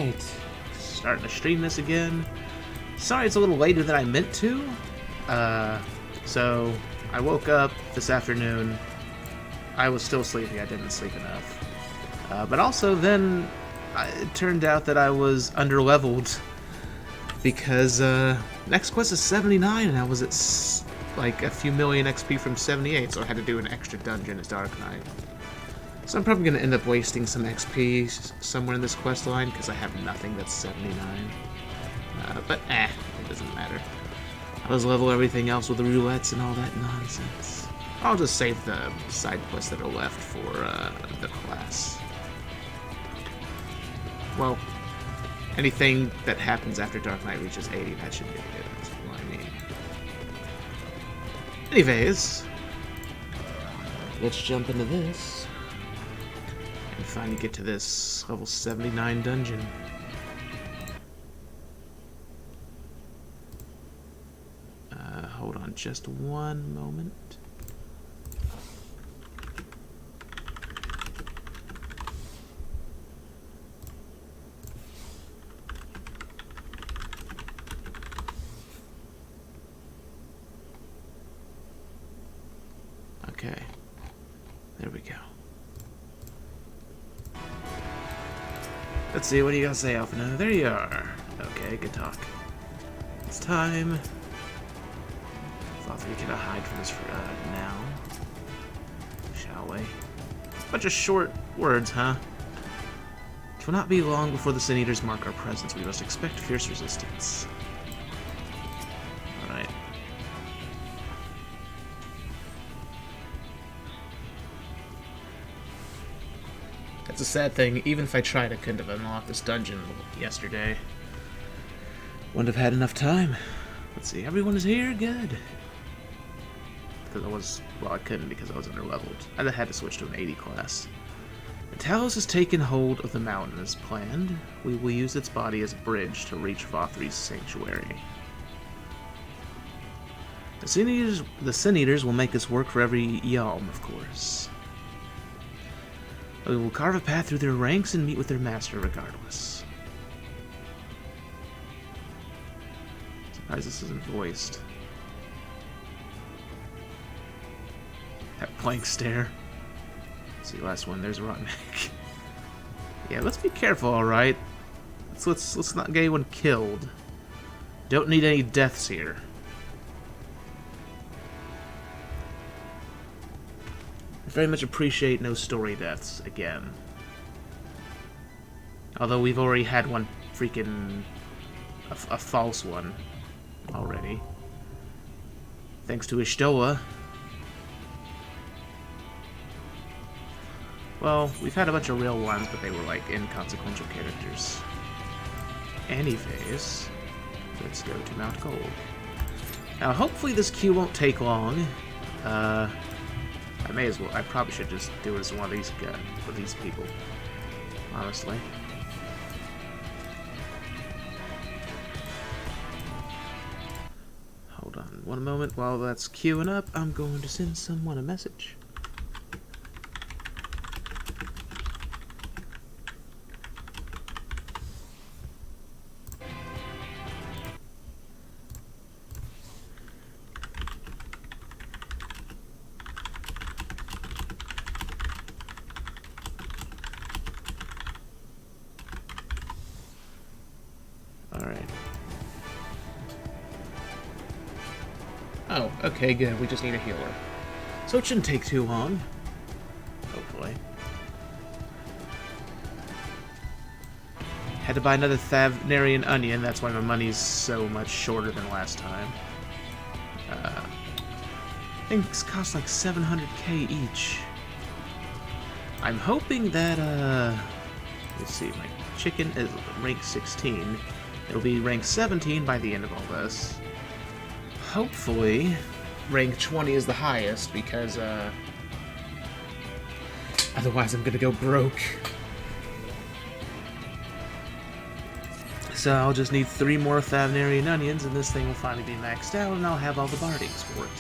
Alright, starting to stream this again. Sorry it's a little later than I meant to. So, I woke up this afternoon. I was still sleepy, I didn't sleep enough. But also then, it turned out that I was underleveled. Because, next quest is 79 and I was at like a few million XP from 78, so I had to do an extra dungeon as Dark Knight. So I'm probably going to end up wasting some XP somewhere in this quest line, because I have nothing that's 79. But it doesn't matter. I'll just level everything else with the roulettes and all that nonsense. I'll just save the side quests that are left for the class. Well, anything that happens after Dark Knight reaches 80, that should be good. That's what I mean. Anyways, let's jump into this. And finally get to this level 79 dungeon. Hold on just one moment. Okay. There we go. Let's see, what do you got to say, Alphina? There you are. Okay, good talk. It's time. Thought we could hide from this for now. Shall we? Bunch of short words, huh? It will not be long before the Sin Eaters mark our presence. We must expect fierce resistance. Alright. That's a sad thing. Even if I tried, I couldn't have unlocked this dungeon yesterday. Wouldn't have had enough time. Let's see, everyone is here? Good. Because I was... well, I couldn't because I was underleveled. I had to switch to an 80 class. The Talos has taken hold of the mountain as planned. We will use its body as a bridge to reach Vothri's sanctuary. The Sin Eaters will make us work for every Yalm, of course. We will carve a path through their ranks and meet with their master regardless. Surprised this isn't voiced. That blank stare. Let's see, last one. There's a rotten egg. Yeah, let's be careful, alright? Let's not get anyone killed. Don't need any deaths here. Very much appreciate no story deaths again. Although we've already had one freaking... a false one already. Thanks to Ishtoa. Well, we've had a bunch of real ones, but they were like inconsequential characters. Anyways, let's go to Mount Gold. Now, hopefully this queue won't take long. I may as well. I probably should just do it as one of these people. Honestly. Hold on one moment while that's queuing up. I'm going to send someone a message. Oh, okay, good. We just need a healer. So it shouldn't take too long. Hopefully. Had to buy another Thavnarian onion, that's why my money's so much shorter than last time. Things cost like 700k each. I'm hoping that, let's see, my chicken is rank 16. It'll be rank 17 by the end of all this. Hopefully, rank 20 is the highest, because, otherwise I'm gonna go broke. So I'll just need 3 more Thavnarian onions, and this thing will finally be maxed out, and I'll have all the bardings for it.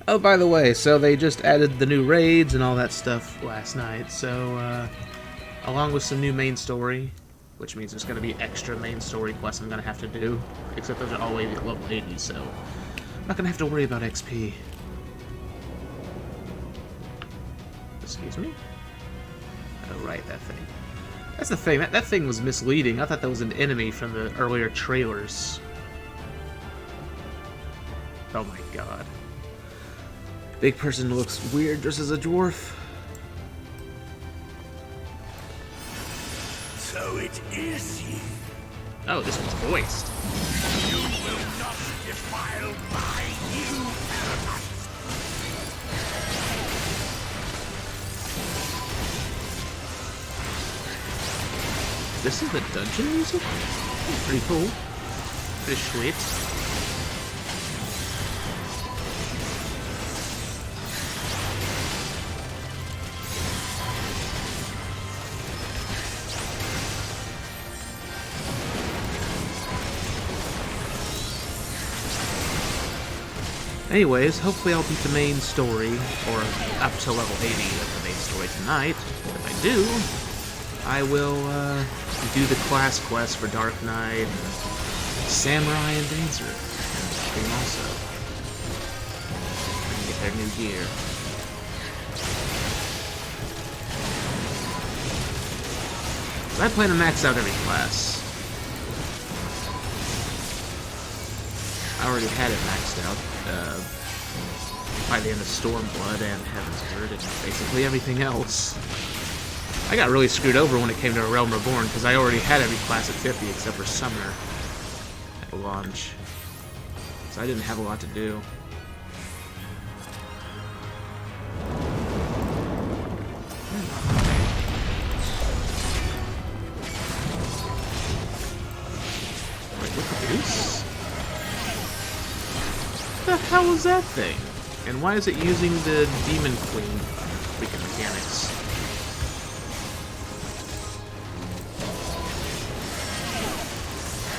Oh, by the way, so they just added the new raids and all that stuff last night, so, along with some new main story, which means there's going to be extra main story quests I'm going to have to do, except those are all level 80, so I'm not going to have to worry about XP. Excuse me? Oh, right, that thing. That's the thing, that thing was misleading. I thought that was an enemy from the earlier trailers. Oh my god. Big person looks weird dressed as a dwarf. So it is you. Oh, this one's voiced. You will not be defiled by you, Paramus. This is the dungeon music? Pretty cool. Pretty sweet. Anyways, hopefully I'll beat the main story, or up to level 80 of the main story tonight. If I do, I will do the class quest for Dark Knight, Samurai, and Dancer. And stream also. And get their new gear. I plan to max out every class. I already had it maxed out by the end of Stormblood and Heaven's Word and basically everything else. I got really screwed over when it came to A Realm Reborn because I already had every class at 50 except for Summoner at launch. So I didn't have a lot to do. Wait, look at this. What the hell is that thing? And why is it using the Demon Queen freaking mechanics?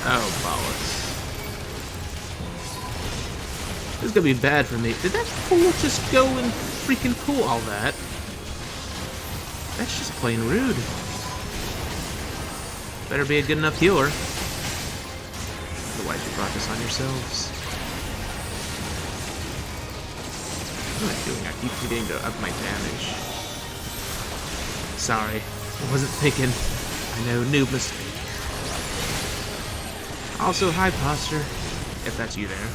Oh, bollocks. This is gonna be bad for me. Did that fool just go and freaking pull all that? That's just plain rude. Better be a good enough healer. Otherwise you brought this on yourselves. What am I doing? I keep forgetting to up my damage. Sorry. I wasn't thinking. I know, noob mistake. Also, hi, Posture, if that's you there.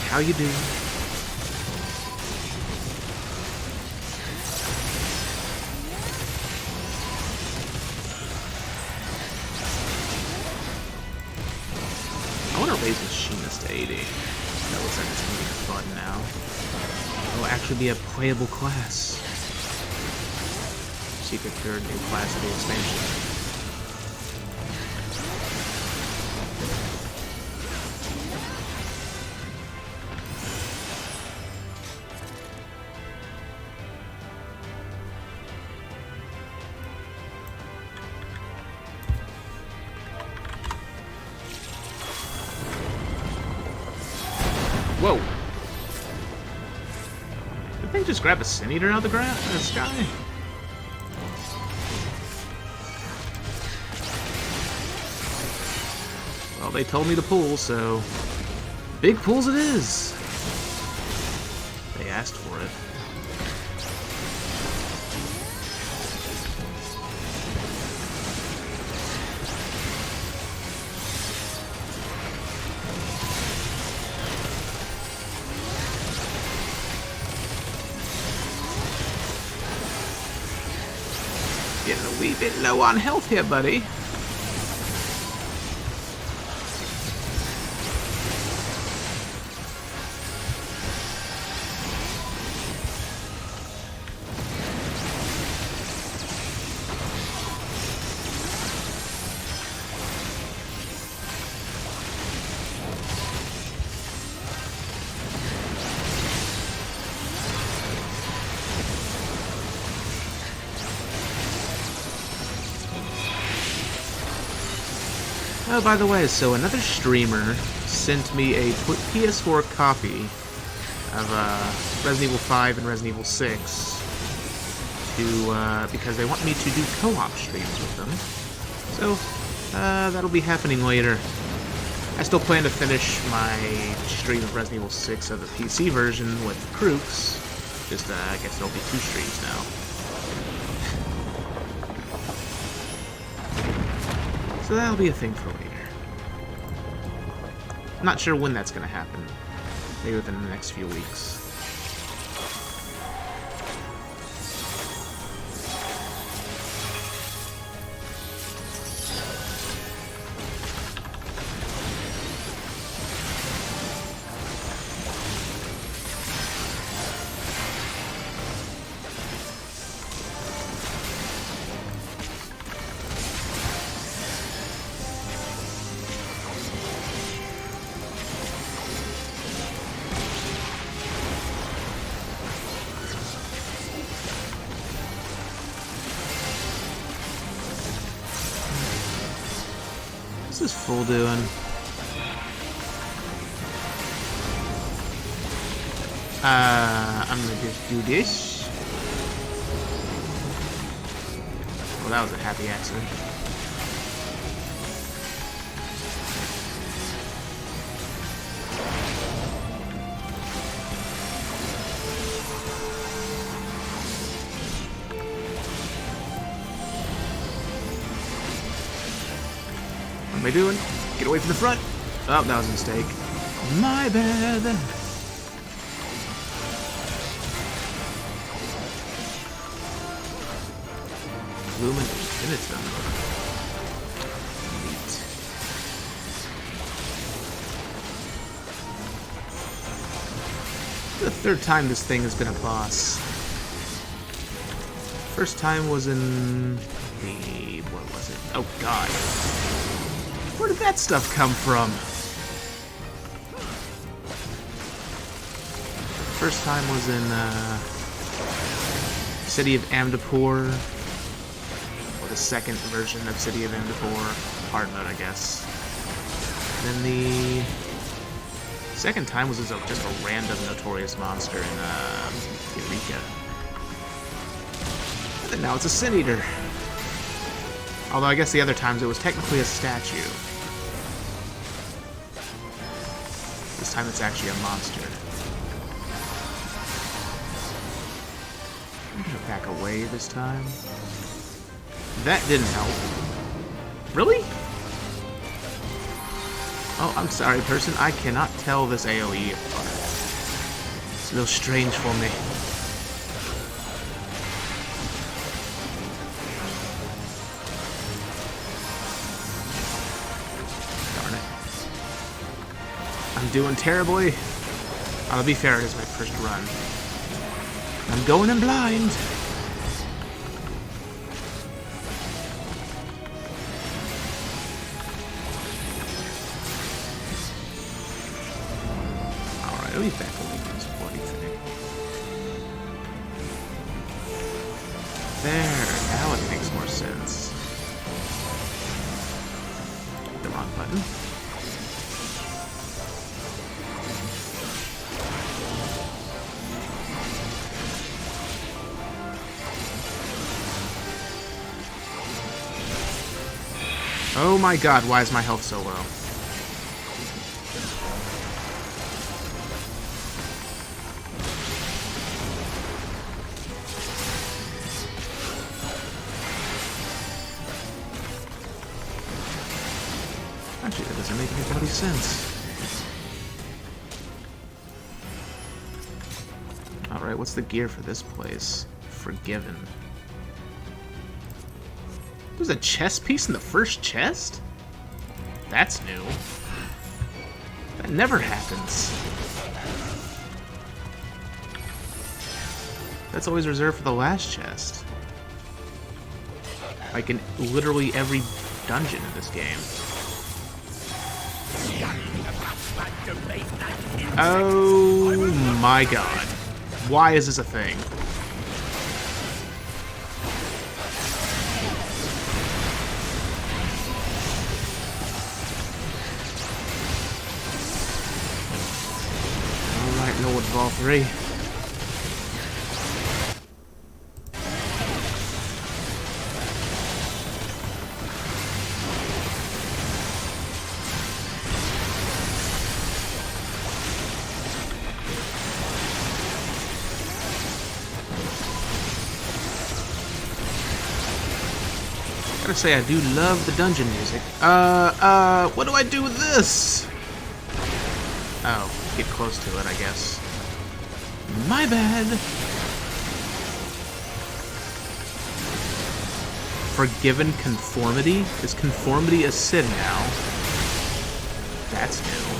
How you doing? I want to raise Machinist to 80. That looks like it's going to be fun now. It'll actually be a playable class. Secret third new class of the expansion. Whoa! Did they just grab a Sin Eater out of the ground, out of the sky? Well, they told me to pull, so big pulls it is. They asked for it. Getting a wee bit low on health here, buddy. Oh, by the way, so another streamer sent me a PS4 copy of Resident Evil 5 and Resident Evil 6 because they want me to do co-op streams with them. So, that'll be happening later. I still plan to finish my stream of Resident Evil 6 of the PC version with Crooks. Just, I guess there'll be 2 streams now. So that'll be a thing for later. I'm not sure when that's going to happen. Maybe within the next few weeks. What's this fool doing? I'm gonna just do this. Well, that was a happy accident. What am I doing? Get away from the front! Oh, that was a mistake. My bad! Lumen Infinitum. Neat. The 3rd time this thing has been a boss. First time was in the... what was it? Oh god. Where did that stuff come from? First time was in City of Amdapur. Or the 2nd version of City of Amdapur. Hard mode, I guess. And then the 2nd time was just a random notorious monster in Eureka. And then now it's a Sin Eater. Although I guess the other times it was technically a statue. This time it's actually a monster. I'm gonna back away this time. That didn't help. Really? Oh, I'm sorry, person. I cannot tell this AoE apart. It's a little strange for me. I'm doing terribly. I'll be fair, it is my first run. I'm going in blind. Alright, let me back away from this bloody thing. There, now it makes more sense. The wrong button. Oh my god, why is my health so low? Actually, that doesn't make any bloody sense. Alright, what's the gear for this place? Forgiven. There's a chest piece in the first chest? That's new. That never happens. That's always reserved for the last chest. Like in literally every dungeon in this game. Oh my god. Why is this a thing? of all three. Gotta say, I do love the dungeon music. What do I do with this? Oh, get close to it, I guess. My bad. Forgiven conformity? Is conformity a sin now? That's new.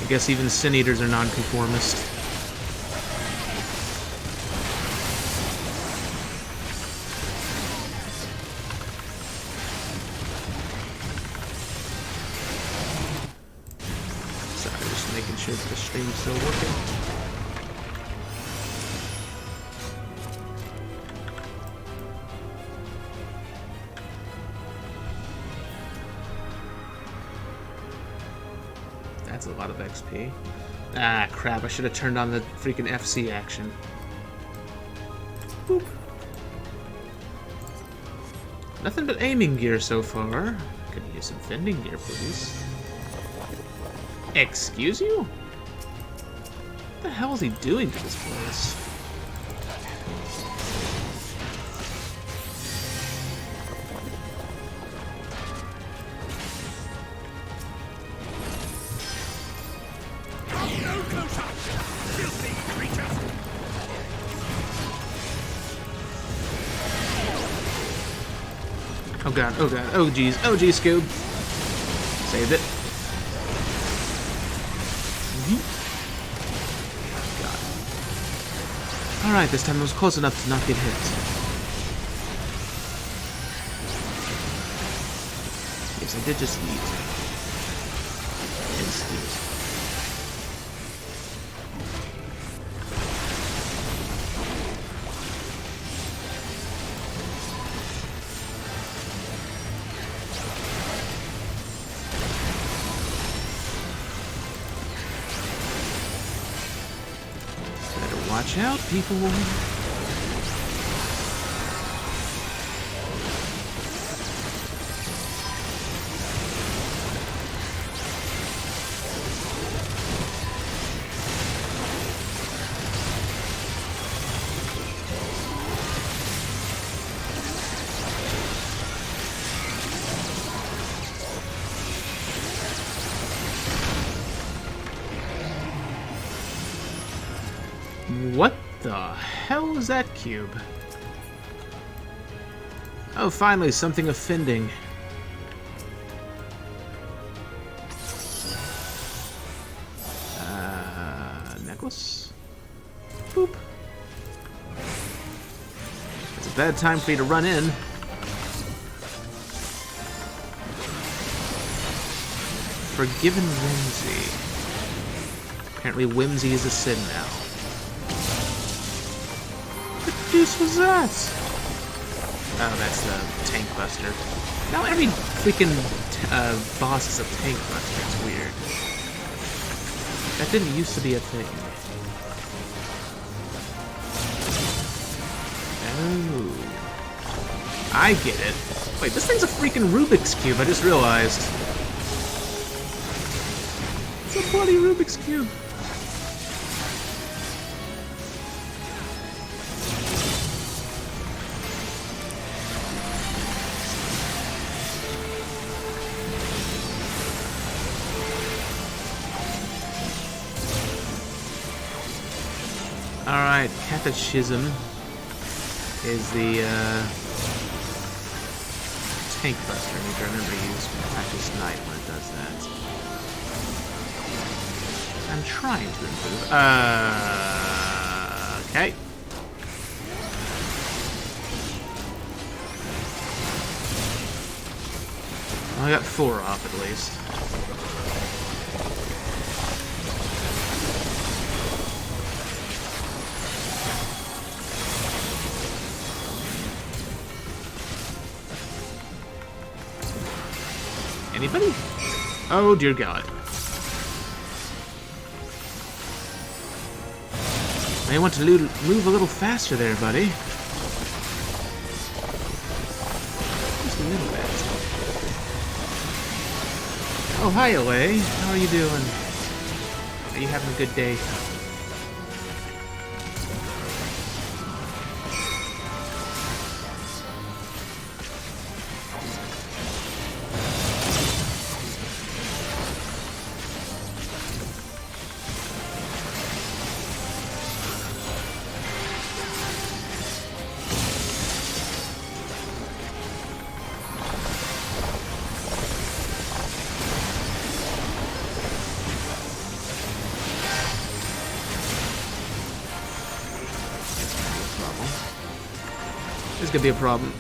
I guess even Sin Eaters are non-conformist. Sorry, just making sure that the stream's still working. That's a lot of XP. Ah, crap. I should have turned on the freaking FC action. Boop. Nothing but aiming gear so far. Could use some fending gear, please. Excuse you? What the hell is he doing to this place? Oh god, oh god, oh geez, Scoob. Saved it. God. Alright, this time I was close enough to not get hit. Yes, I did just eat. Yes, eat. Watch out, people. What the hell is that cube? Oh, finally, something offending. Necklace? Boop. It's a bad time for you to run in. Forgiven Whimsy. Apparently Whimsy is a sin now. What the deuce was that? Oh, that's the tank buster. Now every freaking boss is a tank buster. It's weird. That didn't used to be a thing. Oh. I get it. Wait, this thing's a freaking Rubik's Cube, I just realized. It's a bloody Rubik's Cube. Alright, Catechism is the tank buster. I need to remember to use Practice Knight when it does that. I'm trying to improve. Okay. Well, I got 4 off at least. Anybody? Oh, dear God. May want to move a little faster there, buddy. Just a little bit. Oh, hi, LA. How are you doing? Are you having a good day? This could be a problem.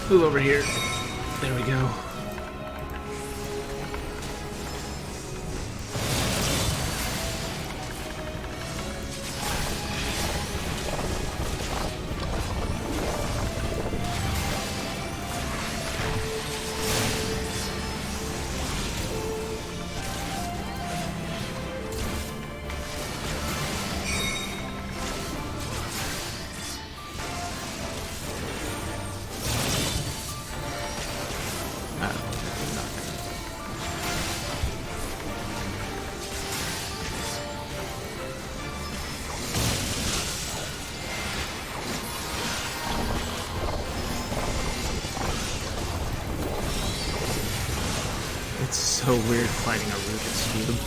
Move over here. There we go. It's so weird fighting a Rubik's Cube.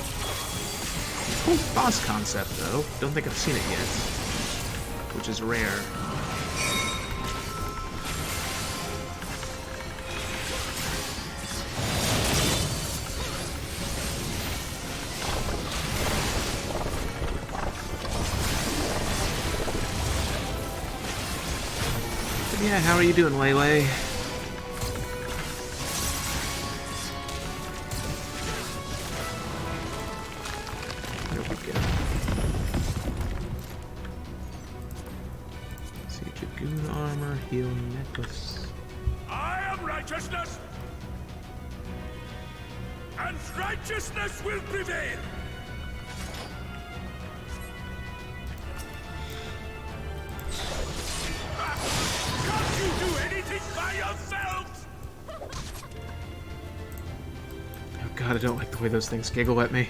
Cool boss concept, though. Don't think I've seen it yet. Which is rare. But yeah, how are you doing, Lele? Necklace. I am righteousness, and righteousness will prevail. Can't you do anything by yourselves? Oh God, I don't like the way those things giggle at me.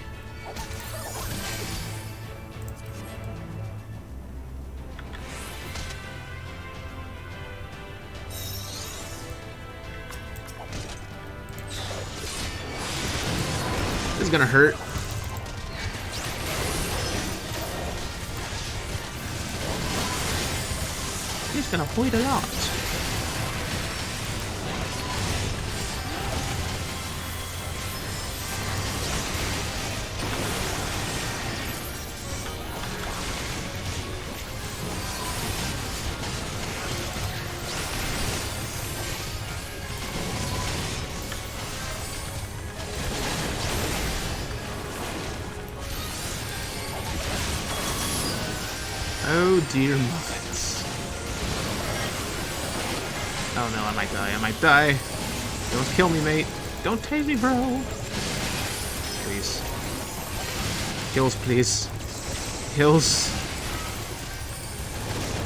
This is gonna hurt. He's gonna hurt a lot. Oh dear muffins. Oh no, I might die, I might die. Don't kill me, mate. Don't tase me, bro. Please. Hills, please. Hills.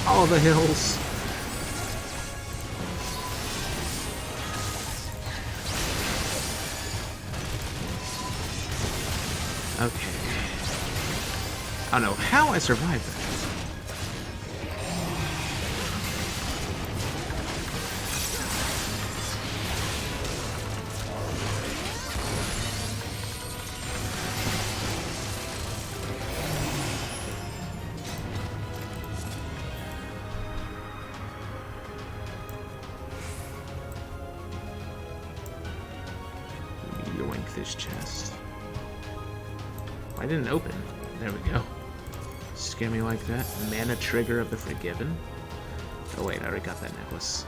All the hills. Okay. I don't know how I survived that. Yoink this chest. I didn't open. There we go. Scare me like that. Mana trigger of the Forgiven. Oh wait, I already got that necklace.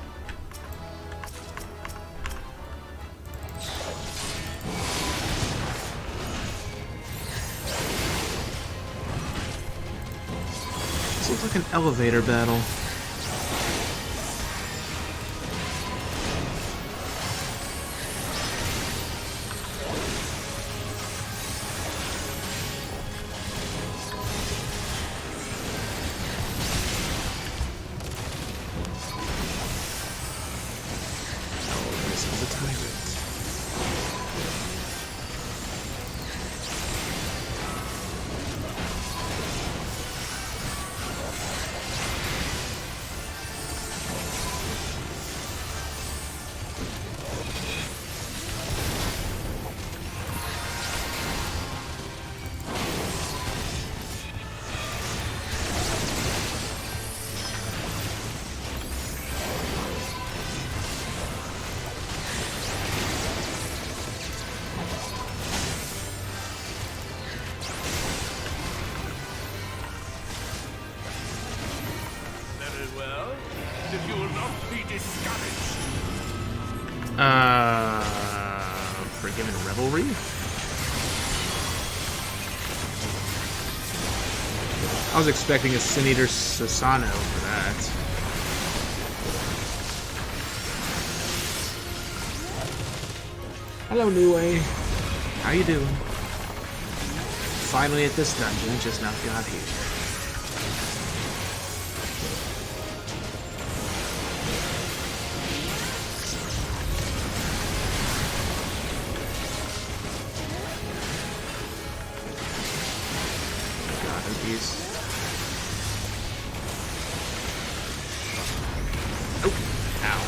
This looks like an elevator battle. that you will not be discouraged. Forgiven Revelry? I was expecting a Sin Eater Sasano for that. Hello, Nue. How you doing? Finally at this dungeon, just now got here. God, these. Oh, ow.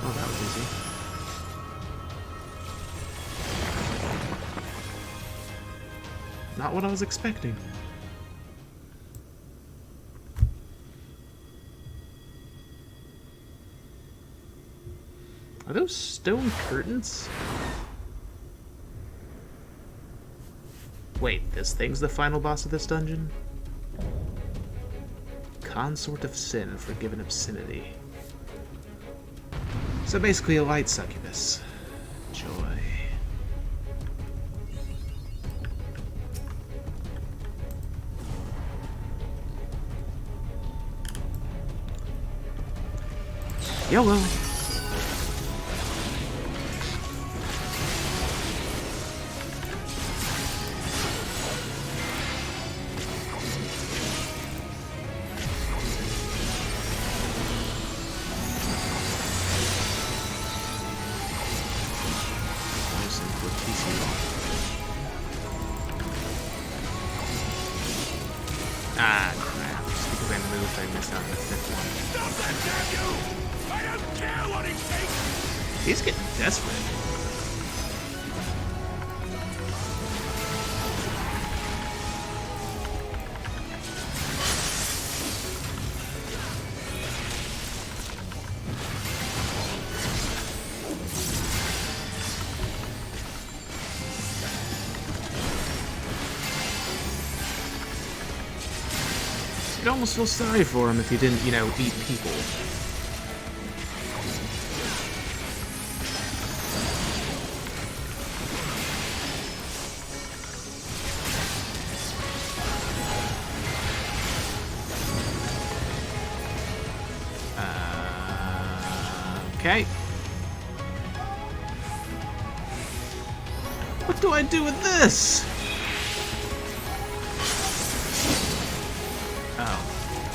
Oh, that was easy. Not what I was expecting. Are those stone curtains? Wait, this thing's the final boss of this dungeon? Consort of Sin, Forgiven Obscenity. So basically a light succubus. Joy. YOLO! Ah, crap. Just because I moved, I missed out on the fifth one. Stop that, damn you! I don't care what it takes! He's getting desperate. You'd almost feel sorry for him if he didn't, you know, eat people. Okay. What do I do with this? Oh,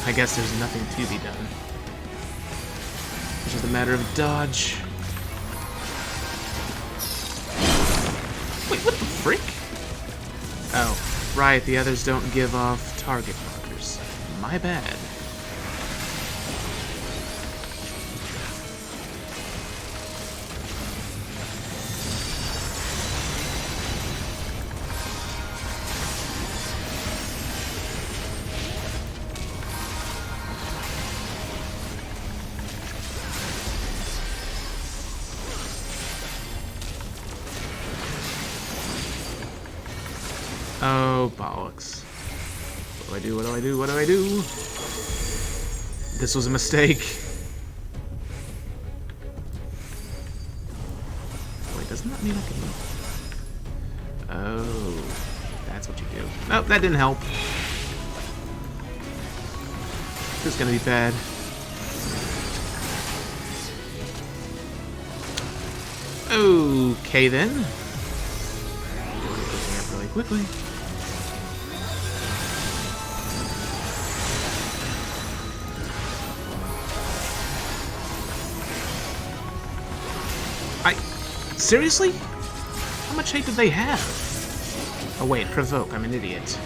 I guess there's nothing to be done. It's just a matter of dodge. Wait, what the frick? Oh, right, the others don't give off target markers. My bad. Oh, bollocks. What do I do? What do I do? What do I do? This was a mistake. Wait, doesn't that mean I can... Oh, that's what you do. Nope, that didn't help. This is gonna be bad. Okay, then. Picking up really quickly. Seriously? How much hate did they have? Oh wait, provoke, I'm an idiot.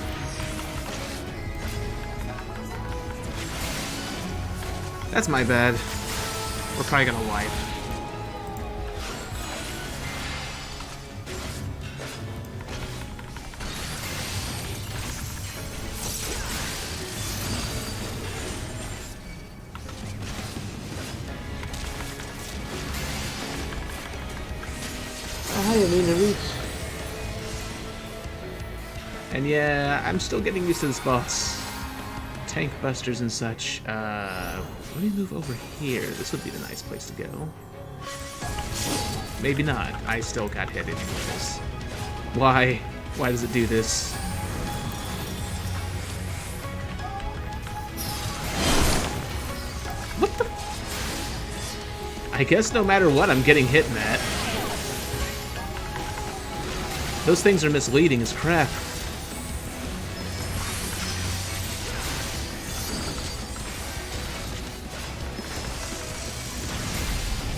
That's my bad. We're probably gonna wipe. And yeah, I'm still getting used to this boss. Tank busters and such. Let me move over here. This would be the nice place to go. Maybe not. I still got hit anyways. Why? Why does it do this? What the? I guess no matter what, I'm getting hit in that. Those things are misleading as crap.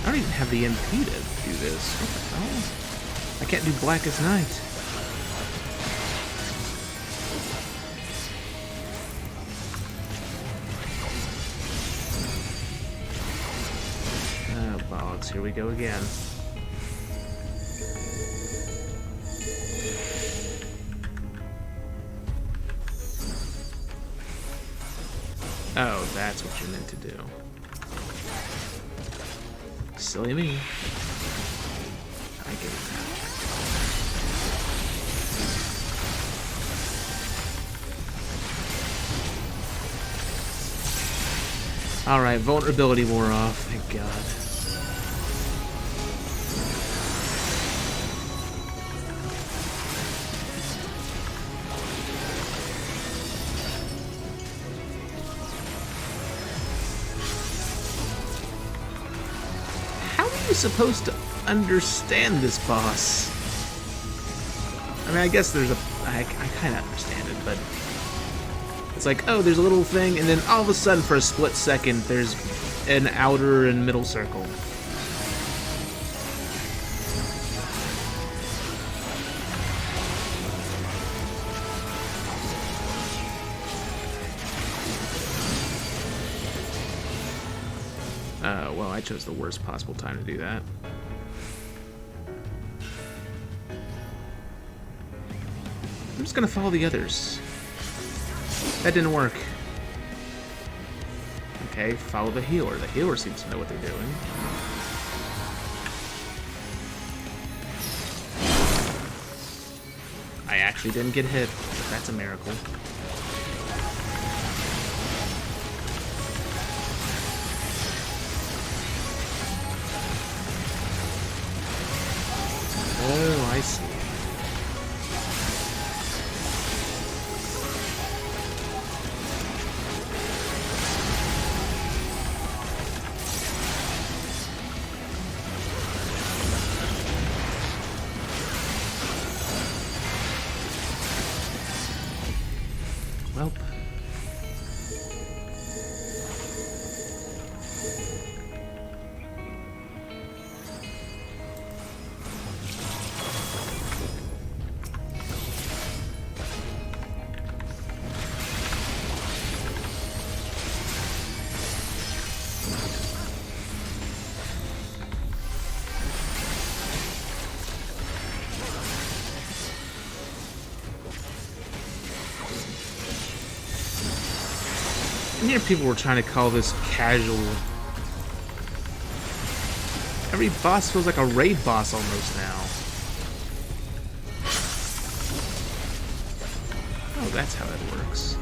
I don't even have the MP to do this. What the hell? I can't do Blackest Night. Oh, bollocks. Here we go again. Oh, that's what you're meant to do. Silly me. I get it now. Alright, vulnerability wore off, thank God. Supposed to understand this boss. I mean, I guess there's a... I kind of understand it, but... It's like, oh, there's a little thing, and then all of a sudden, for a split second, there's an outer and middle circle. Well, I chose the worst possible time to do that. I'm just gonna follow the others. That didn't work. Okay, follow the healer. The healer seems to know what they're doing. I actually didn't get hit, but that's a miracle. Oh, I see. Welp. Here people were trying to call this casual. Every boss feels like a raid boss almost now. Oh, that's how that works.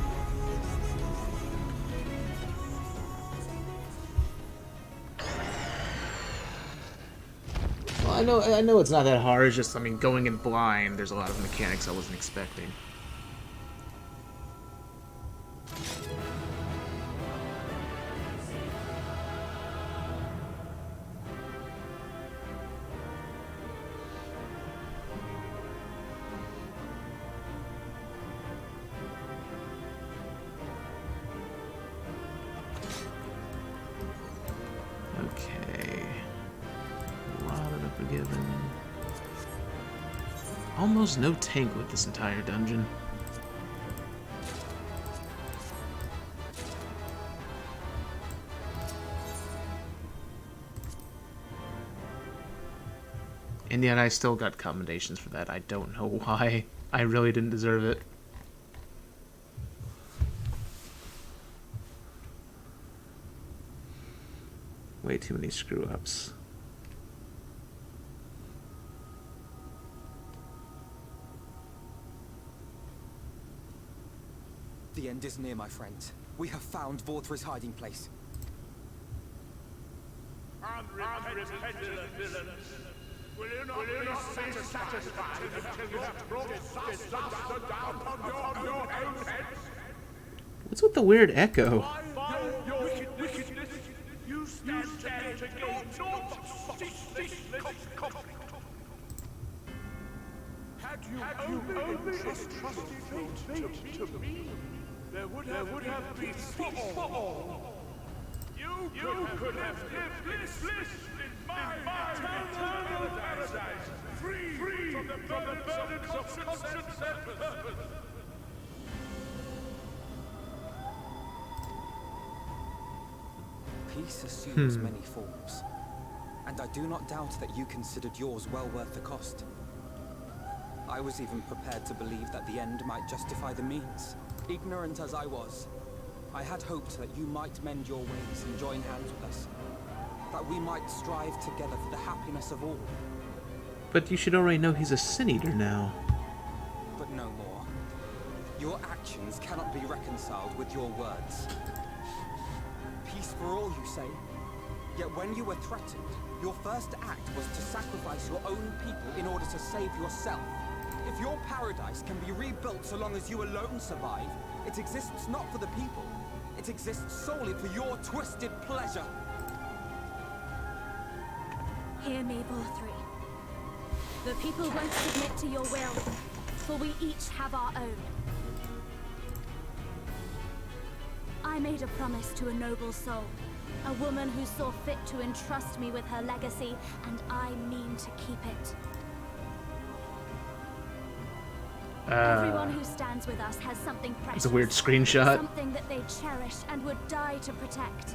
Well, I know it's not that hard. It's just, I mean, going in blind, there's a lot of mechanics I wasn't expecting. Almost no tank with this entire dungeon. And yet I still got commendations for that. I don't know why. I really didn't deserve it. Way too many screw-ups. The end is near, my friends. We have found Vorthri's hiding place. Unrepentant villains! Will you not be satisfied until you have brought disaster down on your own heads? What's with the weird echo? By your wickedness, you stand to gain naught. Had you only entrusted fate to me, there would have been peace for all. You could have lived bliss in my eternal paradise, free from the burdens of conscience and purpose. Peace assumes many forms, and I do not doubt that you considered yours well worth the cost. I was even prepared to believe that the end might justify the means. Ignorant as I was, I had hoped that you might mend your ways and join hands with us. That we might strive together for the happiness of all. But you should already know he's a Sin Eater now. But no more. Your actions cannot be reconciled with your words. Peace for all, you say? Yet when you were threatened, your first act was to sacrifice your own people in order to save yourself. If your paradise can be rebuilt so long as you alone survive, it exists not for the people. It exists solely for your twisted pleasure. Hear me, Vorthri. The people won't submit to your will, for we each have our own. I made a promise to a noble soul, a woman who saw fit to entrust me with her legacy, and I mean to keep it. Everyone who stands with us has something precious. It's a weird screenshot. Something that they cherish and would die to protect.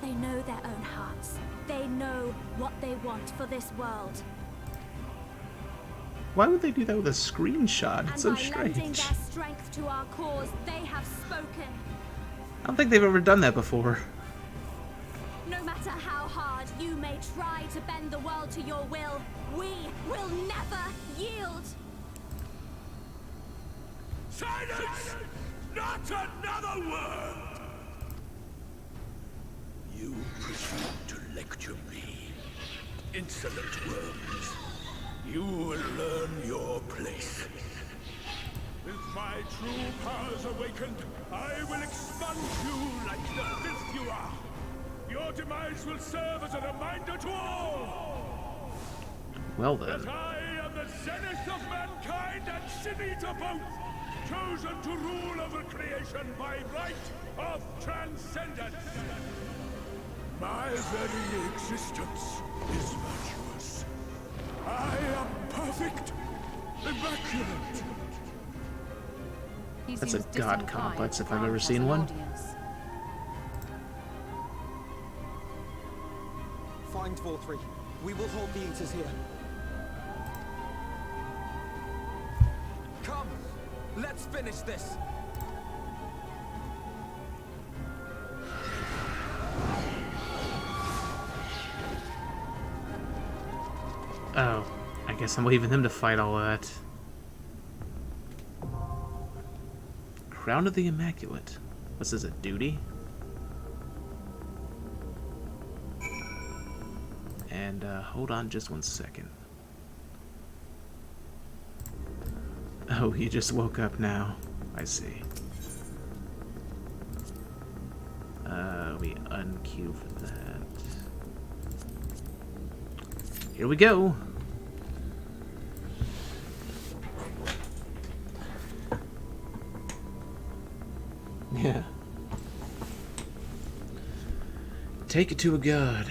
They know their own hearts. They know what they want for this world. Why would they do that with a screenshot? It's so And by lending strange. their strength to our cause, they have spoken. I don't think they've ever done that before. No matter how hard you may try to bend the world to your will, we will never yield. Silence! Not another word! You presume to lecture me. Insolent worms. You will learn your place. With my true powers awakened, I will expunge you like the filth you are. Your demise will serve as a reminder to all Well then. that I am the zenith of mankind and Sin Eater both, chosen to rule over creation by right of transcendence. My very existence is virtuous. I am perfect, immaculate. That's a god complex if I've ever seen one. Find Vorthri. We will hold the Eaters here. Come, let's finish this. Oh, I guess I'm leaving him to fight all that. Crown of the Immaculate. What's this, a duty? And, hold on just one second. Oh, you just woke up now. I see. We unqueue for that. Here we go! Yeah. Take it to a god.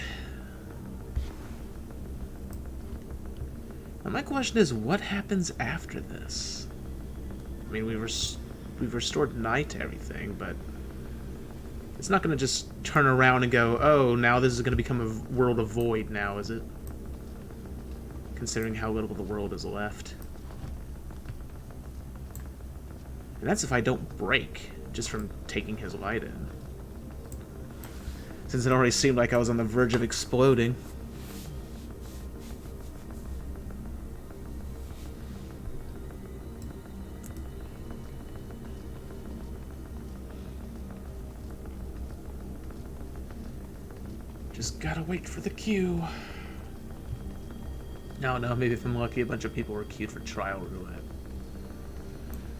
Now my question is, what happens after this? I mean, we've restored night to everything, but it's not going to just turn around and go, oh, now this is going to become a world of void now, is it? Considering how little the world is left. And that's if I don't break, just from taking his light in. Since it already seemed like I was on the verge of exploding. Gotta wait for the queue. No, maybe if I'm lucky, a bunch of people were queued for trial roulette.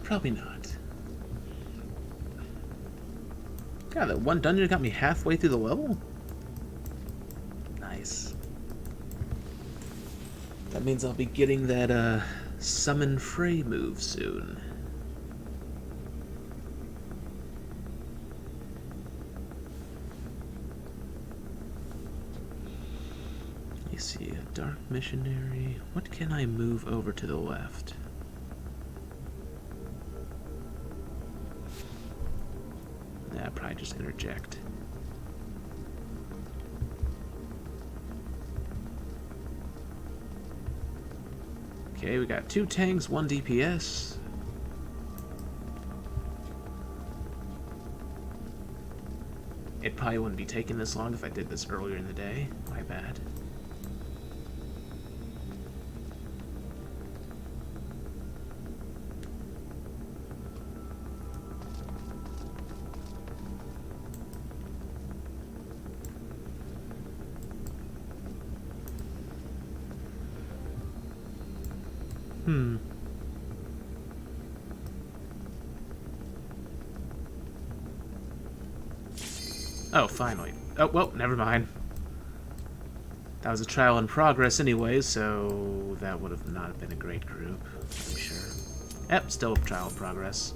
Probably not. God, that one dungeon got me halfway through the level? Nice. That means I'll be getting that, Summon Fray move soon. Let me see, a Dark Missionary. What can I move over to the left? Yeah, probably just interject. Okay, we got 2 tanks, 1 DPS. It probably wouldn't be taking this long if I did this earlier in the day. My bad. Oh, finally. Oh, well, never mind. That was a trial in progress anyways, so that would have not been a great group, I'm sure. Yep, still a trial in progress.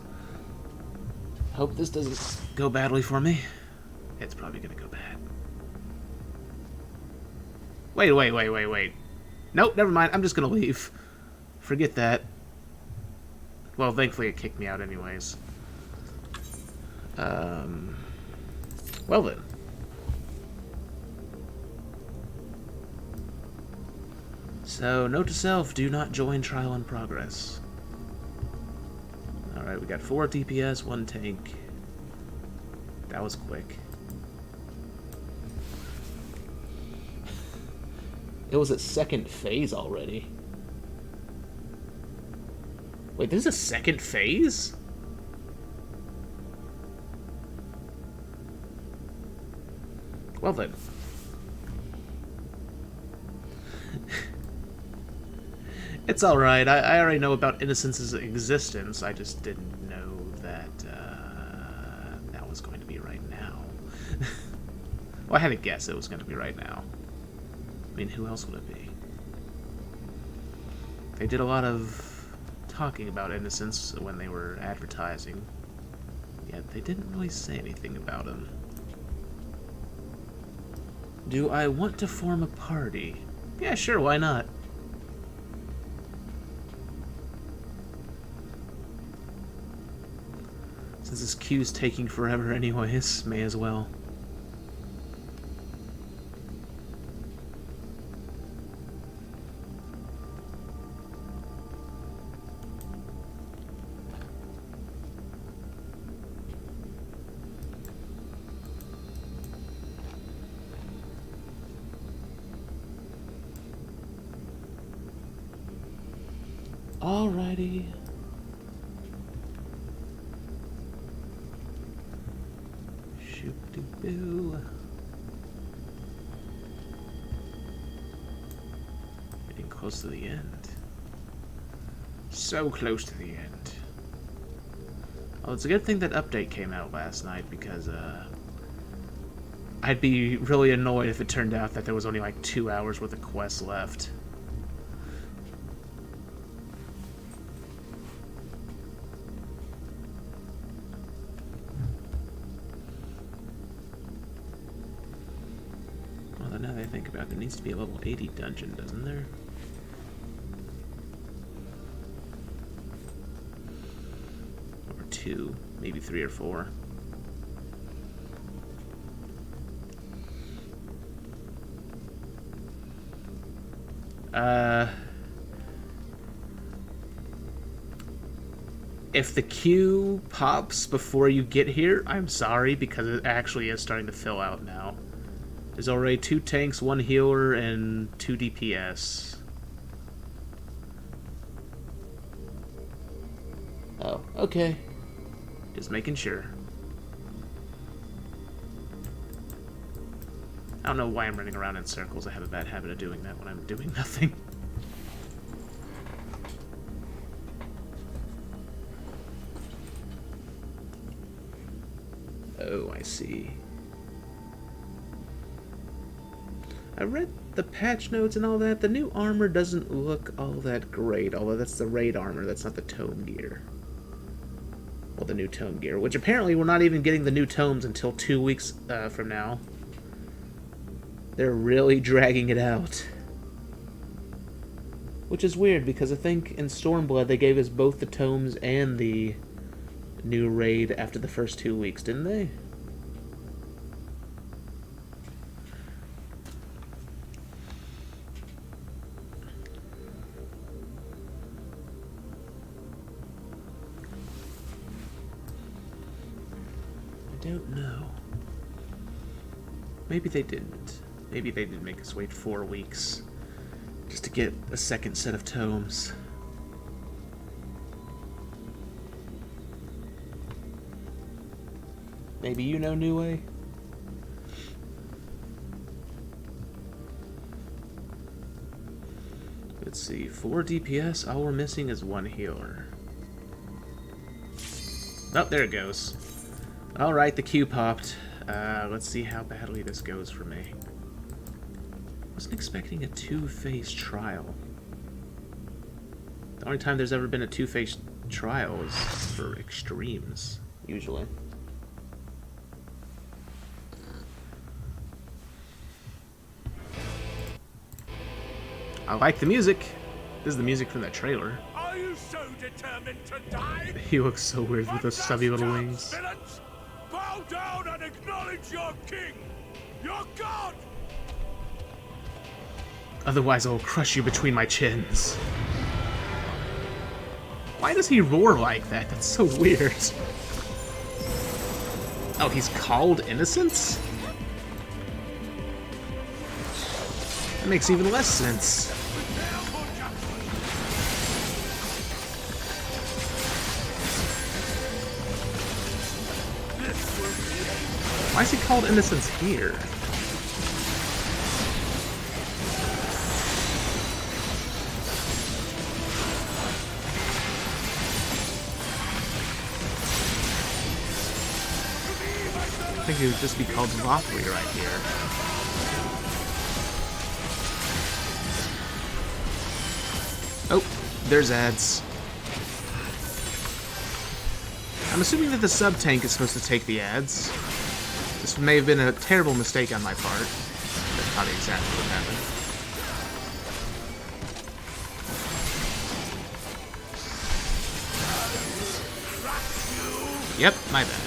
Hope this doesn't go badly for me. It's probably gonna go bad. Wait. Nope, never mind. I'm just gonna leave. Forget that. Well, thankfully it kicked me out anyways. Well then. So, note to self, do not join trial in progress. Alright, we got 4 DPS, 1 tank. That was quick. It was at second phase already. Wait, this is a second phase? Well then. It's alright. I already know about Innocence's existence. I just didn't know that that was going to be right now. Well, I had to guess it was going to be right now. I mean, who else would it be? They did a lot of talking about Innocence when they were advertising, yet they didn't really say anything about him. Do I want to form a party? Yeah, sure, why not? Since this queue's taking forever anyways, may as well. Alrighty. Shoot-de-boo. Getting close to the end. So close to the end. Well, it's a good thing that update came out last night because, I'd be really annoyed if it turned out that there was only like 2 hours worth of quests left. Now that I think about it, there needs to be a level 80 dungeon, doesn't there? Or 2, maybe 3 or 4. If the queue pops before you get here, I'm sorry, because it actually is starting to fill out now. There's already 2 tanks, 1 healer, and 2 DPS. Oh, okay. Just making sure. I don't know why I'm running around in circles. I have a bad habit of doing that when I'm doing nothing. Oh, I see. I read the patch notes and all that. The new armor doesn't look all that great, although that's the raid armor. That's not the tome gear. Well, the new tome gear, which apparently we're not even getting the new tomes until 2 weeks from now. They're really dragging it out. Which is weird, because I think in Stormblood they gave us both the tomes and the new raid after the first 2 weeks, didn't they? I don't know. Maybe they didn't. Maybe they did make us wait 4 weeks just to get a second set of tomes. Maybe you know, New Way? Let's see, 4 DPS, all we're missing is 1 healer. Oh, there it goes. Alright, the Q popped. Let's see how badly this goes for me. Wasn't expecting a 2-phase trial. The only time there's ever been a 2-phase trial is for extremes, usually. I like the music. This is the music from that trailer. Are you so determined to die? He looks so weird with those stubby little wings. Villains, bow down and acknowledge your king, your god. Otherwise, I will crush you between my chins. Why does he roar like that? That's so weird. Oh, he's called Innocence? That makes even less sense. Why is he called Innocence here? I think he would just be called Valkyrie right here. Oh, there's ads. I'm assuming that the sub-tank is supposed to take the ads. This may have been a terrible mistake on my part. That's probably exactly what happened. Yep, my bad.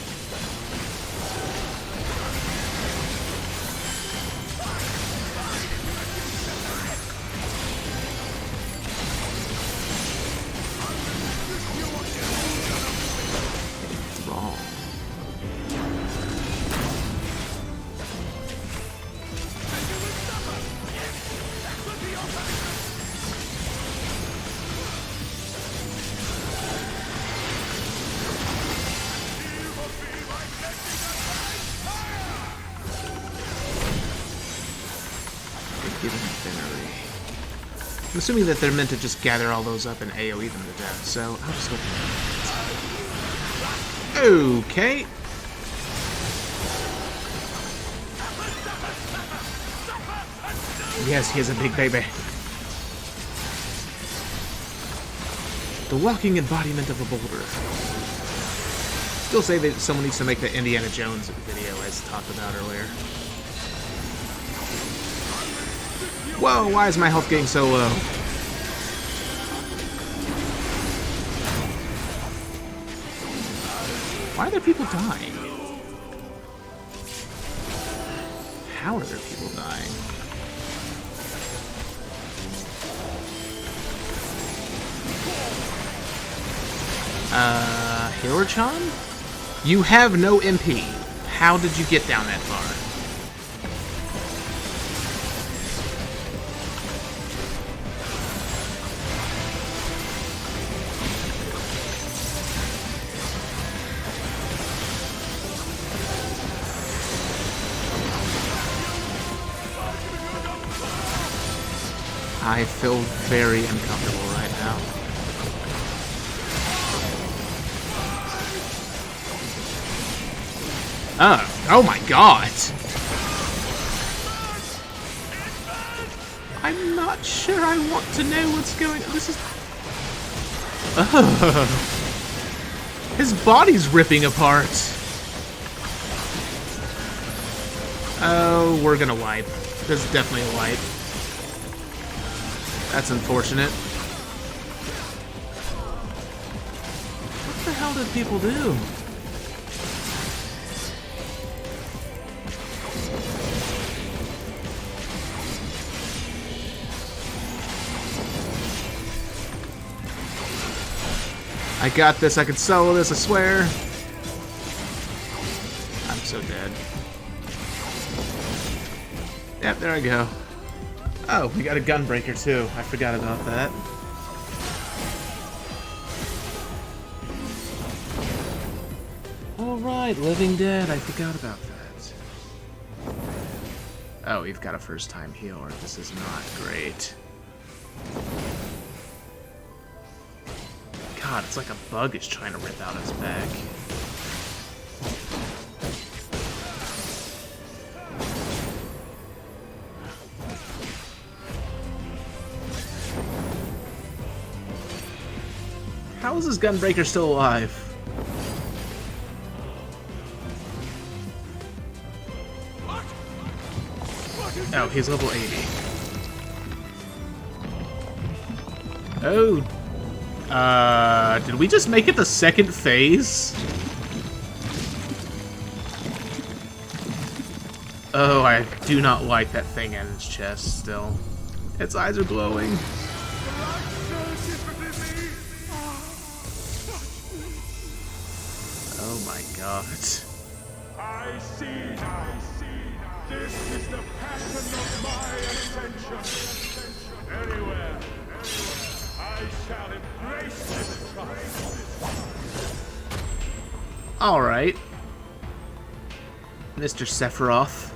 Wrong. I'm assuming that they're meant to just gather all those up and AoE them to death, so I'll just go for that. Okay. Yes, he is a big baby. The walking embodiment of a boulder. Still say that someone needs to make the Indiana Jones video as talked about earlier. Whoa, why is my health getting so low? Why are there people dying? How are there people dying? Hilarchan? You have no MP. How did you get down that far? I feel very uncomfortable right now. Oh my god! I'm not sure I want to know what's going on. This is... His body's ripping apart. Oh, we're gonna wipe. This is definitely a wipe. That's unfortunate. What the hell did people do? I got this, I can solo this, I swear. I'm so dead. Yep, there I go. Oh, we got a gunbreaker too. I forgot about that. Alright, Living Dead, I forgot about that. Oh, we've got a first time healer. This is not great. God, it's like a bug is trying to rip out his back. How is this gunbreaker still alive? Oh, he's level 80. Oh, did we just make it the second phase? Oh, I do not like that thing in its chest still. Its eyes are glowing. Oh my god. I see now. This is the pattern of my ascension. Anywhere, I shall embrace this triumph. Alright. Mr. Sephiroth.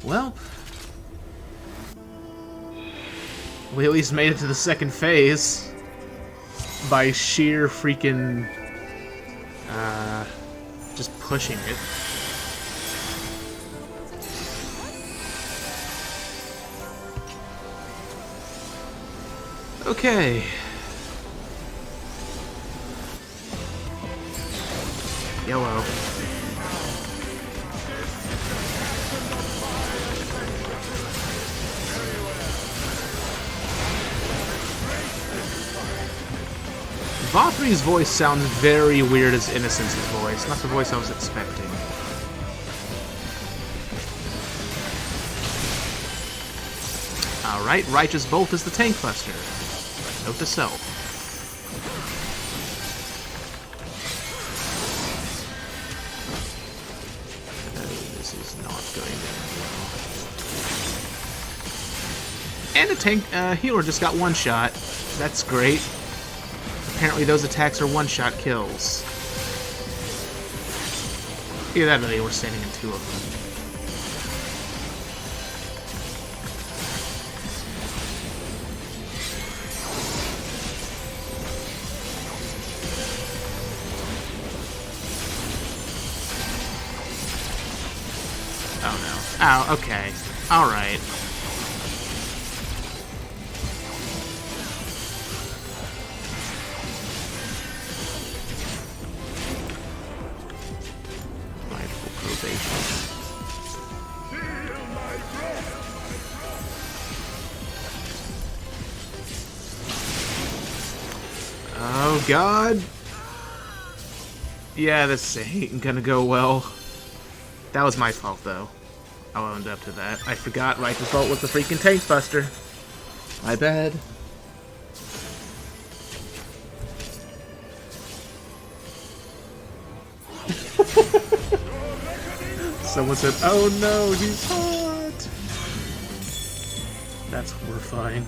Well, we at least made it to the second phase by sheer freaking just pushing it. Okay. Yellow. Valkyrie's voice sounds very weird as Innocence's voice, not the voice I was expecting. Alright, Righteous Bolt is the tank buster. Note to self. Oh, this is not going down well. And a tank healer just got one shot. That's great. Apparently those attacks are one-shot kills. Either that or they were standing in two of them. Oh no. Oh, okay. Alright. Oh god. Yeah, this ain't gonna go well. That was my fault though. I'll own up to that. I forgot Righteous Bolt was the freaking tank buster. My bad. Someone said, "Oh no, he's hot." That's horrifying.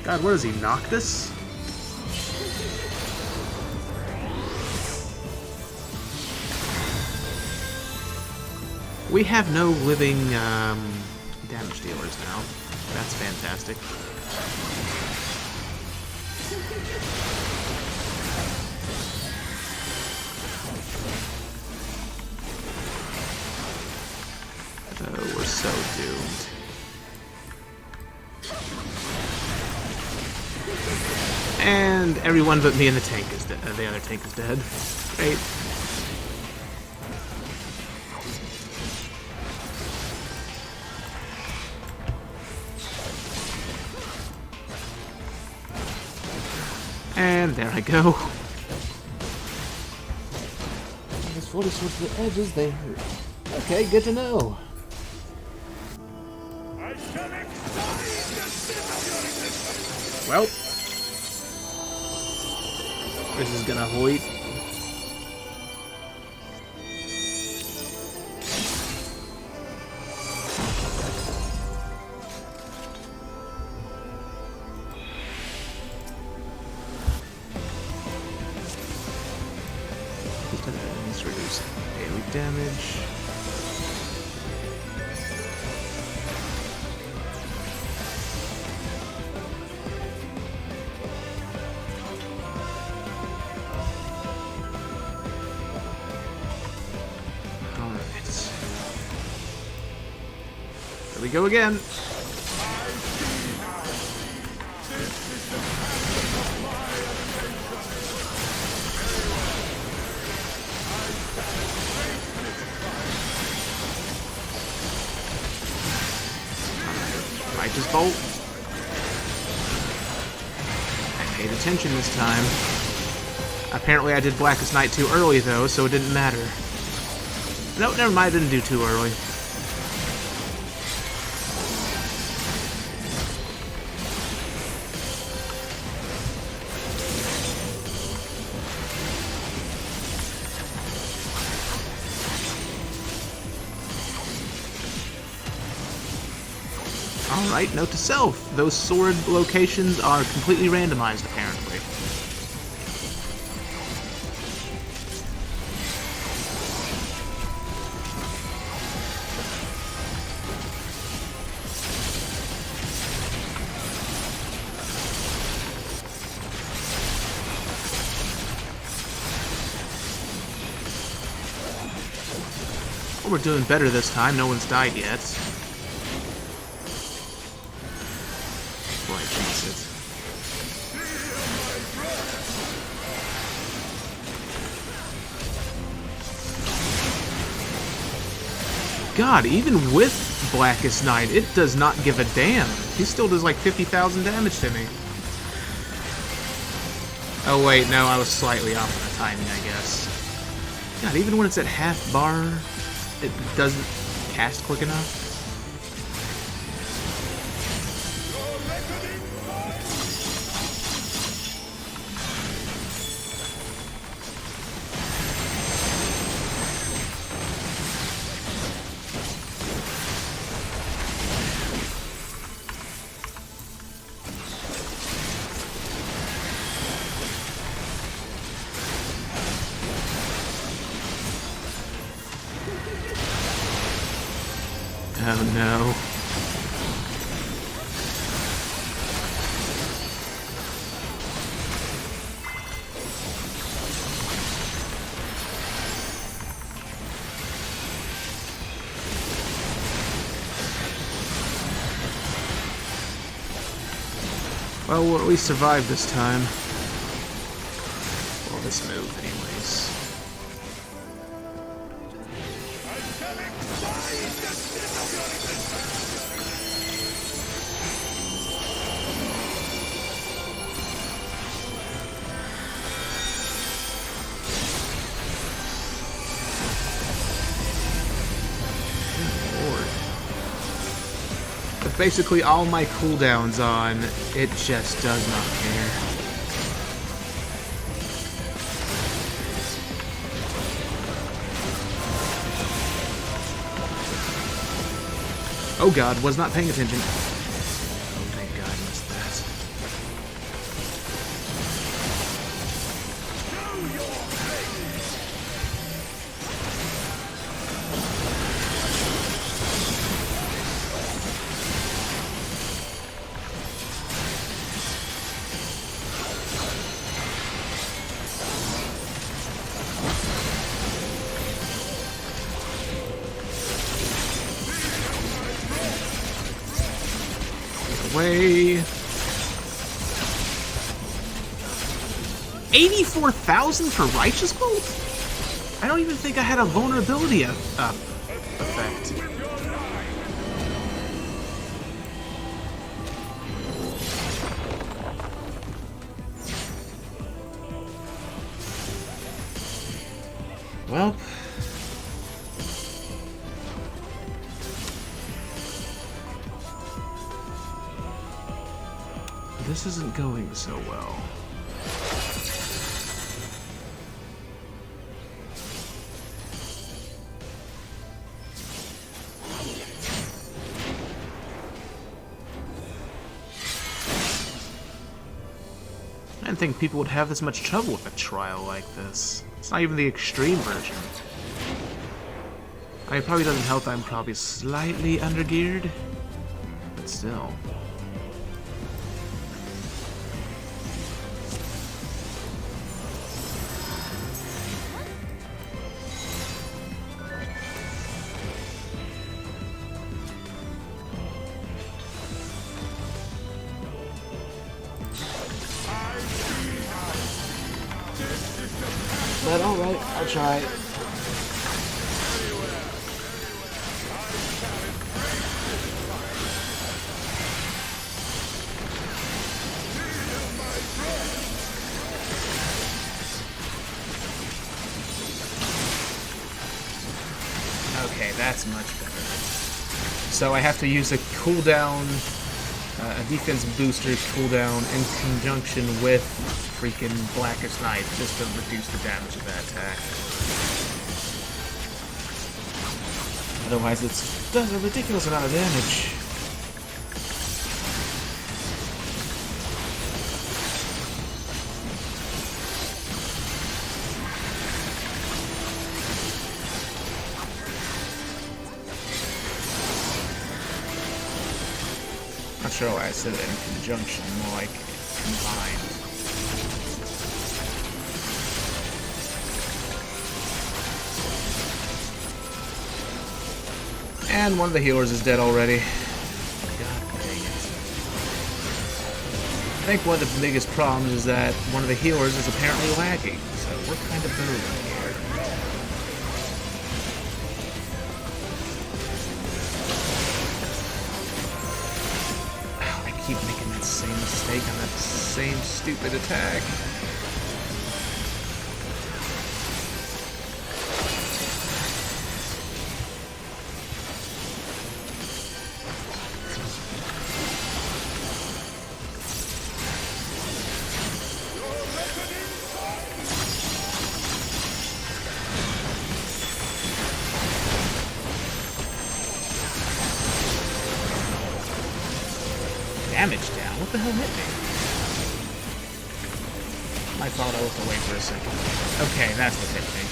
God, what does he, Noctis? We have no living damage dealers now. That's fantastic. Oh, we're so doomed. And everyone but me and the tank is dead. The other tank is dead. Great. And there I go. As floating towards the edges, they hurt. Okay, good to know. Well, this is gonna hoit. Let's reduce daily damage. There we go again. Righteous Bolt. I paid attention this time. Apparently I did Blackest Night too early though, so it didn't matter. Nope, never mind, I didn't do too early. Alright, note to self. Those sword locations are completely randomized, apparently. Well, we're doing better this time. No one's died yet. God, even with Blackest Night, it does not give a damn. He still does like 50,000 damage to me. Oh wait, no, I was slightly off on the timing, I guess. God, even when it's at half bar, it doesn't cast quick enough. Oh no. Well, we'll at least survive this time. Well, this move, anyways. With basically all my cooldowns on, it just does not care. Oh god, was not paying attention. Oh, thank god I missed that. away. 84,000 for Righteous Bolt? I don't even think I had a vulnerability effect. Well, this isn't going so well. I didn't think people would have this much trouble with a trial like this. It's not even the extreme version. I mean, it probably doesn't help that I'm probably slightly undergeared, but still. But alright, I'll try. Okay, that's much better. So I have to use a cooldown, a defense booster cooldown in conjunction with freaking Blackest Night just to reduce the damage of that attack. Otherwise, it does a ridiculous amount of damage. Not sure why I said it in conjunction, more like combined. And one of the healers is dead already. God dang it. I think one of the biggest problems is that one of the healers is apparently lagging, so we're kind of booming here. Oh, I keep making that same mistake on that same stupid attack. Damage down? What the hell hit me? I thought I looked away for a second. Okay, that's what hit me.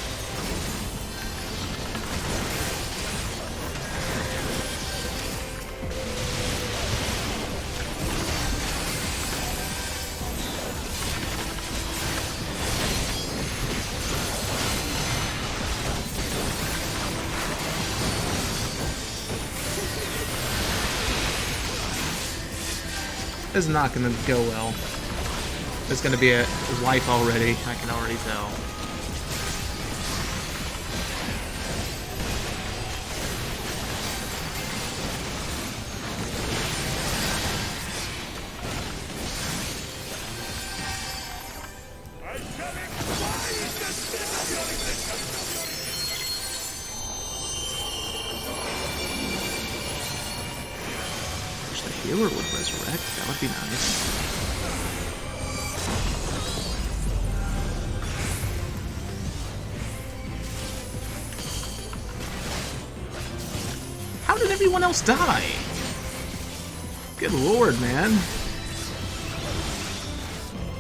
This is not going to go well. There's going to be a wipe already, I can already tell. Wish the healer would resurrect, that would be nice. How did everyone else die? Good lord, man.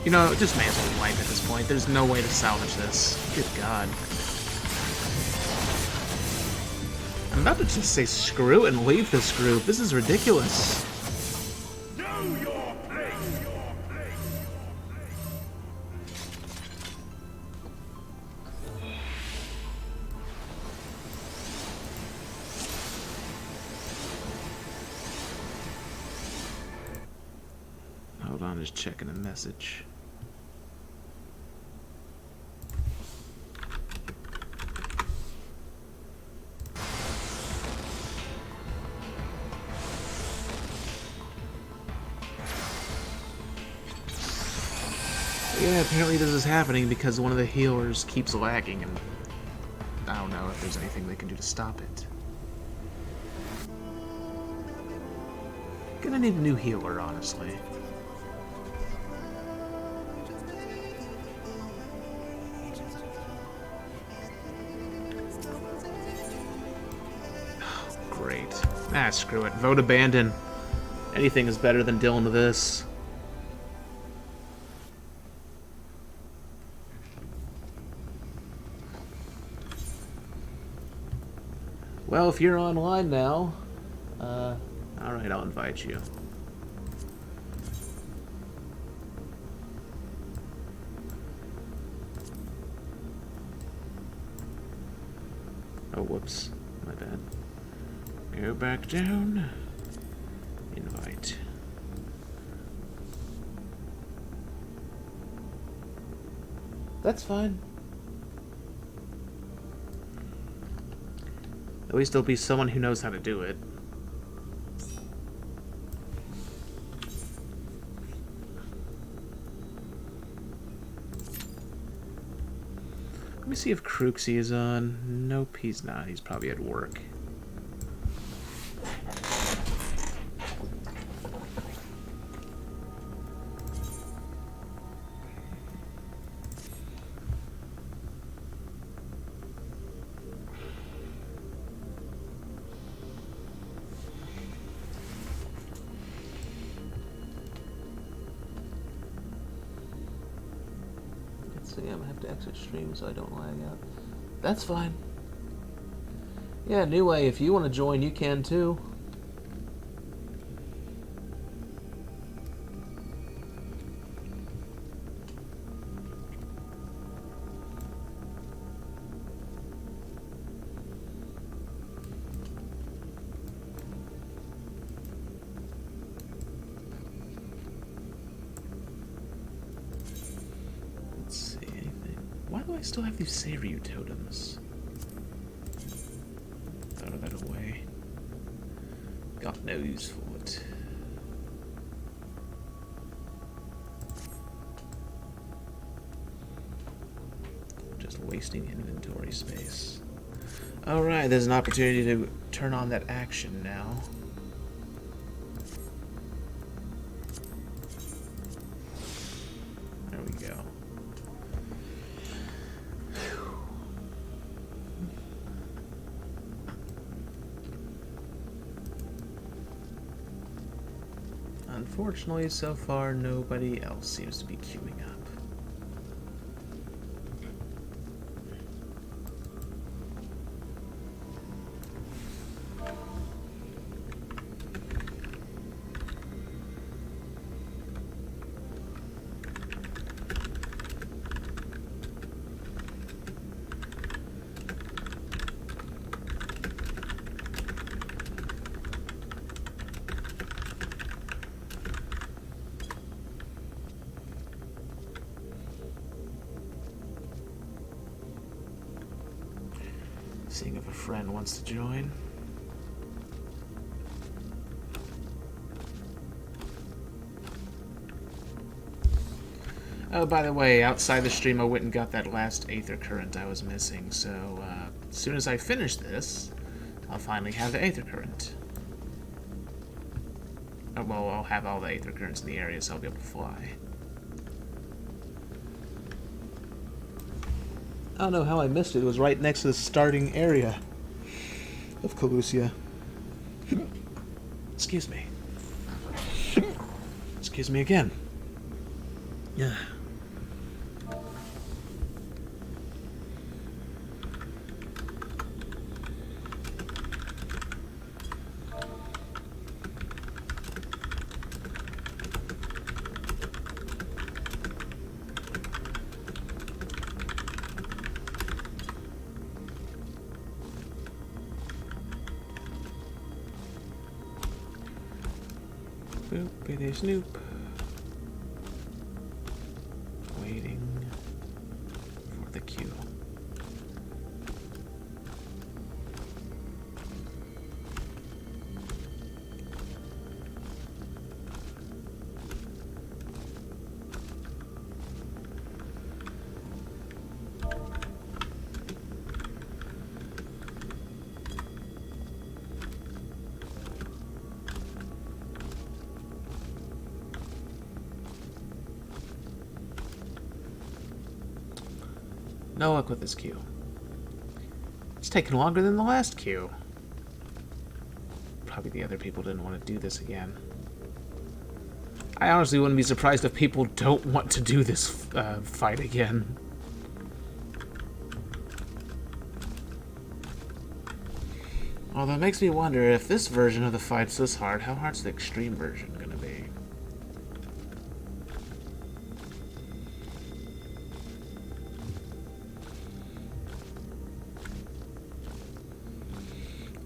You know, just may as well wipe at this point. There's no way to salvage this. Good god. I'm about to just say screw it and leave this group. This is ridiculous. Know your place. Hold on, just checking a message. Yeah, apparently this is happening because one of the healers keeps lagging, and I don't know if there's anything they can do to stop it. Gonna need a new healer, honestly. Oh, great. Ah, screw it. Vote abandon. Anything is better than dealing with this. Well, if you're online now, alright, I'll invite you. Oh, whoops. My bad. Go back down. Invite. That's fine. At least there'll be someone who knows how to do it. Let me see if Cruxy is on. Nope, he's not. He's probably at work. So yeah, I'm gonna have to exit stream so I don't lag out. That's fine. Yeah, anyway, if you want to join, you can too. I still have these Seiryu totems. Throw that away. Got no use for it. Just wasting inventory space. Alright, there's an opportunity to turn on that action now. There we go. Unfortunately, so far, nobody else seems to be queuing up. Seeing if a friend wants to join. Oh, by the way, outside the stream I went and got that last Aether Current I was missing, so as soon as I finish this, I'll finally have the Aether Current. Oh, well, I'll have all the Aether Currents in the area, so I'll be able to fly. I don't know how I missed it. It was right next to the starting area of Calusia. Excuse me. Excuse me again. Yeah. Boopity snoop. the queue. No luck with this queue. It's taken longer than the last queue. Probably the other people didn't want to do this again. I honestly wouldn't be surprised if people don't want to do this fight again. Although it makes me wonder if this version of the fight's this hard, how hard's the extreme version gonna be?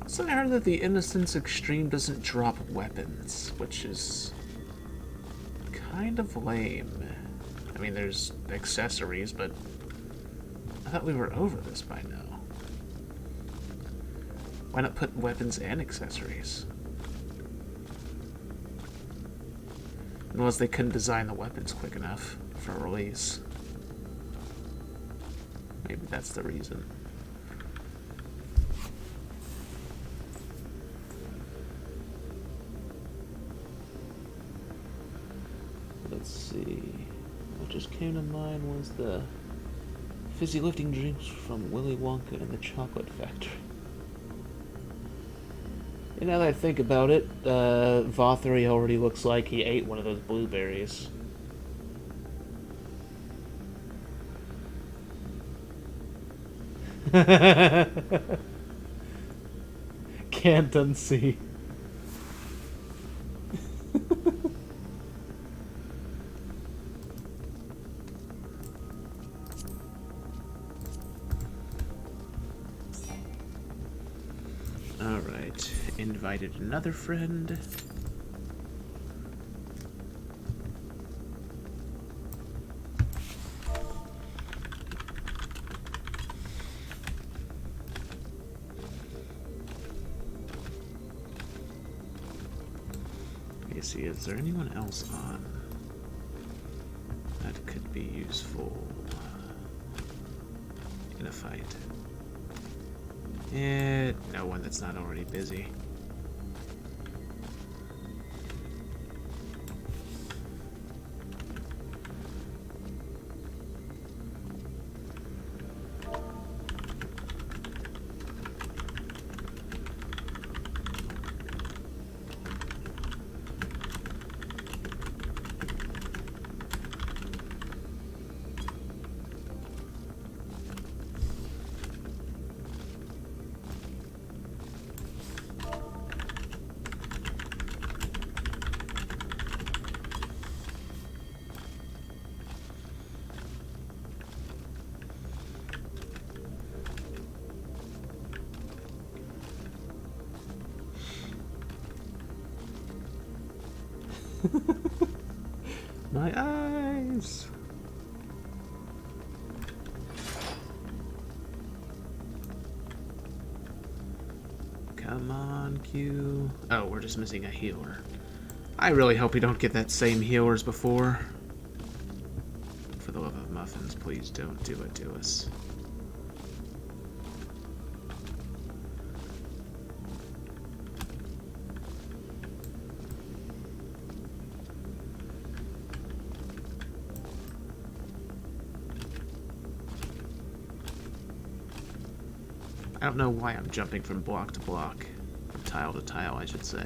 Also, I heard that the Innocence Extreme doesn't drop weapons, which is kind of lame. I mean, there's accessories, but I thought we were over this by now. Why not put weapons and accessories? Unless they couldn't design the weapons quick enough for release. Maybe that's the reason. Let's see. What just came to mind was the fizzy lifting drinks from Willy Wonka and the Chocolate Factory. And now that I think about it, Vothry already looks like he ate one of those blueberries. Can't unsee. Alright, invited another friend. Let me see, is there anyone else on that could be useful in a fight? No one that's not already busy. My eyes! Come on, Q. Oh, we're just missing a healer. I really hope we don't get that same healer as before. For the love of muffins, please don't do it to us. I don't know why I'm jumping from block to block. From tile to tile, I should say.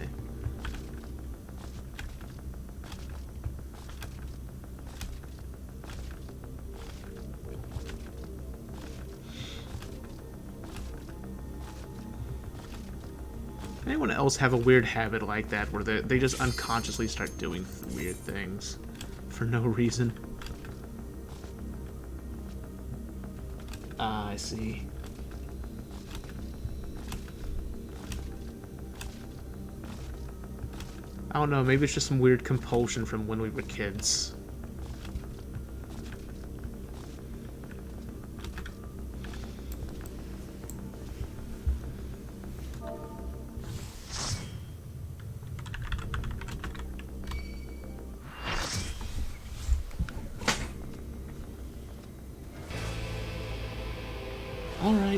Anyone else have a weird habit like that where they just unconsciously start doing weird things for no reason? Ah, I see. I don't know, maybe it's just some weird compulsion from when we were kids.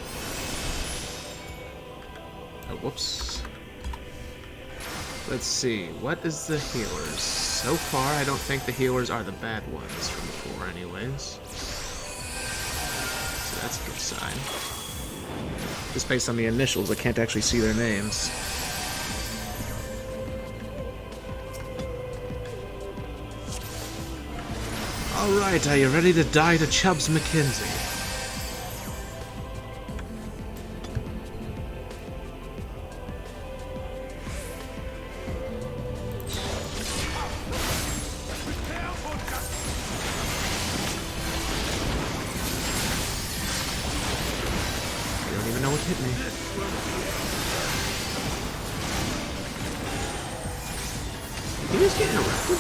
sleep. Oh, whoops. Let's see, what is the healers? So far, I don't think the healers are the bad ones from before anyways. So that's a good sign. Just based on the initials, I can't actually see their names. Alright, are you ready to die to Chubbs McKenzie? I don't even know what hit me. He was getting interrupted?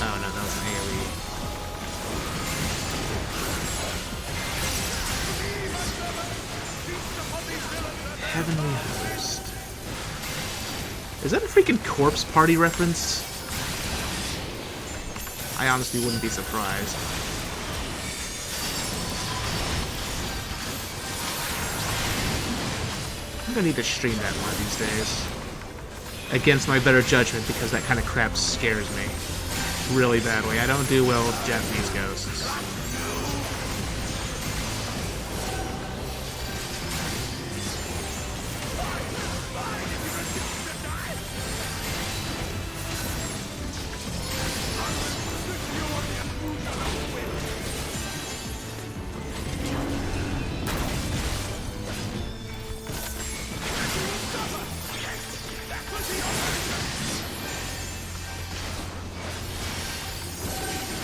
Oh no, that was an AoE. Heavenly Host. Is that a freaking Corpse Party reference? I honestly wouldn't be surprised. I'm gonna need to stream that one of these days. Against my better judgment, because that kind of crap scares me really badly. I don't do well with Japanese ghosts.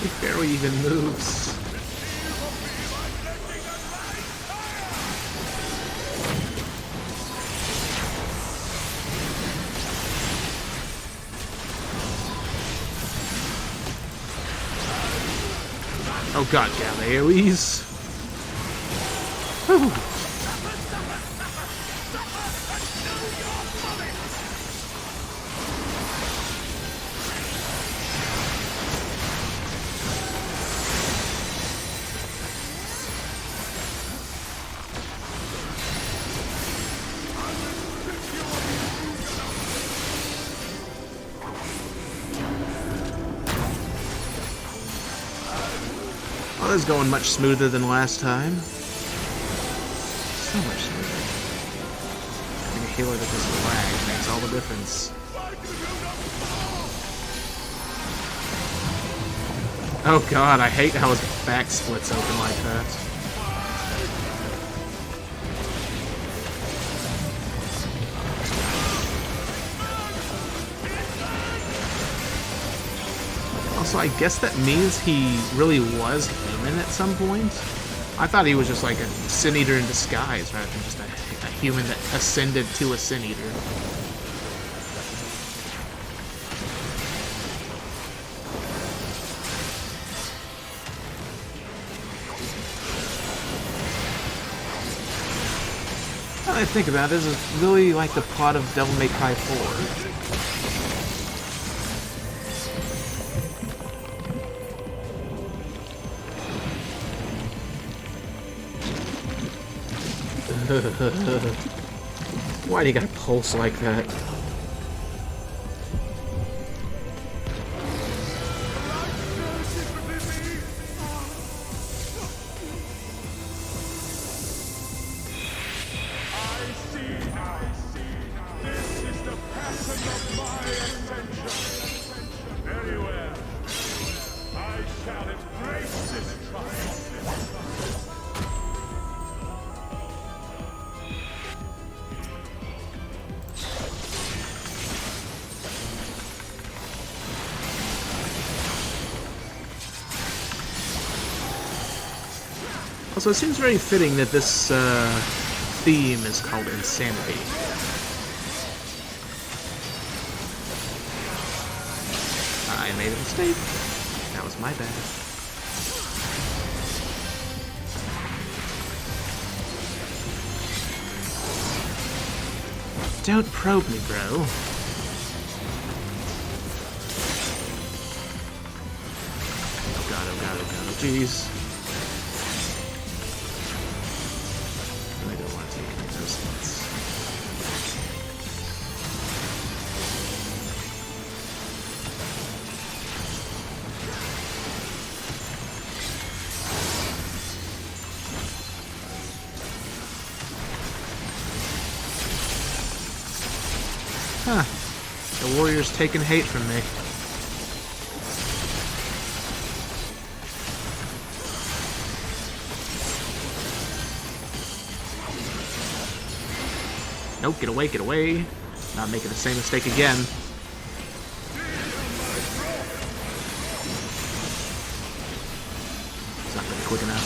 He barely even moves. Oh god, damn AoEs. Whew. Well, this is going much smoother than last time. So much smoother. Having a healer that doesn't lag makes all the difference. Oh god, I hate how his back splits open like that. Also, I guess that means he really was human at some point. I thought he was just like a Sin Eater in disguise rather than just a human that ascended to a Sin Eater. Now that I think about it, this is really like the plot of Devil May Cry 4. Why do you gotta pulse like that? Also, it seems very fitting that this theme is called Insanity. I made a mistake. That was my bad. Don't probe me, bro. Oh god, oh god, oh god, oh jeez. Huh. The warrior's taking hate from me. Nope, get away, get away. Not making the same mistake again. It's not gonna be quick enough.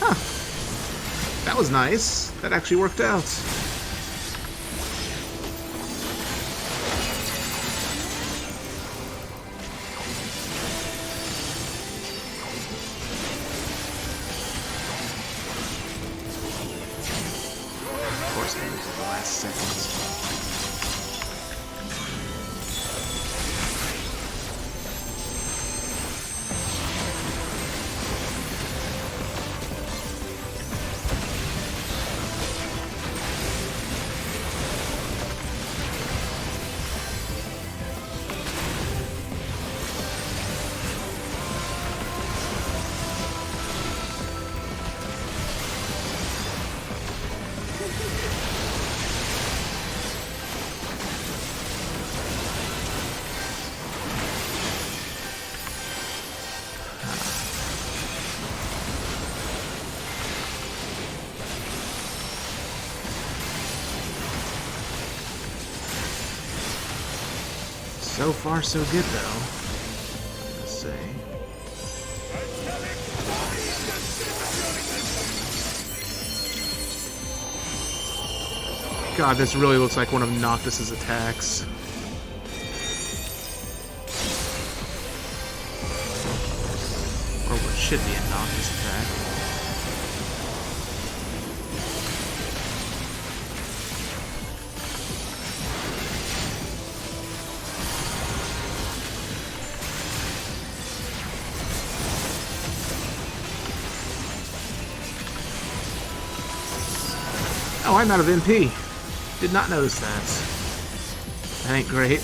Huh. That was nice. That actually worked out. Of course, I moved at the last second. So far, so good, though. Let's say. God, this really looks like one of Noctis's attacks. Or what should be a Noctis attack. Oh, I'm out of MP. Did not notice that. That ain't great.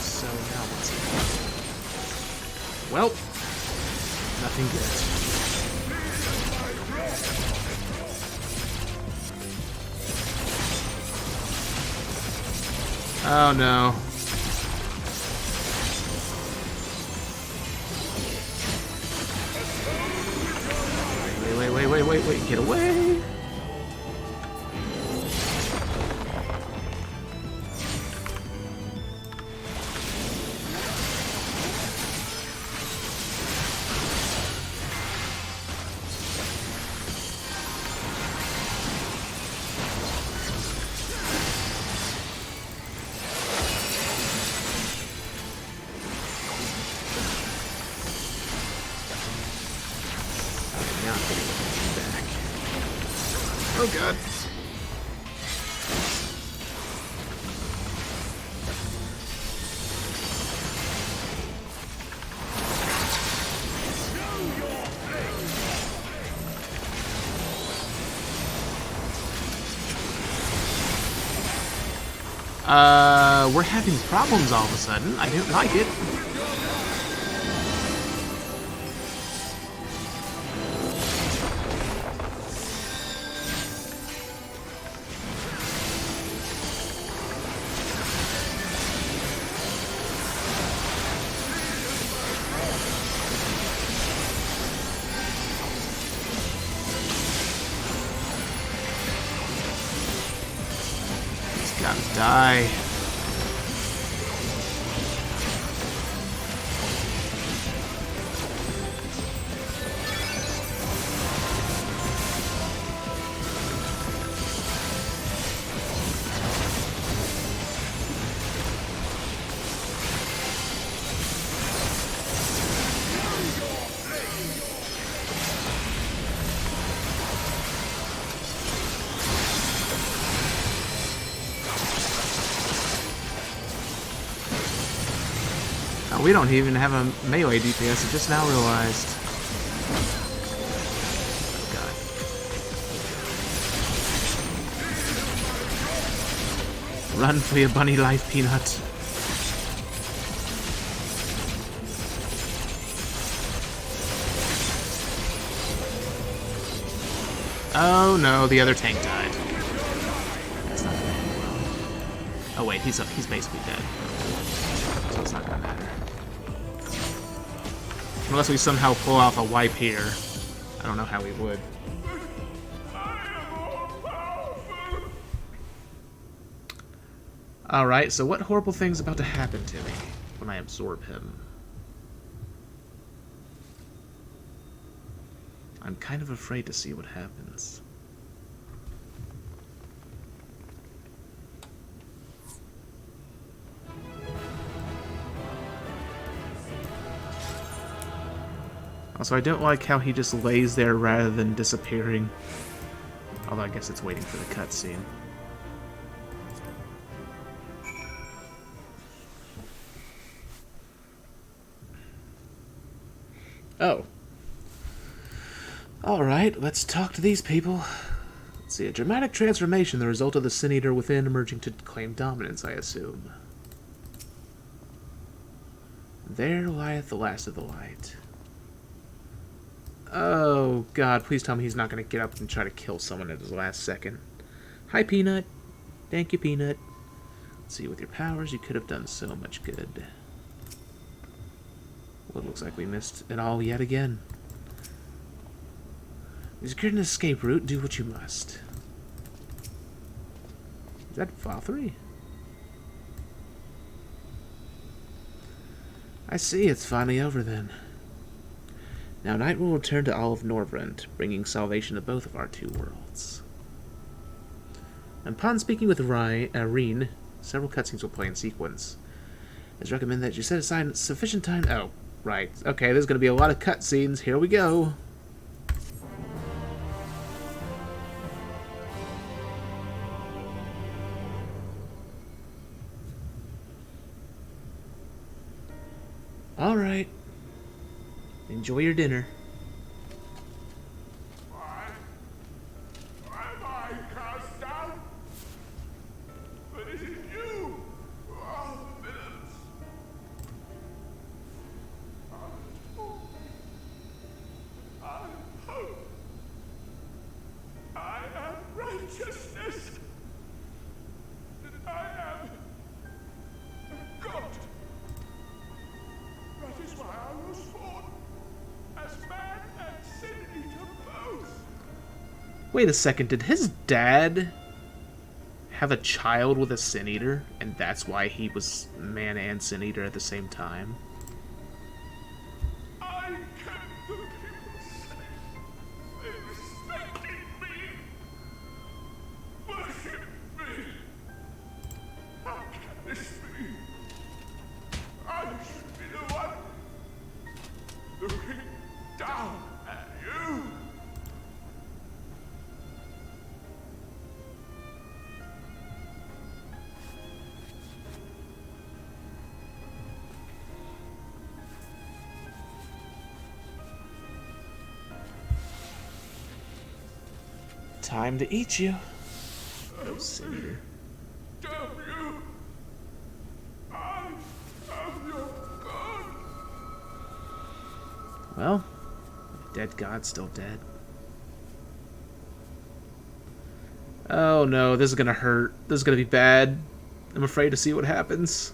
So now what's it? Well, nothing good. Oh no. Wait, get away! Back. Oh god. We're having problems all of a sudden. I don't like it. Gotta die. We don't even have a melee DPS, I just now realized. Oh god. Run for your bunny life, Peanut. Oh no, the other tank died. That's not gonna end well. Oh wait, he's basically dead. So it's not gonna matter. Unless we somehow pull off a wipe here. I don't know how we would. Alright, so what horrible thing's about to happen to me when I absorb him? I'm kind of afraid to see what happens. Also, I don't like how he just lays there rather than disappearing. Although I guess it's waiting for the cutscene. Oh. Alright, let's talk to these people. Let's see, a dramatic transformation, the result of the Sin Eater within emerging to claim dominance, I assume. There lieth the last of the light. Oh, God, please tell me he's not going to get up and try to kill someone at his last second. Hi, Peanut. Thank you, Peanut. Let's see, with your powers, you could have done so much good. Well, it looks like we missed it all yet again. You secured an escape route, do what you must. Is that Valkyrie? I see, it's finally over then. Now night will return to all of Norvrend, bringing salvation to both of our two worlds. Upon speaking with Reen, several cutscenes will play in sequence. It's recommended that you set aside sufficient time... Oh, right. Okay, there's going to be a lot of cutscenes. Here we go. Alright. Enjoy your dinner. Why am I cast down? But it is you who are the villains. I am hope. I am righteousness. And I am a god. That is why I was born. As man and sin eater both. Wait a second, did his dad have a child with a Sin Eater, and that's why he was man and Sin Eater at the same time? I kept the people safe. They respected me. Worship me. How can this be? I should be the one looking down at you. Time to eat you. Oh, Sin Eater. Damn you. I am your god. Well, dead god's still dead. Oh no, this is gonna hurt. This is gonna be bad. I'm afraid to see what happens.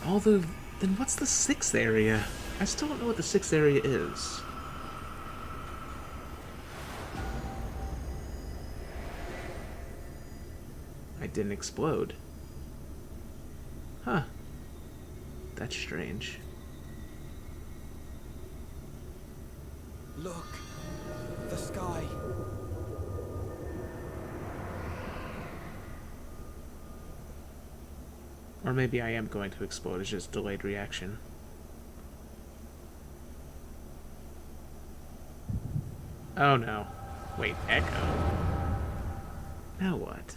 Although, then what's the 6th area? I still don't know what the 6th area is. I didn't explode. Huh. That's strange. Look. The sky. Or maybe I am going to explode. It's just delayed reaction. Oh no. Wait, echo? Now what?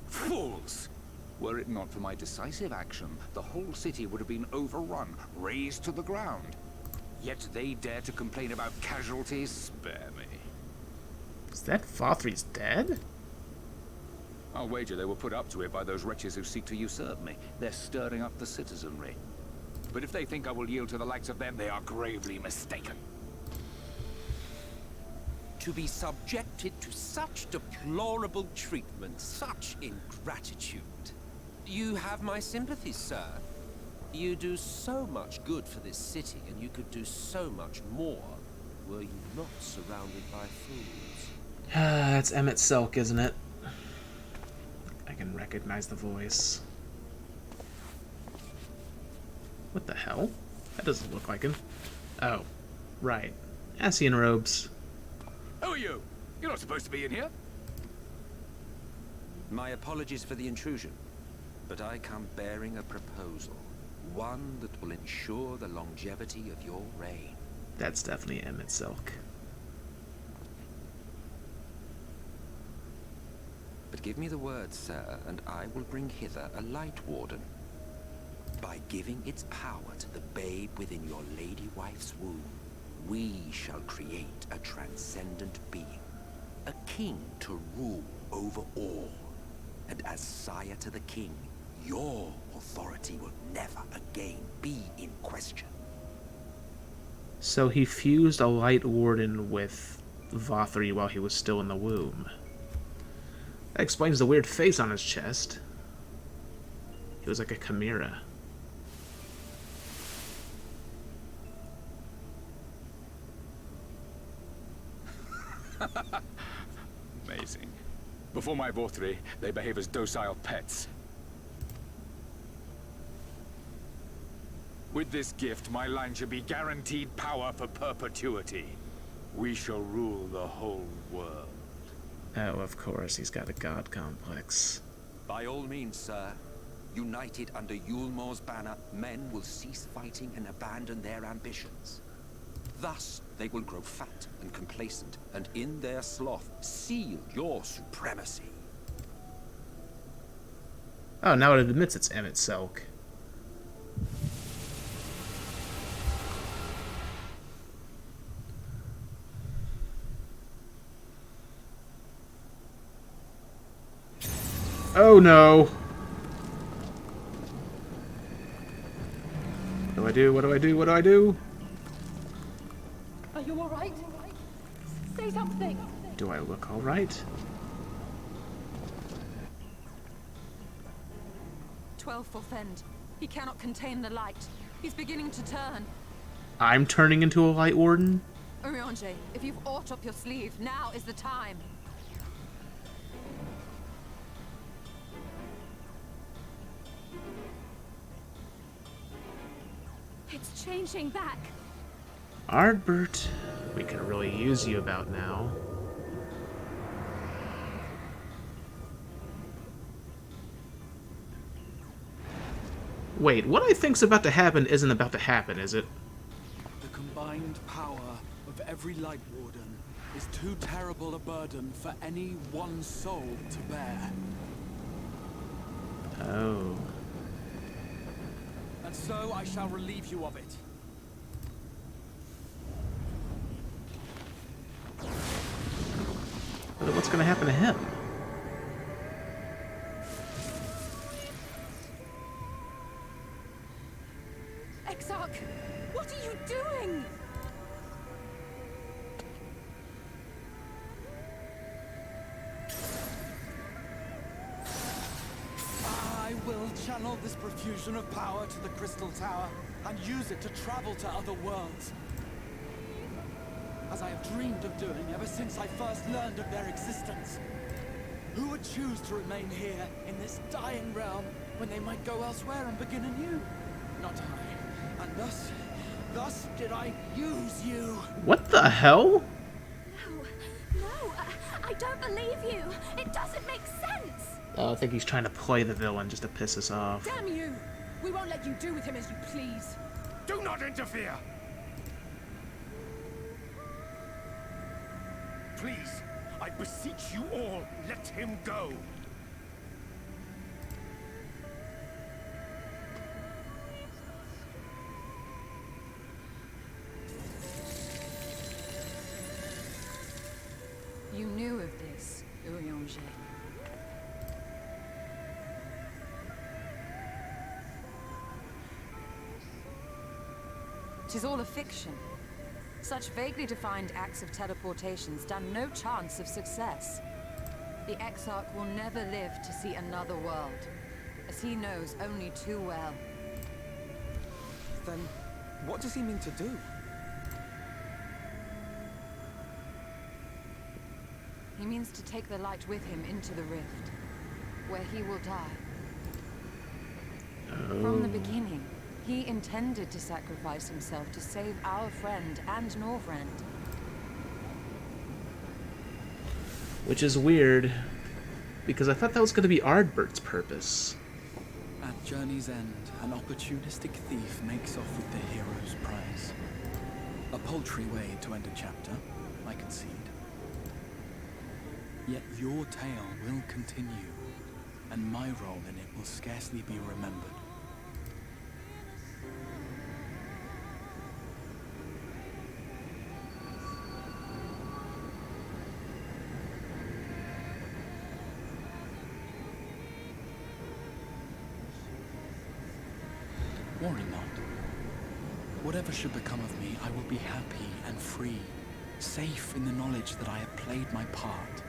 Fools! Were it not for my decisive action, the whole city would have been overrun, razed to the ground. Yet they dare to complain about casualties? Spare me. Is that Fothry's dead? I'll wager they were put up to it by those wretches who seek to usurp me. They're stirring up the citizenry. But if they think I will yield to the likes of them, they are gravely mistaken. To be subjected to such deplorable treatment, such ingratitude. You have my sympathies, sir. You do so much good for this city, and you could do so much more were you not surrounded by fools. That's Emmett Silk, isn't it? I can recognize the voice. What the hell? That doesn't look like him. Oh, right. Ascian robes. Who are you? You're not supposed to be in here. My apologies for the intrusion, but I come bearing a proposal. One that will ensure the longevity of your reign. That's definitely Emmett Silk. But give me the word, sir, and I will bring hither a light warden. By giving its power to the babe within your lady wife's womb, we shall create a transcendent being, a king to rule over all. And as sire to the king, your authority will never again be in question. So he fused a light warden with Vothry while he was still in the womb. That explains the weird face on his chest. He was like a chimera. Amazing. Before my Vothry, they behave as docile pets. With this gift, my line shall be guaranteed power for perpetuity. We shall rule the whole world. Oh, of course, he's got a god complex. By all means, sir. United under Yulmor's banner, men will cease fighting and abandon their ambitions. Thus, they will grow fat and complacent, and in their sloth, seal your supremacy. Oh, now it admits it's Emmett Silk. Oh no! What do I do? What do I do? What do I do? Are you all right? Say something. Do I look all right? 12 fourth end. He cannot contain the light. He's beginning to turn. I'm turning into a light warden? Urianger, if you've aught up your sleeve, now is the time. It's changing back. Ardbert, we can really use you about now. Wait, what I think's about to happen isn't about to happen, is it? The combined power of every Light Warden is too terrible a burden for any one soul to bear. Oh. And so I shall relieve you of it. What's going to happen to him? Exarch, what are you doing? I will channel this profusion of power to the Crystal Tower and use it to travel to other worlds. As I have dreamed of doing ever since I first learned of their existence. Who would choose to remain here in this dying realm when they might go elsewhere and begin anew? Not I. And thus did I use you. What the hell? No, I don't believe you. It doesn't make sense. Oh, I think he's trying to play the villain just to piss us off. Damn you! We won't let you do with him as you please. Do not interfere! Please, I beseech you all, let him go! You knew of this, Urianger. Tis all a fiction. Such vaguely defined acts of teleportation stand no chance of success. The Exarch will never live to see another world, as he knows only too well. Then, what does he mean to do? He means to take the light with him into the rift, where he will die. From the beginning, he intended to sacrifice himself to save our friend and Norvrend. Which is weird, because I thought that was going to be Ardbert's purpose. At journey's end, an opportunistic thief makes off with the hero's prize. A paltry way to end a chapter, I concede. Yet your tale will continue, and my role in it will scarcely be remembered. Worry not. Whatever should become of me, I will be happy and free, safe in the knowledge that I have played my part.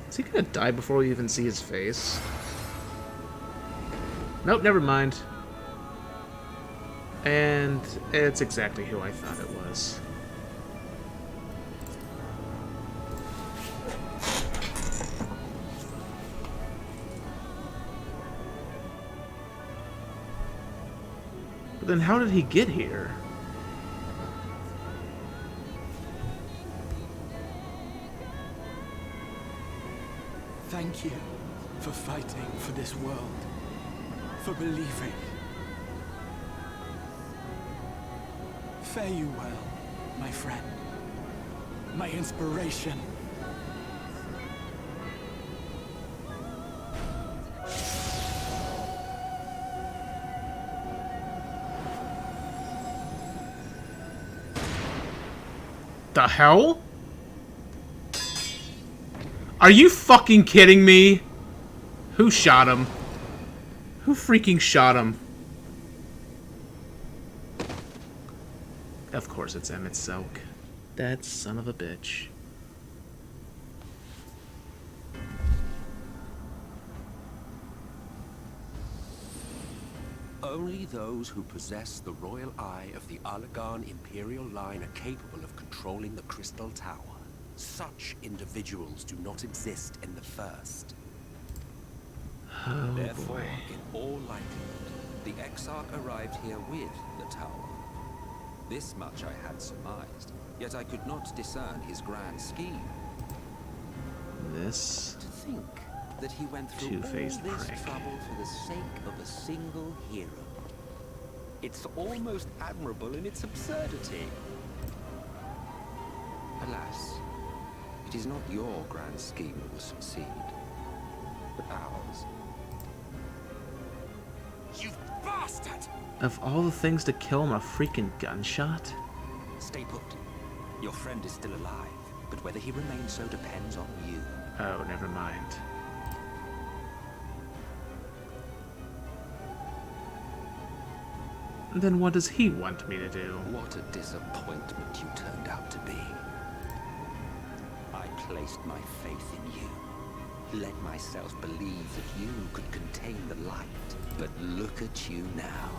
Is he gonna die before we even see his face? Nope, never mind. And it's exactly who I thought it was. But then how did he get here? Thank you for fighting for this world, for believing. Fare you well, my friend, my inspiration. The hell? Are you fucking kidding me? Who shot him? Who freaking shot him? Of course it's Emmett Selk. That son of a bitch. Only those who possess the royal eye of the Allagan Imperial line are capable of controlling the Crystal Tower. Such individuals do not exist in the First. Oh, Therefore, boy. in all likelihood, the Exarch arrived here with the tower. This much I had surmised, yet I could not discern his grand scheme. This To think that he went through all two-faced this prick. trouble for the sake of a single hero. It's almost admirable in its absurdity. Alas, it is not your grand scheme that will succeed, but ours. You bastard! Of all the things to kill him, a freaking gunshot? Stay put. Your friend is still alive, but whether he remains so depends on you. Oh, never mind. Then what does he want me to do? What a disappointment you turned out to be. I placed my faith in you. Let myself believe that you could contain the light. But look at you now.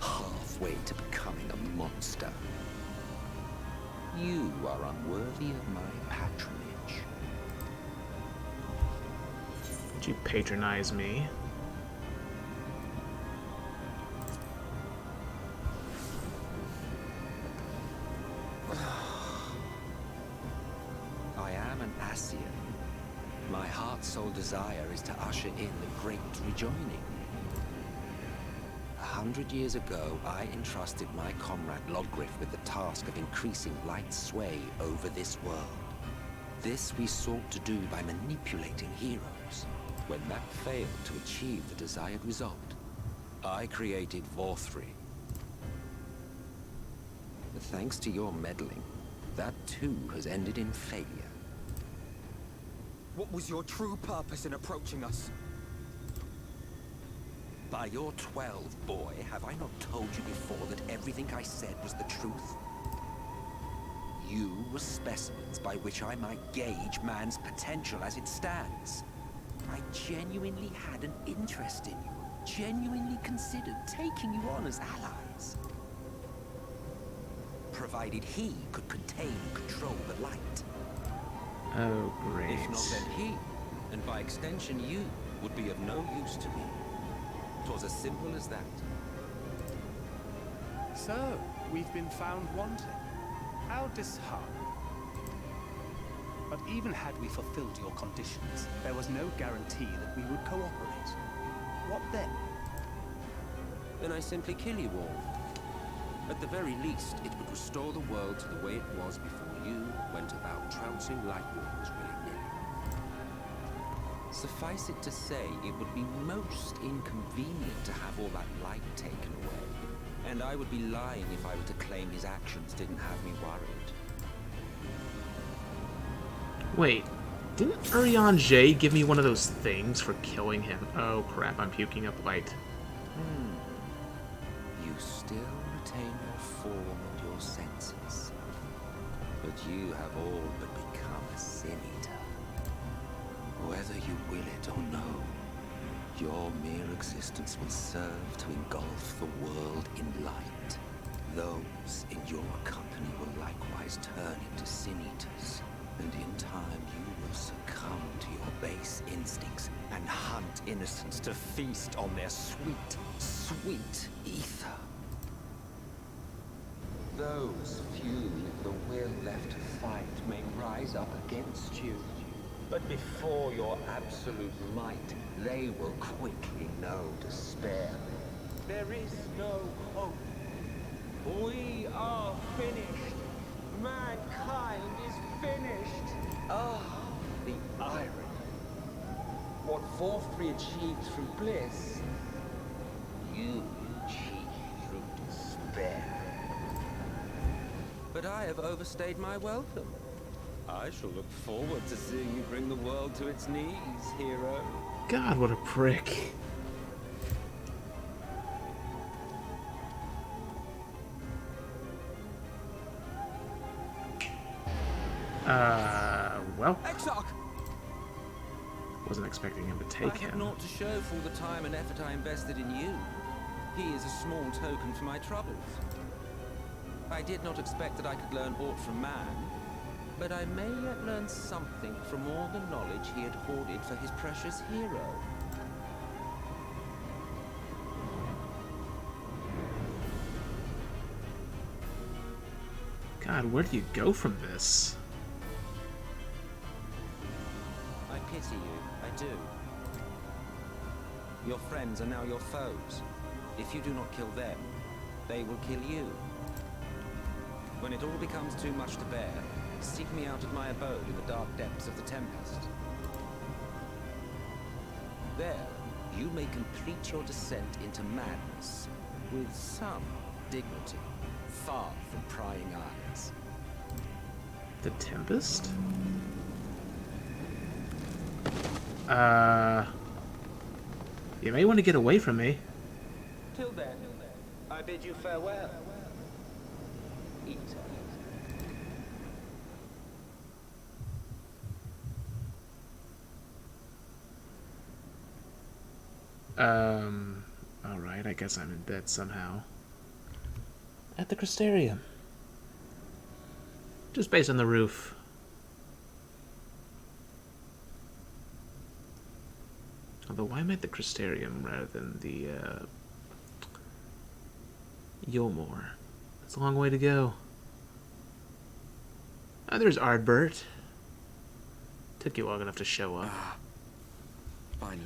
Halfway to becoming a monster. You are unworthy of my patronage. Did you patronize me? I am an Asian. My heart's sole desire is to usher in the great rejoining. 100 years ago, I entrusted my comrade Logriff with the task of increasing light's sway over this world. This we sought to do by manipulating heroes. When that failed to achieve the desired result, I created Vorthri. Thanks to your meddling, that too has ended in failure. What was your true purpose in approaching us? By your 12, boy, have I not told you before that everything I said was the truth? You were specimens by which I might gauge man's potential as it stands. I genuinely had an interest in you, genuinely considered taking you on as allies. Provided he could contain and control the light. Oh, great. If not, then he, and by extension you, would be of no use to me. 'Twas as simple as that. So, we've been found wanting. How disheartening. But even had we fulfilled your conditions, there was no guarantee that we would cooperate. What then? Then I simply kill you all. At the very least, it would restore the world to the way it was before you went about trouncing Lightwalkers willy-nilly. Suffice it to say, it would be most inconvenient to have all that light taken away. And I would be lying if I were to claim his actions didn't have me worried. Wait, didn't Urianger give me one of those things for killing him? Oh crap, I'm puking up light. You still retain your form and your senses. But you have all but become a sin eater. Whether you will it or no, your mere existence will serve to engulf the world in light. Those in your company will likewise turn into sin eaters. And in time you will succumb to your base instincts and hunt innocents to feast on their sweet, sweet ether. Those few with the will left to fight may rise up against you. But before your absolute might, they will quickly know despair. There is no hope. We are finished. Mankind is finished. Ah, the irony. What Vorthri achieved through bliss, you achieved through despair. But I have overstayed my welcome. I shall look forward to seeing you bring the world to its knees, hero. God, what a prick. Well, Exarch! wasn't expecting him to take I have him. naught to show for all the time and effort I invested in you. He is a small token for my troubles. I did not expect that I could learn aught from man, but I may yet learn something from all the knowledge he had hoarded for his precious hero. God, where do you go from this? I pity you, I do. Your friends are now your foes. If you do not kill them, they will kill you. When it all becomes too much to bear, seek me out at my abode in the dark depths of the Tempest. There, you may complete your descent into madness with some dignity, far from prying eyes. The Tempest? You may want to get away from me. Till then, I bid you farewell. Eater. Alright, I guess I'm in bed somehow. At the Crystarium. Just based on the roof. Although, why am I at the Crystarium rather than the Yulmore? It's a long way to go. Oh, there's Ardbert. Took you long enough to show up. Ah, finally.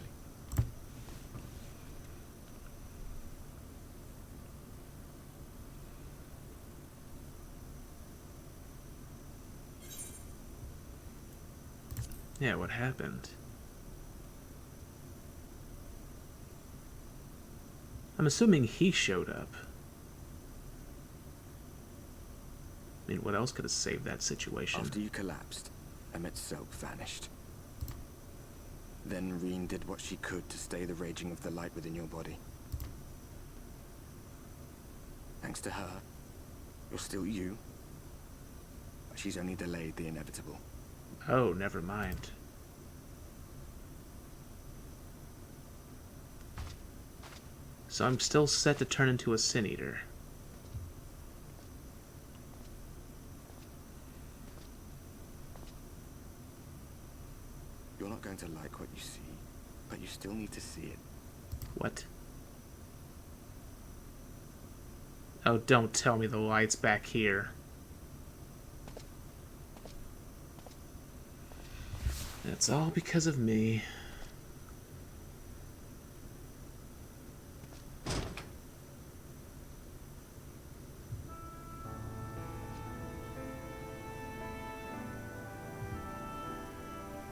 Yeah, what happened? I'm assuming he showed up. I mean, what else could have saved that situation? After you collapsed, Emmet's self vanished. Then Reen did what she could to stay the raging of the light within your body. Thanks to her, you're still you. But she's only delayed the inevitable. Oh, never mind. So I'm still set to turn into a Sin Eater. You're not going to like what you see, but you still need to see it. What? Oh, don't tell me the light's back here. That's all because of me.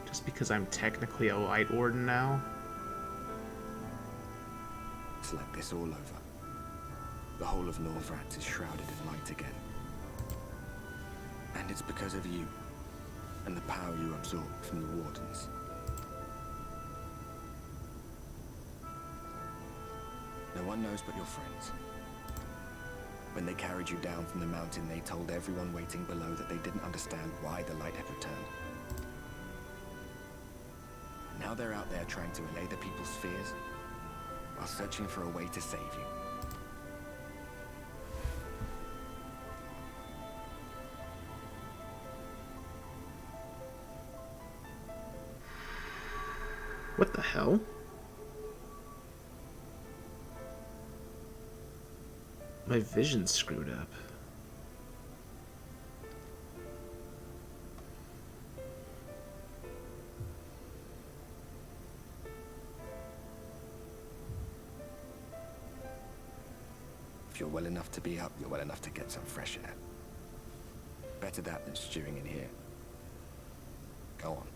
Just because I'm technically a Light Warden now? It's like this all over. The whole of Norvrat is shrouded in light again. And it's because of you, and the power you absorb from the Wardens. No one knows but your friends. When they carried you down from the mountain, they told everyone waiting below that they didn't understand why the light had returned. Now they're out there trying to allay the people's fears, while searching for a way to save you. What the hell? My vision's screwed up. If you're well enough to be up, you're well enough to get some fresh air. Better that than stewing in here. Go on.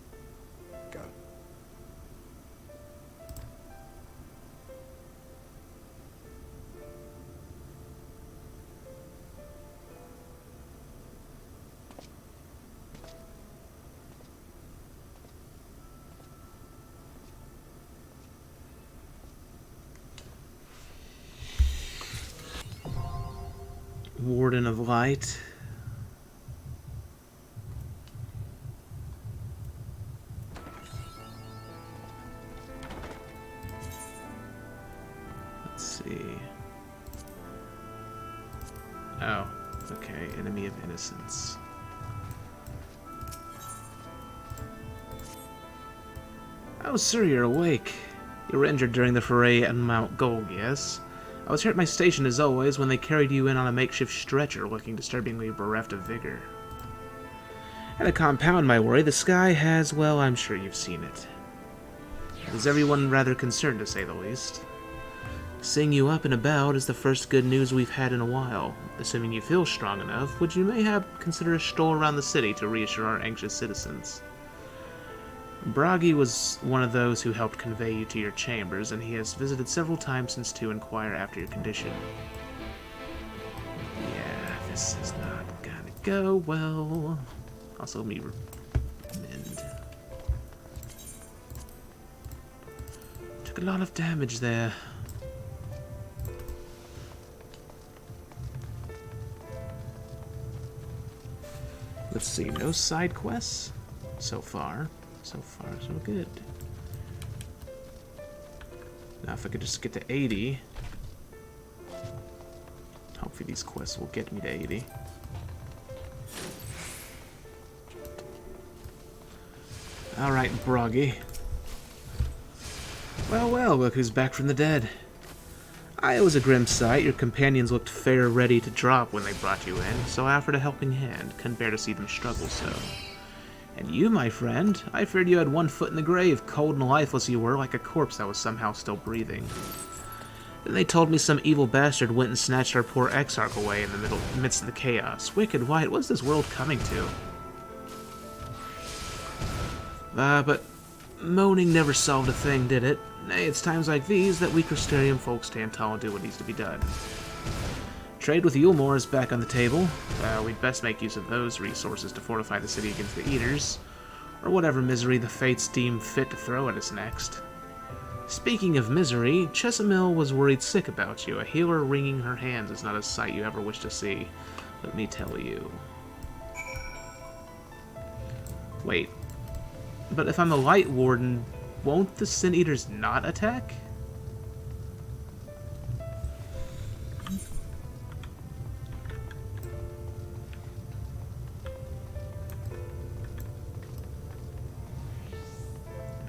Go. Warden of Light. Let's see. Oh, okay. Enemy of Innocence. Oh, sir, you're awake. You were injured during the foray at Mount Gold, yes? I was here at my station as always when they carried you in on a makeshift stretcher looking disturbingly bereft of vigor. And to compound my worry, the sky has, well, I'm sure you've seen it. Is everyone rather concerned, to say the least? Seeing you up and about is the first good news we've had in a while. Assuming you feel strong enough, would you mayhap consider a stroll around the city to reassure our anxious citizens? Bragi was one of those who helped convey you to your chambers, and he has visited several times since to inquire after your condition. Yeah, this is not gonna go well. Also, me mend. Took a lot of damage there. Let's see, no side quests so far. So far, so good. Now, if I could just get to 80. Hopefully these quests will get me to 80. Alright, Broggy. Well, well, look who's back from the dead. It was a grim sight. Your companions looked fair ready to drop when they brought you in, so I offered a helping hand. Couldn't bear to see them struggle so. And you, my friend, I feared you had one foot in the grave, cold and lifeless you were, like a corpse that was somehow still breathing. Then they told me some evil bastard went and snatched our poor Exarch away in the midst of the chaos. Wicked White, what's this world coming to? But moaning never solved a thing, did it? Nay, it's times like these that we Crystarium folk stand tall and do what needs to be done. Trade with Yulmore is back on the table. We'd best make use of those resources to fortify the city against the Eaters, or whatever misery the Fates deem fit to throw at us next. Speaking of misery, Chesamil was worried sick about you. A healer wringing her hands is not a sight you ever wish to see, let me tell you. Wait, but if I'm a Light Warden, won't the Sin Eaters not attack?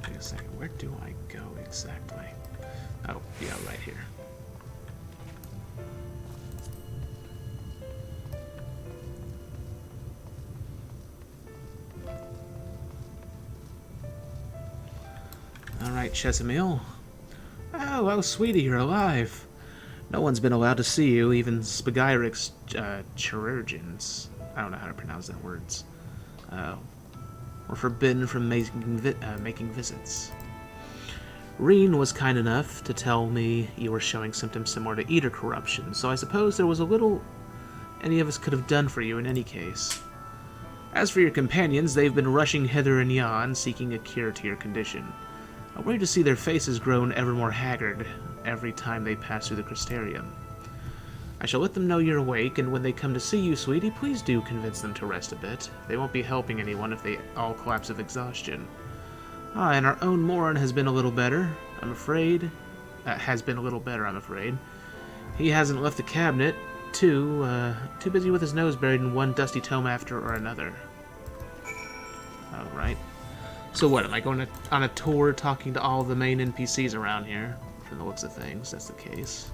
Wait a second, where do I go exactly? Oh, yeah, right here. Alright, Chesamil. Oh, sweetie, you're alive. No one's been allowed to see you, even Spagyric's chirurgeons. I don't know how to pronounce that words. Were forbidden from making visits. Reen was kind enough to tell me you were showing symptoms similar to Eater corruption, so I suppose there was a little any of us could have done for you in any case. As for your companions, they've been rushing hither and yon, seeking a cure to your condition. I worry to see their faces grown ever more haggard every time they pass through the Crystarium. I shall let them know you're awake, and when they come to see you, sweetie, please do convince them to rest a bit. They won't be helping anyone if they all collapse of exhaustion. And our own Morin has been a little better, I'm afraid. I'm afraid. He hasn't left the cabinet, too busy with his nose buried in one dusty tome after another. Alright. So what, am I going on a tour talking to all the main NPCs around here? From the looks of things, that's the case.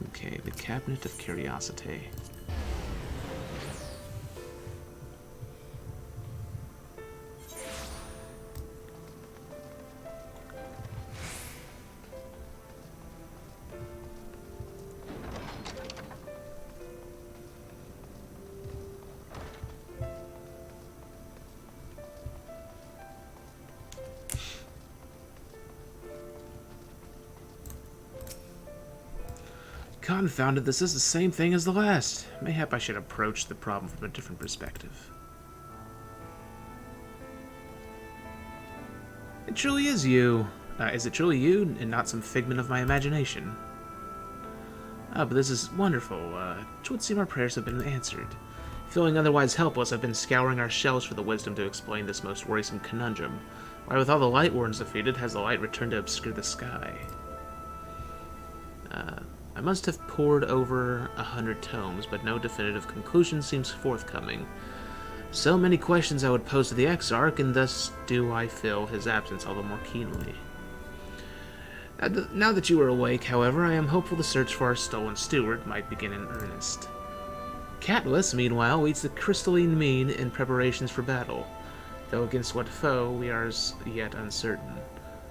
Okay, the Cabinet of Curiosity. Confounded, this is the same thing as the last. Mayhap I should approach the problem from a different perspective. It truly is you. Is it truly you, and not some figment of my imagination? But this is wonderful. It would seem our prayers have been answered. Feeling otherwise helpless, I've been scouring our shelves for the wisdom to explain this most worrisome conundrum. Why, with all the Light Wardens defeated, has the light returned to obscure the sky? I must have pored over 100 tomes, but no definitive conclusion seems forthcoming. So many questions I would pose to the Exarch, and thus do I feel his absence all the more keenly. Now that you are awake, however, I am hopeful the search for our stolen steward might begin in earnest. Catullus, meanwhile, eats the crystalline mean in preparations for battle, though against what foe we are as yet uncertain.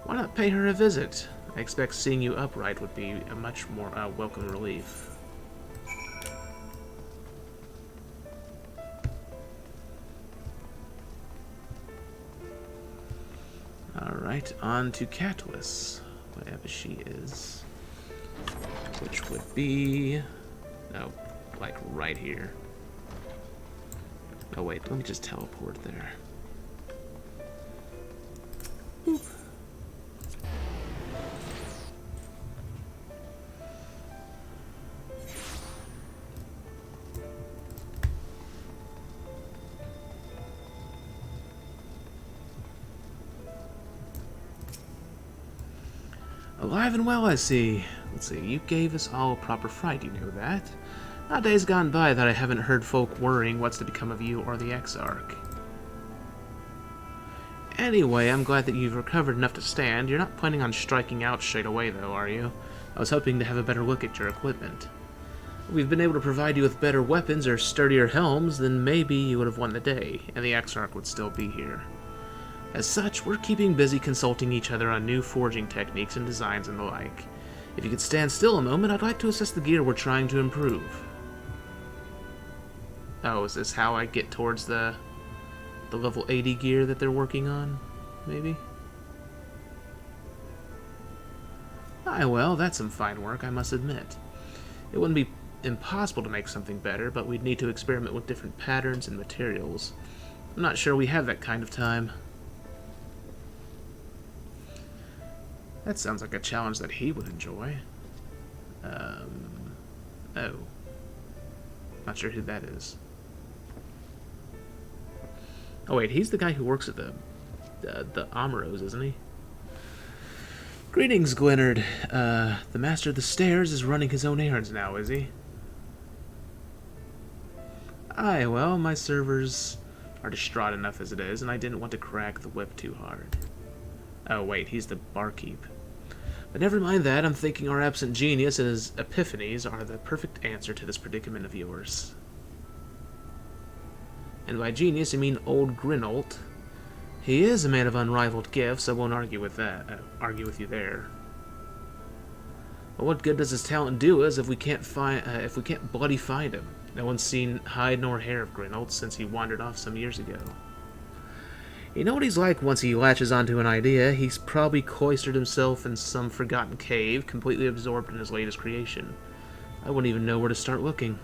Why not pay her a visit? I expect seeing you upright would be a much more welcome relief. Alright, on to Catullus, wherever she is. Which would be... no, like right here. Oh wait, let me just teleport there. Boop. Alive and well, I see. Let's see, you gave us all a proper fright, you know that. Not days gone by that I haven't heard folk worrying what's to become of you or the Exarch. Anyway, I'm glad that you've recovered enough to stand. You're not planning on striking out straight away, though, are you? I was hoping to have a better look at your equipment. If we've been able to provide you with better weapons or sturdier helms, then maybe you would have won the day, and the Exarch would still be here. As such, we're keeping busy consulting each other on new forging techniques and designs and the like. If you could stand still a moment, I'd like to assess the gear we're trying to improve. Oh, is this how I get towards the level 80 gear that they're working on? Maybe? Ah, well, that's some fine work, I must admit. It wouldn't be impossible to make something better, but we'd need to experiment with different patterns and materials. I'm not sure we have that kind of time. That sounds like a challenge that he would enjoy. Oh. Not sure who that is. Oh wait, he's the guy who works at the Amoros, isn't he? Greetings, Glennard. The Master of the Stairs is running his own errands now, is he? Aye, well, my servers are distraught enough as it is, and I didn't want to crack the whip too hard. Oh wait, he's the barkeep. But never mind that, I'm thinking our absent genius and his epiphanies are the perfect answer to this predicament of yours. And by genius, I mean old Grinault. He is a man of unrivaled gifts, I won't argue with that. Argue with you there. But what good does his talent do us if we can't bloody find him? No one's seen hide nor hair of Grinault since he wandered off some years ago. You know what he's like once he latches onto an idea. He's probably cloistered himself in some forgotten cave, completely absorbed in his latest creation. I wouldn't even know where to start looking.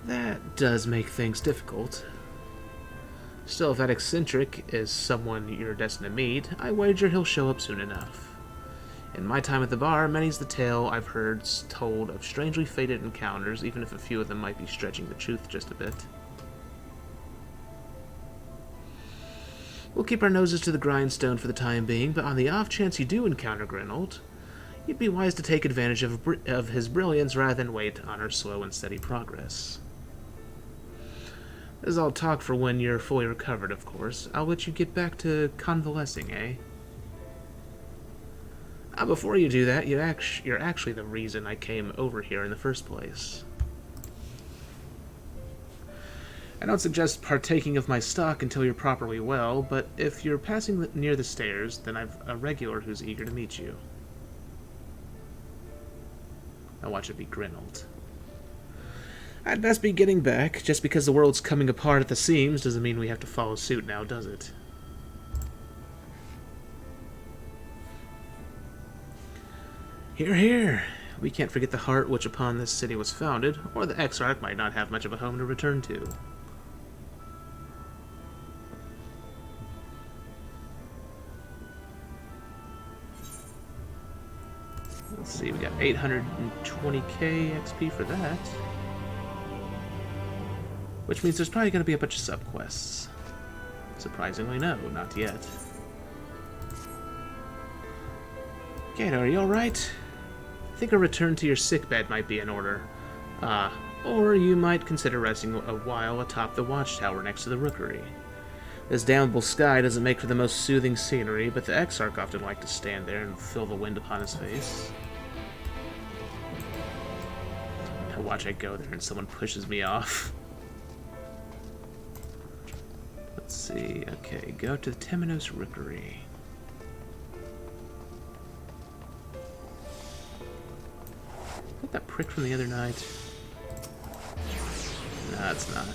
That does make things difficult. Still, if that Cynthric is someone you're destined to meet, I wager he'll show up soon enough. In my time at the bar, many's the tale I've heard told of strangely fated encounters, even if a few of them might be stretching the truth just a bit. We'll keep our noses to the grindstone for the time being, but on the off chance you do encounter Grinault, you'd be wise to take advantage of his brilliance rather than wait on our slow and steady progress. This is all talk for when you're fully recovered, of course. I'll let you get back to convalescing, eh? Before you do that, you're actually the reason I came over here in the first place. I don't suggest partaking of my stock until you're properly well, but if you're passing near the stairs, then I've a regular who's eager to meet you. Now watch it be Grinault. I'd best be getting back. Just because the world's coming apart at the seams doesn't mean we have to follow suit now, does it? Hear, hear. We can't forget the heart which upon this city was founded, or the Exarch might not have much of a home to return to. Let's see, we got 820k XP for that. Which means there's probably going to be a bunch of sub-quests. Surprisingly, no, not yet. Kato, are you alright? I think a return to your sickbed might be in order. Or you might consider resting a while atop the watchtower next to the rookery. This damnable sky doesn't make for the most soothing scenery, but the Exarch often like to stand there and feel the wind upon his face. Now watch I go there and someone pushes me off. Let's see, okay, go to the Temenos Rookery. Is that prick from the other night? No, it's not.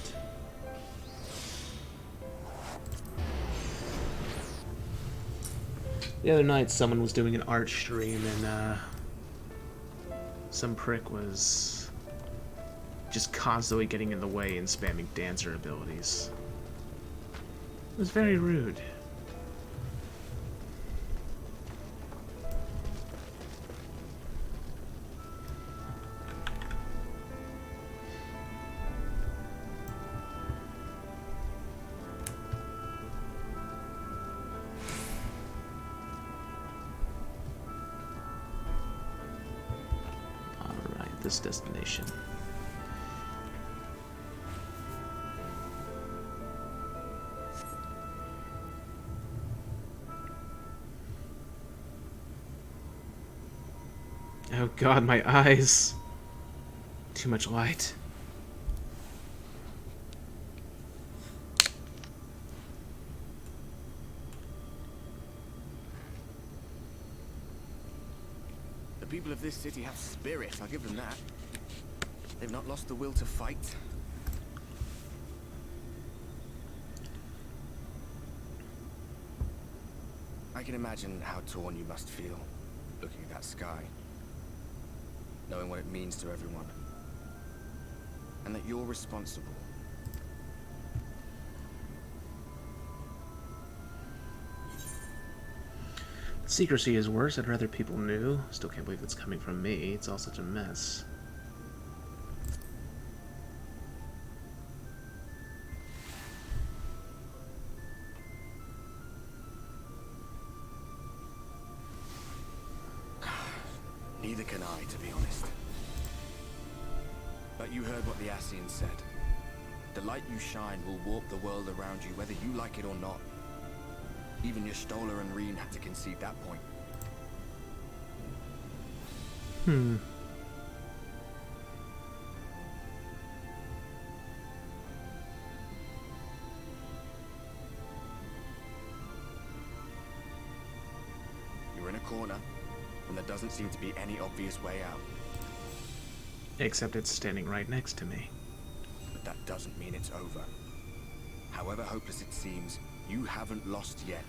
The other night someone was doing an art stream and some prick was just constantly getting in the way and spamming dancer abilities. It was very rude. this destination. Oh god, my eyes. Too much light. The people of this city have spirit, I'll give them that. They've not lost the will to fight. I can imagine how torn you must feel, looking at that sky. Knowing what it means to everyone. And that you're responsible. Secrecy is worse. I'd rather people knew. Still can't believe it's coming from me. It's all such a mess. Neither can I, to be honest. But you heard what the Ascians said. The light you shine will warp the world around you, whether you like it or not. Even your Stoller and Reen had to concede that point. You're in a corner, and there doesn't seem to be any obvious way out. Except it's standing right next to me. But that doesn't mean it's over. However hopeless it seems, you haven't lost yet.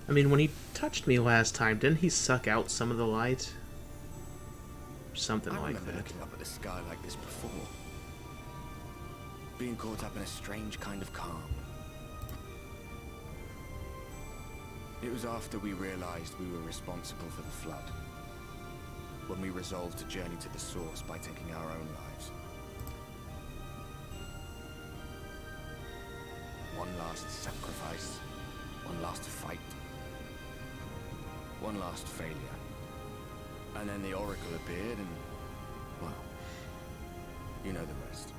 I mean, when he touched me last time, didn't he suck out some of the light? Something I like remember that. looking up at the sky like this before. Being caught up in a strange kind of calm. It was after we realized we were responsible for the flood. When we resolved to journey to the source by taking our own lives. One last sacrifice. One last fight. One last failure. And then the Oracle appeared and, well, you know the rest.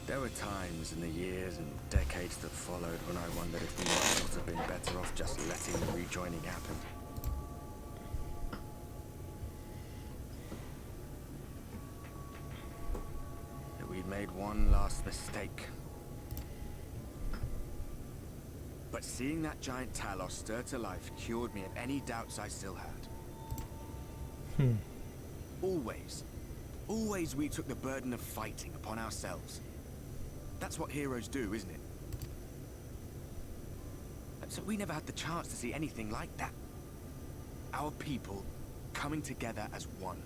There were times in the years and decades that followed when I wondered if we might not have been better off just letting the rejoining happen. That we'd made one last mistake. But seeing that giant Talos stir to life cured me of any doubts I still had. Always we took the burden of fighting upon ourselves. That's what heroes do, isn't it? And so we never had the chance to see anything like that. Our people coming together as one.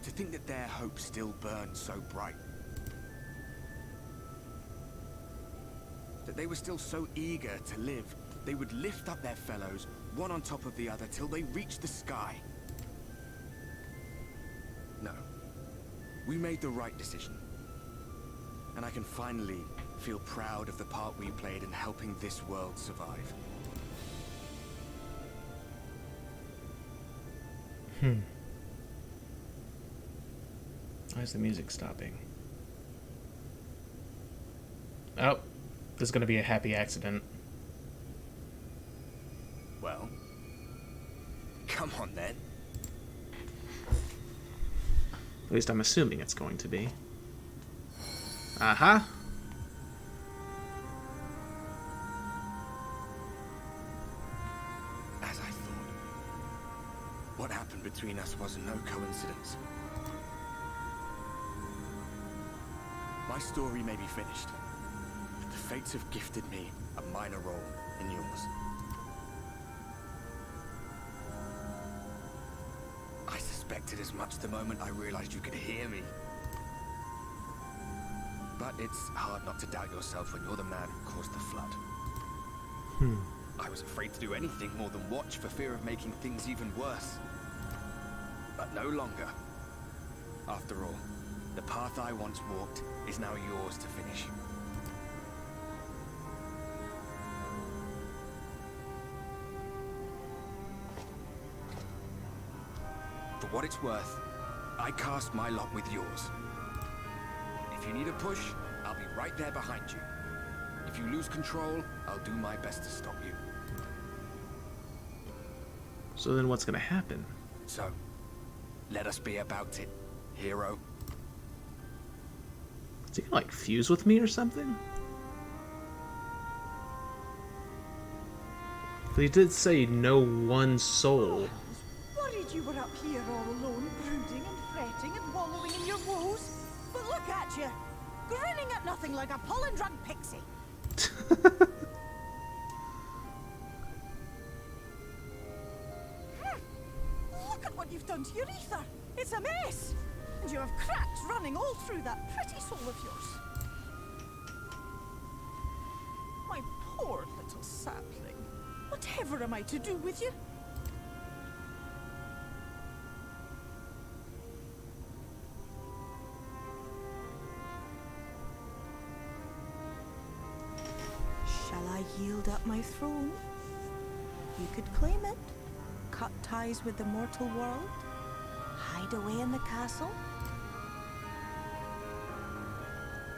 To think that their hope still burns so bright. That they were still so eager to live, they would lift up their fellows, one on top of the other, till they reached the sky. No. We made the right decision. And I can finally feel proud of the part we played in helping this world survive. Why is the music stopping? Oh, this is going to be a happy accident. Well, come on then. At least I'm assuming it's going to be. Aha! As I thought. What happened between us was no coincidence. My story may be finished, but the fates have gifted me a minor role in yours. I suspected as much the moment I realized you could hear me. But it's hard not to doubt yourself when you're the man who caused the flood. I was afraid to do anything more than watch for fear of making things even worse. But no longer. After all, the path I once walked is now yours to finish. For what it's worth, I cast my lot with yours. If you need a push, I'll be right there behind you. If you lose control, I'll do my best to stop you. So then what's gonna happen? So, let us be about it, hero. Is he gonna, like, fuse with me or something? But he did say no one soul. Worried you were up here all alone, brooding and fretting and wallowing in your woes. But look at you, grinning at nothing like a pollen-drunk pixie. Look at what you've done to your ether. It's a mess. And you have cracks running all through that pretty soul of yours. My poor little sapling. Whatever am I to do with you? Shall I yield up my throne? You could claim it, cut ties with the mortal world, hide away in the castle.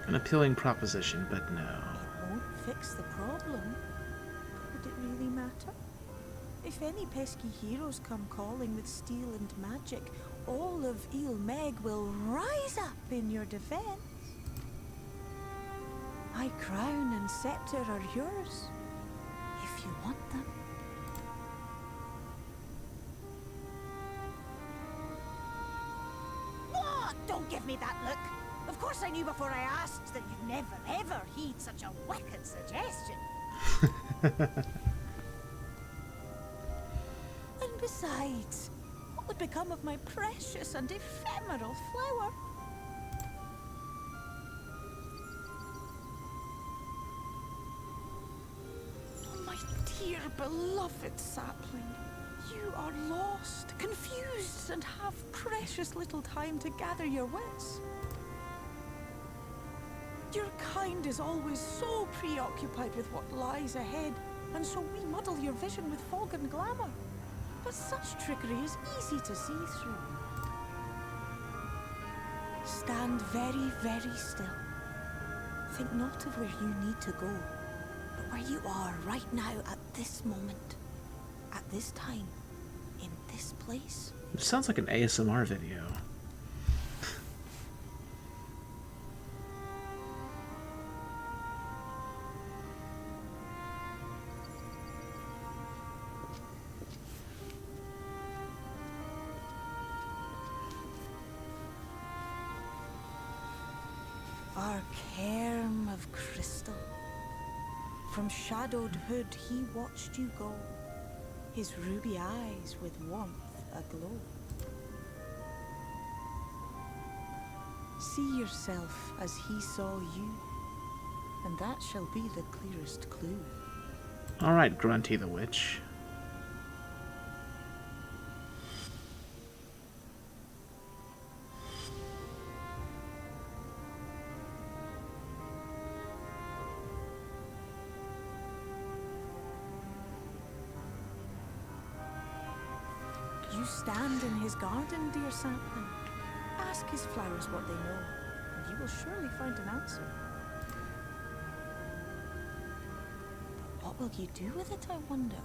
An appealing proposition, but no. It won't fix the problem. But would it really matter? If any pesky heroes come calling with steel and magic, all of Il Meg will rise up in your defense. My crown and scepter are yours, if you want them. What? Don't give me that look. Of course I knew before I asked that you'd never ever heed such a wicked suggestion. And besides, what would become of my precious and ephemeral flower? Dear beloved sapling, you are lost, confused, and have precious little time to gather your wits. Your kind is always so preoccupied with what lies ahead, and so we muddle your vision with fog and glamour. But such trickery is easy to see through. Stand very, very still. Think not of where you need to go, but where you are right now at this moment, at this time, in this place. It sounds like an ASMR video. Our cairn of crystal. From shadowed hood he watched you go, his ruby eyes with warmth aglow. See yourself as he saw you, and that shall be the clearest clue. Alright, Grunty the Witch. You stand in his garden, dear sapling. Ask his flowers what they know, and you will surely find an answer. But what will you do with it, I wonder?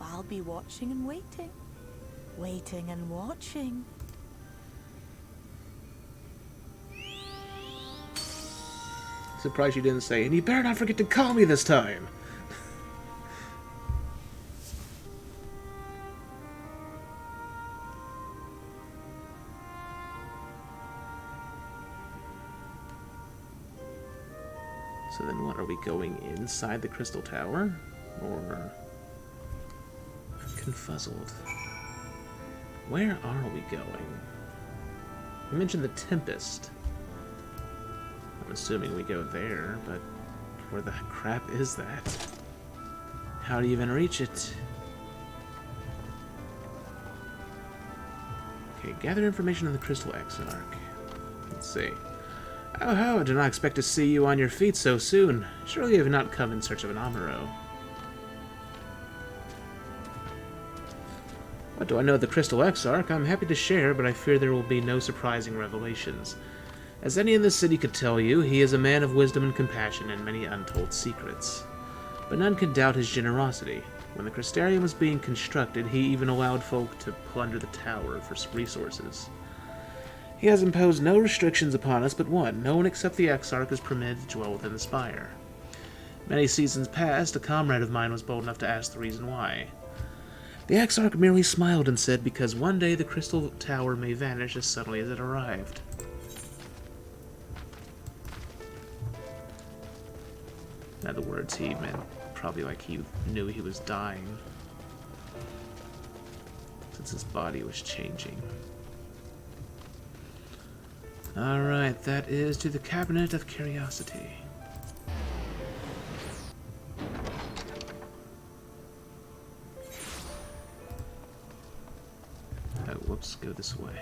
I'll be watching and waiting. Waiting and watching. Surprised you didn't say, and you better not forget to call me this time! So then what, are we going inside the Crystal Tower? Or... confuzzled. Where are we going? You mentioned the Tempest. I'm assuming we go there, but where the crap is that? How do you even reach it? Okay, gather information on the Crystal Exarch. Let's see. Oh ho, I did not expect to see you on your feet so soon. Surely you have not come in search of an Amuro. What do I know of the Crystal Exarch? I'm happy to share, but I fear there will be no surprising revelations. As any in this city could tell you, he is a man of wisdom and compassion and many untold secrets. But none can doubt his generosity. When the Crystarium was being constructed, he even allowed folk to plunder the tower for resources. He has imposed no restrictions upon us but one. No one except the Exarch is permitted to dwell within the spire. Many seasons past, a comrade of mine was bold enough to ask the reason why. The Exarch merely smiled and said, because one day the Crystal Tower may vanish as suddenly as it arrived. In other words, he meant probably like he knew he was dying, since his body was changing. Alright, that is to the Cabinet of Curiosity. Oh, whoops, go this way.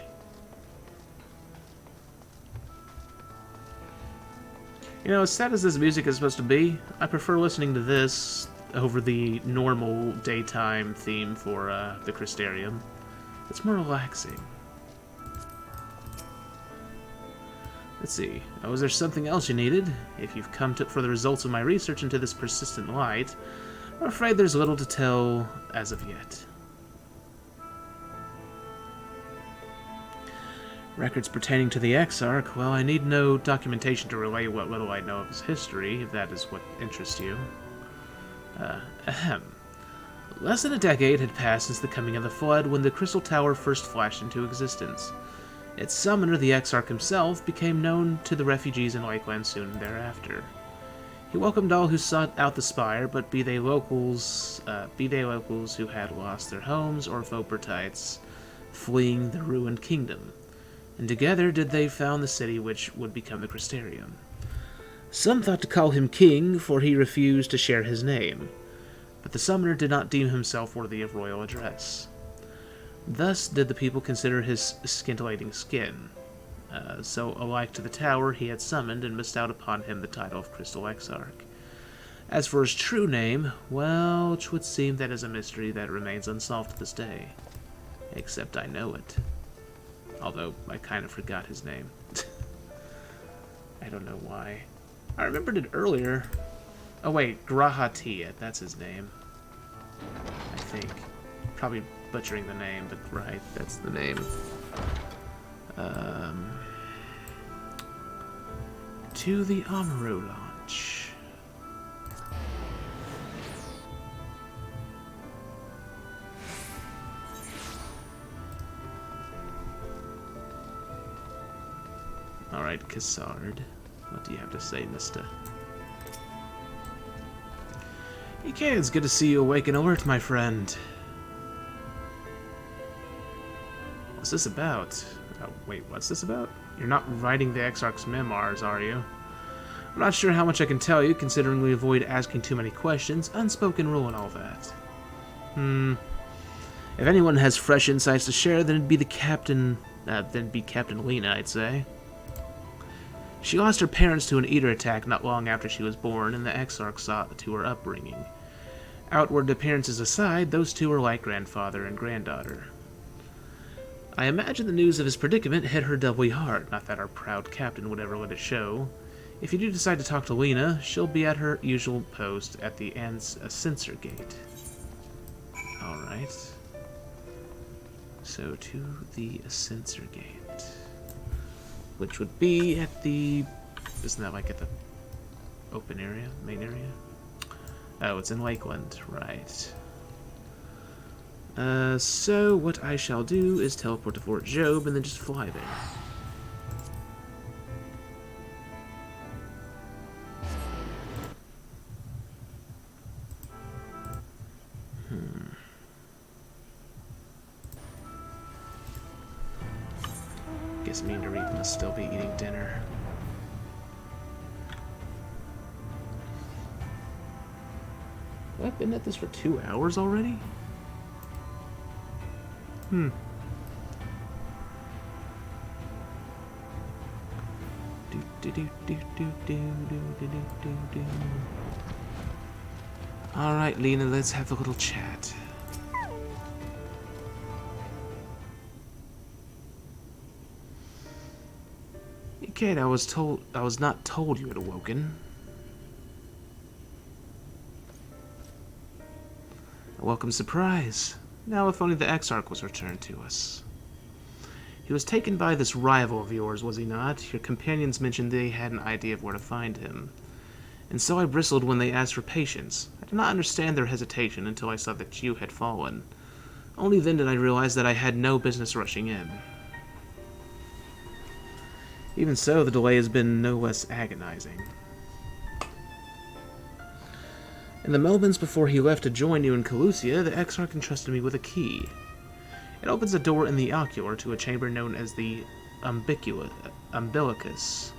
You know, as sad as this music is supposed to be, I prefer listening to this over the normal daytime theme for the Crystarium. It's more relaxing. Let's see. Oh, is there something else you needed? If you've come for the results of my research into this persistent light, I'm afraid there's little to tell as of yet. Records pertaining to the Exarch, well, I need no documentation to relay what little I know of his history, if that is what interests you. Ahem. Less than a decade had passed since the coming of the Flood when the Crystal Tower first flashed into existence. Its summoner, the Exarch himself, became known to the refugees in Lakeland soon thereafter. He welcomed all who sought out the spire, but be they locals who had lost their homes or Vopertites fleeing the ruined kingdom. And together did they found the city which would become the Crystarium. Some thought to call him king, for he refused to share his name, but the summoner did not deem himself worthy of royal address. Thus did the people consider his scintillating skin. So alike to the tower he had summoned and bestowed upon him the title of Crystal Exarch. As for his true name, well, 'twould seem that is a mystery that remains unsolved to this day. Except I know it. Although I kind of forgot his name. I don't know why. I remembered it earlier. Oh wait, Grahatiya, that's his name. I think. Probably butchering the name, but right, that's the name. To the Amuro launch. Alright, Cassard. What do you have to say, mister? Okay, it's good to see you awake and alert, my friend. What's this about? Oh, wait, what's this about? You're not writing the Exarch's memoirs, are you? I'm not sure how much I can tell you, considering we avoid asking too many questions, unspoken rule and all that. If anyone has fresh insights to share, then it'd be the Captain... Captain Lena, I'd say. She lost her parents to an eater attack not long after she was born, and the Exarch saw to her upbringing. Outward appearances aside, those two are like grandfather and granddaughter. I imagine the news of his predicament hit her doubly hard, not that our proud captain would ever let it show. If you do decide to talk to Lena, she'll be at her usual post at the censor gate. Alright. So to the censor gate. Which would be at the... Isn't that like at the open area? Main area? Oh, it's in Lakeland. Right. So what I shall do is teleport to Fort Job and then just fly there. Guess me and Dorit must still be eating dinner. Well, I've been at this for 2 hours already? Hmm. Alright, Lena, let's have a little chat. Kate, I was not told you had awoken. A welcome surprise. Now if only the Exarch was returned to us. He was taken by this rival of yours, was he not? Your companions mentioned they had an idea of where to find him. And so I bristled when they asked for patience. I did not understand their hesitation until I saw that you had fallen. Only then did I realize that I had no business rushing in. Even so, the delay has been no less agonizing. In the moments before he left to join you in Calusia, the Exarch entrusted me with a key. It opens a door in the ocular to a chamber known as the Umbilicus.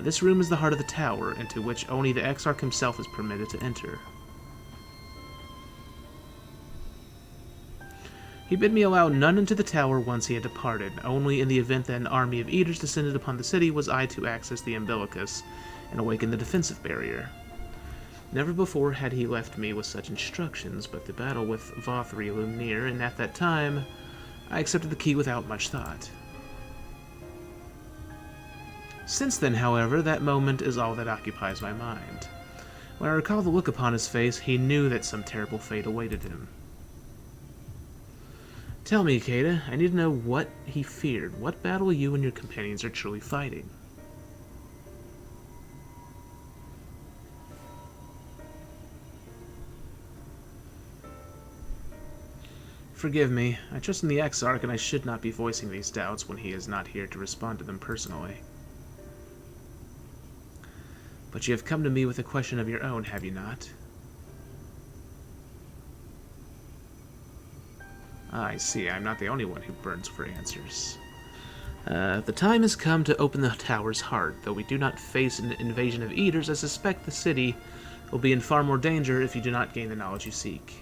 This room is the heart of the tower, into which only the Exarch himself is permitted to enter. He bid me allow none into the tower once he had departed. Only in the event that an army of eaters descended upon the city was I to access the Umbilicus and awaken the defensive barrier. Never before had he left me with such instructions, but the battle with Vothri loomed near, and at that time, I accepted the key without much thought. Since then, however, that moment is all that occupies my mind. When I recall the look upon his face, he knew that some terrible fate awaited him. Tell me, Kata, I need to know what he feared. What battle you and your companions are truly fighting? Forgive me. I trust in the Exarch, and I should not be voicing these doubts when he is not here to respond to them personally. But you have come to me with a question of your own, have you not? I see. I'm not the only one who burns for answers. The time has come to open the tower's heart. Though we do not face an invasion of eaters, I suspect the city will be in far more danger if you do not gain the knowledge you seek.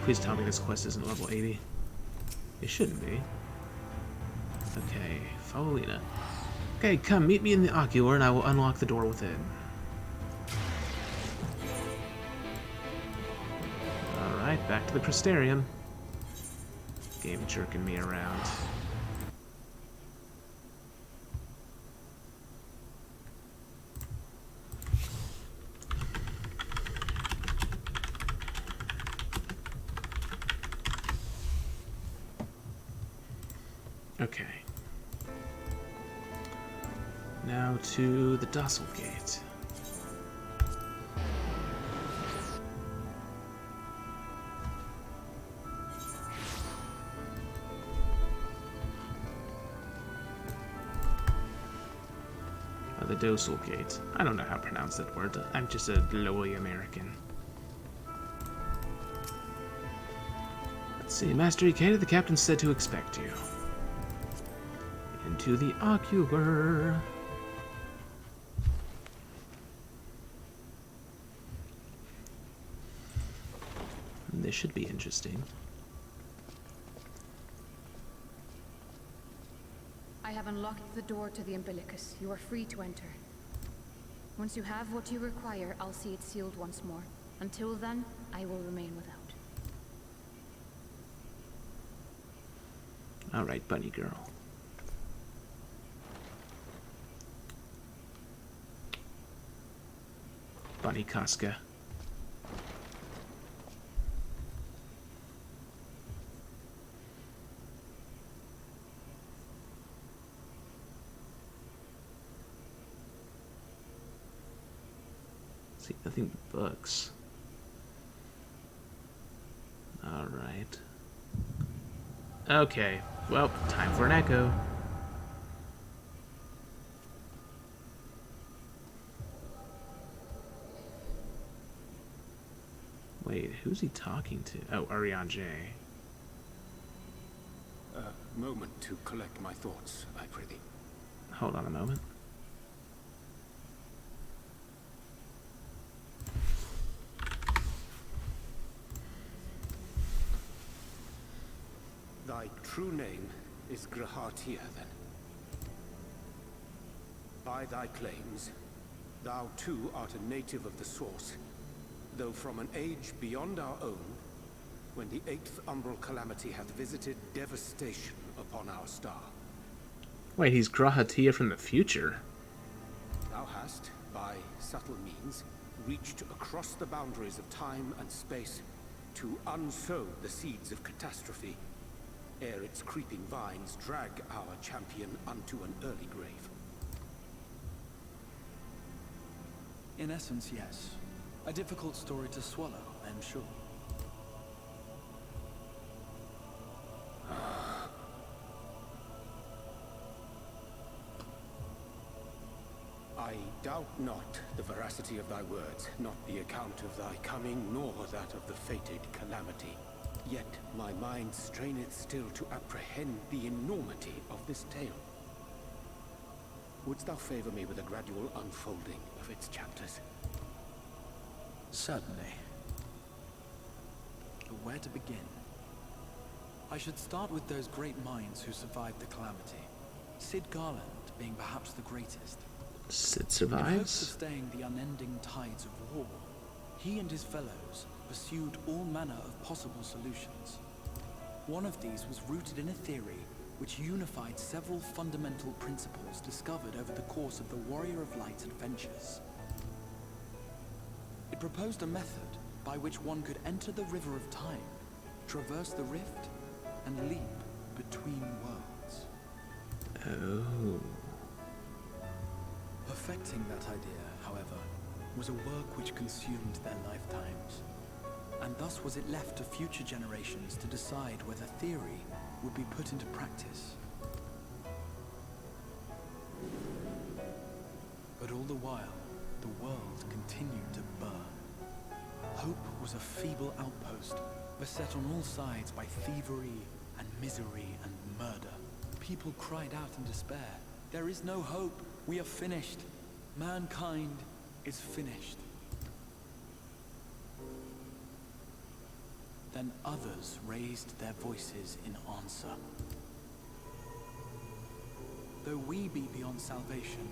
Please tell me this quest isn't level 80. It shouldn't be. Okay, follow Lena. Okay, come, meet me in the ocular and I will unlock the door within. Alright, back to the Crystarium. Game jerking me around. Okay. Now to the Docile Gate. The Docile Gate. I don't know how to pronounce that word. I'm just a lowly American. Let's see. Master Ikeda, the captain said to expect you. Into the ocular. This should be interesting. I have unlocked the door to the Umbilicus. You are free to enter. Once you have what you require, I'll see it sealed once more. Until then, I will remain without. Alright, bunny girl. Bunny Casca. See, nothing but books. Alright. Okay, well, time for an echo. Wait, who's he talking to? Oh, Ariane J. A moment to collect my thoughts, I prithee. Hold on a moment. Thy true name is Grahatia, then. By thy claims, thou too art a native of the Source, though from an age beyond our own, when the 8th umbral calamity hath visited devastation upon our star. Wait, he's Grahatia from the future? Thou hast, by subtle means, reached across the boundaries of time and space to unsow the seeds of catastrophe, ere its creeping vines drag our champion unto an early grave. In essence, yes. A difficult story to swallow, I am sure. I doubt not the veracity of thy words, not the account of thy coming, nor that of the fated calamity. Yet my mind straineth still to apprehend the enormity of this tale. Wouldst thou favor me with a gradual unfolding of its chapters? Certainly. But where to begin? I should start with those great minds who survived the calamity. Cid Garland being perhaps the greatest. Cid In hopes of survives? staying the unending tides of war, he and his fellows pursued all manner of possible solutions. One of these was rooted in a theory which unified several fundamental principles discovered over the course of the Warrior of Light adventures. It proposed a method by which one could enter the River of Time, traverse the rift, and leap between worlds. Oh. Perfecting that idea, however, was a work which consumed their lifetimes, and thus was it left to future generations to decide whether theory would be put into practice. But all the while, the world continued to burn. Hope was a feeble outpost, beset on all sides by thievery and misery and murder. People cried out in despair, "There is no hope, we are finished. Mankind is finished." Then others raised their voices in answer. Though we be beyond salvation,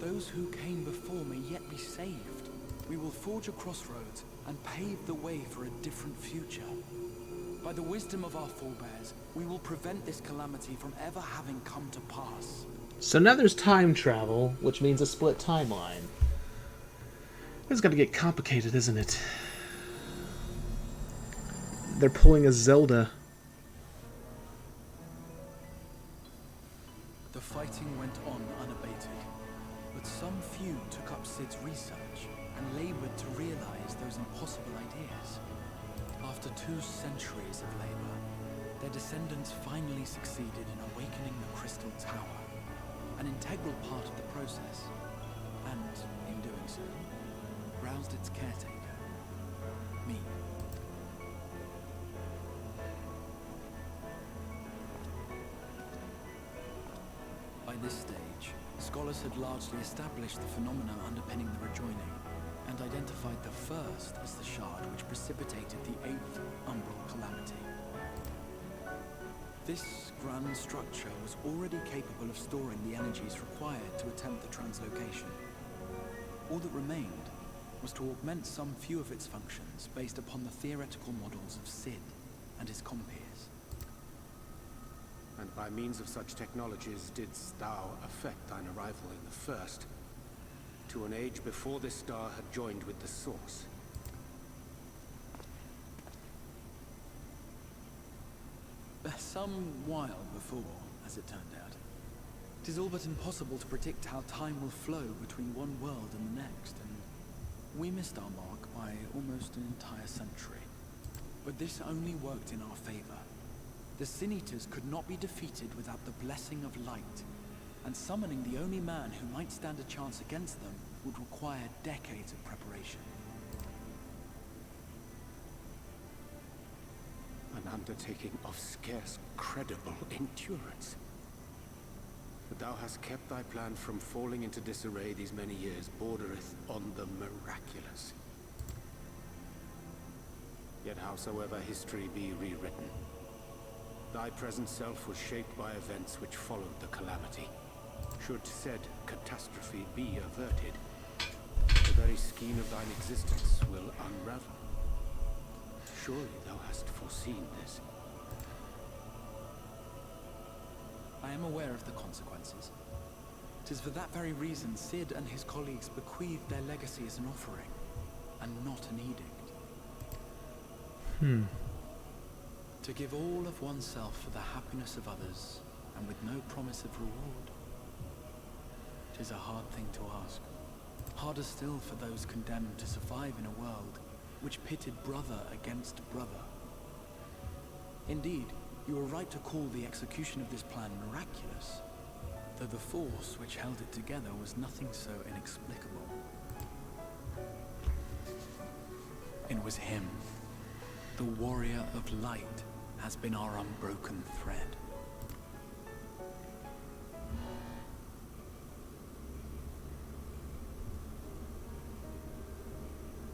those who came before may yet be saved. We will forge a crossroads and pave the way for a different future. By the wisdom of our forebears, we will prevent this calamity from ever having come to pass. So now there's time travel, which means a split timeline. It's gonna get complicated, isn't it? They're pulling a Zelda. The fighting went on unabated, but some few took up Cid's research and labored to realize those impossible ideas. After 2 centuries of labor, their descendants finally succeeded in awakening the Crystal Tower, an integral part of the process, and, in doing so, roused its caretaker, me. By this stage, scholars had largely established the phenomena underpinning the rejoining, and identified the first as the shard which precipitated the 8th umbral calamity. This grand structure was already capable of storing the energies required to attempt the translocation. All that remained was to augment some few of its functions based upon the theoretical models of Cid and his compeers. And by means of such technologies didst thou effect thine arrival in the first, to an age before this star had joined with the Source. Some while before, as it turned out. It is all but impossible to predict how time will flow between one world and the next, and we missed our mark by almost an entire century. But this only worked in our favor. The Sin Eaters could not be defeated without the blessing of light, and summoning the only man who might stand a chance against them would require decades of preparation. An undertaking of scarce credible endurance. But thou hast kept thy plan from falling into disarray these many years, bordereth on the miraculous. Yet howsoever history be rewritten, thy present self was shaped by events which followed the calamity. Should said catastrophe be averted, the very skein of thine existence will unravel. Surely thou hast foreseen this. I am aware of the consequences. 'Tis for that very reason Cid and his colleagues bequeathed their legacy as an offering, and not an edict. To give all of oneself for the happiness of others, and with no promise of reward. 'Tis a hard thing to ask. Harder still for those condemned to survive in a world which pitted brother against brother. Indeed, you are right to call the execution of this plan miraculous, though the force which held it together was nothing so inexplicable. It was him. The warrior of light has been our unbroken thread.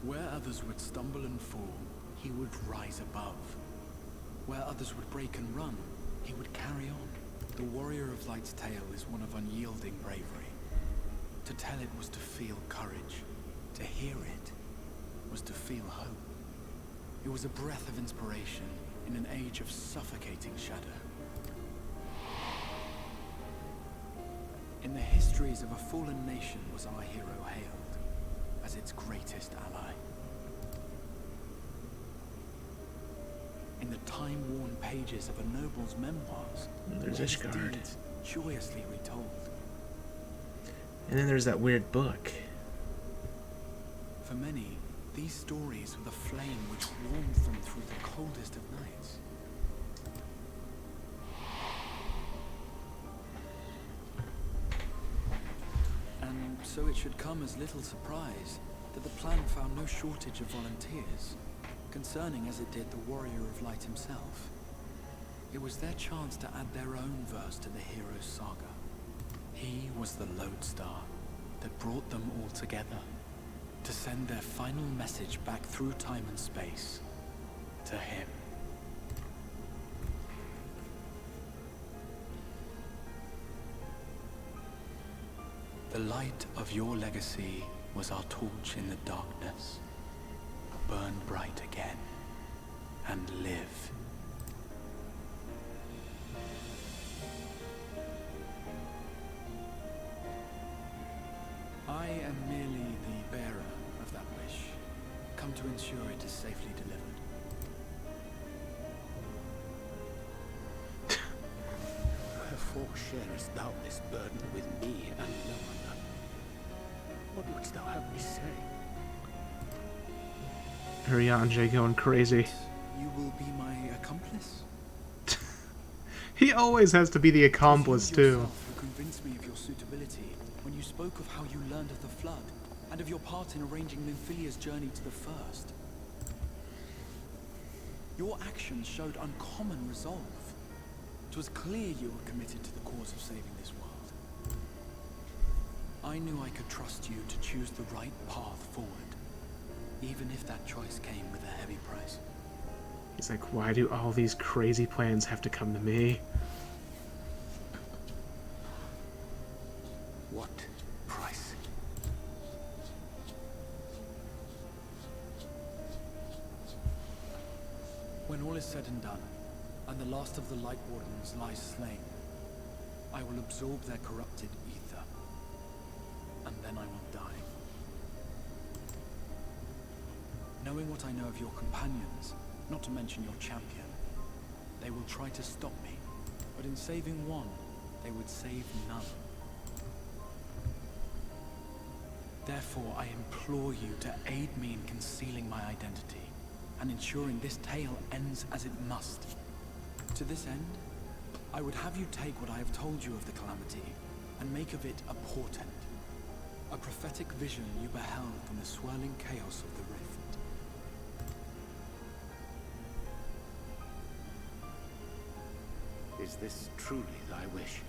Where others would stumble and fall, he would rise above. Where others would break and run, he would carry on. The warrior of light's tale is one of unyielding bravery. To tell it was to feel courage. To hear it was to feel hope. It was a breath of inspiration in an age of suffocating shadow. In the histories of a fallen nation was our hero hailed as its greatest ally. In the time-worn pages of a noble's memoirs, There's his Ishgard. deeds joyously retold. And then there's that weird book. For many, these stories were the flame which warmed them through the coldest of nights. And so it should come as little surprise that the plan found no shortage of volunteers, concerning as it did the warrior of light himself. It was their chance to add their own verse to the hero's saga. He was the lodestar that brought them all together, to send their final message back through time and space to him. The light of your legacy was our torch in the darkness. Burn bright again and live. I am merely the bearer of that wish, come to ensure it is safely delivered. Wherefore sharest thou this burden with me and no other? What wouldst thou have me say? Urianger going crazy. You will be my accomplice? He always has to be the accomplice, You too. yourself who convinced me of your suitability when you spoke of how you learned of the flood, and of your part in arranging Nymphilia's journey to the First. Your actions showed uncommon resolve. It was clear you were committed to the cause of saving this world. I knew I could trust you to choose the right path forward, even if that choice came with a heavy price. He's like, why do all these crazy plans have to come to me? What price? When all is said and done, and the last of the Light Wardens lies slain, I will absorb their corrupted ether, and then I will die. Knowing what I know of your companions, not to mention your champion, they will try to stop me, but in saving one, they would save none. Therefore, I implore you to aid me in concealing my identity, and ensuring this tale ends as it must. To this end, I would have you take what I have told you of the calamity, and make of it a portent. A prophetic vision you beheld in the swirling chaos of the rift. Is this truly thy wish?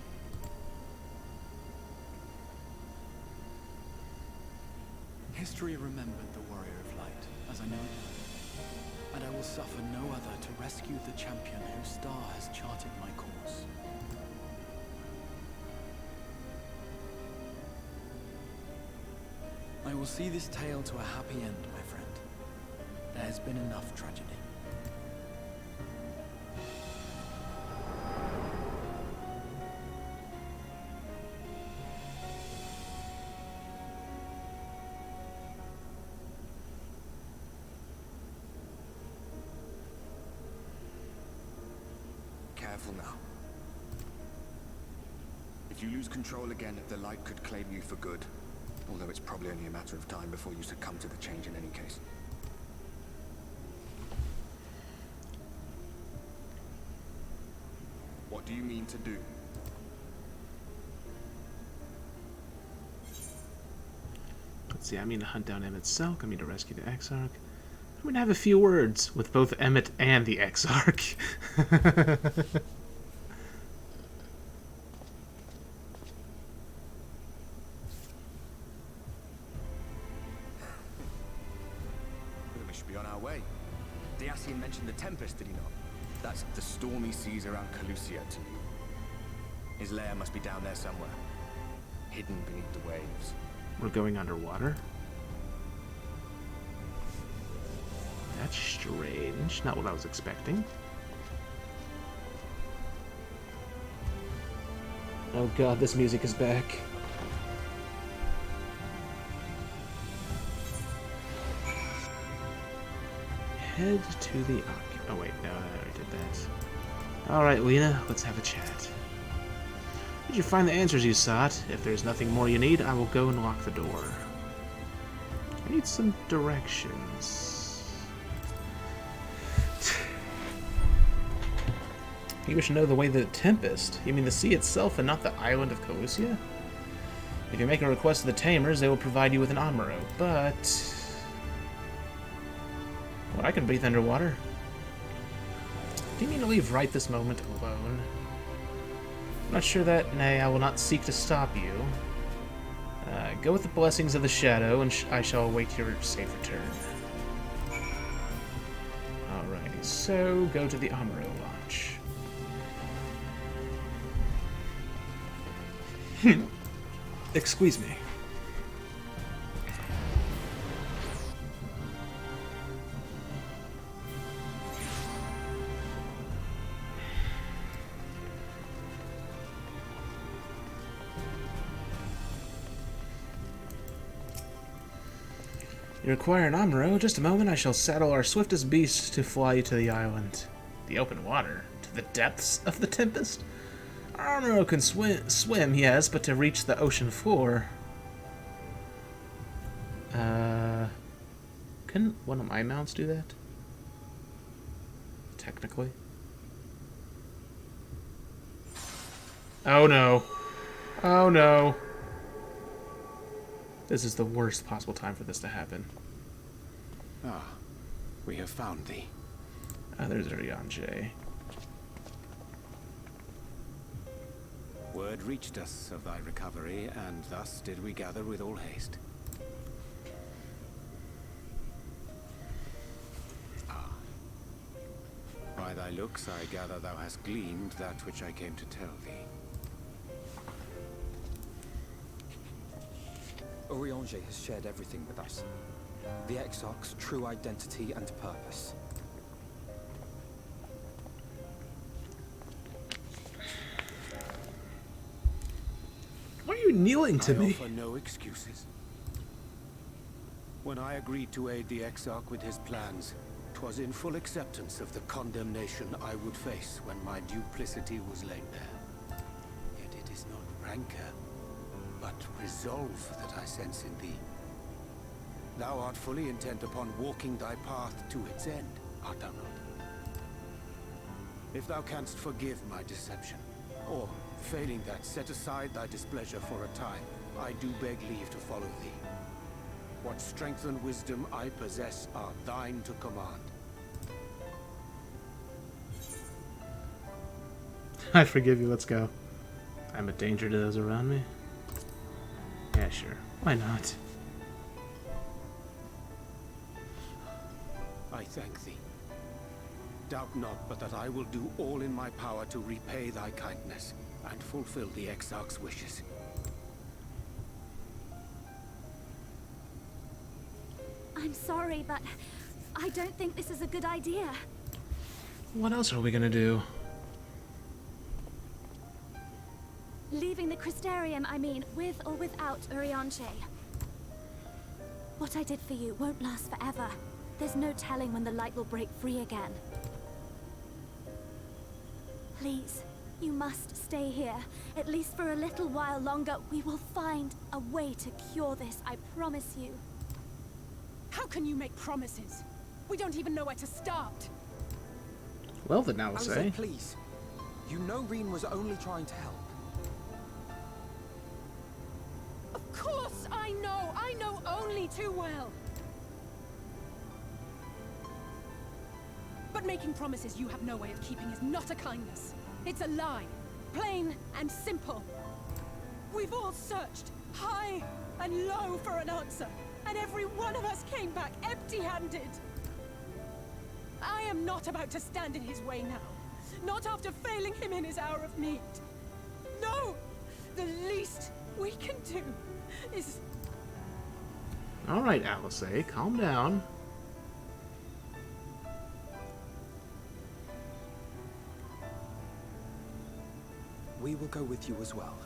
History remembered the Warrior of Light, as I know it, and I will suffer no other to rescue the champion whose star has charted my course. I will see this tale to a happy end, my friend. There has been enough tragedy. Careful now. If you lose control again, the light could claim you for good. Although it's probably only a matter of time before you succumb to the change in any case. What do you mean to do? Let's see, I mean to hunt down Emmet Selk, I mean to rescue the Exarch. I'm gonna have a few words with both Emmet and the Exarch. We should be on our way. Diassian mentioned the Tempest, did he not? That's the stormy seas around Calusia to you. His lair must be down there somewhere, hidden beneath the waves. We're going underwater? That's strange. Not what I was expecting. Oh god, this music is back. Head to the... Oh wait, no, I already did that. Alright, Lena, let's have a chat. Did you find the answers you sought? If there's nothing more you need, I will go and lock the door. I need some directions. You wish to know the way to the Tempest? You mean the sea itself and not the island of Calusia? If you make a request to the Tamers, they will provide you with an Amuro, but... Well, I can breathe underwater. Do you mean to leave right this moment alone? I'm not sure that... Nay, I will not seek to stop you. Go with the blessings of the Shadow, and I shall await your safe return. Alrighty, so go to the Amuro launch. Excuse me. You require an Amuro? Just a moment, I shall saddle our swiftest beast to fly you to the island. The open water? To the depths of the Tempest? Our Amuro can swim, yes, but to reach the ocean floor... Couldn't one of my mounts do that? Technically. Oh no. Oh no. This is the worst possible time for this to happen. Ah, we have found thee. Ah, there's Ryanje. Word reached us of thy recovery, and thus did we gather with all haste. Ah. By thy looks, I gather thou hast gleaned that which I came to tell thee. Urianger has shared everything with us. The Exarch's true identity and purpose. Why are you kneeling to me? I offer no excuses. When I agreed to aid the Exarch with his plans, 'twas in full acceptance of the condemnation I would face when my duplicity was laid bare. Yet it is not rancor, but resolve that I sense in thee. Thou art fully intent upon walking thy path to its end, art thou not? If thou canst forgive my deception, or, failing that, set aside thy displeasure for a time, I do beg leave to follow thee. What strength and wisdom I possess are thine to command. I forgive you, let's go. I'm a danger to those around me? Yeah, sure. Why not? I thank thee. Doubt not but that I will do all in my power to repay thy kindness and fulfill the Exarch's wishes. I'm sorry, but I don't think this is a good idea. What else are we gonna do? Leaving the Crystarium, I mean, with or without Urianche. What I did for you won't last forever. There's no telling when the light will break free again. Please, you must stay here, at least for a little while longer. We will find a way to cure this, I promise you. How can you make promises? We don't even know where to start. Well then, I will say. Please. You know Reen was only trying to help. Of course I know! I know only too well! But making promises you have no way of keeping is not a kindness. It's a lie. Plain and simple. We've all searched high and low for an answer, and every one of us came back empty-handed. I am not about to stand in his way now. Not after failing him in his hour of need. No! The least we can do is... Alright, Alice, calm down. We will go with you as well.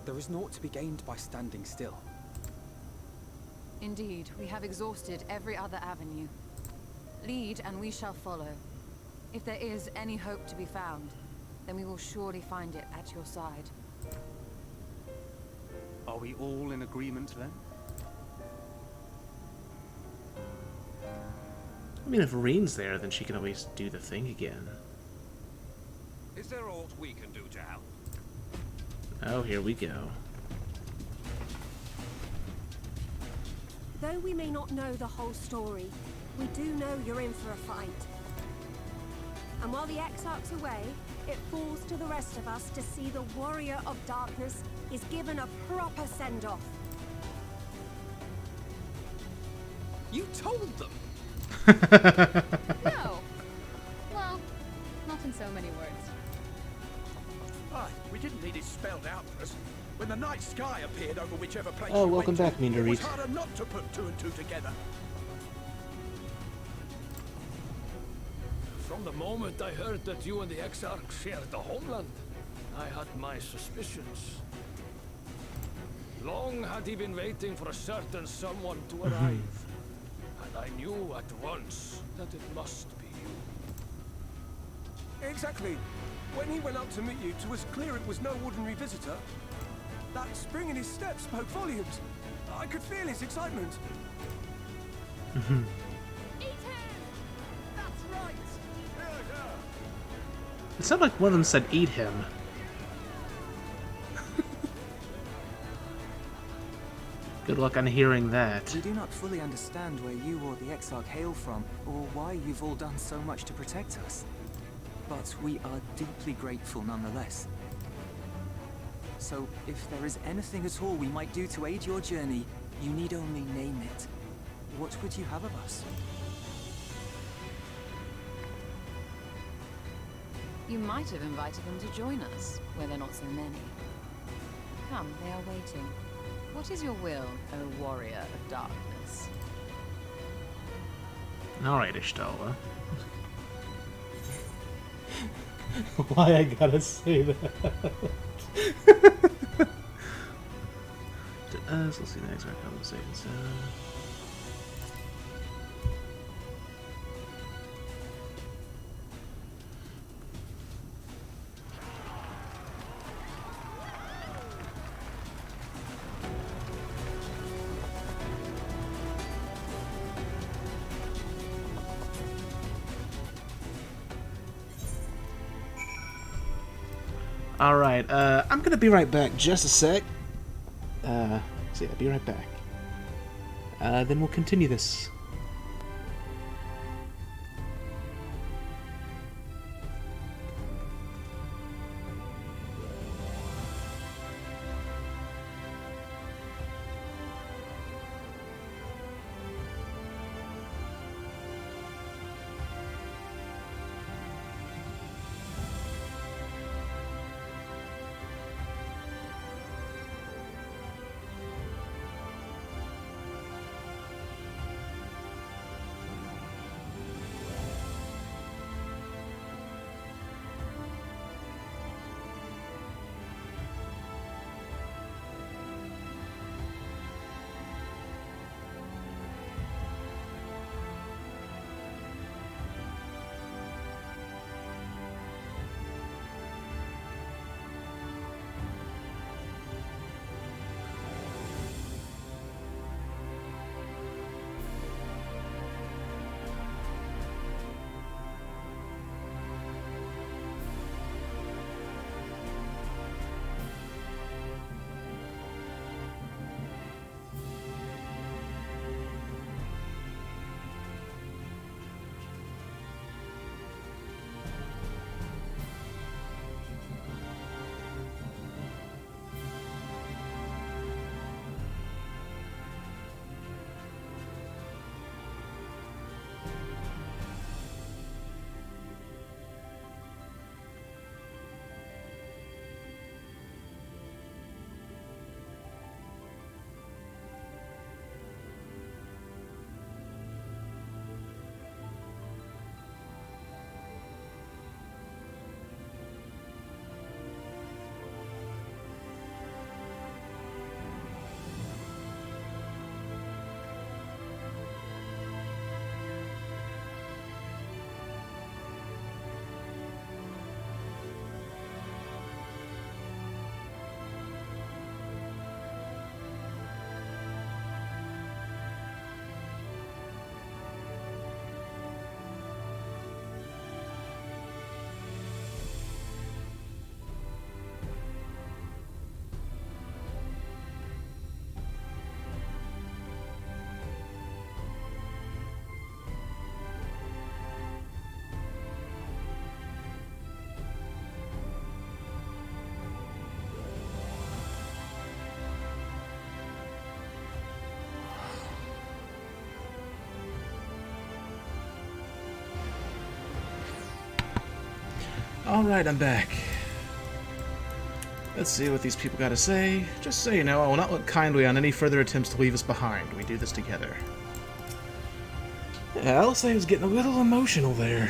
There is naught to be gained by standing still. Indeed, we have exhausted every other avenue. Lead, and we shall follow. If there is any hope to be found, then we will surely find it at your side. Are we all in agreement then? I mean, if Reen's there, then she can always do the thing again. Is there aught we can do to help? Oh, here we go. Though we may not know the whole story, we do know you're in for a fight. And while the Exarch's away, it falls to the rest of us to see the Warrior of Darkness is given a proper send-off. You told them! No. Well, not in so many words. Aye, we didn't need it spelled out for us. When the night sky appeared over whichever place Oh, we welcome went back, to, it was Mindorit. harder not to put two and two together. From the moment I heard that you and the Exarch shared the homeland, I had my suspicions. Long had he been waiting for a certain someone to arrive, and I knew at once that it must be you. Exactly. When he went up to meet you, it was clear it was no ordinary visitor. That spring in his step spoke volumes. I could feel his excitement. Eat him! That's right! It sounded like one of them said, "Eat him." Good luck on hearing that. We do not fully understand where you or the Exarch hail from, or why you've all done so much to protect us. But we are deeply grateful nonetheless. So, if there is anything at all we might do to aid your journey, you need only name it. What would you have of us? You might have invited them to join us, where they're not so many. Come, they are waiting. What is your will, O Warrior of Darkness? Alright, Ishtala. Why I gotta say that? To us, let's see the next right conversation. So... Alright, I'm gonna be right back just a sec. So yeah, be right back. Then we'll continue this. Alright, I'm back. Let's see what these people got to say. Just so you know, I will not look kindly on any further attempts to leave us behind. We do this together. Yeah, I'll say I was getting a little emotional there.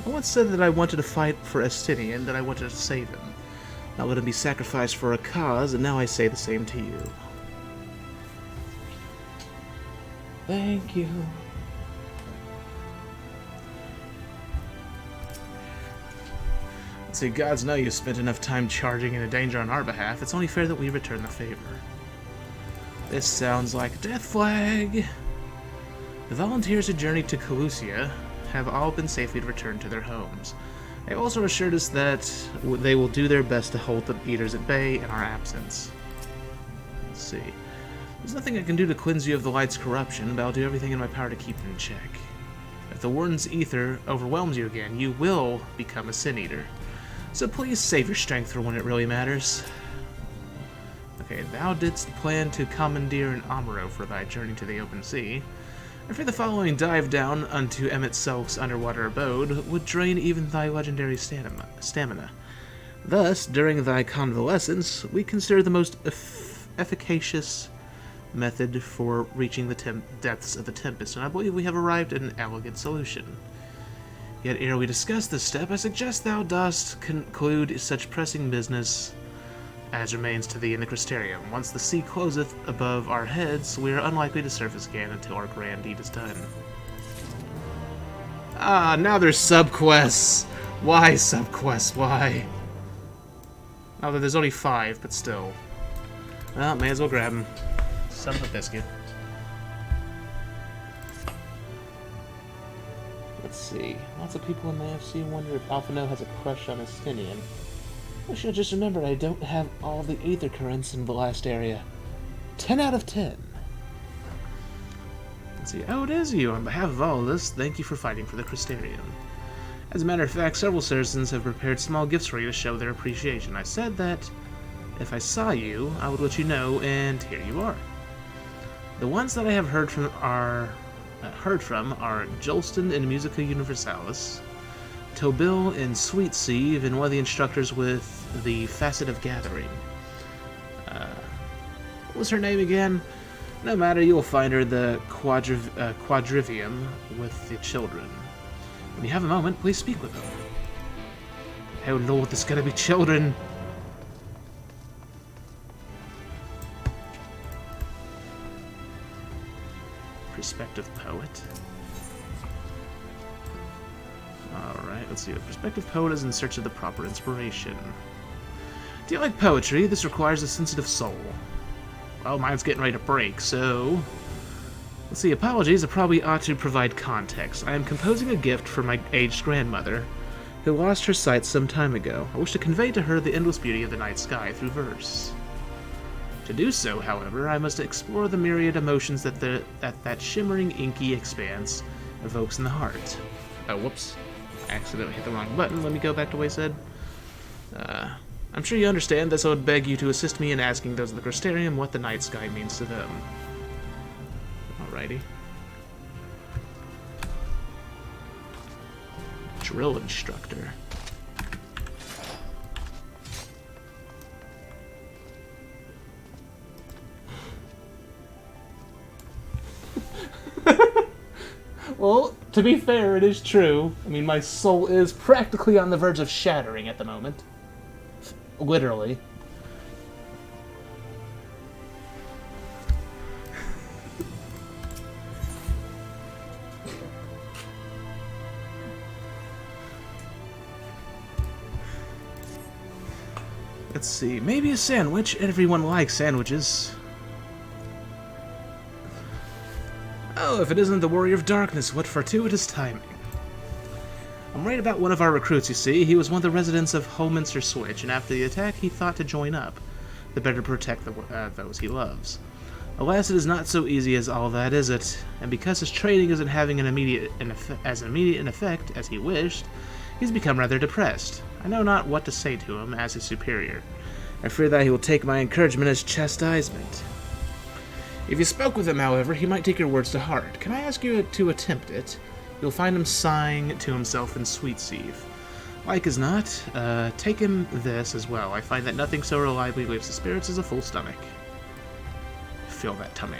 I once said that I wanted to fight for Estinian, that I wanted to save him. Not let him be sacrificed for a cause, and now I say the same to you. Thank you. See, gods know you spent enough time charging into danger on our behalf. It's only fair that we return the favor. This sounds like a death flag. The volunteers who journeyed to Calusia have all been safely returned to their homes. They also assured us that they will do their best to hold the Eaters at bay in our absence. Let's see. There's nothing I can do to cleanse you of the light's corruption, but I'll do everything in my power to keep it in check. If the Warden's ether overwhelms you again, you will become a Sin Eater. So please save your strength for when it really matters. Okay, thou didst plan to commandeer an Amuro for thy journey to the open sea. And for the following dive down unto Emmett Selk's underwater abode would drain even thy legendary stamina. Thus, during thy convalescence, we consider the most efficacious method for reaching the depths of the Tempest, and I believe we have arrived at an elegant solution. Yet ere we discuss this step, I suggest thou dost conclude such pressing business as remains to thee in the Crystarium. Once the sea closeth above our heads, we are unlikely to surface again until our grand deed is done. Ah, now there's subquests! Why subquests? Why? Although there's only 5, but still. Well, may as well grab them. Son of a biscuit. Let's see. Lots of people in the AFC wonder if Alphino has a crush on Estinian. I should just remember I don't have all the ether currents in the last area. 10 out of 10. Let's see. Oh, it is you. On behalf of all of us, thank you for fighting for the Crystarium. As a matter of fact, several citizens have prepared small gifts for you to show their appreciation. I said that if I saw you, I would let you know, and here you are. The ones that I have heard from are Jolston in Musica Universalis, Tobil in Sweet Sieve, and one of the instructors with the Facet of Gathering. What was her name again? No matter, you will find her the Quadrivium with the children. When you have a moment, please speak with them. Oh lord, there's gonna be children! Perspective Poet. Alright, let's see. A Perspective Poet is in search of the proper inspiration. Do you like poetry? This requires a sensitive soul. Well, mine's getting ready to break, so... Let's see, apologies, I probably ought to provide context. I am composing a gift for my aged grandmother, who lost her sight some time ago. I wish to convey to her the endless beauty of the night sky through verse. To do so, however, I must explore the myriad emotions that that shimmering, inky expanse evokes in the heart. Oh, whoops. I accidentally hit the wrong button. Let me go back to what I said. I'm sure you understand, thus I would beg you to assist me in asking those of the Crystarium what the night sky means to them. Alrighty. Drill instructor. Well, to be fair, it is true. I mean, my soul is practically on the verge of shattering at the moment. Literally. Let's see, maybe a sandwich. Everyone likes sandwiches. Oh, if it isn't the Warrior of Darkness, what fortuitous timing. I'm right about one of our recruits, you see. He was one of the residents of Holminster Switch, and after the attack he thought to join up, the better to protect those he loves. Alas, it is not so easy as all that, is it? And because his training isn't having an immediate effect as he wished, he's become rather depressed. I know not what to say to him as his superior. I fear that he will take my encouragement as chastisement. If you spoke with him, however, he might take your words to heart. Can I ask you to attempt it? You'll find him sighing to himself in Sweet Sieve. Like as not, take him this as well. I find that nothing so reliably lifts the spirits as a full stomach. Fill that tummy.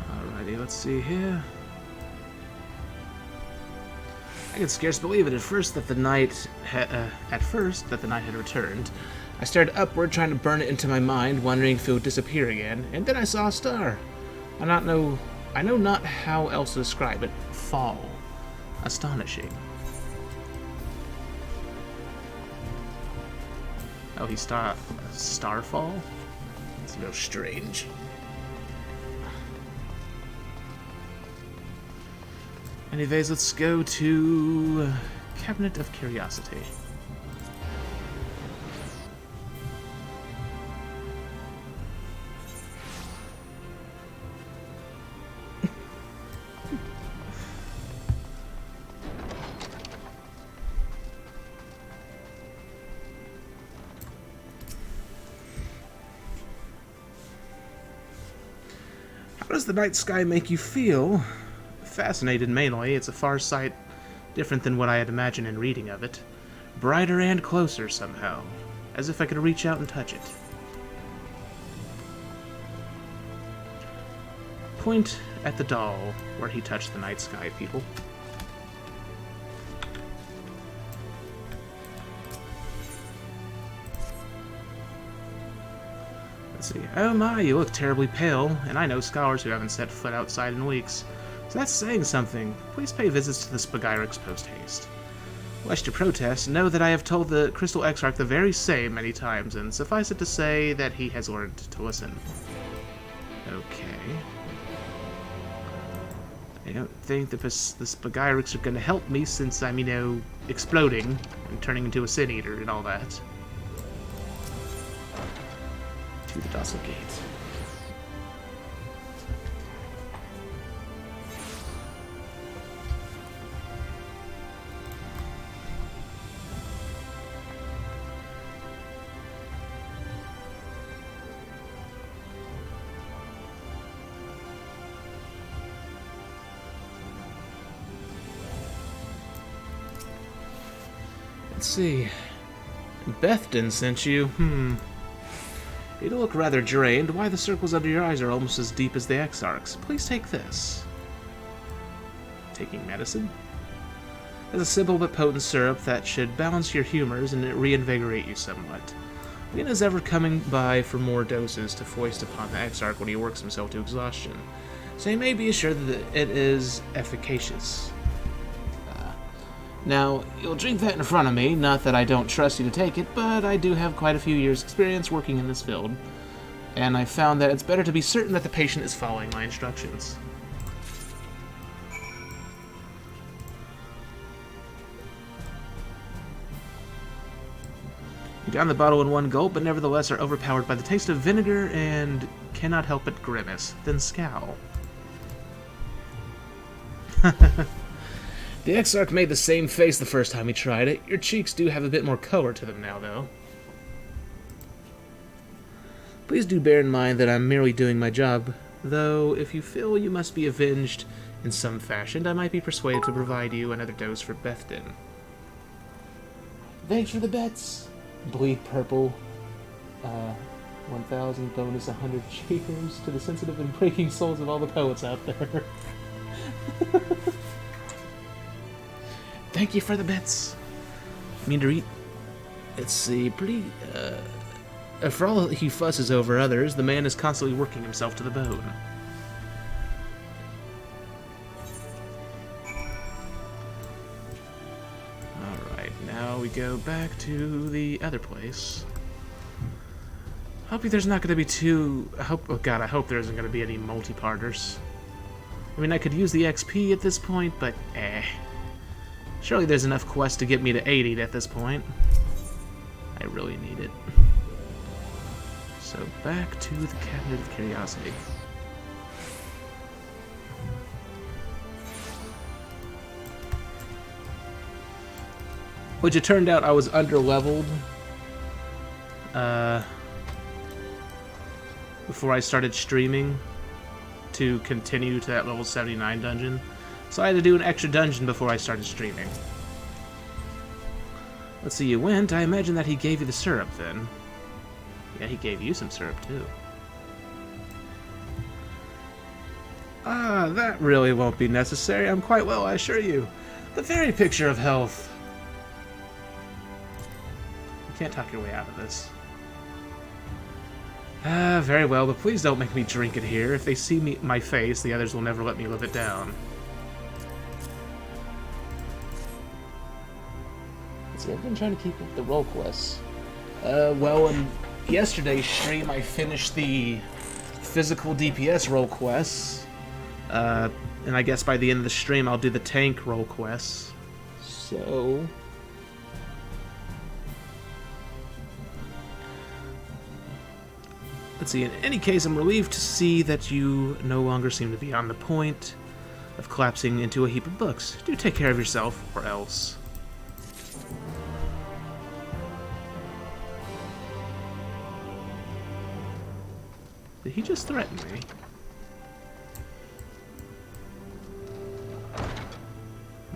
Alrighty, let's see here. I could scarce believe it at first that the night had returned. I stared upward, trying to burn it into my mind, wondering if it would disappear again, and then I saw a star. I know not how else to describe it. Fall. Astonishing. Oh, he starfall? It's no strange. Anyways, let's go to Cabinet of Curiosity. How does the night sky make you feel? Fascinated mainly. It's a far sight different than what I had imagined in reading of it. Brighter and closer somehow, as if I could reach out and touch it. Point at the doll where he touched the night sky, people. Let's see. Oh my, you look terribly pale, and I know scholars who haven't set foot outside in weeks. So that's saying something. Please pay visits to the Spagyrix post-haste. Lest you protest, know that I have told the Crystal Exarch the very same many times, and suffice it to say that he has learned to listen. Okay. I don't think the Spagyrix are going to help me since I'm, you know, exploding and turning into a Sin Eater and all that. To the Docile Gate. Let's see. Bethden sent you. You look rather drained. Why, the circles under your eyes are almost as deep as the Exarch's. Please take this. Taking medicine? It's a simple but potent syrup that should balance your humors and reinvigorate you somewhat. Lena is ever coming by for more doses to foist upon the Exarch when he works himself to exhaustion, so you may be assured that it is efficacious. Now, you'll drink that in front of me, not that I don't trust you to take it, but I do have quite a few years' experience working in this field, and I found that it's better to be certain that the patient is following my instructions. You down the bottle in one gulp, but nevertheless are overpowered by the taste of vinegar and cannot help but grimace, then scowl. The Exarch made the same face the first time he tried it. Your cheeks do have a bit more color to them now, though. Please do bear in mind that I'm merely doing my job, though if you feel you must be avenged in some fashion, I might be persuaded to provide you another dose for Bethden. Thanks for the bets! Bleed purple. 1,000 bonus 100 cheers to the sensitive and breaking souls of all the poets out there. Thank you for the bits. Mean to read? Let's see, pretty, for all he fusses over others, the man is constantly working himself to the bone. Alright, now we go back to the other place. Hope there's not going to be oh god, I hope there isn't going to be any multi-parters. I mean, I could use the XP at this point, but surely there's enough quests to get me to 80 at this point. I really need it. So back to the Cabinet of Curiosity. Which it turned out I was under-leveled before I started streaming to continue to that level 79 dungeon. So I had to do an extra dungeon before I started streaming. Let's see, you went. I imagine that he gave you the syrup then. Yeah, he gave you some syrup too. Ah, that really won't be necessary. I'm quite well, I assure you. The very picture of health. You can't talk your way out of this. Ah, very well, but please don't make me drink it here. If they see my face, the others will never let me live it down. Let's see, I've been trying to keep up the role quests. Well, in yesterday's stream, I finished the physical DPS role quests. And I guess by the end of the stream, I'll do the tank role quests. So... let's see, in any case, I'm relieved to see that you no longer seem to be on the point of collapsing into a heap of books. Do take care of yourself, or else. Did he just threaten me?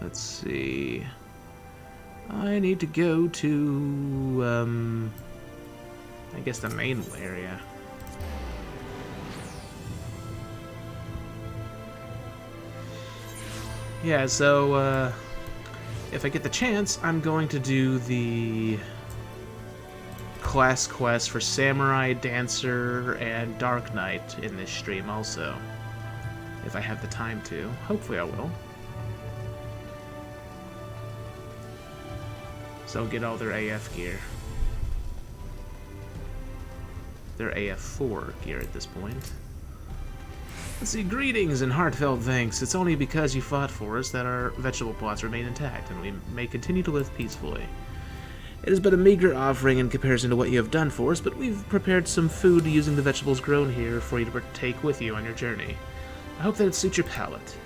Let's see. I need to go to, I guess the main area. Yeah, so, if I get the chance, I'm going to do the class quest for Samurai, Dancer, and Dark Knight in this stream also. If I have the time to. Hopefully I will. So I'll get all their AF gear. Their AF4 gear at this point. Let's see, greetings and heartfelt thanks. It's only because you fought for us that our vegetable plots remain intact, and we may continue to live peacefully. It is but a meager offering in comparison to what you have done for us, but we've prepared some food using the vegetables grown here for you to take with you on your journey. I hope that it suits your palate.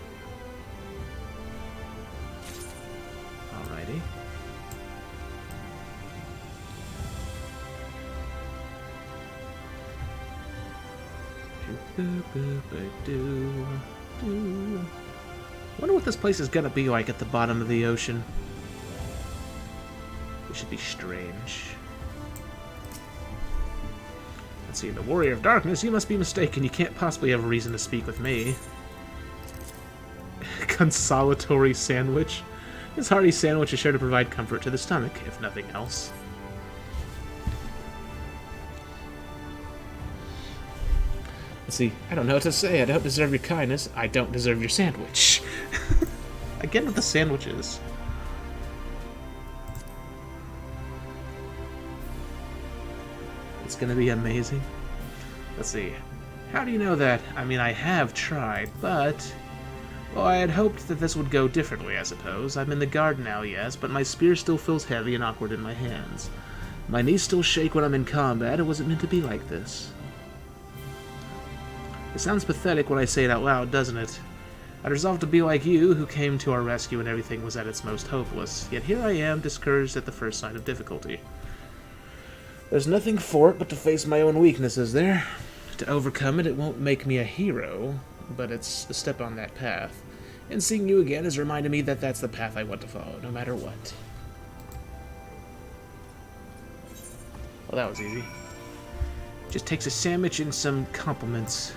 Alrighty. Wonder what this place is gonna be like at the bottom of the ocean. It should be strange. Let's see, the Warrior of Darkness, you must be mistaken. You can't possibly have a reason to speak with me. Consolatory sandwich. This hearty sandwich is sure to provide comfort to the stomach, if nothing else. Let's see, I don't know what to say. I don't deserve your kindness. I don't deserve your sandwich. Again with the sandwiches. It's gonna be amazing. Let's see. How do you know that? I mean, I have tried, but... well, I had hoped that this would go differently, I suppose. I'm in the guard now, yes, but my spear still feels heavy and awkward in my hands. My knees still shake when I'm in combat. It wasn't meant to be like this. It sounds pathetic when I say it out loud, doesn't it? I'd resolved to be like you, who came to our rescue when everything was at its most hopeless. Yet here I am, discouraged at the first sign of difficulty. There's nothing for it but to face my own weaknesses there. To overcome it, it won't make me a hero, but it's a step on that path. And seeing you again has reminded me that that's the path I want to follow, no matter what. Well, that was easy. Just takes a sandwich and some compliments.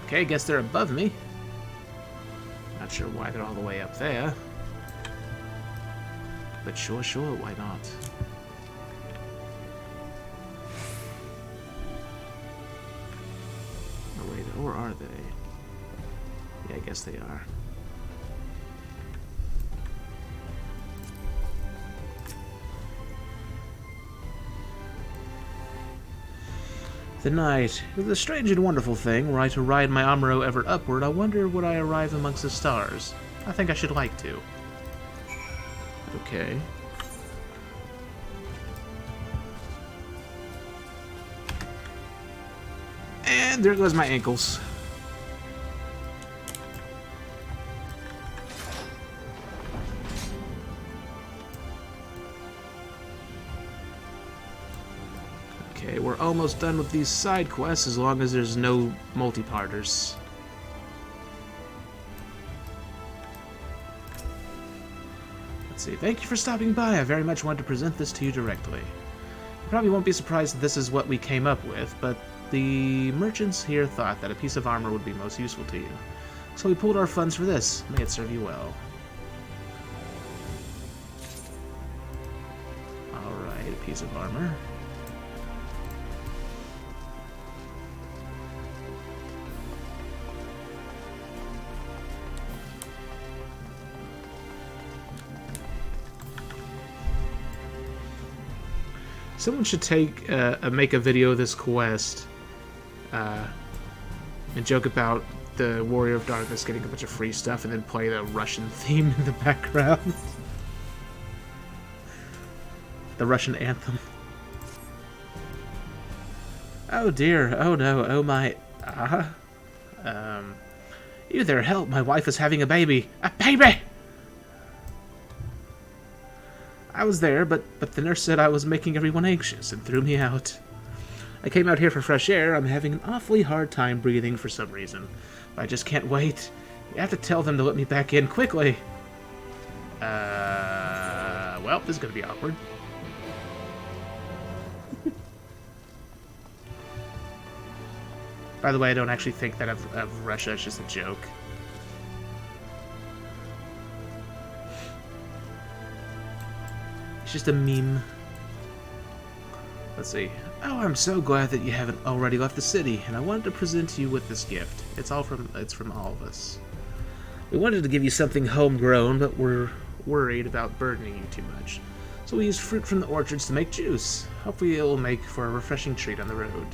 Okay, guess they're above me. Not sure why they're all the way up there. But sure, why not? Oh wait, or are they? Yeah, I guess they are. The night is a strange and wonderful thing. Were I to ride my Amuro ever upward, I wonder would I arrive amongst the stars. I think I should like to. Okay. And there goes my ankles. Okay, we're almost done with these side quests as long as there's no multi-parters. Let's see. Thank you for stopping by. I very much want to present this to you directly. You probably won't be surprised that this is what we came up with, but the merchants here thought that a piece of armor would be most useful to you. So we pooled our funds for this. May it serve you well. Alright, a piece of armor. Someone should make a video of this quest and joke about the Warrior of Darkness getting a bunch of free stuff and then play the Russian theme in the background. The Russian anthem. Oh dear, oh no, oh my... You there, help, my wife is having a baby. A baby! I was there, but the nurse said I was making everyone anxious and threw me out. I came out here for fresh air. I'm having an awfully hard time breathing for some reason. I just can't wait. You have to tell them to let me back in quickly. Well, this is going to be awkward. By the way, I don't actually think that of Russia. It's just a joke. It's just a meme. Let's see. Oh, I'm so glad that you haven't already left the city, and I wanted to present you with this gift. It's from all of us. We wanted to give you something homegrown, but we're worried about burdening you too much. So we used fruit from the orchards to make juice. Hopefully it will make for a refreshing treat on the road.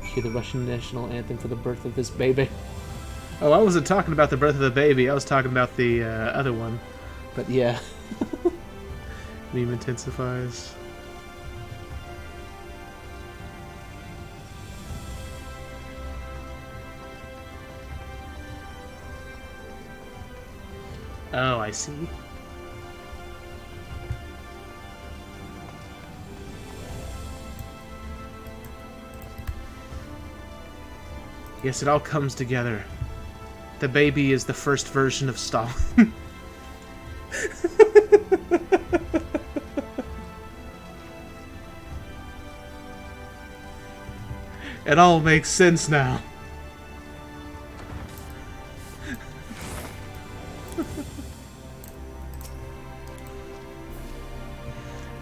Hear the Russian national anthem for the birth of this baby. Oh, I wasn't talking about the birth of the baby. I was talking about the other one. But yeah. Meme intensifies. Oh, I see. Yes, it all comes together. The baby is the first version of Stalin. It all makes sense now.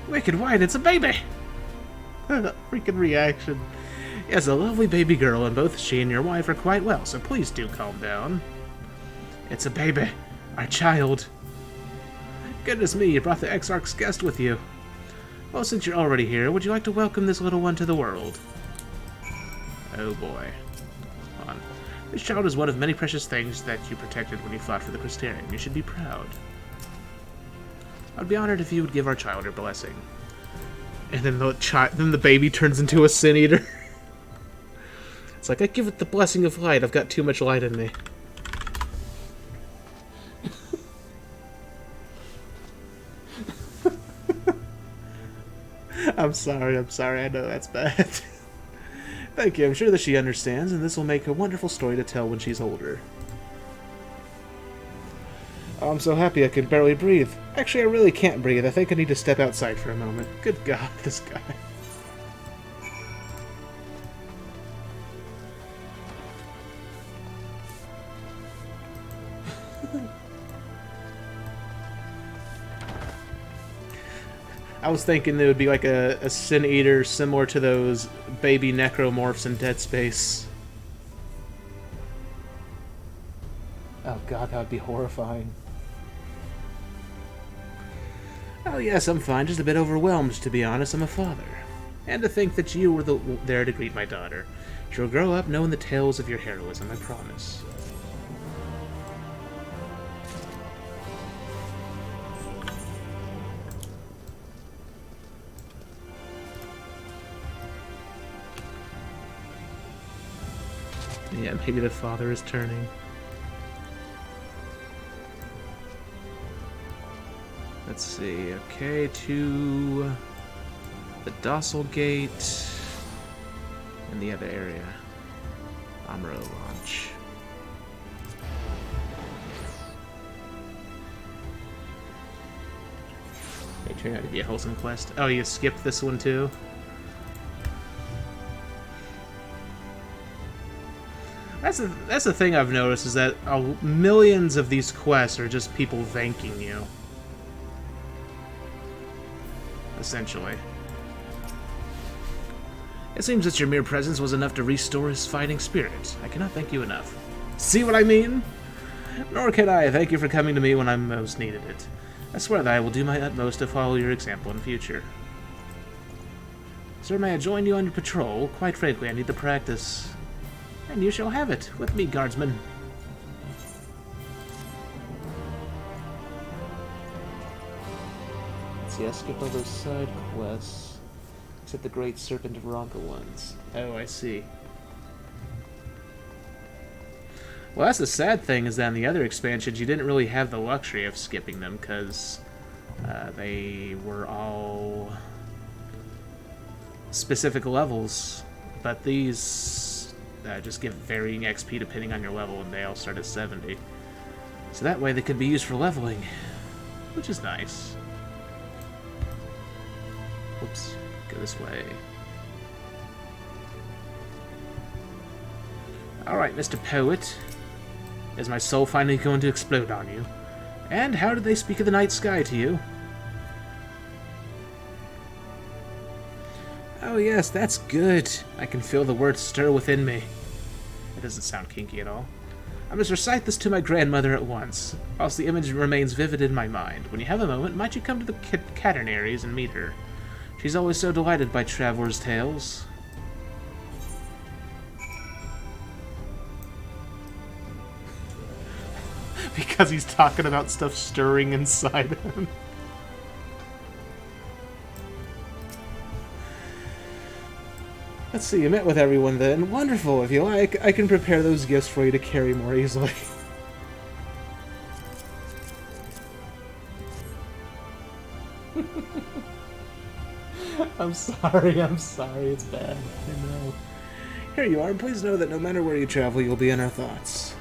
Wicked White, it's a baby! Freaking reaction. Yes, a lovely baby girl, and both she and your wife are quite well, so please do calm down. It's a baby. Our child. Goodness me, you brought the Exarch's guest with you. Well, since you're already here, would you like to welcome this little one to the world? Oh boy. Hold on. This child is one of many precious things that you protected when you fought for the Crystarium. You should be proud. I'd be honored if you would give our child your blessing. And then the baby turns into a Sin Eater. It's like, I give it the blessing of light. I've got too much light in me. I'm sorry, I know that's bad. Thank you, I'm sure that she understands, and this will make a wonderful story to tell when she's older. Oh, I'm so happy I can barely breathe. Actually, I really can't breathe. I think I need to step outside for a moment. Good God, this guy. I was thinking there would be like a Sin Eater similar to those baby necromorphs in Dead Space. Oh god, that would be horrifying. Oh yes, I'm fine, just a bit overwhelmed, to be honest. I'm a father. And to think that you were there to greet my daughter. She'll grow up knowing the tales of your heroism, I promise. Yeah, maybe the father is turning. Let's see. Okay, to the Docile Gate and the other area. Amro launch. It turned out to be a wholesome quest. Oh, you skipped this one too? That's the thing I've noticed, is that millions of these quests are just people vanking you. Essentially. It seems that your mere presence was enough to restore his fighting spirit. I cannot thank you enough. See what I mean? Nor can I thank you for coming to me when I most needed it. I swear that I will do my utmost to follow your example in the future. Sir, may I join you on your patrol? Quite frankly, I need the practice. And you shall have it, with me, guardsman. Let's see, I skipped all those side quests. Except the Great Serpent of Ronka ones. Oh, I see. Well, that's the sad thing, is that in the other expansions, you didn't really have the luxury of skipping them, because they were all specific levels. But these just give varying XP depending on your level, and they all start at 70. So that way they could be used for leveling, which is nice. Whoops, go this way. Alright, Mr. Poet. Is my soul finally going to explode on you? And how did they speak of the night sky to you? Oh yes, that's good. I can feel the words stir within me. It doesn't sound kinky at all. I must recite this to my grandmother at once, whilst the image remains vivid in my mind. When you have a moment, might you come to the Caternaries and meet her? She's always so delighted by travelers' tales. Because he's talking about stuff stirring inside him. Let's see, you met with everyone then. Wonderful. If you like, I can prepare those gifts for you to carry more easily. I'm sorry, it's bad. I know. Here you are. Please know that no matter where you travel, you'll be in our thoughts.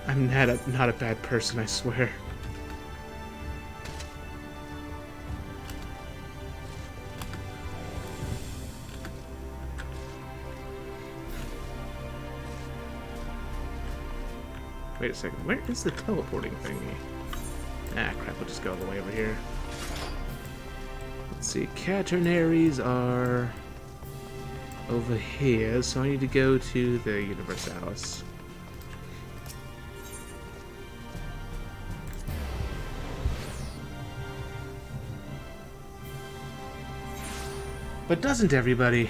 I'm not a bad person, I swear. Wait a second, where is the teleporting thingy? Ah, crap, we'll just go all the way over here. Let's see, Caternaries are over here, so I need to go to the Universalis. But doesn't everybody?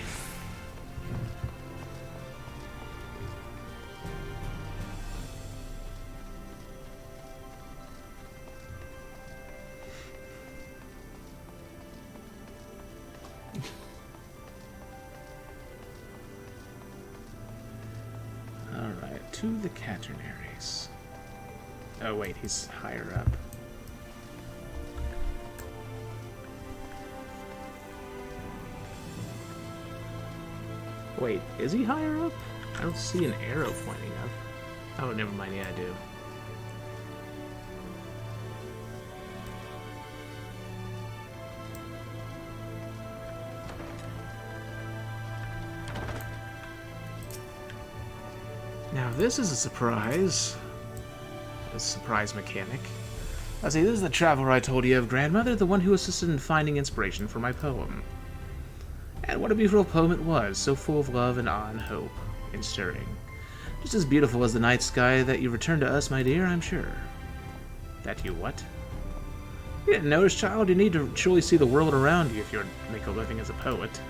Alright, to the Caternaries. Oh wait, he's higher up. Wait, is he higher up? I don't see an arrow pointing up. Oh, never mind, yeah, I do. Now this is a surprise. A surprise mechanic. Let's see, this is the traveler I told you of, grandmother, the one who assisted in finding inspiration for my poem. And what a beautiful poem it was, so full of love and awe and hope, and stirring. Just as beautiful as the night sky that you returned to us, my dear, I'm sure. That you what? You didn't notice, child? You need to truly see the world around you if you're to make a living as a poet.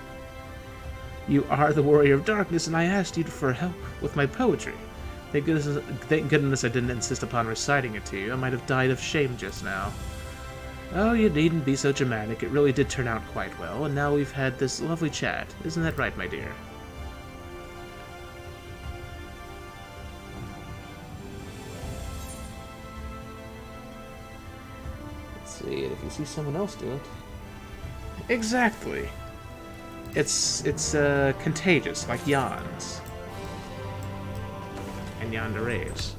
You are the warrior of darkness, and I asked you for help with my poetry. Thank goodness I didn't insist upon reciting it to you. I might have died of shame just now. Oh, you needn't be so dramatic. It really did turn out quite well, and now we've had this lovely chat. Isn't that right, my dear? Let's see, and if you see someone else do it... Exactly. It's contagious, like yawns. And yandere's.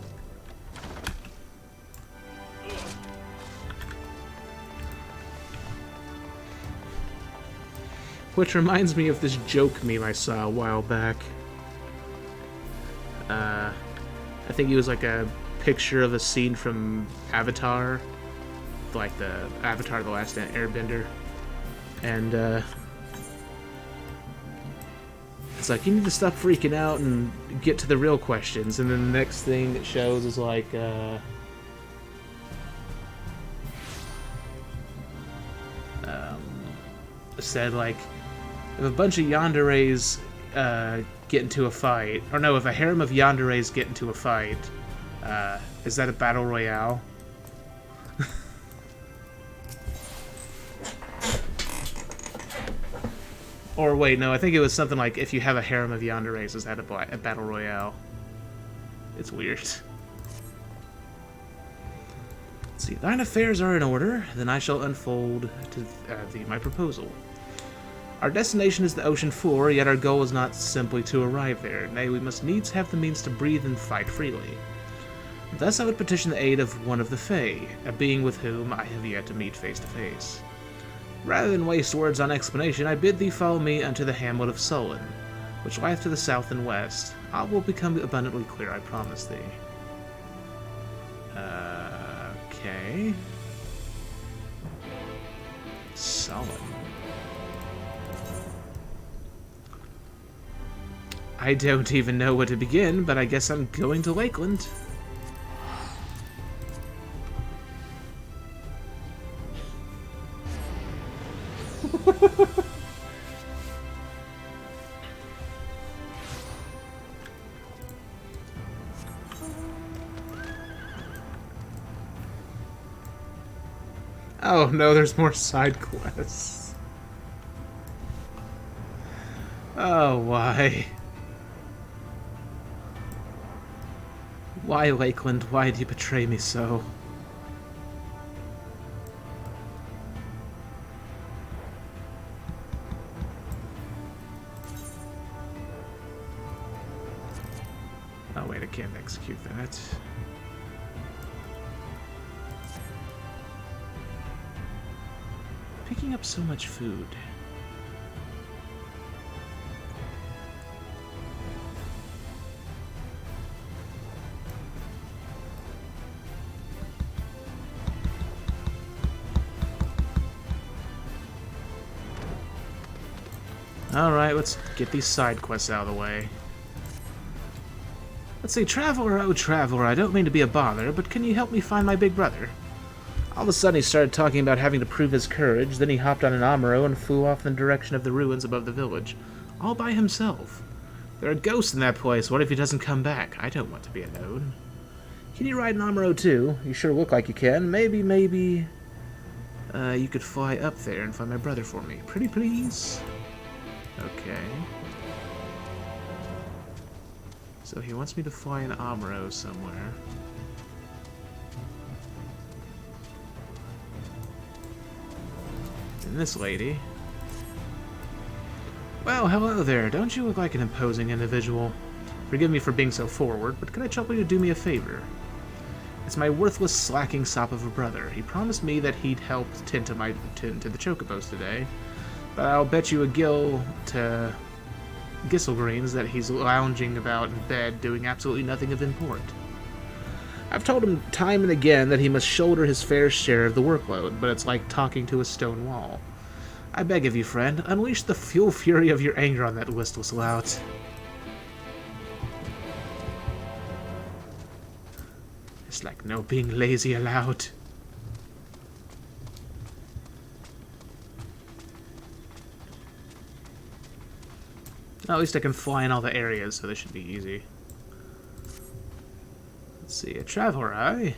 Which reminds me of this joke meme I saw a while back. I think it was like a picture of a scene from Avatar. Like the Avatar: The Last Airbender. And, it's like, you need to stop freaking out and get to the real questions. And then the next thing it shows is like, said like, if a bunch of yandere's get into a fight, or no, if a harem of yandere's get into a fight, is that a battle royale? Or wait, no, I think it was something like, if you have a harem of yandere's, is that a battle royale? It's weird. Let's see, thine affairs are in order, then I shall unfold to thee my proposal. Our destination is the ocean floor, yet our goal is not simply to arrive there. Nay, we must needs have the means to breathe and fight freely. Thus I would petition the aid of one of the Fae, a being with whom I have yet to meet face to face. Rather than waste words on explanation, I bid thee follow me unto the hamlet of Sullen, which lieth to the south and west. All will become abundantly clear, I promise thee. Okay. Sullen. I don't even know where to begin, but I guess I'm going to Lakeland. Oh no, there's more side quests. Oh, why? Why, Lakeland? Why do you betray me so? Oh wait, I can't execute that. Picking up so much food. Alright, let's get these side quests out of the way. Let's see, Traveler, oh Traveler, I don't mean to be a bother, but can you help me find my big brother? All of a sudden he started talking about having to prove his courage, then he hopped on an Amuro and flew off in the direction of the ruins above the village. All by himself. There are ghosts in that place, what if he doesn't come back? I don't want to be alone. Can you ride an Amuro too? You sure look like you can. Maybe, you could fly up there and find my brother for me. Pretty please? Okay. So he wants me to fly an Amuro somewhere. And this lady. Well, hello there. Don't you look like an imposing individual? Forgive me for being so forward, but could I trouble you to do me a favor? It's my worthless, slacking sop of a brother. He promised me that he'd help tend to the chocobos today, but I'll bet you a gill to Gisselgreens that he's lounging about in bed doing absolutely nothing of import. I've told him time and again that he must shoulder his fair share of the workload, but it's like talking to a stone wall. I beg of you, friend, unleash the full fury of your anger on that listless lout. It's like no being lazy allowed. At least I can fly in all the areas, so this should be easy. Let's see, a traveler, aye?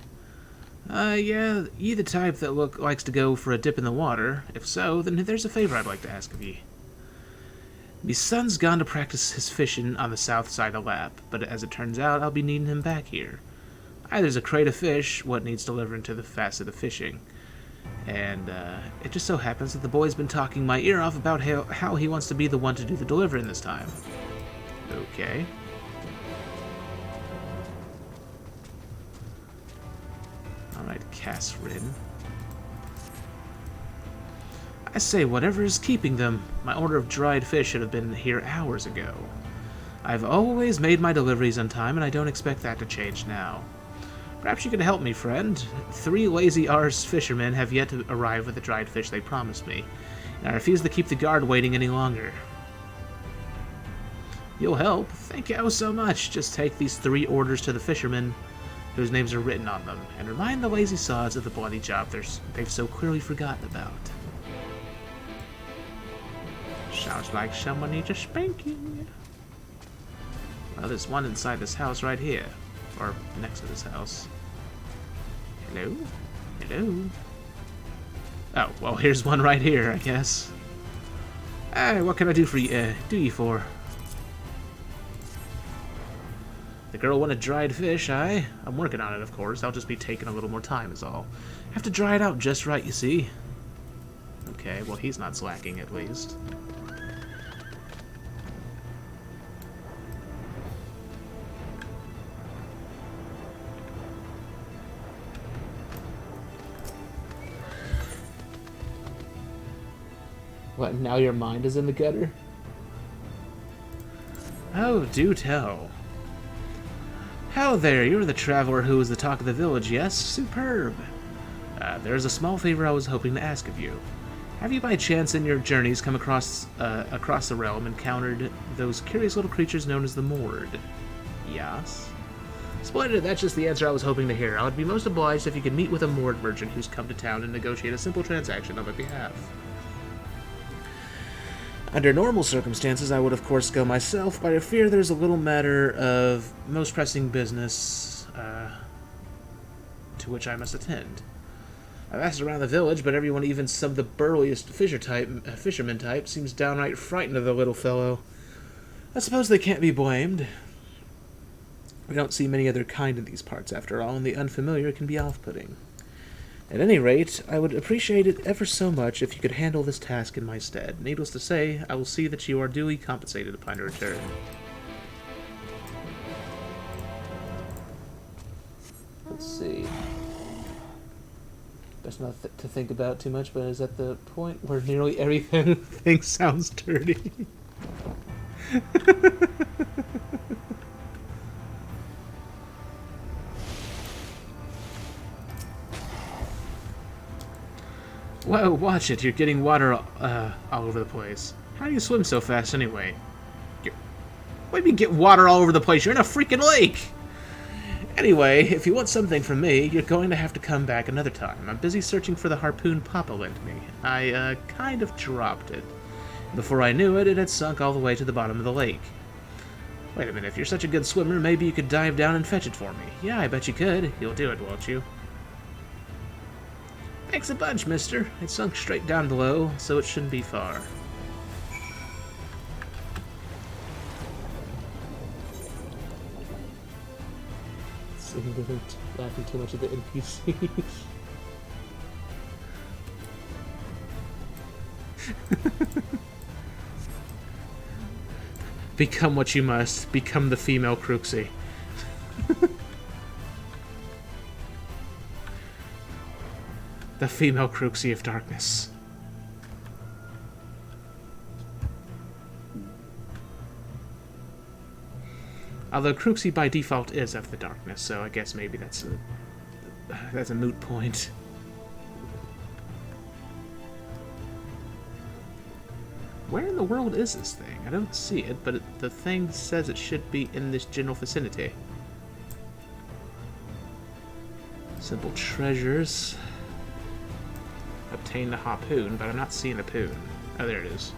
Yeah, ye the type that likes to go for a dip in the water? If so, then there's a favor I'd like to ask of ye. Me son's gone to practice his fishing on the south side of Lap, but as it turns out, I'll be needing him back here. There's a crate of fish, what needs delivering to the facet of fishing. And, it just so happens that the boy's been talking my ear off about how he wants to be the one to do the delivering this time. Okay. Alright, Cassrin. I say, whatever is keeping them, my order of dried fish should have been here hours ago. I've always made my deliveries on time, and I don't expect that to change now. Perhaps you could help me, friend. 3 lazy arse fishermen have yet to arrive with the dried fish they promised me, and I refuse to keep the guard waiting any longer. You'll help? Thank you so much. Just take these 3 orders to the fishermen whose names are written on them, and remind the lazy sods of the bloody job they've so clearly forgotten about. Sounds like someone needs a spanking. Well, there's one inside this house right here. Or next to this house. Hello? Hello? Oh, well, here's one right here, I guess. Hey, what can I do for you, for? The girl wanted dried fish, aye? I'm working on it, of course. I'll just be taking a little more time is all. Have to dry it out just right, you see. Okay, well, he's not slacking, at least. What, now your mind is in the gutter? Oh, do tell. How there, you're the traveler who was the talk of the village, yes? Superb. There's a small favor I was hoping to ask of you. Have you by chance in your journeys come across the realm encountered those curious little creatures known as the Mord? Yes. Splendid, that's just the answer I was hoping to hear. I would be most obliged if you could meet with a Mord merchant who's come to town and negotiate a simple transaction on my behalf. Under normal circumstances, I would of course go myself, but I fear there's a little matter of most pressing business to which I must attend. I've asked around the village, but everyone, even some of the burliest fisherman type, seems downright frightened of the little fellow. I suppose they can't be blamed. We don't see many other kind in these parts, after all, and the unfamiliar can be off-putting. At any rate, I would appreciate it ever so much if you could handle this task in my stead. Needless to say, I will see that you are duly compensated upon your return. Let's see. Best not to think about too much, but is at the point where nearly everything sounds dirty. Whoa, watch it. You're getting water all over the place. How do you swim so fast anyway? What do you mean get water all over the place? You're in a freaking lake! Anyway, if you want something from me, you're going to have to come back another time. I'm busy searching for the harpoon Papa lent me. I, kind of dropped it. Before I knew it, it had sunk all the way to the bottom of the lake. Wait a minute, if you're such a good swimmer, maybe you could dive down and fetch it for me. Yeah, I bet you could. You'll do it, won't you? Thanks a bunch, mister. It sunk straight down below, so it shouldn't be far. So he doesn't laugh too much at the NPCs. Become what you must. Become the female Cruxie. The female Cruxie of darkness. Although Cruxie by default is of the darkness, so I guess maybe that's a moot point. Where in the world is this thing? I don't see it, but the thing says it should be in this general vicinity. Simple treasures. Obtain the harpoon, but I'm not seeing the poon. Oh, there it is.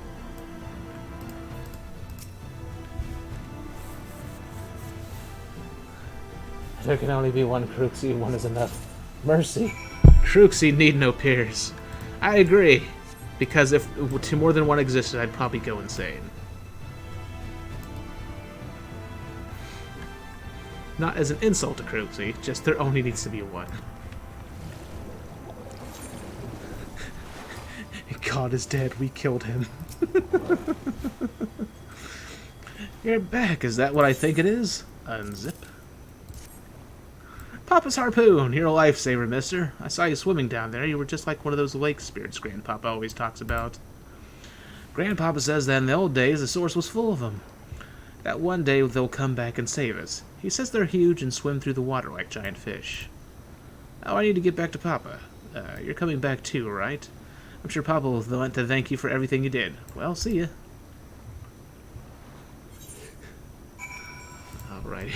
There can only be one Cruxy, one is enough. Mercy. Cruxy need no peers. I agree. Because if more than one existed, I'd probably go insane. Not as an insult to Cruxy, just there only needs to be one. God is dead, we killed him. You're back, is that what I think it is? Unzip. Papa's harpoon, you're a lifesaver, mister. I saw you swimming down there. You were just like one of those lake spirits Grandpapa always talks about. Grandpapa says that in the old days, the source was full of them. That one day they'll come back and save us. He says they're huge and swim through the water like giant fish. Oh, I need to get back to Papa. You're coming back too, right? I'm sure Papa will want to thank you for everything you did. Well, see ya. Alrighty.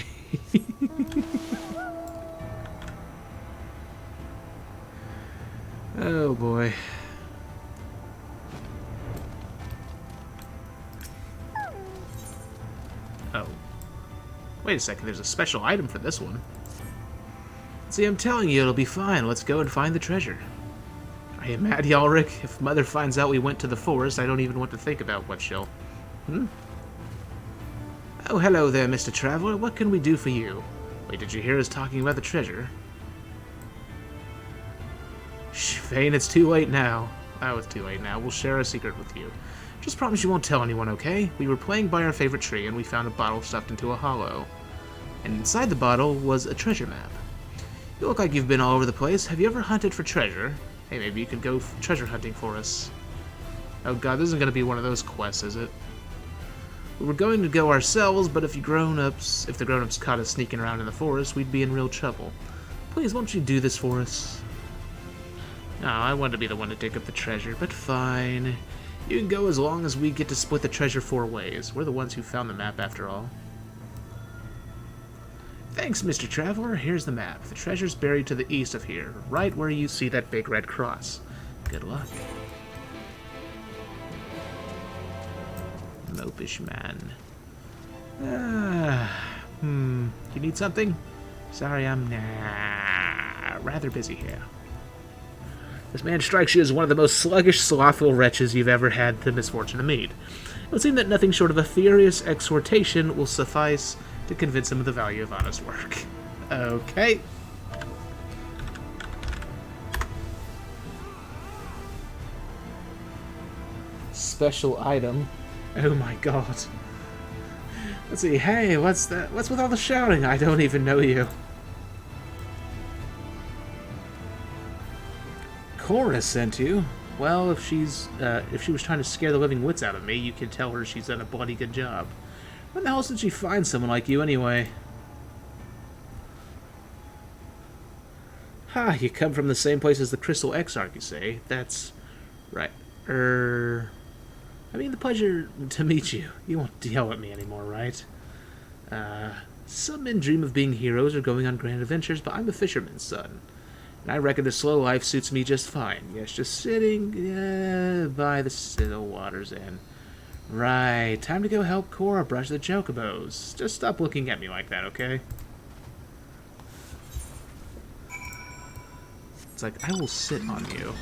Oh boy. Oh. Wait a second, there's a special item for this one. See, I'm telling you, it'll be fine. Let's go and find the treasure. Are you mad, Yalric? If Mother finds out we went to the forest, I don't even want to think about what she'll... Oh, hello there, Mr. Traveler. What can we do for you? Wait, did you hear us talking about the treasure? Shh, Vane, it's too late now. Oh, it's too late now. We'll share a secret with you. Just promise you won't tell anyone, okay? We were playing by our favorite tree, and we found a bottle stuffed into a hollow. And inside the bottle was a treasure map. You look like you've been all over the place. Have you ever hunted for treasure? Hey, maybe you could go treasure hunting for us. Oh god, this isn't going to be one of those quests, is it? We were going to go ourselves, but if the grown-ups caught us sneaking around in the forest, we'd be in real trouble. Please, won't you do this for us? No, I wanted to be the one to dig up the treasure, but fine. You can go as long as we get to split the treasure 4 ways. We're the ones who found the map, after all. Thanks, Mr. Traveler. Here's the map. The treasure's buried to the east of here, right where you see that big red cross. Good luck. Mopish man. You need something? Sorry, I'm rather busy here. This man strikes you as one of the most sluggish, slothful wretches you've ever had the misfortune to meet. It would seem that nothing short of a furious exhortation will suffice to convince him of the value of honest work. Okay. Special item. Oh my god. Let's see. Hey, what's that? What's with all the shouting? I don't even know you. Cora sent you. Well, if she was trying to scare the living wits out of me, you can tell her she's done a bloody good job. When the hell did she find someone like you anyway? Ha, you come from the same place as the Crystal Exarch, you say? That's right. I mean, the pleasure to meet you. You won't yell at me anymore, right? Some men dream of being heroes or going on grand adventures, but I'm a fisherman's son. And I reckon the slow life suits me just fine. Yes, just sitting by the still water's end. Right, time to go help Cora brush the chocobos. Just stop looking at me like that, okay? It's like, I will sit on you.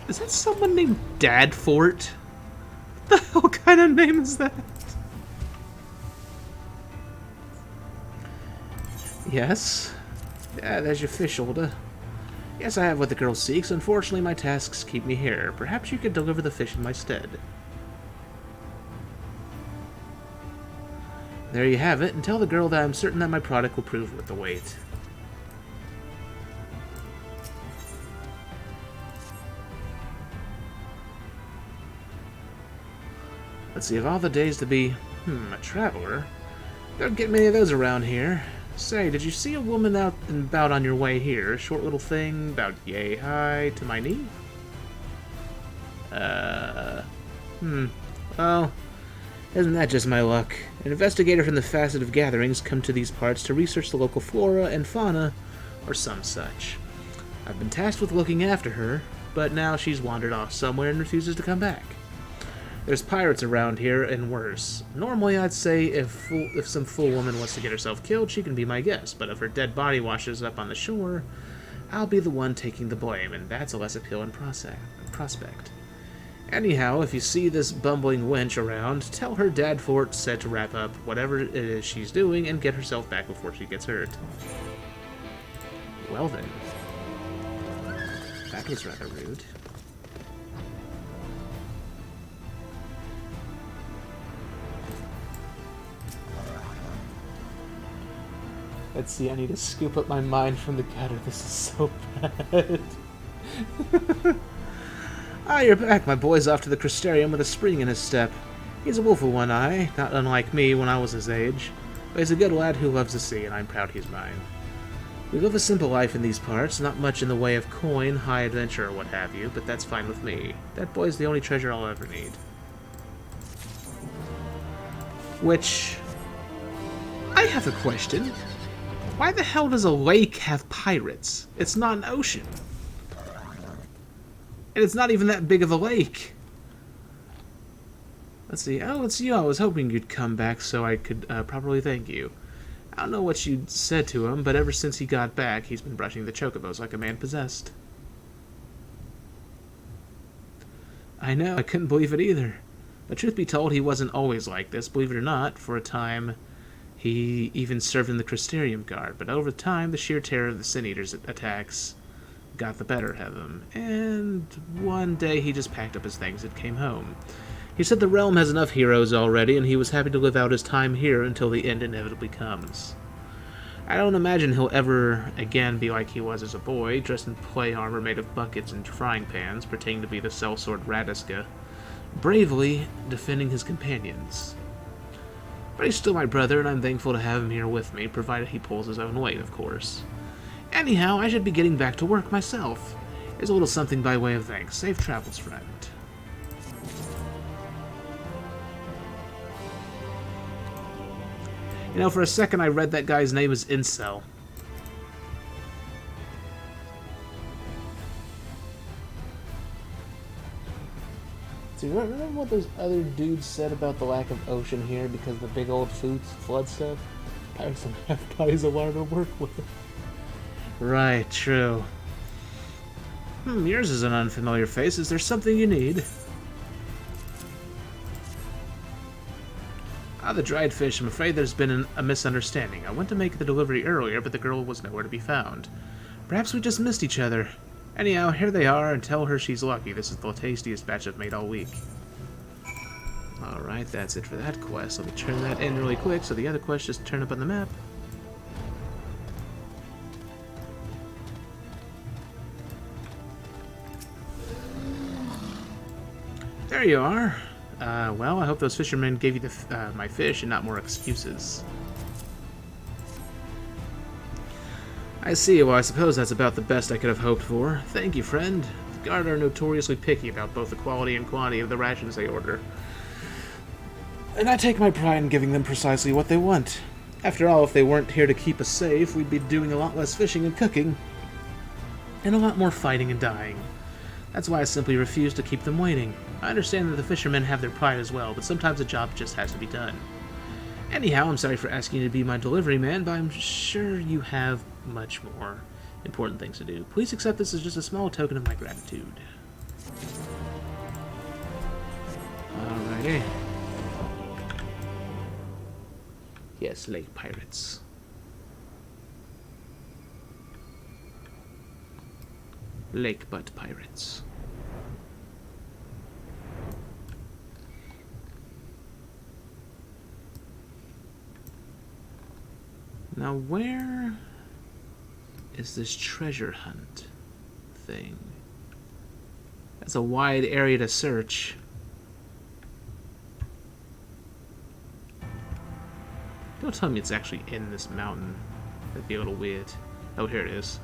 Is that someone named Dadfort? What the hell kind of name is that? Yes? Yeah, there's your fish, Olda. Yes, I have what the girl seeks. Unfortunately, my tasks keep me here. Perhaps you could deliver the fish in my stead. There you have it, and tell the girl that I'm certain that my product will prove worth the wait. Let's see, of all the days to be, a traveler, don't get many of those around here. Say, did you see a woman out and about on your way here? A short little thing, about yay high to my knee? Well, isn't that just my luck? An investigator from the Facet of Gatherings come to these parts to research the local flora and fauna, or some such. I've been tasked with looking after her, but now she's wandered off somewhere and refuses to come back. There's pirates around here, and worse. Normally, I'd say if some fool woman wants to get herself killed, she can be my guest, but if her dead body washes up on the shore, I'll be the one taking the blame, and that's a less appealing prospect. Anyhow, if you see this bumbling wench around, tell her Dad Fort said to wrap up whatever it is she's doing and get herself back before she gets hurt. Well then. That was rather rude. Let's see, I need to scoop up my mind from the gutter. This is so bad. Ah, you're back. My boy's off to the Crystarium with a spring in his step. He's a wolf of one eye, not unlike me when I was his age. But he's a good lad who loves the sea, and I'm proud he's mine. We live a simple life in these parts, not much in the way of coin, high adventure, or what have you, but that's fine with me. That boy's the only treasure I'll ever need. Which... I have a question. Why the hell does a lake have pirates? It's not an ocean. And it's not even that big of a lake. Let's see. Oh, it's you. I was hoping you'd come back so I could properly thank you. I don't know what you said to him, but ever since he got back, he's been brushing the chocobos like a man possessed. I know. I couldn't believe it either. But truth be told, he wasn't always like this. Believe it or not, for a time, he even served in the Crystarium Guard. But over time, the sheer terror of the Sin Eaters' attacks got the better of him, and one day he just packed up his things and came home. He said the realm has enough heroes already, and he was happy to live out his time here until the end inevitably comes. I don't imagine he'll ever again be like he was as a boy, dressed in play armor made of buckets and frying pans, pretending to be the sellsword Radiska, bravely defending his companions. But he's still my brother, and I'm thankful to have him here with me, provided he pulls his own weight, of course. Anyhow, I should be getting back to work myself. Here's a little something by way of thanks. Safe travels, friend. You know, for a second I read that guy's name as Incel. See, remember what those other dudes said about the lack of ocean here because of the big old flood stuff? Pirates don't have bodies of water to work with. Right, true. Yours is an unfamiliar face. Is there something you need? Ah, the dried fish. I'm afraid there's been a misunderstanding. I went to make the delivery earlier, but the girl was nowhere to be found. Perhaps we just missed each other. Anyhow, here they are, and tell her she's lucky. This is the tastiest batch I've made all week. Alright, that's it for that quest. Let me turn that in really quick so the other quest just turn up on the map. There you are. Well, I hope those fishermen gave you my fish and not more excuses. I see. Well, I suppose that's about the best I could have hoped for. Thank you, friend. The guard are notoriously picky about both the quality and quantity of the rations they order. And I take my pride in giving them precisely what they want. After all, if they weren't here to keep us safe, we'd be doing a lot less fishing and cooking. And a lot more fighting and dying. That's why I simply refuse to keep them waiting. I understand that the fishermen have their pride as well, but sometimes the job just has to be done. Anyhow, I'm sorry for asking you to be my delivery man, but I'm sure you have much more important things to do. Please accept this as just a small token of my gratitude. Alrighty. Yes, lake pirates. Lake butt pirates. Now where is this treasure hunt thing? That's a wide area to search. Don't tell me it's actually in this mountain. That'd be a little weird. Oh, here it is.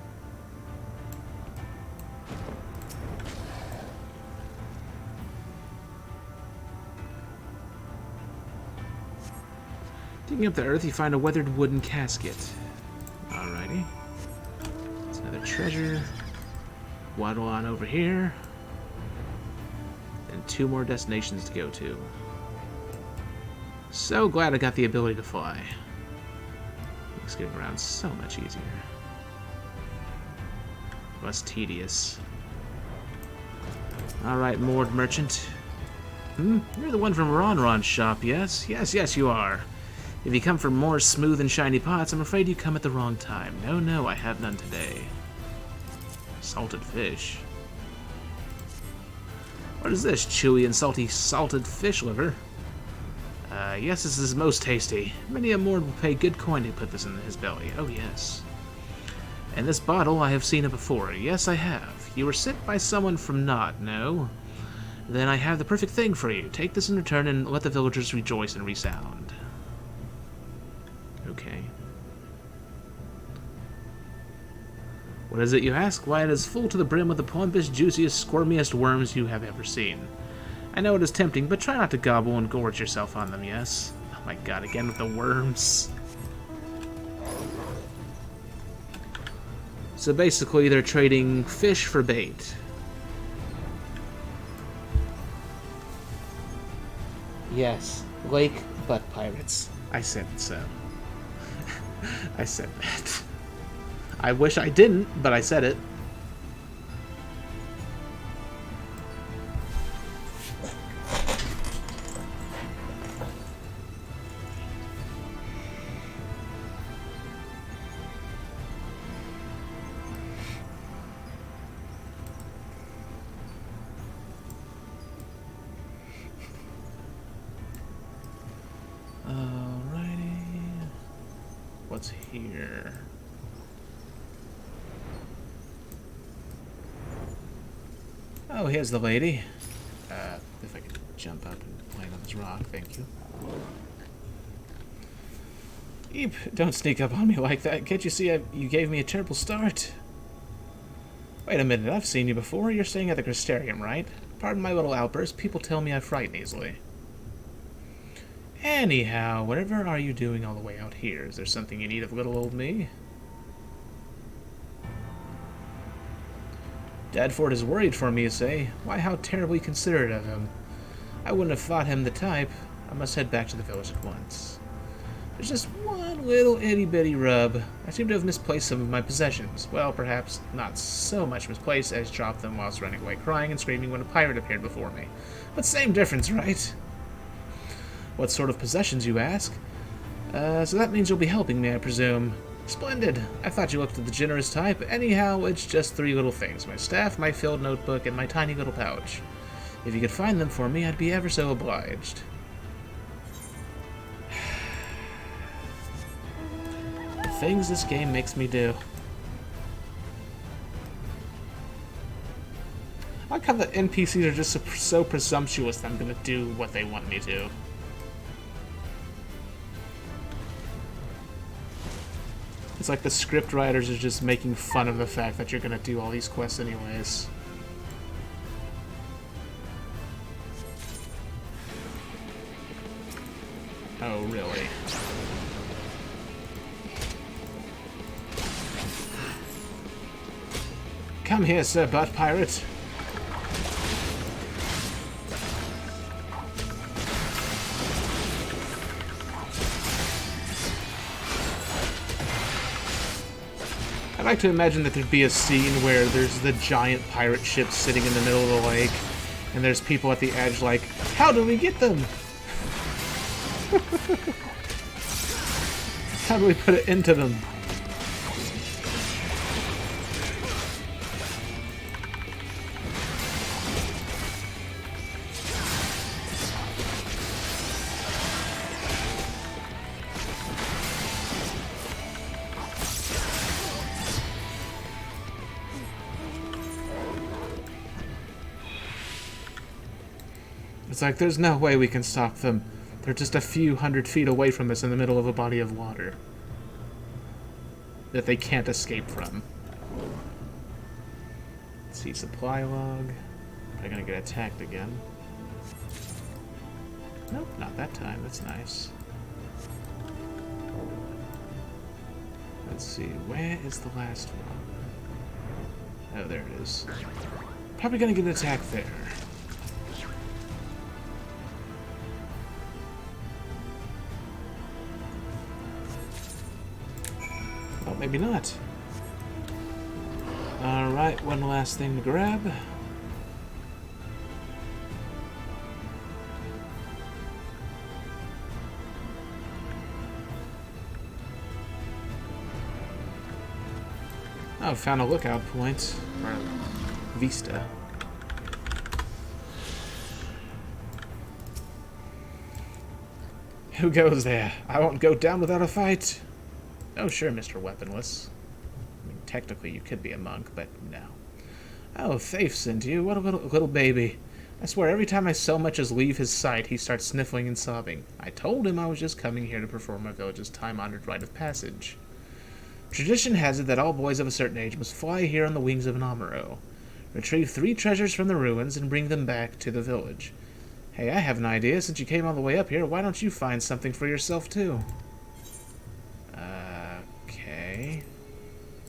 Digging up the earth, you find a weathered wooden casket. Alrighty. It's another treasure. Waddle on over here. And 2 more destinations to go to. So glad I got the ability to fly. Makes getting around so much easier. Less tedious. Alright, moored merchant. You're the one from Ronron's shop, yes? Yes, you are. If you come for more smooth and shiny pots, I'm afraid you come at the wrong time. No, I have none today. Salted fish. What is this? Chewy and salty salted fish liver? Yes, this is most tasty. Many a Mord will pay good coin to put this in his belly. Oh, yes. And this bottle, I have seen it before. Yes, I have. You were sent by someone from Nod, no? Then I have the perfect thing for you. Take this in return and let the villagers rejoice and resound. Okay. What is it, you ask? Why, it is full to the brim with the plumpest, juiciest, squirmiest worms you have ever seen. I know it is tempting, but try not to gobble and gorge yourself on them, yes? Oh my god, again with the worms. So basically, they're trading fish for bait. Yes, lake butt pirates. I said so. I said that. I wish I didn't, but I said it. What's here? Oh, here's the lady. If I could jump up and land on this rock, thank you. Eep, don't sneak up on me like that. Can't you see you gave me a terrible start? Wait a minute, I've seen you before. You're staying at the Crystarium, right? Pardon my little outburst. People tell me I frighten easily. Anyhow, whatever are you doing all the way out here? Is there something you need of little old me? Dadford is worried for me, you say? Why, how terribly considerate of him. I wouldn't have thought him the type. I must head back to the village at once. There's just one little itty-bitty rub. I seem to have misplaced some of my possessions. Well, perhaps not so much misplaced as dropped them whilst running away crying and screaming when a pirate appeared before me. But same difference, right? What sort of possessions, you ask? So that means you'll be helping me, I presume. Splendid. I thought you looked at the generous type. Anyhow, it's just 3 little things. My staff, my filled notebook, and my tiny little pouch. If you could find them for me, I'd be ever so obliged. The things this game makes me do. I like how the NPCs are just so presumptuous that I'm gonna do what they want me to. It's like the script writers are just making fun of the fact that you're gonna do all these quests anyways. Oh, really? Come here, Sir Butt Pirate. I like to imagine that there'd be a scene where there's the giant pirate ship sitting in the middle of the lake, and there's people at the edge like, how do we get them? How do we put it into them? It's like, there's no way we can stop them. They're just a few 100 feet away from us in the middle of a body of water that they can't escape from. Let's see, supply log. Probably gonna get attacked again. Nope, not that time. That's nice. Let's see, where is the last one? Oh, there it is. Probably gonna get attacked there. Oh, maybe not. Alright, one last thing to grab. Oh, found a lookout point. Or a vista. Who goes there? I won't go down without a fight. Oh, sure, Mr. Weaponless. I mean, technically you could be a monk, but no. Oh, Faith sent you. What a little baby. I swear, every time I so much as leave his sight, he starts sniffling and sobbing. I told him I was just coming here to perform my village's time-honored rite of passage. Tradition has it that all boys of a certain age must fly here on the wings of an Amuro, retrieve 3 treasures from the ruins, and bring them back to the village. Hey, I have an idea. Since you came all the way up here, why don't you find something for yourself, too? Okay.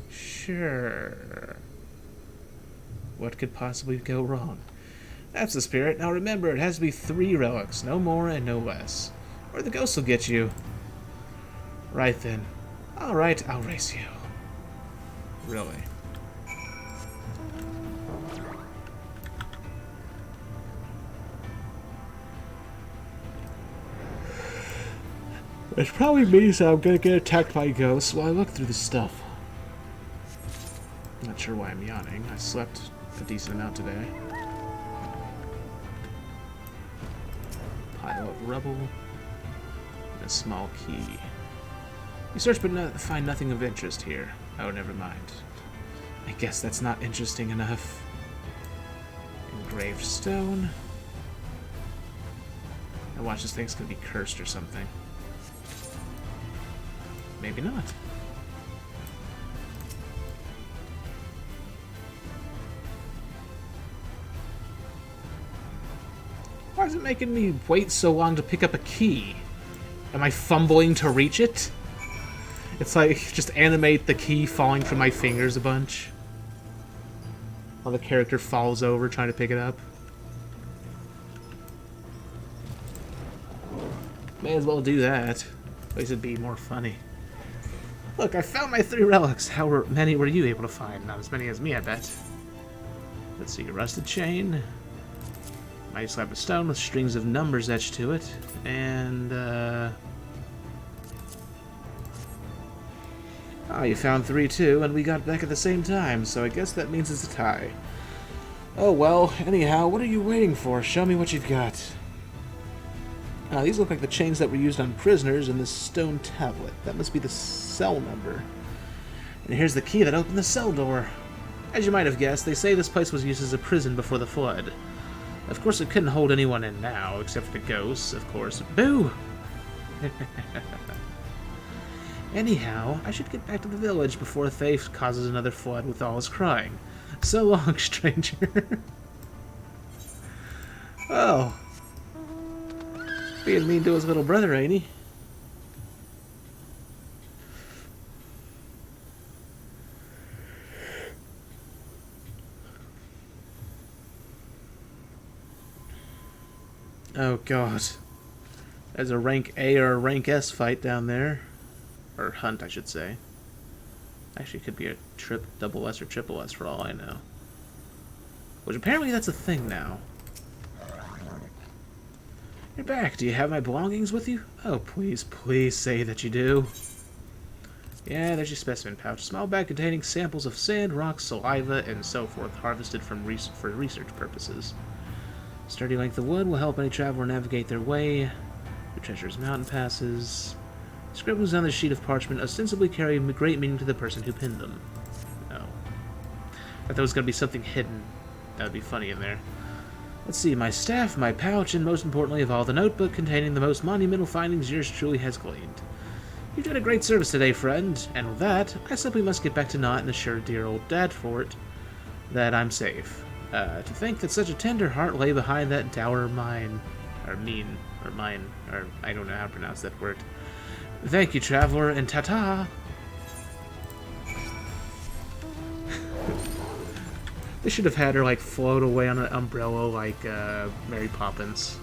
Sure. What could possibly go wrong? That's the spirit. Now remember, it has to be 3 relics, no more and no less. Or the ghosts will get you. Right then. Alright, I'll race you. Really? Which probably means I'm gonna get attacked by ghosts while I look through the stuff. Not sure why I'm yawning. I slept a decent amount today. Pile of rubble. And a small key. You search but find nothing of interest here. Oh, never mind. I guess that's not interesting enough. Engraved stone. I watch this thing's gonna be cursed or something. Maybe not. Why is it making me wait so long to pick up a key? Am I fumbling to reach it? It's like, just animate the key falling from my fingers a bunch. While the character falls over trying to pick it up. May as well do that. At least it'd be more funny. Look, I found my 3 relics. How many were you able to find? Not as many as me, I bet. Let's see, a rusted chain. Mighty slab of stone with strings of numbers etched to it. And, oh, you found 3 too, and we got back at the same time, so I guess that means it's a tie. Oh well, anyhow, what are you waiting for? Show me what you've got. These look like the chains that were used on prisoners in this stone tablet. That must be the cell number. And here's the key that opened the cell door. As you might have guessed, they say this place was used as a prison before the flood. Of course, it couldn't hold anyone in now, except for the ghosts, of course. Boo! Anyhow, I should get back to the village before Faith causes another flood with all his crying. So long, stranger. Oh. Being mean to his little brother, ain't he? Oh god. There's a rank A or a rank S fight down there. Or hunt, I should say. Actually, it could be a double S or triple S for all I know. Which apparently that's a thing now. You're back. Do you have my belongings with you? Oh, please, please say that you do. Yeah, there's your specimen pouch. Small bag containing samples of sand, rocks, saliva, and so forth, harvested for research purposes. Sturdy length of wood will help any traveler navigate their way. The treasure's mountain passes. Scribbles on the sheet of parchment ostensibly carry great meaning to the person who pinned them. Oh. I thought there was going to be something hidden. That would be funny in there. Let's see, my staff, my pouch, and most importantly of all, the notebook containing the most monumental findings yours truly has gleaned. You've done a great service today, friend, and with that, I simply must get back to Knot and assure dear old Dad Fort that I'm safe. To think that such a tender heart lay behind that dour mine, or I don't know how to pronounce that word. Thank you, traveler, and ta-ta! They should have had her, like, float away on an umbrella like, Mary Poppins.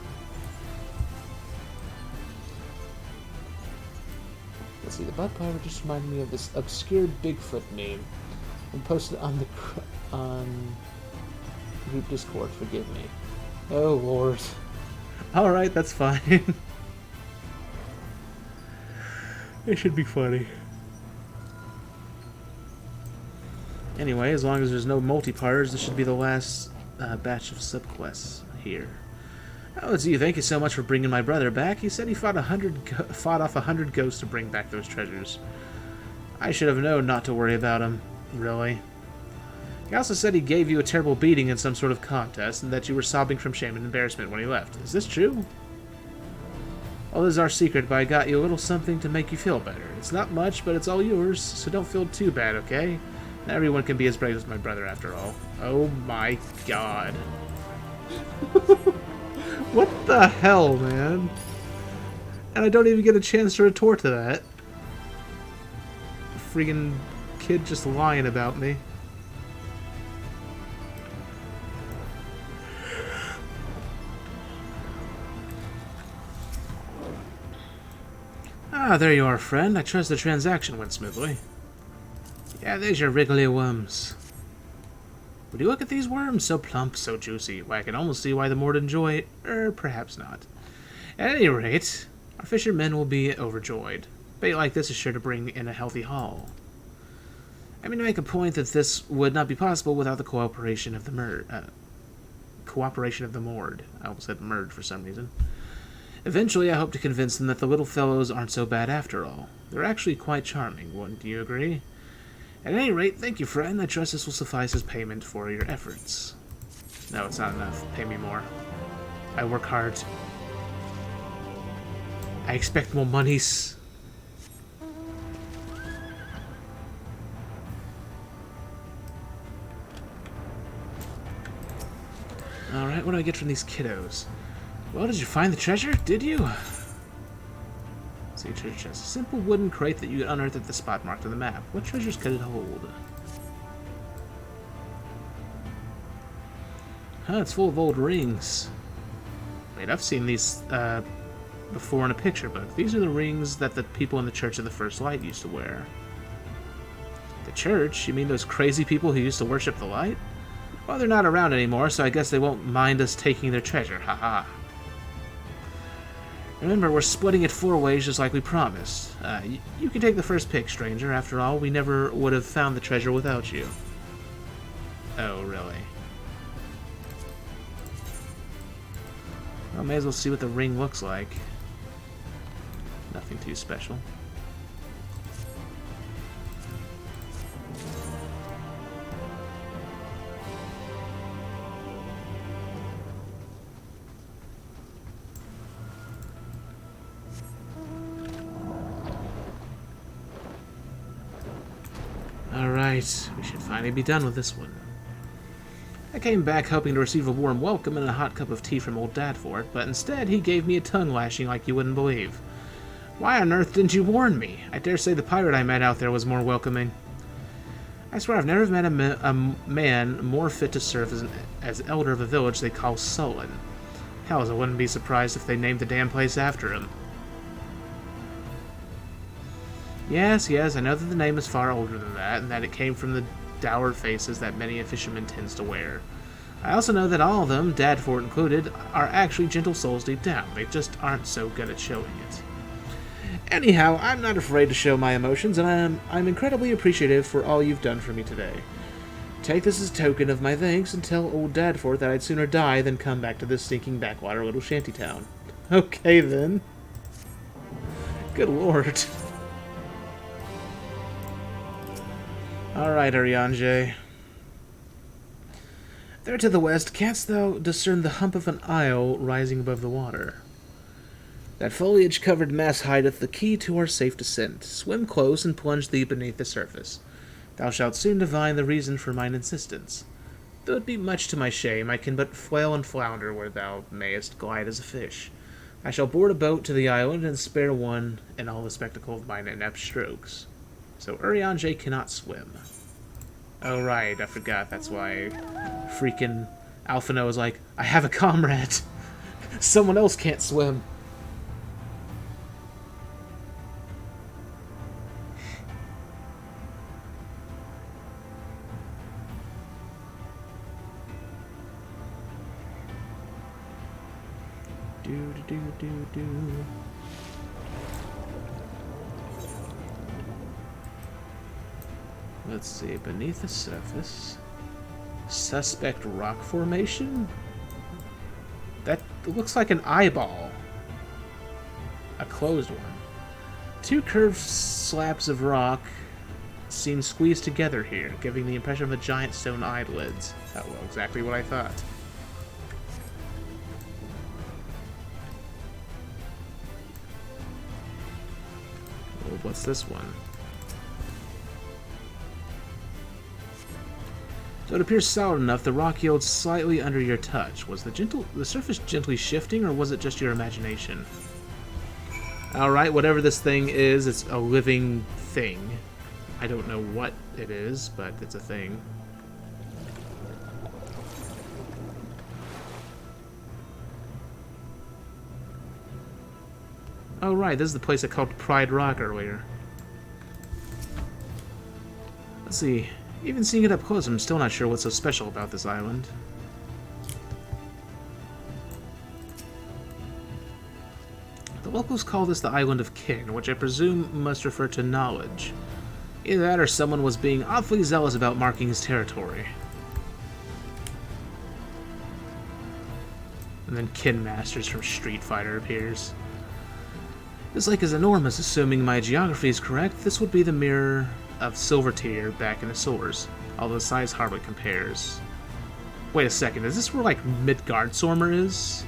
Let's see, the bug pirate just reminded me of this obscure Bigfoot meme and posted on the group Discord. Forgive me. Oh Lord. All right, that's fine. It should be funny. Anyway, as long as there's no multi-parters, this should be the last batch of subquests here. Oh, let's see. Thank you so much for bringing my brother back. He said he fought off 100 ghosts to bring back those treasures. I should have known not to worry about him. Really. He also said he gave you a terrible beating in some sort of contest, and that you were sobbing from shame and embarrassment when he left. Is this true? Well, this is our secret, but I got you a little something to make you feel better. It's not much, but it's all yours, so don't feel too bad, okay? Not everyone can be as brave as my brother, after all. Oh my god. What the hell, man? And I don't even get a chance to retort to that. Friggin' kid just lying about me. Ah, there you are, friend. I trust the transaction went smoothly. Yeah, there's your wriggly worms. Would you look at these worms? So plump, so juicy. Why, I can almost see why the Mord enjoy it. Perhaps not. At any rate, our fishermen will be overjoyed. Bait like this is sure to bring in a healthy haul. I mean to make a point that this would not be possible without the cooperation of the Mord. I almost said Murd for some reason. Eventually, I hope to convince them that the little fellows aren't so bad after all. They're actually quite charming, wouldn't you agree? At any rate, thank you, friend. I trust this will suffice as payment for your efforts. No, it's not enough. Pay me more. I work hard. I expect more monies. Alright, what do I get from these kiddos? Well, did you find the treasure? Did you? See, treasure chest. A simple wooden crate that you unearthed at the spot marked on the map. What treasures could it hold? Huh, it's full of old rings. Wait, I've seen these before in a picture book. These are the rings that the people in the Church of the First Light used to wear. The church? You mean those crazy people who used to worship the light? Well, they're not around anymore, so I guess they won't mind us taking their treasure. Haha. Remember, we're splitting it 4 ways just like we promised. You can take the first pick, stranger. After all, we never would have found the treasure without you. Oh, really? Well, may as well see what the ring looks like. Nothing too special. Alright, we should finally be done with this one. I came back hoping to receive a warm welcome and a hot cup of tea from old Dadford, but instead he gave me a tongue lashing like you wouldn't believe. Why on earth didn't you warn me? I dare say the pirate I met out there was more welcoming. I swear I've never met a man more fit to serve as elder of a village they call Sullen. Hell, I wouldn't be surprised if they named the damn place after him. Yes, I know that the name is far older than that, and that it came from the dour faces that many a fisherman tends to wear. I also know that all of them, Dadfort included, are actually gentle souls deep down. They just aren't so good at showing it. Anyhow, I'm not afraid to show my emotions, and I'm incredibly appreciative for all you've done for me today. Take this as a token of my thanks and tell old Dadfort that I'd sooner die than come back to this stinking backwater little shantytown. Okay, then. Good lord. Alright, Arianje. There to the west, canst thou discern the hump of an isle rising above the water? That foliage-covered mass hideth the key to our safe descent. Swim close and plunge thee beneath the surface. Thou shalt soon divine the reason for mine insistence. Though it be much to my shame, I can but flail and flounder where thou mayest glide as a fish. I shall board a boat to the island and spare one in all the spectacle of mine inept strokes. So Urianger cannot swim. Oh right, I forgot. That's why freaking Alphino is like, I have a comrade. Someone else can't swim. Let's see, beneath the surface. Suspect rock formation? That looks like an eyeball. A closed one. Two curved slabs of rock seem squeezed together here, giving the impression of a giant stone eyelids. Oh, well, exactly what I thought. Well, what's this one? So it appears solid enough, the rock yields slightly under your touch. Was the surface gently shifting, or was it just your imagination? Alright, whatever this thing is, it's a living thing. I don't know what it is, but it's a thing. Oh right, this is the place I called Pride Rock earlier. Let's see. Even seeing it up close, I'm still not sure what's so special about this island. The locals call this the Island of Kin, which I presume must refer to knowledge. Either that or someone was being awfully zealous about marking his territory. And then Kin Masters from Street Fighter appears. This lake is enormous, assuming my geography is correct. This would be the mirror of Silvertear back in the sewers, although the size hardly compares. Wait a second, is this where, like, Midgardsormr is?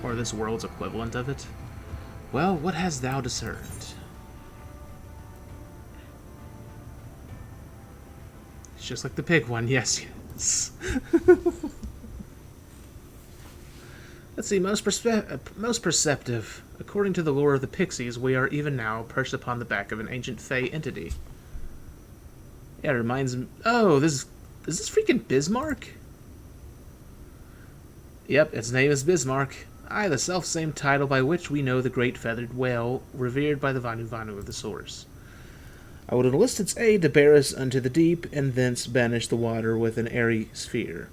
Or this world's equivalent of it? Well, what hast thou discerned? It's just like the pig one, yes, yes. Let's see, most perceptive. According to the lore of the Pixies, we are even now perched upon the back of an ancient Fey entity. Yeah, it reminds me... Oh, is this freaking Bismarck? Yep, its name is Bismarck. Aye, the self-same title by which we know the great feathered whale, revered by the Vanu Vanu of the source. I would enlist its aid to bear us unto the deep, and thence banish the water with an airy sphere,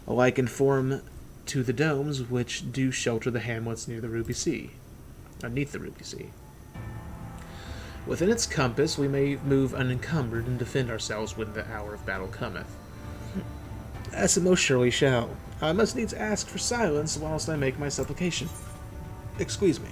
alike in form to the domes which do shelter the hamlets near the Ruby Sea, beneath the Ruby Sea. Within its compass we may move unencumbered and defend ourselves when the hour of battle cometh. As it most surely shall. I must needs ask for silence whilst I make my supplication. Excuse me.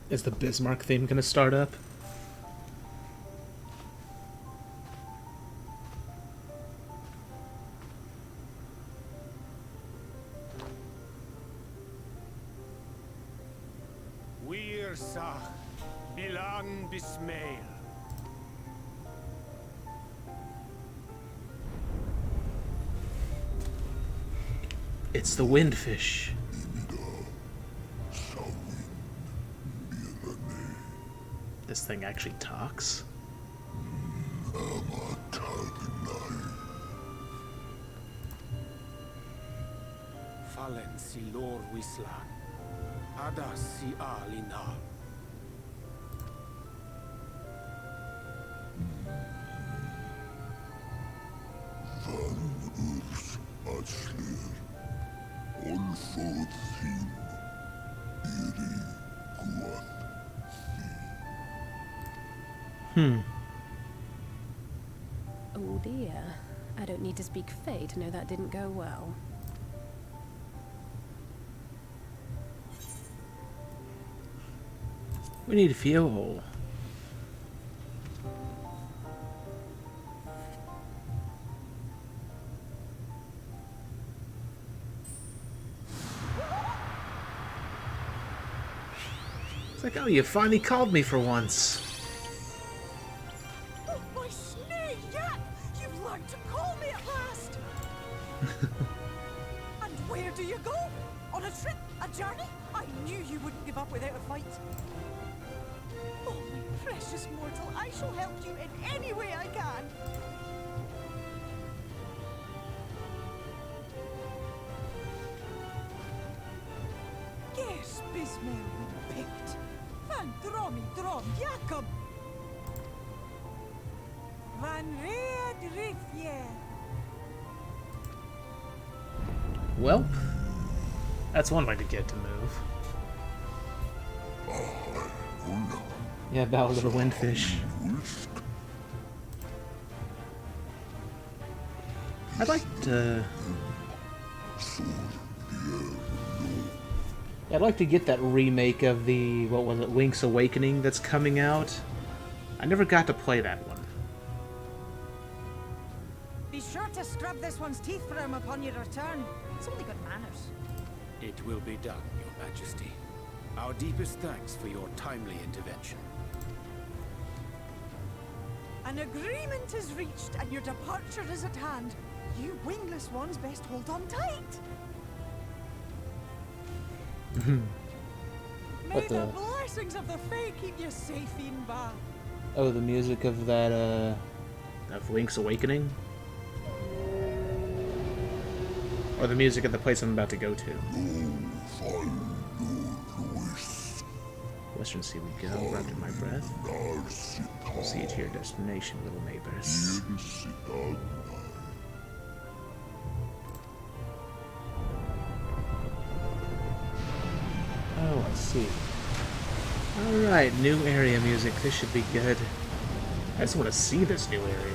Is the Bismarck theme going to start up? Wirsach, Bilan Bismail. It's the windfish. This thing actually talks? Fallen si lor wislan. Adas si alina. Van urs atslir. Olfod thin. Iri guath. Oh dear. I don't need to speak Fey to know that didn't go well. We need fuel. It's like, oh, you finally called me for once. Oh, my snake, yeah! You've learned to call me at last! And where do you go? On a trip? A journey? I knew you wouldn't give up without a fight. Oh, my Precious mortal, I shall help you in any way I can. Guess Bismel we picked. Van Dromi Drom Jacob. Van Red Rivier. Well, that's one way to get to move. Yeah, Ballad of the Windfish. I'd like to... I'd like to get that remake of the, what was it, Link's Awakening that's coming out. I never got to play that one. Be sure to scrub this one's teeth for him upon your return. It's only good manners. It will be done, Your Majesty. Our deepest thanks for your timely intervention. An agreement is reached and your departure is at hand. You wingless ones best hold on tight. May the blessings of the Fae keep you safe in Ba. Oh, the music of that, of Link's Awakening? Or the music of the place I'm about to go to? Western Sea we go, wrapped in my breath. See you to your destination, little neighbors. Oh, let's see. Alright, new area music. This should be good. I just want to see this new area.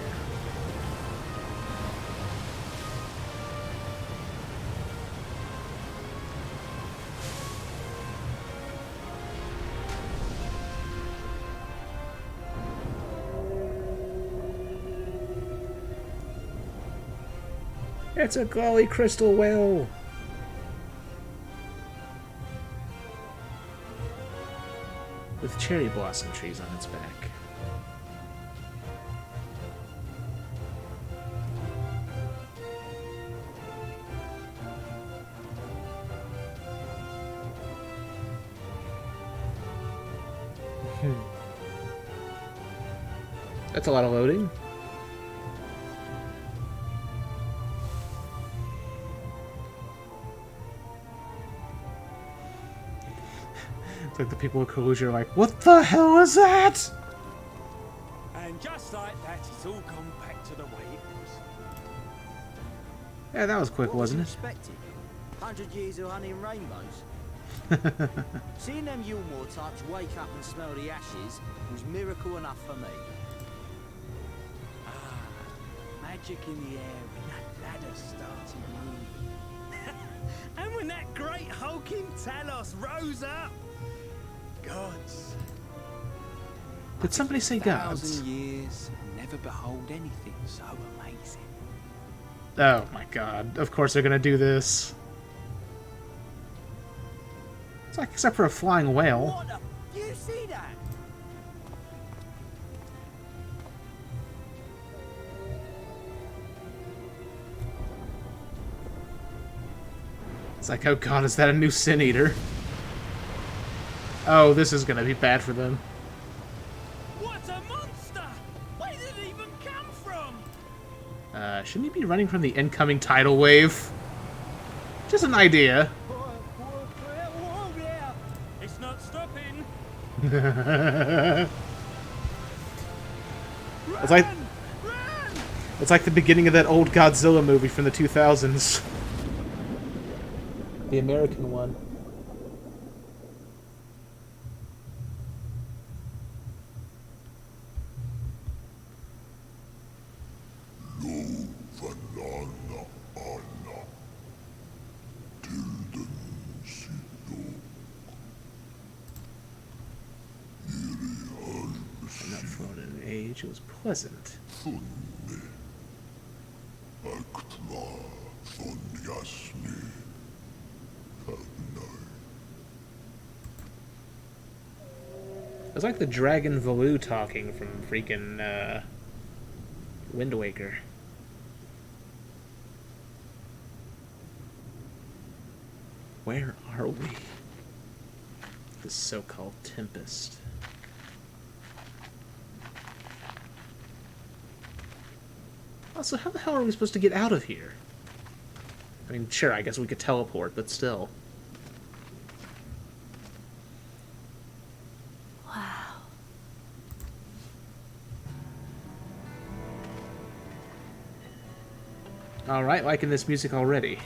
It's a golly crystal whale! With cherry blossom trees on its back. That's a lot of loading. It's like the people with Kalusia are like, what the hell is that? And just like that, it's all gone back to the way it was. Yeah, that was quick, wasn't it? 100 years of honey and rainbows. Seeing them Yulmore types wake up and smell the ashes was miracle enough for me. Magic in the air when that ladder started moving. And when that great hulking Talos rose up. Gods. Did somebody say gods? 1,000 years and never behold anything so amazing. Oh my god. Of course they're gonna do this. It's like, except for a flying whale. What the? You see that? It's like, oh god, is that a new Sin Eater? Oh, this is gonna be bad for them. What a monster! Where did it even come from? Shouldn't he be running from the incoming tidal wave? Just an idea. Whoa there! It's not stopping. It's like the beginning of that old Godzilla movie from the 2000s. The American one. Not flown in an age, it was pleasant. It's like the Dragon Valoo talking from freaking Wind Waker. Where are we? This so-called Tempest. Also, how the hell are we supposed to get out of here? I mean, sure, I guess we could teleport, but still. Wow. Alright, liking this music already.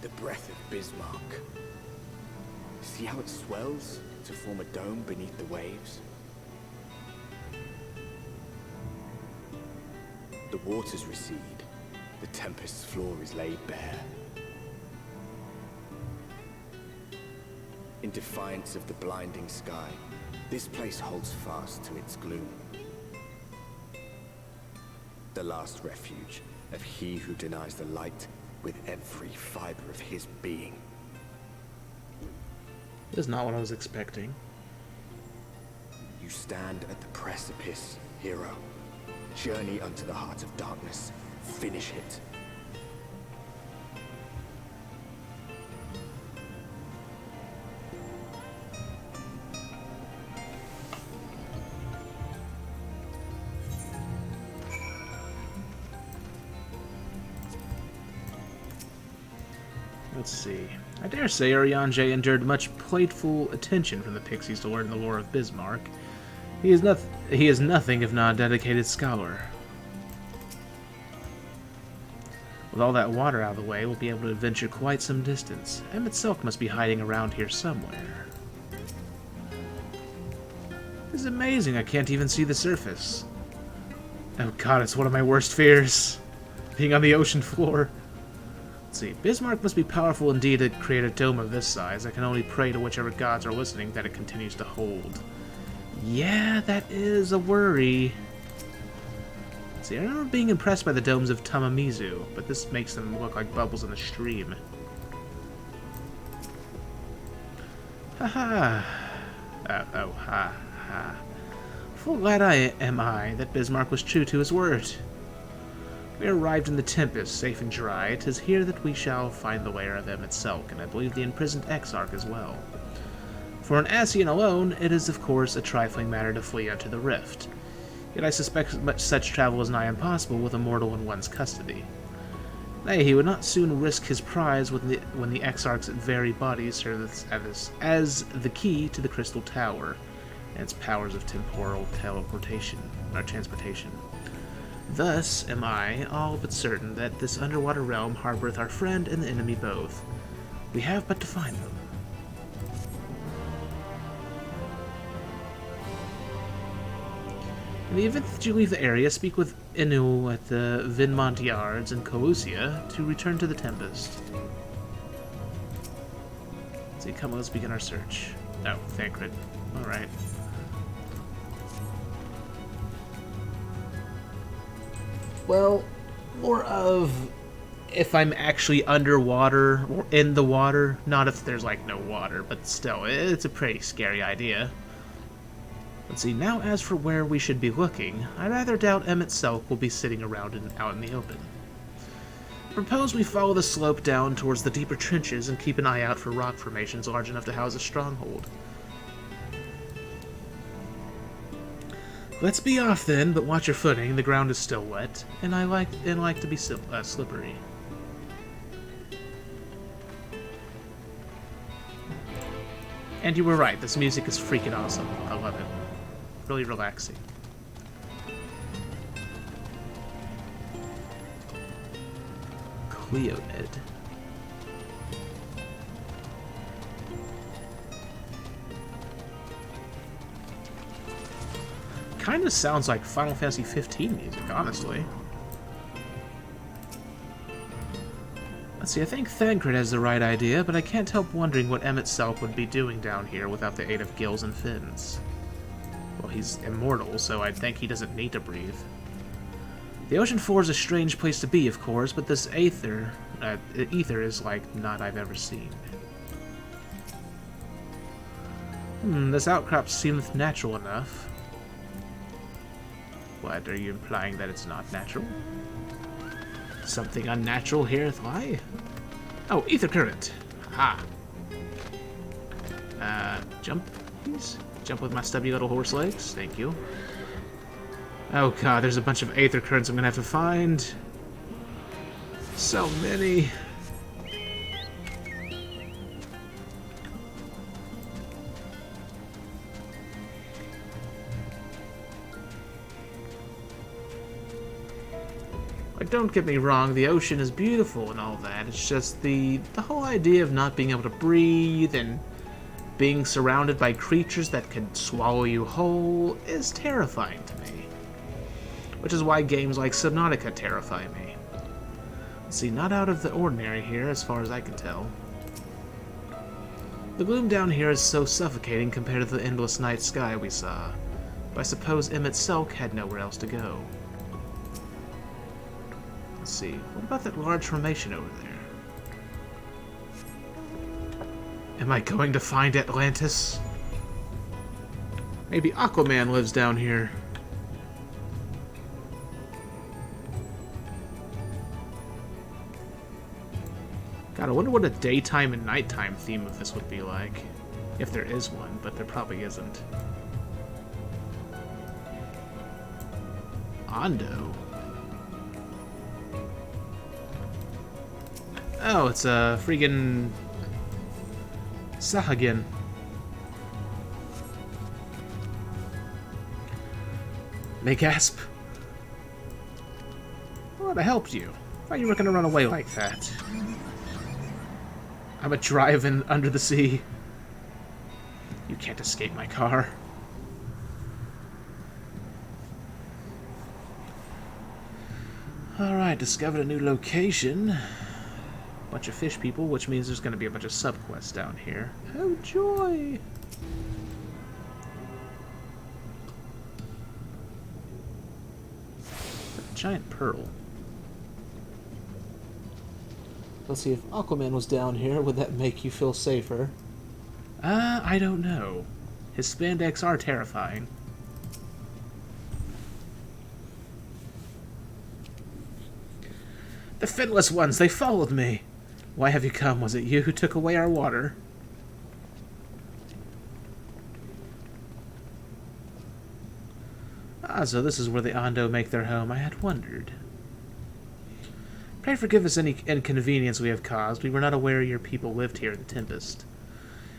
The breath of Bismarck. See how it swells to form a dome beneath the waves? The waters recede. The tempest's floor is laid bare. In defiance of the blinding sky, this place holds fast to its gloom. The last refuge of he who denies the light with every fiber of his being. That's not what I was expecting. You stand at the precipice, hero. Journey unto the heart of darkness. Finish it. Let's see. I dare say Urianger endured much playful attention from the pixies to learn the lore of Bismarck. He is nothing if not a dedicated scholar. With all that water out of the way, we'll be able to venture quite some distance. Emmett Silk must be hiding around here somewhere. It's amazing I can't even see the surface. Oh god, it's one of my worst fears. Being on the ocean floor. Let's see. Bismarck must be powerful indeed to create a dome of this size. I can only pray to whichever gods are listening that it continues to hold. Yeah, that is a worry. Let's see, I remember being impressed by the domes of Tamamizu, but this makes them look like bubbles in the stream. Haha. Oh, ha, ha. Full glad am I that Bismarck was true to his word. We arrived in the Tempest, safe and dry. 'Tis here that we shall find the lair of Emmett Selk, and I believe the imprisoned Exarch as well. For an Ascian alone, it is of course a trifling matter to flee unto the Rift. Yet I suspect such travel is nigh impossible with a mortal in one's custody. Nay, he would not soon risk his prize when the Exarch's very body serves as the key to the Crystal Tower, and its powers of temporal teleportation, or transportation. Thus am I all but certain that this underwater realm harboreth our friend and the enemy both. We have but to find them. In the event that you leave the area, speak with Inu at the Vinmont Yards in Calusia to return to the Tempest. Let's see, come on, let's begin our search. Oh, Thancred. Alright. Well, more of if I'm actually underwater or in the water. Not if there's, like, no water, but still, it's a pretty scary idea. Let's see, now as for where we should be looking, I rather doubt Emmett Selk will be sitting around out in the open. I propose we follow the slope down towards the deeper trenches and keep an eye out for rock formations large enough to house a stronghold. Let's be off then, but watch your footing. The ground is still wet, and I like to be slippery. And you were right. This music is freaking awesome. I love it. Really relaxing. Cleonid. Kind of sounds like Final Fantasy XV music, honestly. Let's see, I think Thancred has the right idea, but I can't help wondering what Emmett Selk would be doing down here without the aid of gills and fins. Well, he's immortal, so I'd think he doesn't need to breathe. The ocean floor is a strange place to be, of course, but this ether is like not I've ever seen. This outcrop seems natural enough. What, are you implying that it's not natural? Something unnatural here, lie? Oh, ether current. Ha. Jump. Please jump with my stubby little horse legs. Thank you. Oh god, there's a bunch of aether currents I'm gonna have to find. So many. Like, don't get me wrong, the ocean is beautiful and all that. It's just the whole idea of not being able to breathe and being surrounded by creatures that could swallow you whole is terrifying to me. Which is why games like Subnautica terrify me. See, not out of the ordinary here, as far as I can tell. The gloom down here is so suffocating compared to the endless night sky we saw. But I suppose Emmett Selk had nowhere else to go. Let's see, what about that large formation over there? Am I going to find Atlantis? Maybe Aquaman lives down here. God, I wonder what a daytime and nighttime theme of this would be like. If there is one, but there probably isn't. Ondo. Oh, it's a freaking Sahagin. They gasp. Well, I helped you. I thought you were gonna run away like that. I'm a driving under the sea. You can't escape my car. Alright, discovered a new location. Bunch of fish people, which means there's going to be a bunch of subquests down here. Oh, joy! A giant pearl. Let's see, if Aquaman was down here, would that make you feel safer? I don't know. His spandex are terrifying. The finless ones, they followed me! Why have you come? Was it you who took away our water? Ah, so this is where the Ondo make their home. I had wondered. Pray forgive us any inconvenience we have caused. We were not aware your people lived here in the Tempest.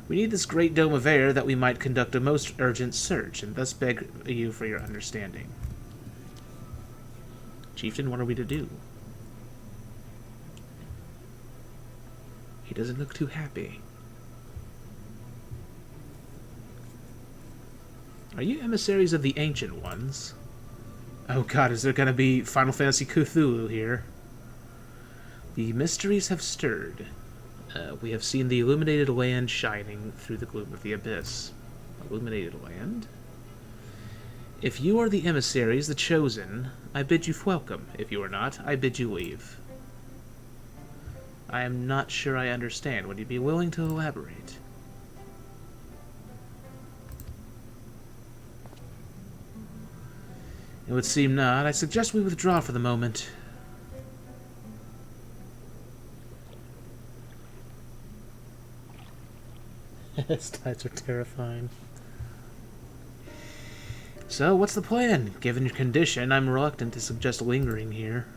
We need this great dome of air that we might conduct a most urgent search, and thus beg you for your understanding. Chieftain, what are we to do? He doesn't look too happy. Are you emissaries of the Ancient Ones? Oh god, is there gonna be Final Fantasy Cthulhu here? The mysteries have stirred. We have seen the illuminated land shining through the gloom of the abyss. Illuminated land? If you are the emissaries, the chosen, I bid you welcome. If you are not, I bid you leave. I am not sure I understand. Would you be willing to elaborate? It would seem not. I suggest we withdraw for the moment. His tides are terrifying. So, what's the plan? Given your condition, I'm reluctant to suggest lingering here.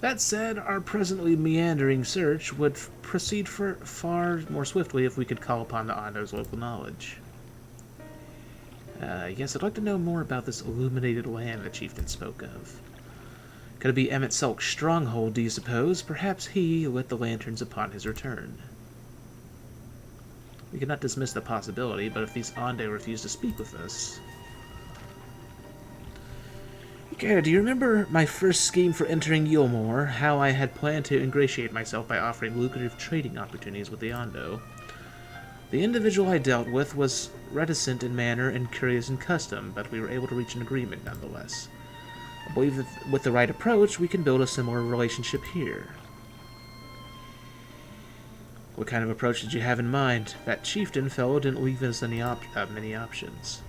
That said, our presently meandering search would proceed far more swiftly if we could call upon the Ondo's local knowledge. Yes, I'd like to know more about this illuminated land the chieftain spoke of. Could it be Emmett Selk's stronghold, do you suppose? Perhaps he lit the lanterns upon his return. We cannot dismiss the possibility, but if these Ondo refuse to speak with us... Okay, do you remember my first scheme for entering Yulmore? How I had planned to ingratiate myself by offering lucrative trading opportunities with the Ondo. The individual I dealt with was reticent in manner and curious in custom, but we were able to reach an agreement nonetheless. I believe that with the right approach, we can build a similar relationship here. What kind of approach did you have in mind? That chieftain fellow didn't leave us many options.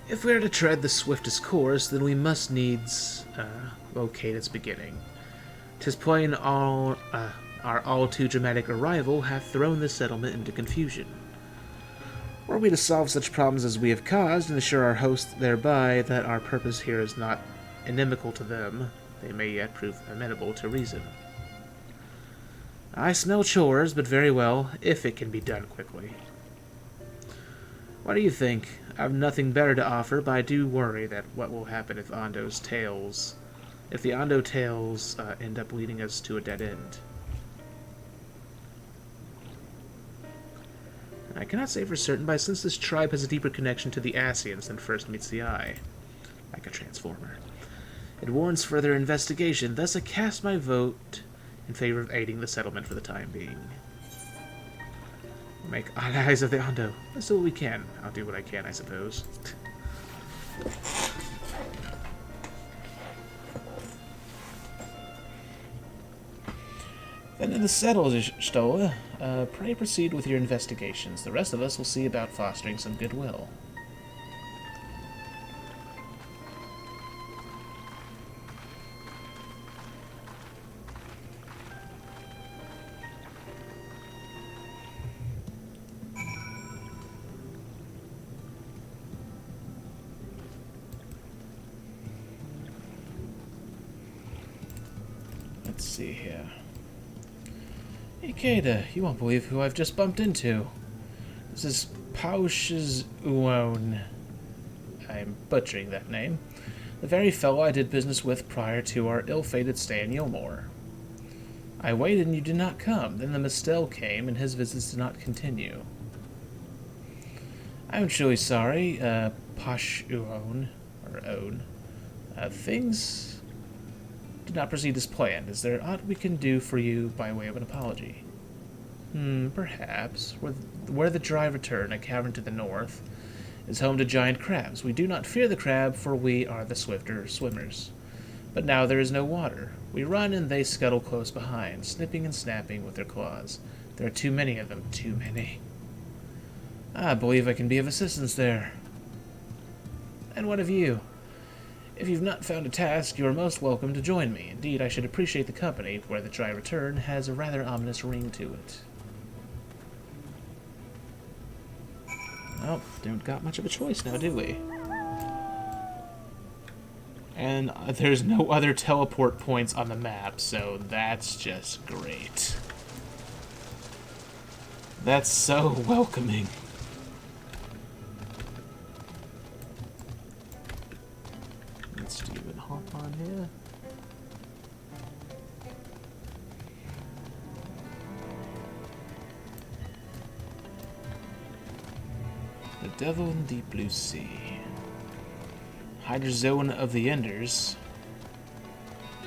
If we are to tread the swiftest course, then we must needs locate its beginning. 'Tis plain our all too dramatic arrival hath thrown this settlement into confusion. Were we to solve such problems as we have caused, and assure our host thereby that our purpose here is not inimical to them, they may yet prove amenable to reason. I smell chores, but very well, if it can be done quickly. What do you think? I have nothing better to offer, but I do worry that what will happen if the Ondo tales end up leading us to a dead end. I cannot say for certain, but since this tribe has a deeper connection to the Ascians than first meets the eye, like a transformer, it warrants further investigation. Thus, I cast my vote in favor of aiding the settlement for the time being. We'll make allies of the Ondo. Let's do what we can. I'll do what I can, I suppose. Then in the settled, Stoa, pray proceed with your investigations. The rest of us will see about fostering some goodwill. Let's see here. Ikeda, you won't believe who I've just bumped into. This is Paush's Uon. I'm butchering that name. The very fellow I did business with prior to our ill-fated stay in Yilmore. I waited and you did not come. Then the Mistel came and his visits did not continue. I'm truly sorry, Posh Uon, or Own. Things did not proceed as planned. Is there aught we can do for you by way of an apology? Perhaps. Where the dry return, a cavern to the north, is home to giant crabs. We do not fear the crab, for we are the swifter swimmers. But now there is no water. We run and they scuttle close behind, snipping and snapping with their claws. There are too many of them, too many. I believe I can be of assistance there. And what of you? If you've not found a task, you are most welcome to join me. Indeed, I should appreciate the company, where the dry return has a rather ominous ring to it. Well, don't got much of a choice now, do we? And there's no other teleport points on the map, so that's just great. That's so welcoming. Let's even hop on here. The Devil in the Deep Blue Sea. Hydra Zone of the Enders.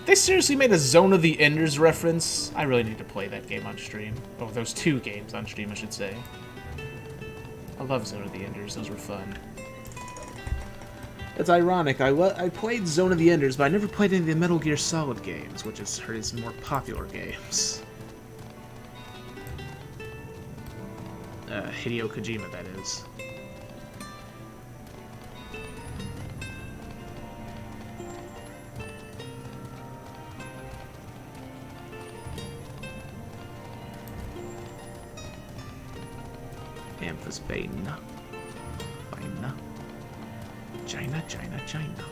They seriously made a Zone of the Enders reference? I really need to play that game on stream. Oh, those two games on stream, I should say. I love Zone of the Enders. Those were fun. It's ironic. I played Zone of the Enders, but I never played any of the Metal Gear Solid games, which is his more popular games. Hideo Kojima, that is. Amphis Baina. Baina. China, China, China.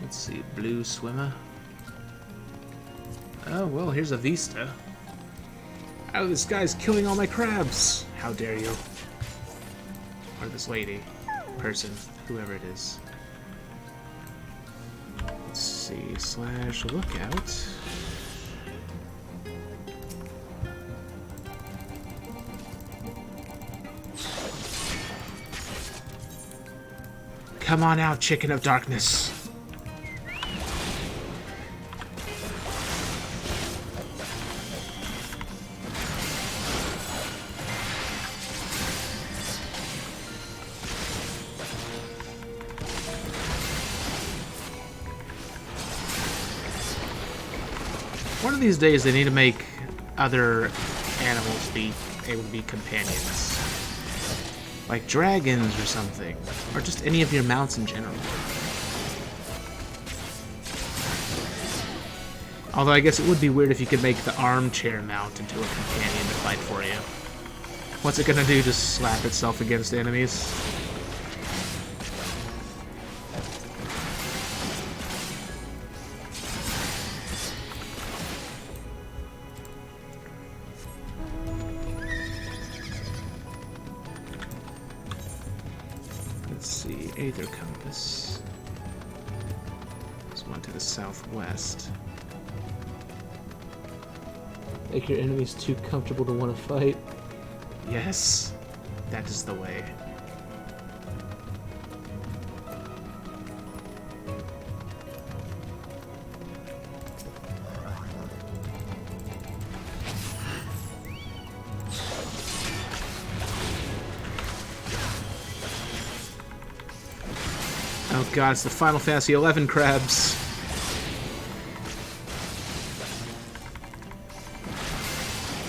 Let's see, blue swimmer. Oh, well, here's a vista. Oh, this guy's killing all my crabs! How dare you? Or this lady. Person. Whoever it is. Let's see. / lookout. Come on out, chicken of darkness. One of these days they need to make other animals be able to be companions. Like dragons or something. Or just any of your mounts in general. Although I guess it would be weird if you could make the armchair mount into a companion to fight for you. What's it gonna do? Just slap itself against enemies? Let's see, Aether Compass. There's one to the southwest. Make your enemies too comfortable to want to fight. Yes, that is the way. Oh god, it's the Final Fantasy XI crabs.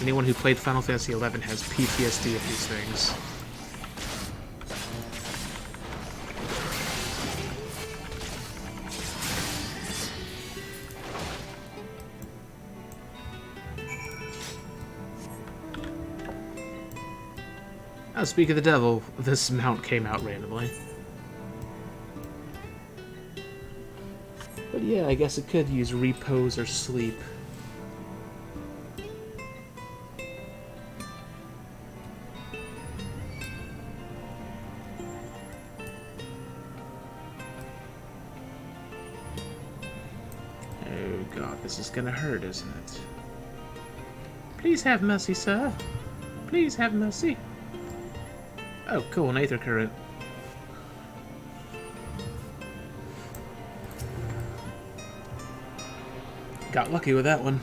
Anyone who played Final Fantasy XI has PTSD of these things. Oh, speak of the devil, this mount came out randomly. But yeah, I guess it could use repose or sleep. Oh god, this is gonna hurt, isn't it? Please have mercy, sir. Please have mercy. Oh, cool, an Aether Current. Got lucky with that one.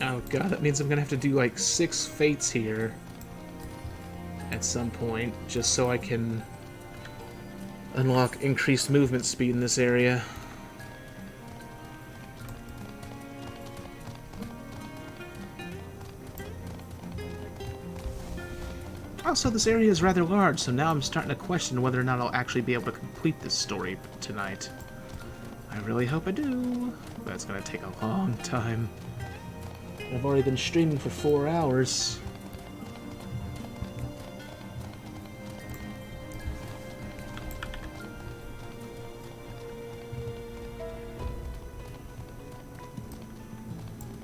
Oh god, that means I'm gonna have to do like 6 fates here at some point, just so I can unlock increased movement speed in this area. Also, this area is rather large, so now I'm starting to question whether or not I'll actually be able to complete this story tonight. I really hope I do. That's gonna take a long time. I've already been streaming for 4 hours.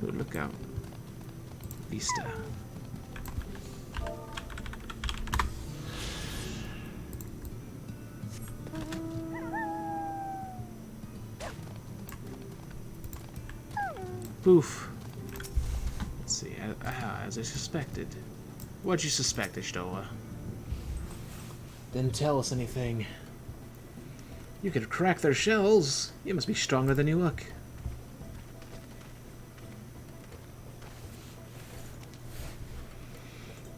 Ooh, look out. Vista. Poof. Let's see, as I suspected. What'd you suspect, Ishtola? Didn't tell us anything. You could crack their shells. You must be stronger than you look.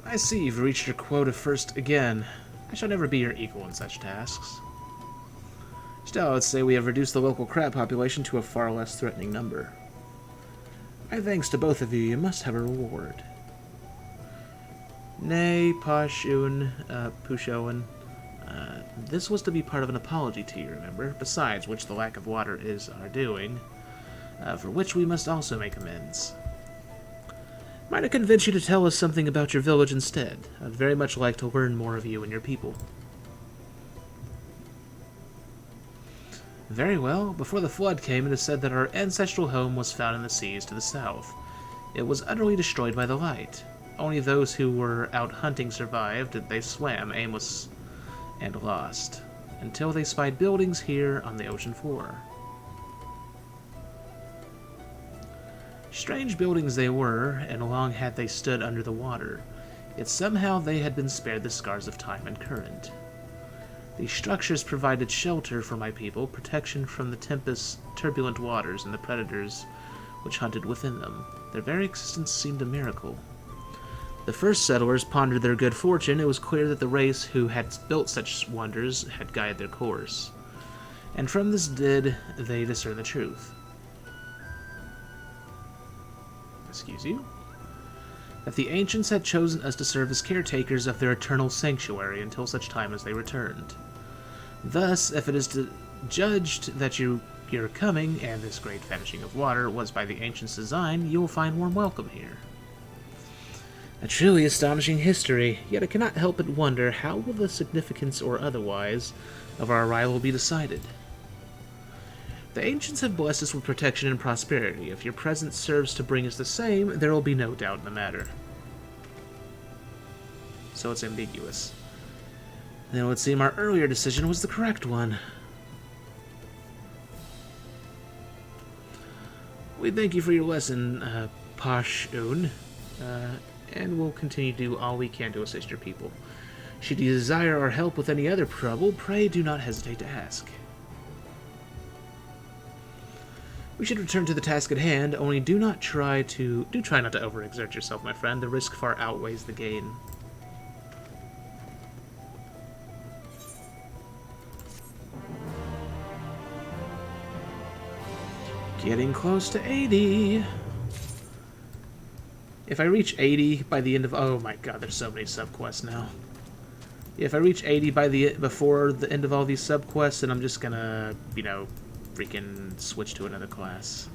I see you've reached your quota first again. I shall never be your equal in such tasks. Still, I would say we have reduced the local crab population to a far less threatening number. My thanks to both of you. You must have a reward. Nay, Pushoan. This was to be part of an apology to you, remember? Besides which the lack of water is our doing, for which we must also make amends. Might I convince you to tell us something about your village instead? I'd very much like to learn more of you and your people. Very well. Before the flood came, it is said that our ancestral home was found in the seas to the south. It was utterly destroyed by the light. Only those who were out hunting survived. They swam, aimless and lost, until they spied buildings here on the ocean floor. Strange buildings they were, and long had they stood under the water, yet somehow they had been spared the scars of time and current. These structures provided shelter for my people, protection from the tempest's turbulent waters and the predators which hunted within them. Their very existence seemed a miracle. The first settlers pondered their good fortune. It was clear that the race who had built such wonders had guided their course. And from this did they discern the truth. Excuse you? That the ancients had chosen us to serve as caretakers of their eternal sanctuary until such time as they returned. Thus, if it is judged that your coming and this great vanishing of water was by the ancients' design, you will find warm welcome here. A truly astonishing history, yet I cannot help but wonder how will the significance or otherwise of our arrival be decided. The ancients have blessed us with protection and prosperity. If your presence serves to bring us the same, there will be no doubt in the matter. So it's ambiguous. Then it would seem our earlier decision was the correct one. We thank you for your lesson, Posh-un, and we'll continue to do all we can to assist your people. Should you desire our help with any other trouble, pray do not hesitate to ask. We should return to the task at hand, only do try not to overexert yourself, my friend. The risk far outweighs the gain. Getting close to 80. If I reach 80 by the end of... Oh my god, there's so many subquests now. If I reach 80 before the end of all these subquests, then I'm just gonna, you know, freaking switch to another class.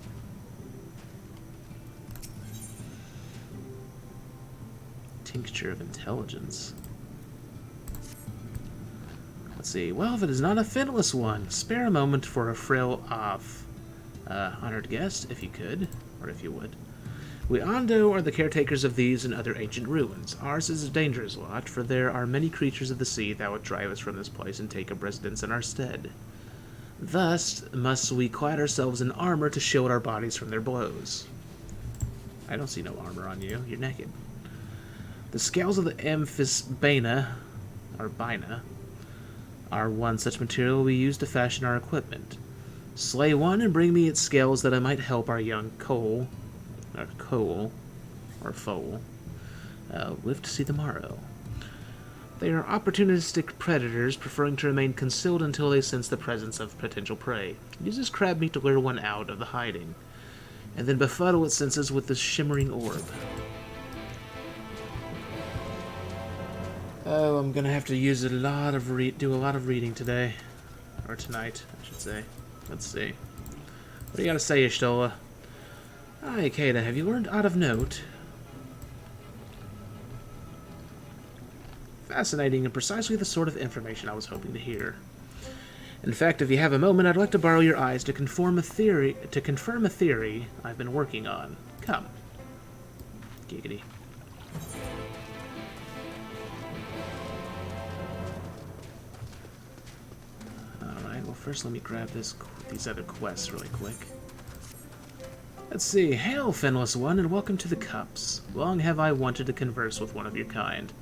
Tincture of Intelligence. Let's see. Well, if it is not a finless one, spare a moment for a frail off. Honored guest, if you could, or if you would. We Ondo are the caretakers of these and other ancient ruins. Ours is a dangerous lot, for there are many creatures of the sea that would drive us from this place and take up residence in our stead. Thus must we clad ourselves in armor to shield our bodies from their blows. I don't see no armor on you. You're naked. The scales of the Amphisbaena, or Bina, are one such material we use to fashion our equipment. Slay one and bring me its scales that I might help our young foal, live to see the morrow. They are opportunistic predators, preferring to remain concealed until they sense the presence of potential prey. Use this crab meat to lure one out of the hiding, and then befuddle its senses with this shimmering orb. Oh, I'm gonna have to use do a lot of reading today, or tonight, I should say. Let's see. What do you gotta say, Y'shtola? Hi, Kata. Have you learned aught of note? Fascinating and precisely the sort of information I was hoping to hear. In fact, if you have a moment, I'd like to borrow your eyes to confirm a theory I've been working on. Come. Giggity. Alright, well first let me grab these other quests really quick. Let's see. Hail, Finless One, and welcome to the Cups. Long have I wanted to converse with one of your kind.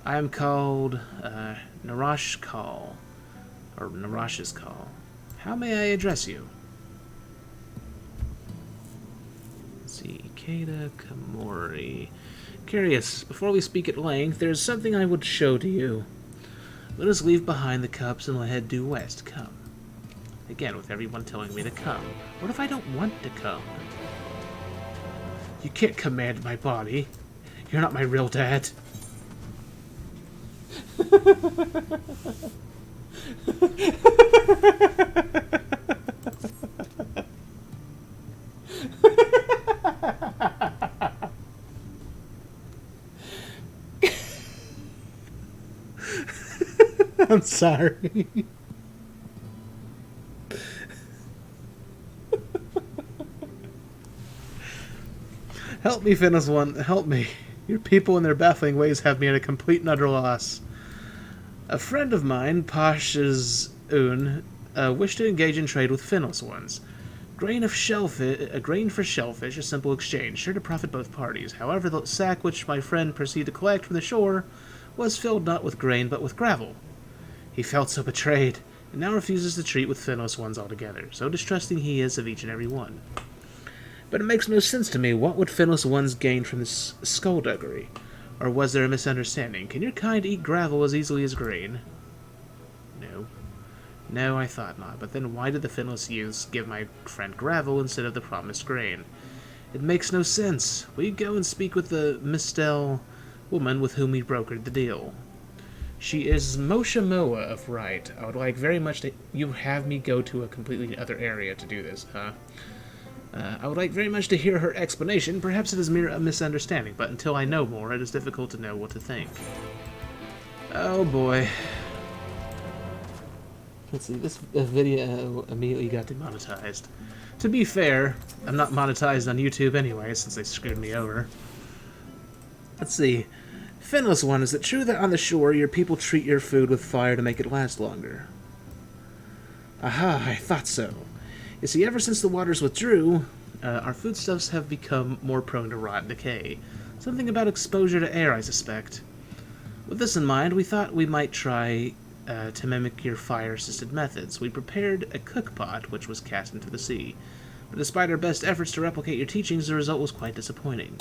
I am called Narash's Call. How may I address you? Let's see. Kata Kamori. Curious, before we speak at length, there is something I would show to you. Let us leave behind the Cups and head due west. Come. Again, with everyone telling me to come. What if I don't want to come? You can't command my body. You're not my real dad. I'm sorry. Help me, Finless One. Help me. Your people and their baffling ways have me at a complete and utter loss. A friend of mine, Posh-un, wished to engage in trade with Finless Ones. Grain for shellfish, a simple exchange, sure to profit both parties. However, the sack which my friend proceeded to collect from the shore was filled not with grain, but with gravel. He felt so betrayed, and now refuses to treat with Finless Ones altogether, so distrusting he is of each and every one. But it makes no sense to me. What would Finless Ones gain from this skullduggery? Or was there a misunderstanding? Can your kind eat gravel as easily as grain? No. No, I thought not. But then why did the finless youths give my friend gravel instead of the promised grain? It makes no sense. Will you go and speak with the Mistel woman with whom we brokered the deal? She is Moshe Moa of Right. I would like very much to... You have me go to a completely other area to do this, huh? I would like very much to hear her explanation. Perhaps it is mere a misunderstanding, but until I know more, it is difficult to know what to think. Oh boy. Let's see, this video immediately got demonetized. To be fair, I'm not monetized on YouTube anyway, since they screwed me over. Let's see. Finless one, is it true that on the shore your people treat your food with fire to make it last longer? Aha, I thought so. You see, ever since the waters withdrew, our foodstuffs have become more prone to rot and decay. Something about exposure to air, I suspect. With this in mind, we thought we might try to mimic your fire-assisted methods. We prepared a cookpot, which was cast into the sea. But despite our best efforts to replicate your teachings, the result was quite disappointing.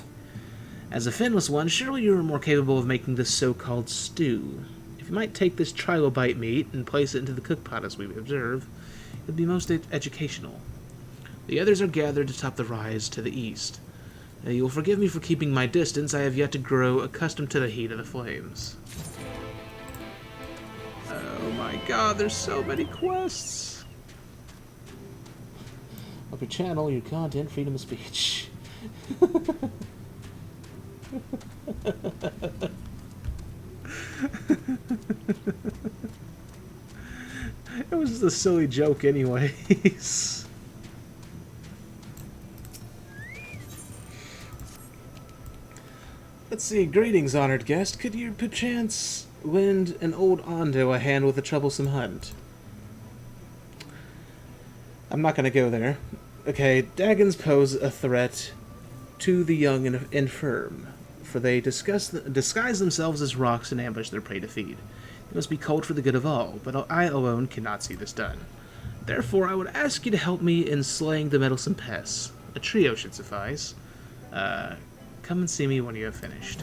As a finless one, surely you are more capable of making this so-called stew. If you might take this trilobite meat and place it into the cookpot as we observe, it would be most educational. The others are gathered atop the rise to the east. You'll forgive me for keeping my distance. I have yet to grow accustomed to the heat of the flames. Oh my god, there's so many quests! Up your channel, your content, freedom of speech. It was just a silly joke anyways. Let's see, greetings, honored guest. Could you perchance lend an old Ondo a hand with a troublesome hunt? I'm not gonna go there. Okay, Daggons pose a threat to the young and infirm, for they disguise themselves as rocks and ambush their prey to feed. It must be culled for the good of all, but I alone cannot see this done. Therefore, I would ask you to help me in slaying the meddlesome pests. A trio should suffice. Come and see me when you have finished.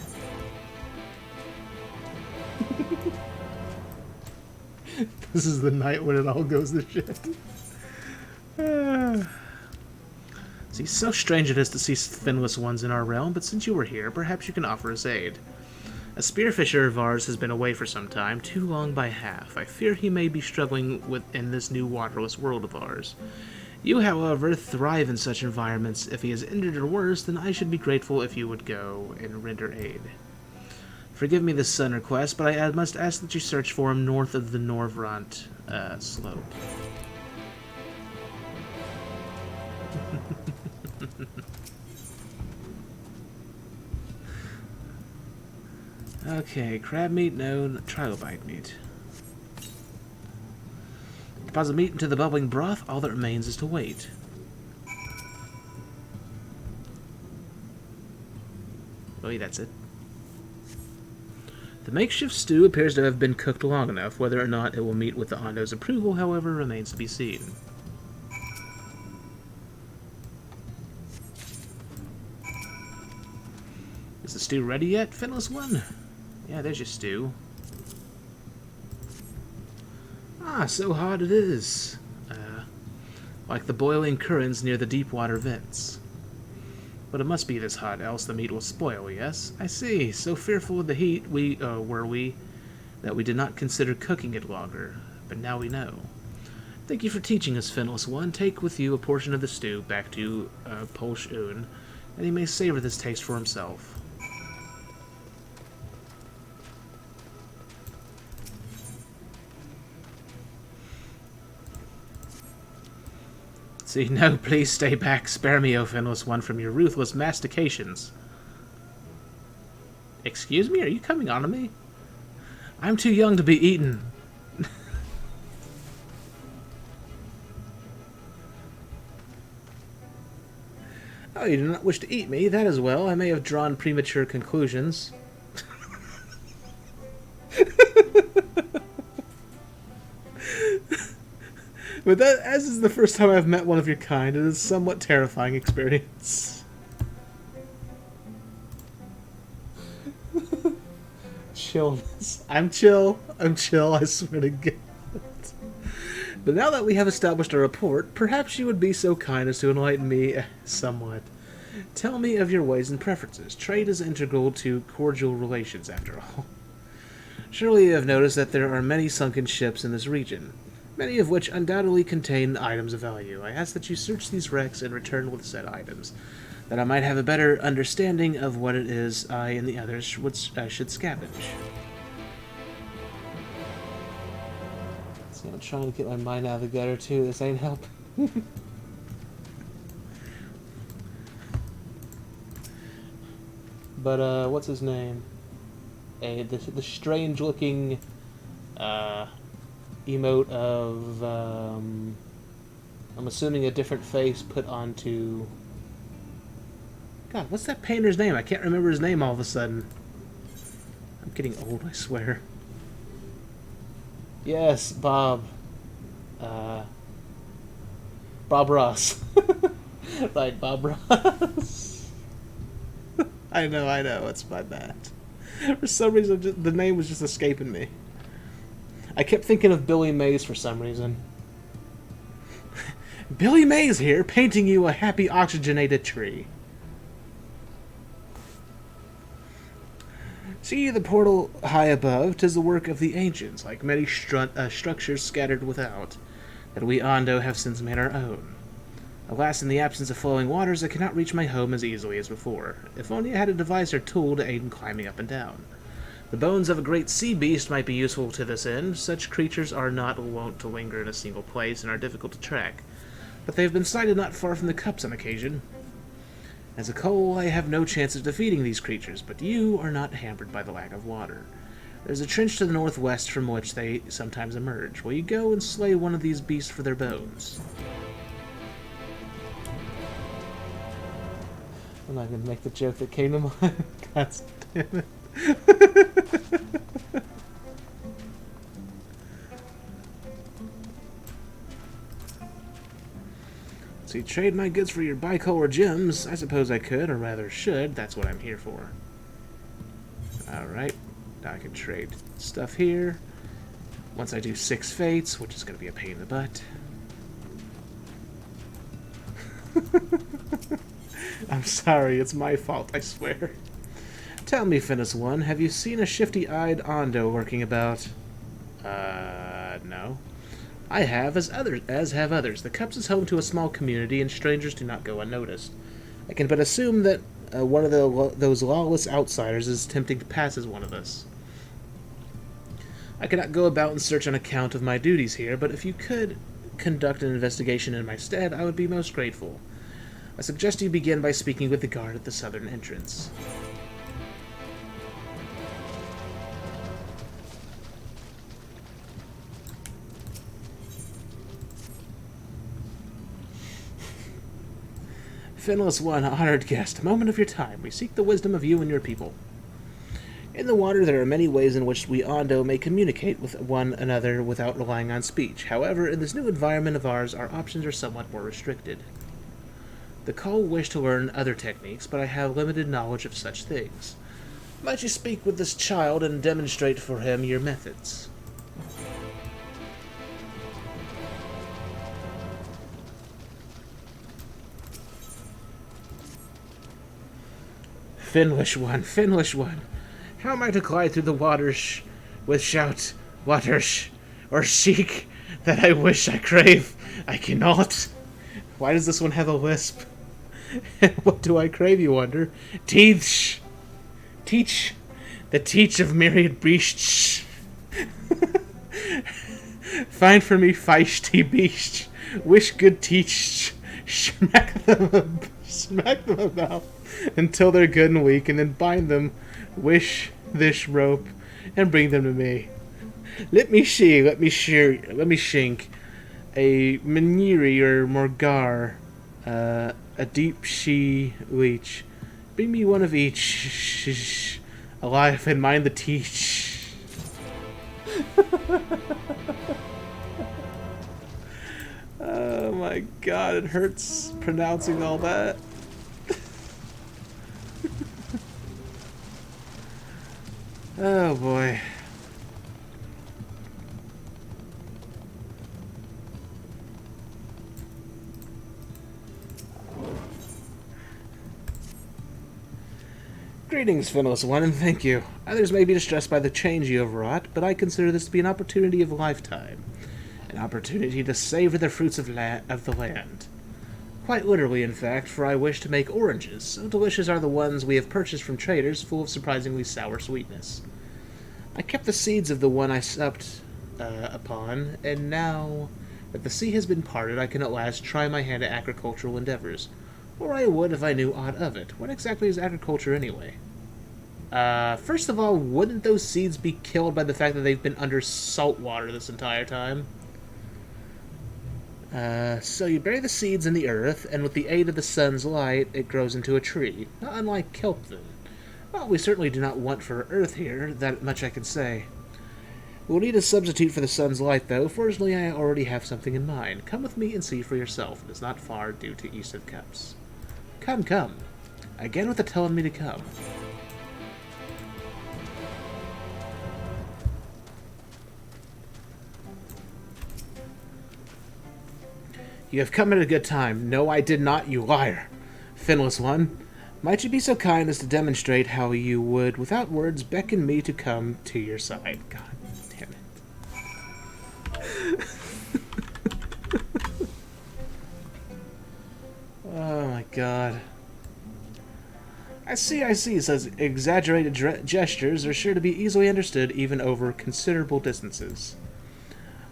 This is the night when it all goes to shit. See, so strange it is to see finless ones in our realm, but since you were here, perhaps you can offer us aid. A spearfisher of ours has been away for some time, too long by half. I fear he may be struggling in this new waterless world of ours. You, however, thrive in such environments. If he is injured or worse, then I should be grateful if you would go and render aid. Forgive me this sudden request, but I must ask that you search for him north of the Norvrant slope. Okay, crab meat, no. Trilobite meat. Deposit meat into the bubbling broth. All that remains is to wait. Oh, that's it. The makeshift stew appears to have been cooked long enough. Whether or not it will meet with the Ondo's approval, however, remains to be seen. Is the stew ready yet, finless one? Yeah, there's your stew. Ah, so hot it is. Like the boiling currents near the deep water vents. But it must be this hot, else the meat will spoil, yes? I see. So fearful of the heat were we that we did not consider cooking it longer. But now we know. Thank you for teaching us, finless one. Take with you a portion of the stew back to Polsh-Un, and he may savor this taste for himself. See, no, please stay back. Spare me, O finless one, from your ruthless mastications. Excuse me? Are you coming on to me? I'm too young to be eaten. Oh, you do not wish to eat me? That is well. I may have drawn premature conclusions. But that, as is the first time I've met one of your kind, it is a somewhat terrifying experience. chill. I'm chill. I'm chill, I swear to God. But now that we have established a rapport, perhaps you would be so kind as to enlighten me somewhat. Tell me of your ways and preferences. Trade is integral to cordial relations, after all. Surely you have noticed that there are many sunken ships in this region, many of which undoubtedly contain items of value. I ask that you search these wrecks and return with said items, that I might have a better understanding of what it is I and the others should scavenge. See, I'm trying to get my mind out of the gutter too. This ain't helping. But what's his name? The strange-looking emote of I'm assuming a different face put onto. God, what's that painter's name? I can't remember his name all of a sudden. I'm getting old, I swear. Yes, Bob. Bob Ross. Right, Bob Ross. I know, it's my bad. For some reason, the name was just escaping me. I kept thinking of Billy Mays for some reason. Billy Mays here, painting you a happy oxygenated tree. See the portal high above? 'Tis the work of the ancients, like many structures scattered without, that we Ondo have since made our own. Alas, in the absence of flowing waters, I cannot reach my home as easily as before. If only I had a device or tool to aid in climbing up and down. The bones of a great sea beast might be useful to this end. Such creatures are not wont to linger in a single place and are difficult to track, but they have been sighted not far from the cups on occasion. As a Cole, I have no chance of defeating these creatures, but you are not hampered by the lack of water. There's a trench to the northwest from which they sometimes emerge. Will you go and slay one of these beasts for their bones? I'm not going to make the joke that came to mind. God damn it. So you trade my goods for your bicolor gems? I suppose I could, or rather should. That's what I'm here for. Alright. Now I can trade stuff here. Once I do 6 fates, which is going to be a pain in the butt. I'm sorry, it's my fault, I swear. Tell me, Finis One, have you seen a shifty-eyed Ondo lurking about? No. I have, as have others. The Cups is home to a small community, and strangers do not go unnoticed. I can but assume that one of those lawless outsiders is attempting to pass as one of us. I cannot go about and search on account of my duties here, but if you could conduct an investigation in my stead, I would be most grateful. I suggest you begin by speaking with the guard at the southern entrance. Finless One, honored guest, a moment of your time. We seek the wisdom of you and your people. In the water, there are many ways in which we Ondo may communicate with one another without relying on speech. However, in this new environment of ours, our options are somewhat more restricted. The Cole wish to learn other techniques, but I have limited knowledge of such things. Might you speak with this child and demonstrate for him your methods? Finlish One, how am I to glide through the waters with shout, waters, or seek that I wish I crave? I cannot. Why does this one have a lisp? What do I crave, you wonder? Teach, the teach of myriad beasts. Find for me feisty beasts, wish good teach, smack them about until they're good and weak, and then bind them, wish this rope, and bring them to me. Let me shink a Maniri or Morgar, a deep she leech. Bring me one of each, alive and mind the teach. Oh my god, it hurts pronouncing all that. Oh boy. Greetings, Finless One, and thank you. Others may be distressed by the change you have wrought, but I consider this to be an opportunity of a lifetime. An opportunity to savor the fruits of the land. Quite literally, in fact, for I wish to make oranges. So delicious are the ones we have purchased from traders, full of surprisingly sour sweetness. I kept the seeds of the one I supped upon, and now that the sea has been parted, I can at last try my hand at agricultural endeavors. Or I would if I knew aught of it. What exactly is agriculture, anyway? First of all, wouldn't those seeds be killed by the fact that they've been under salt water this entire time? So you bury the seeds in the earth, and with the aid of the sun's light, it grows into a tree. Not unlike kelp, then. Well, we certainly do not want for earth here, that much I can say. We'll need a substitute for the sun's light, though. Fortunately, I already have something in mind. Come with me and see for yourself. It is not far due to East of Cups. Come, come. Again with the telling me to come. You have come at a good time. No, I did not, you liar. Finless One, might you be so kind as to demonstrate how you would, without words, beckon me to come to your side? God damn it. Oh my god. I see, says exaggerated gestures are sure to be easily understood even over considerable distances.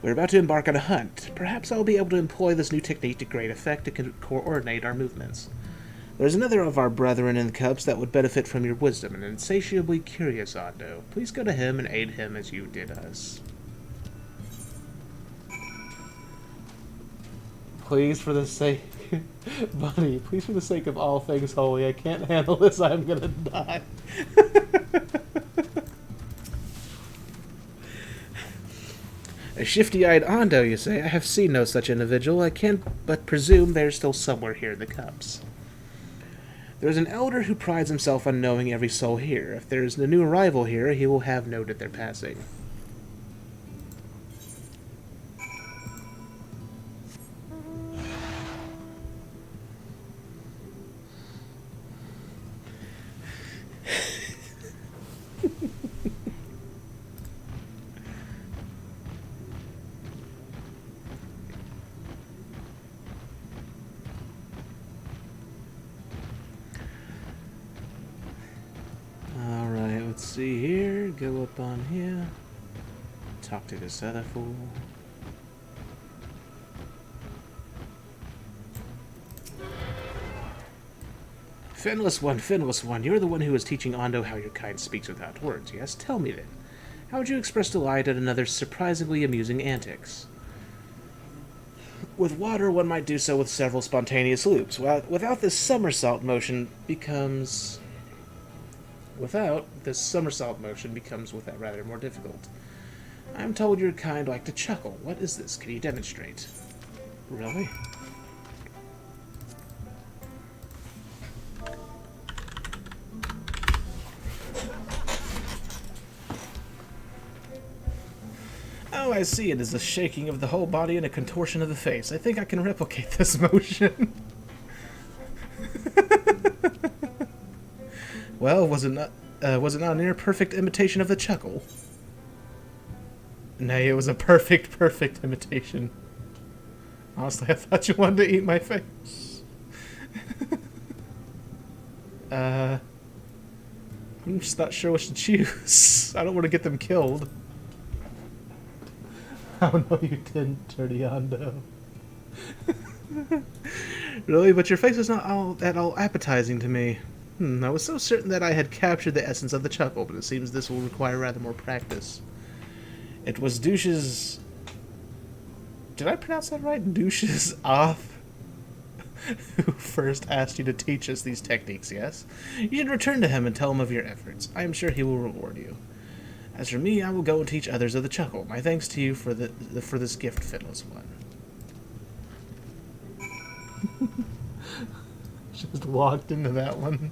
We're about to embark on a hunt. Perhaps I'll be able to employ this new technique to great effect to coordinate our movements. There's another of our brethren in the cups that would benefit from your wisdom, an insatiably curious Ondo. Please go to him and aid him as you did us. Please, for the sake... Buddy, please for the sake of all things holy, I can't handle this, I'm gonna die. A shifty-eyed Ondo, you say? I have seen no such individual. I can't but presume they're still somewhere here in the cups. There's an elder who prides himself on knowing every soul here. If there's a new arrival here, he will have noted their passing. Let's see here, go up on here, talk to this other fool. Finless One, you're the one who is teaching Ondo how your kind speaks without words, yes? Tell me then, how would you express delight at another's surprisingly amusing antics? With water, one might do so with several spontaneous loops. Without this somersault motion becomes rather more difficult. I'm told your kind like to chuckle. What is this? Can you demonstrate? Really? Oh, I see. It is a shaking of the whole body and a contortion of the face. I think I can replicate this motion. Well, was it not a near perfect imitation of the chuckle? Nay, it was a perfect imitation. Honestly, I thought you wanted to eat my face. I'm just not sure what to choose. I don't want to get them killed. Oh no, you didn't, Dirty Ondo. Really? But your face is not at all appetizing to me. I was so certain that I had captured the essence of the chuckle, but it seems this will require rather more practice. It was Douche's... Did I pronounce that right? Douche's off? Who first asked you to teach us these techniques, yes? You should return to him and tell him of your efforts. I am sure he will reward you. As for me, I will go and teach others of the chuckle. My thanks to you for this gift, Finless One. Just walked into that one.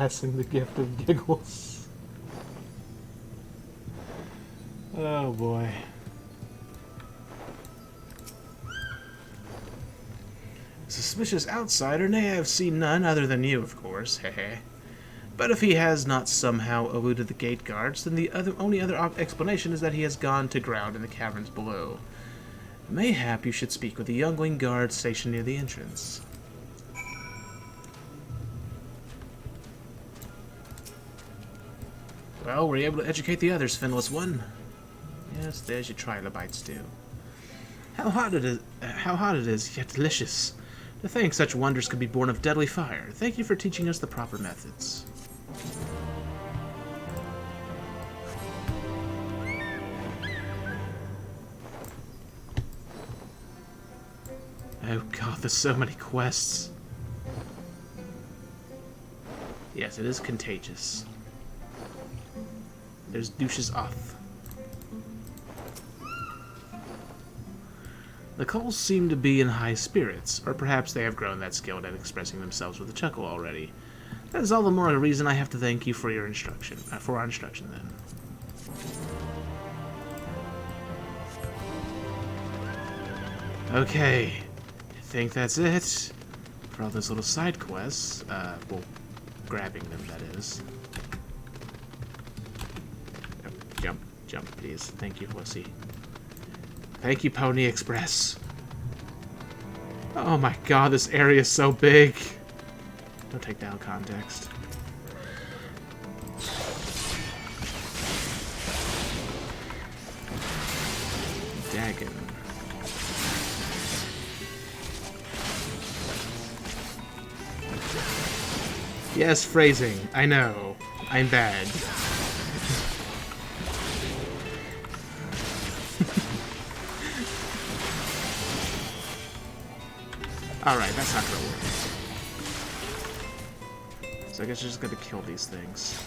passing the gift of giggles. Oh boy. Suspicious outsider, nay, I have seen none other than you, of course, hehe. But if he has not somehow eluded the gate guards, then the only other explanation is that he has gone to ground in the caverns below. Mayhap you should speak with the youngling guard stationed near the entrance. Well, were you able to educate the others, Finless One? Yes, there's your trilobites do. How hot it is, yet delicious. To think such wonders could be born of deadly fire. Thank you for teaching us the proper methods. Oh god, there's so many quests. Yes, it is contagious. There's Douche's Oath. The Coles seem to be in high spirits, or perhaps they have grown that skilled at expressing themselves with a chuckle already. That is all the more a reason I have to thank you for your instruction. For our instruction, then. Okay, I think that's it for all those little side quests. Well, grabbing them, that is. Oh, jump, please. Thank you, Wussy. Thank you, Pony Express. Oh my god, this area is so big. Don't take down context. Dagon. Yes, phrasing. I know. I'm bad. Alright, that's not gonna work. So I guess you're just gonna kill these things.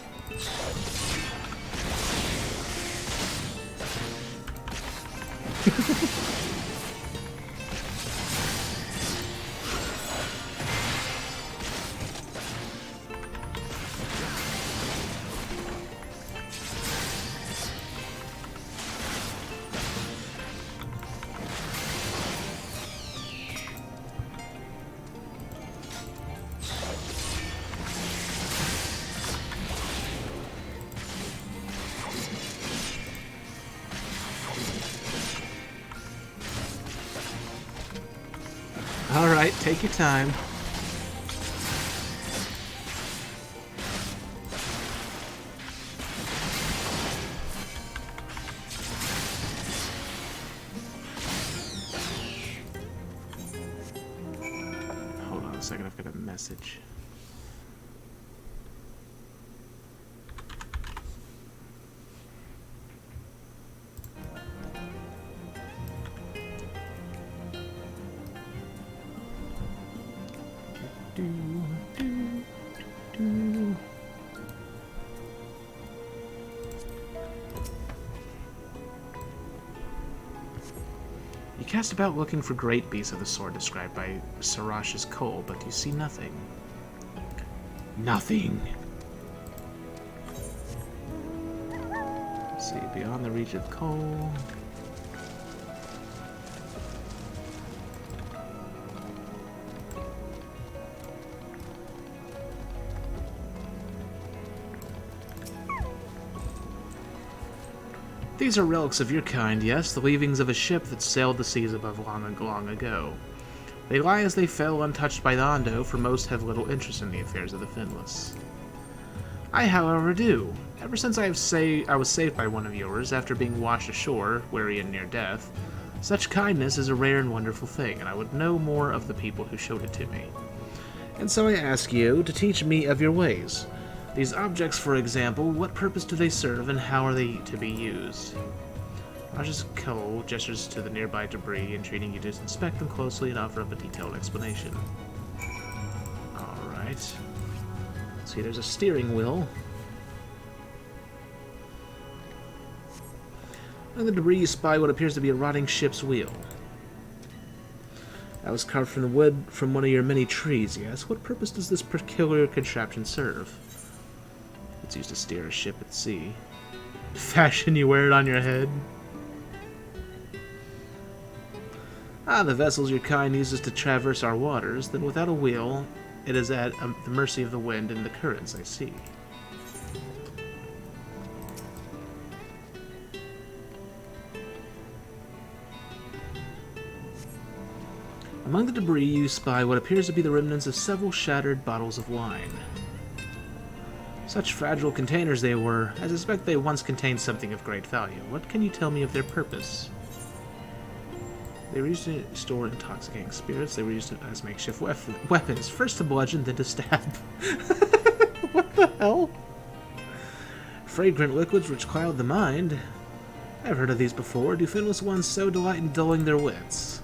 Alright, take your time. Hold on a second, I've got a message. You cast about looking for great beasts of the sort described by Sarash's Cole, but you see nothing. Nothing! Let's see, beyond the reach of Cole. These are relics of your kind, yes, the leavings of a ship that sailed the seas above long ago. They lie as they fell untouched by the Ondo, for most have little interest in the affairs of the Finless. I, however, do. Ever since I was saved by one of yours, after being washed ashore, weary and near death, such kindness is a rare and wonderful thing, and I would know more of the people who showed it to me. And so I ask you to teach me of your ways. These objects, for example, what purpose do they serve and how are they to be used? Raj's Cole gestures to the nearby debris, entreating you to inspect them closely and offer up a detailed explanation. Alright. See, there's a steering wheel. On the debris you spy what appears to be a rotting ship's wheel. That was carved from the wood from one of your many trees, yes? What purpose does this peculiar contraption serve? It's used to steer a ship at sea. Fashion, you wear it on your head. Ah, the vessels your kind uses to traverse our waters, then without a wheel, it is at the mercy of the wind and the currents, I see. Among the debris you spy what appears to be the remnants of several shattered bottles of wine. Such fragile containers they were, I suspect they once contained something of great value. What can you tell me of their purpose? They were used to store intoxicating spirits. They were used as makeshift weapons, first to bludgeon, then to stab. What the hell? Fragrant liquids which cloud the mind. I've heard of these before. Do finless ones so delight in dulling their wits?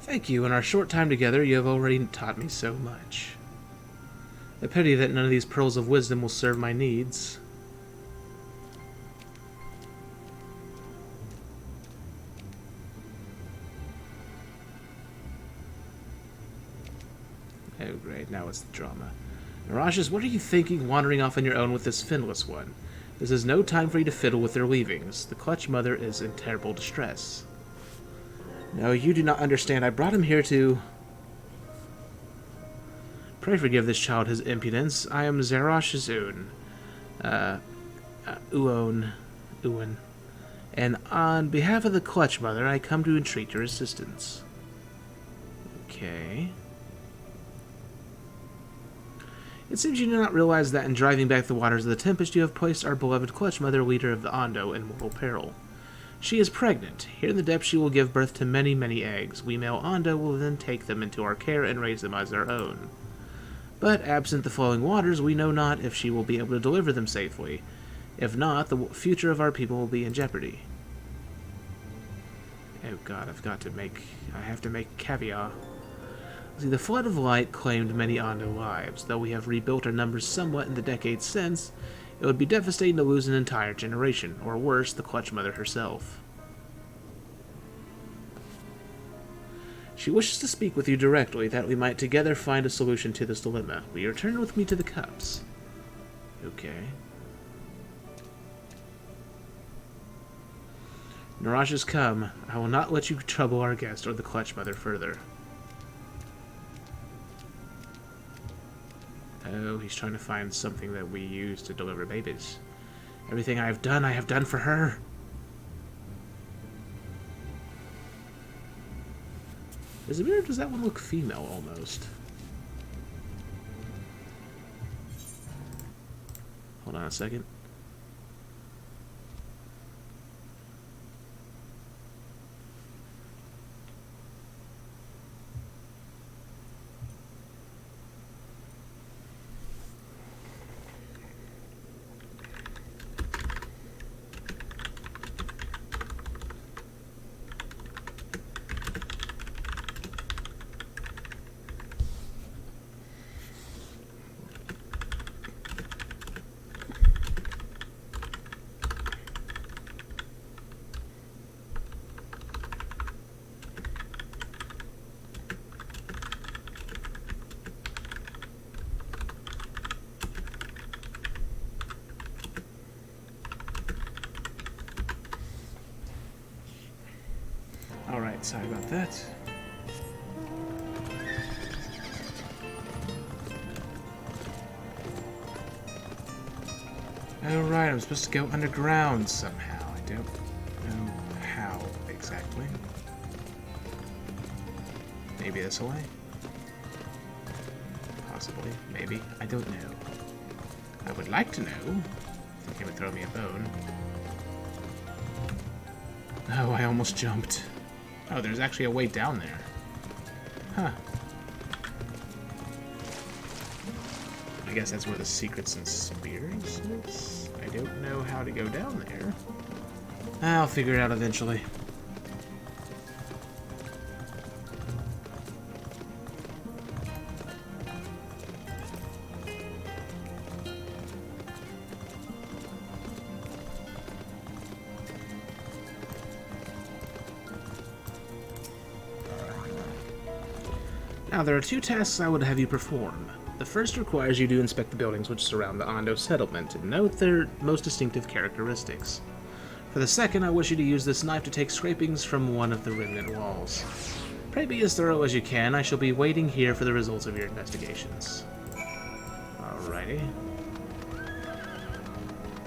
Thank you. In our short time together, you have already taught me so much. A pity that none of these pearls of wisdom will serve my needs. Oh great, now it's the drama. Mirages, what are you thinking wandering off on your own with this finless one? This is no time for you to fiddle with their leavings. The Clutch Mother is in terrible distress. No, you do not understand. I brought him here to... Pray forgive this child his impudence. I am Zerosh's Uon. And on behalf of the Clutch Mother, I come to entreat your assistance. Okay. It seems you do not realize that in driving back the waters of the Tempest, you have placed our beloved Clutch Mother, leader of the Ondo, in mortal peril. She is pregnant. Here in the depths she will give birth to many, many eggs. We male Ondo will then take them into our care and raise them as our own. But absent the flowing waters, we know not if she will be able to deliver them safely. If not, the future of our people will be in jeopardy. Oh god, I have to make caviar. See, the Flood of Light claimed many Ondo lives. Though we have rebuilt our numbers somewhat in the decades since, it would be devastating to lose an entire generation, or worse, the Clutch Mother herself. She wishes to speak with you directly, that we might together find a solution to this dilemma. Will you return with me to the cups? Okay. Mirage has come. I will not let you trouble our guest or the Clutch Mother further. Oh, he's trying to find something that we use to deliver babies. Everything I have done for her. Is it weird? Does that one look female almost? Hold on a second. Alright, sorry about that. Alright, I'm supposed to go underground somehow. I don't know how exactly. Maybe this way? Possibly. Maybe. I don't know. I would like to know. I think he would throw me a bone. Oh, I almost jumped. Oh, there's actually a way down there. Huh. I guess that's where the secrets and spears is. I don't know how to go down there. I'll figure it out eventually. Now, there are 2 tasks I would have you perform. The first requires you to inspect the buildings which surround the Ondo settlement and note their most distinctive characteristics. For the second, I wish you to use this knife to take scrapings from one of the remnant walls. Pray be as thorough as you can. I shall be waiting here for the results of your investigations. Alrighty.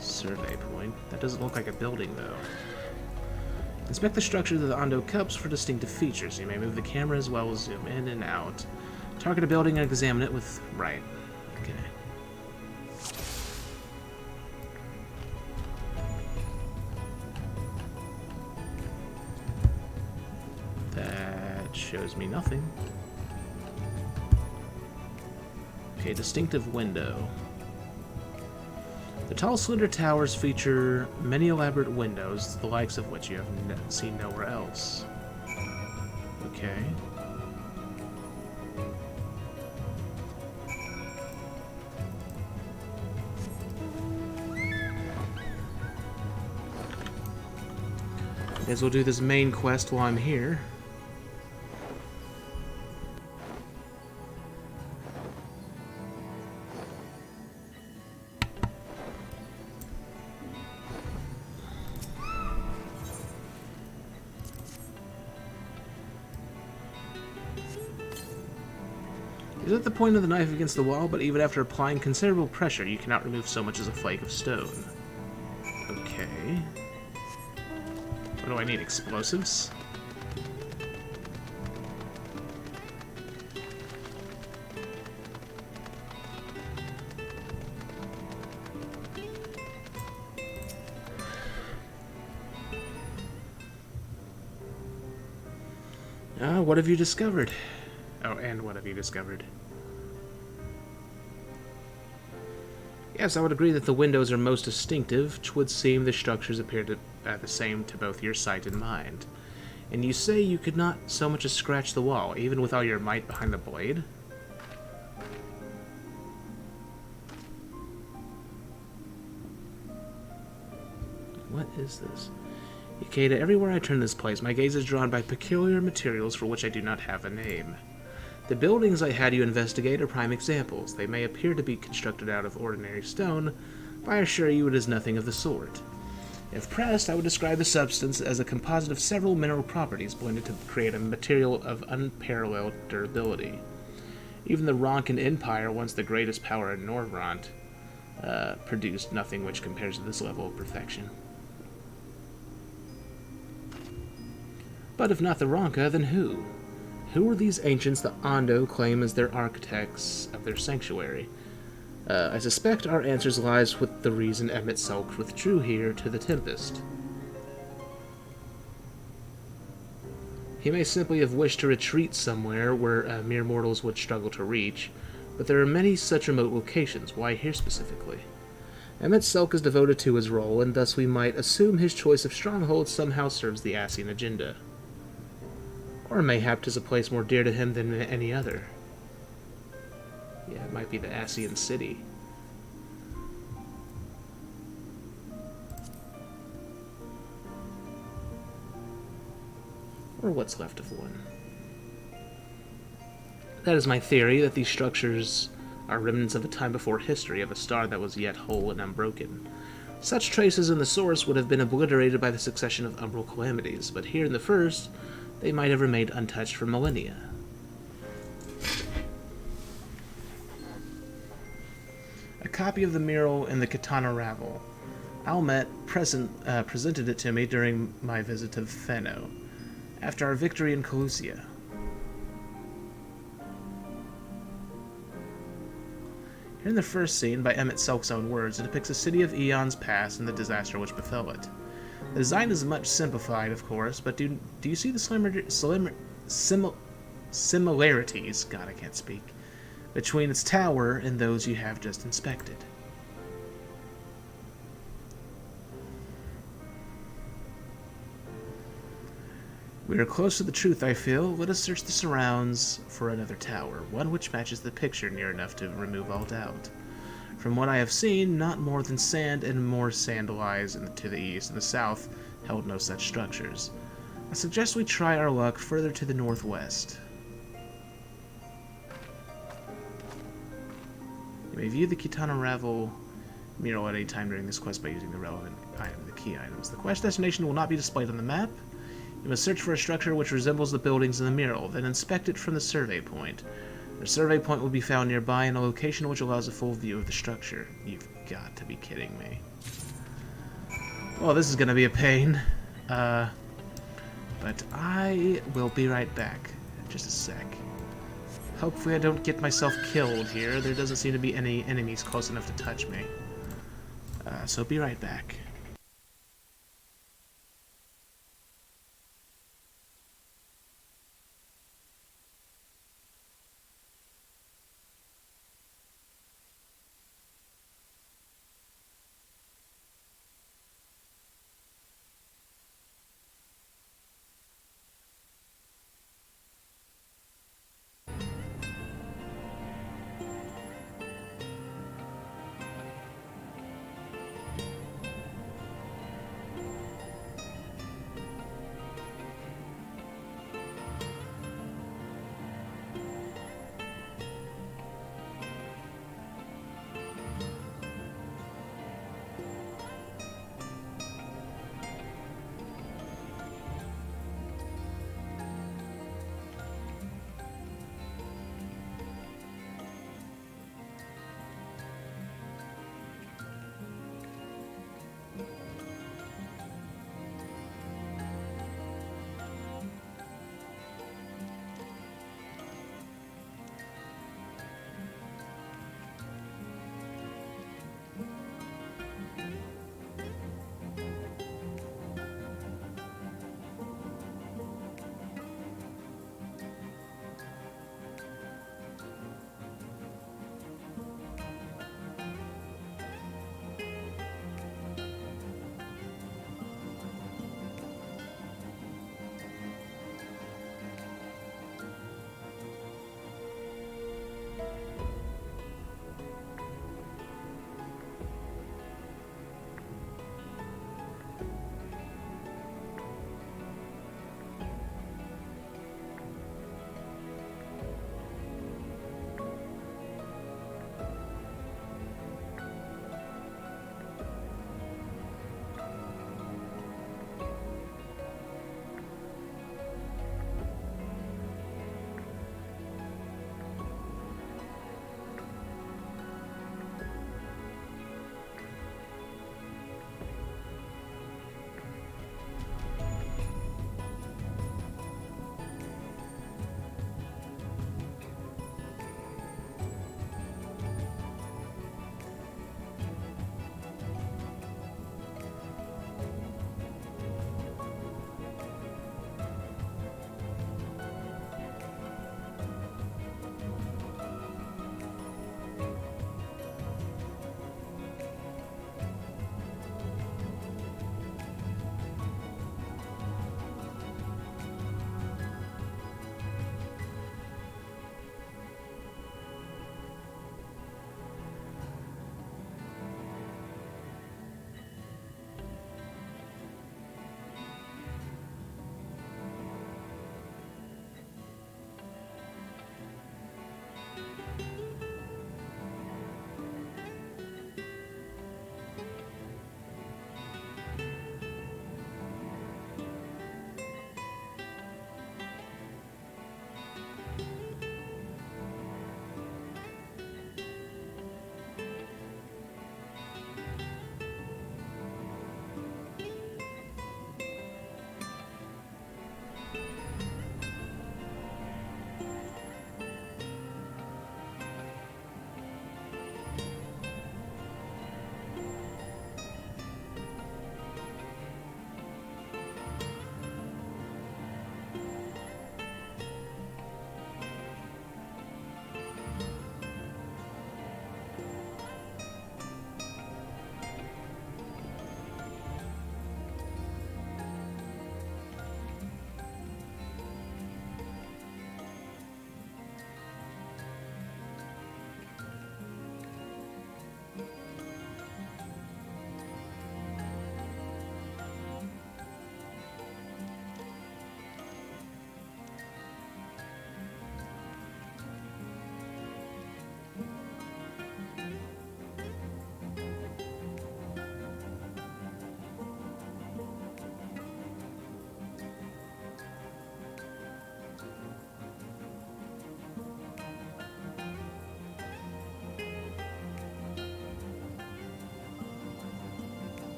Survey point. That doesn't look like a building, though. Inspect the structure of the Ondo cups for distinctive features. You may move the camera as well as zoom in and out. Target a building and examine it with... right. Okay. That shows me nothing. Okay, distinctive window. The tall, slender towers feature many elaborate windows, the likes of which you have seen nowhere else. Okay. Guess we'll do this main quest while I'm here. Is at the point of the knife against the wall, but even after applying considerable pressure, you cannot remove so much as a flake of stone. Okay. What do I need? Explosives? What have you discovered? Oh, and what have you discovered? Yes, I would agree that the windows are most distinctive, which would seem the structures appear to the same to both your sight and mind. And you say you could not so much as scratch the wall, even with all your might behind the blade? What is this? Ikeda, everywhere I turn this place, my gaze is drawn by peculiar materials for which I do not have a name. The buildings I had you investigate are prime examples. They may appear to be constructed out of ordinary stone, but I assure you it is nothing of the sort. If pressed, I would describe the substance as a composite of several mineral properties blended to create a material of unparalleled durability. Even the Ronkan Empire, once the greatest power in Norvrant, produced nothing which compares to this level of perfection. But if not the Ronka, then who? Who are these ancients that Ondo claim as their architects of their sanctuary? I suspect our answers lies with the reason Emmett Selk withdrew here to the Tempest. He may simply have wished to retreat somewhere where mere mortals would struggle to reach, but there are many such remote locations. Why here specifically? Emmett Selk is devoted to his role, and thus we might assume his choice of stronghold somehow serves the Ascian agenda. Or mayhap 'tis a place more dear to him than any other. Yeah, it might be the Ascian city. Or what's left of one. That is my theory, that these structures are remnants of a time before history, of a star that was yet whole and unbroken. Such traces in the source would have been obliterated by the succession of umbral calamities, but here in the first, they might have remained untouched for millennia. A copy of the mural in the Katana Ravel. Almet presented it to me during my visit to Feno, after our victory in Calusia. Here in the first scene, by Emmett Selk's own words, it depicts a city of eons past and the disaster which befell it. The design is much simplified, of course, but do you see the similarities, God, I can't speak, between its tower and those you have just inspected? We are close to the truth, I feel. Let us search the surrounds for another tower, one which matches the picture near enough to remove all doubt. From what I have seen, not more than sand, and more sand lies to the east, and the south held no such structures. I suggest we try our luck further to the northwest. You may view the Kitana Ravel mural at any time during this quest by using the relevant item, the key items. The quest destination will not be displayed on the map. You must search for a structure which resembles the buildings in the mural, then inspect it from the survey point. The survey point will be found nearby in a location which allows a full view of the structure. You've got to be kidding me. Well, this is going to be a pain. But I will be right back. Just a sec. Hopefully I don't get myself killed here. There doesn't seem to be any enemies close enough to touch me. So be right back.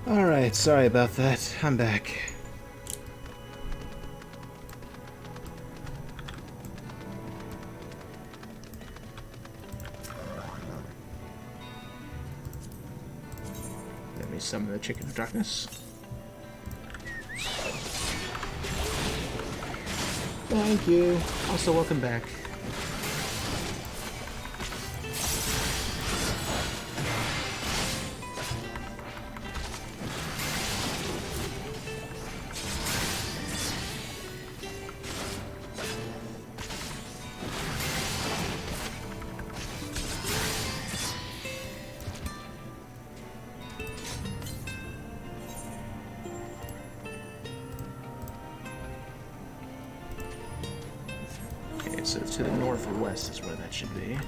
Alright, sorry about that. I'm back. Let me summon the Chicken of Darkness. Thank you. Also, welcome back. So to the northwest is where that should be.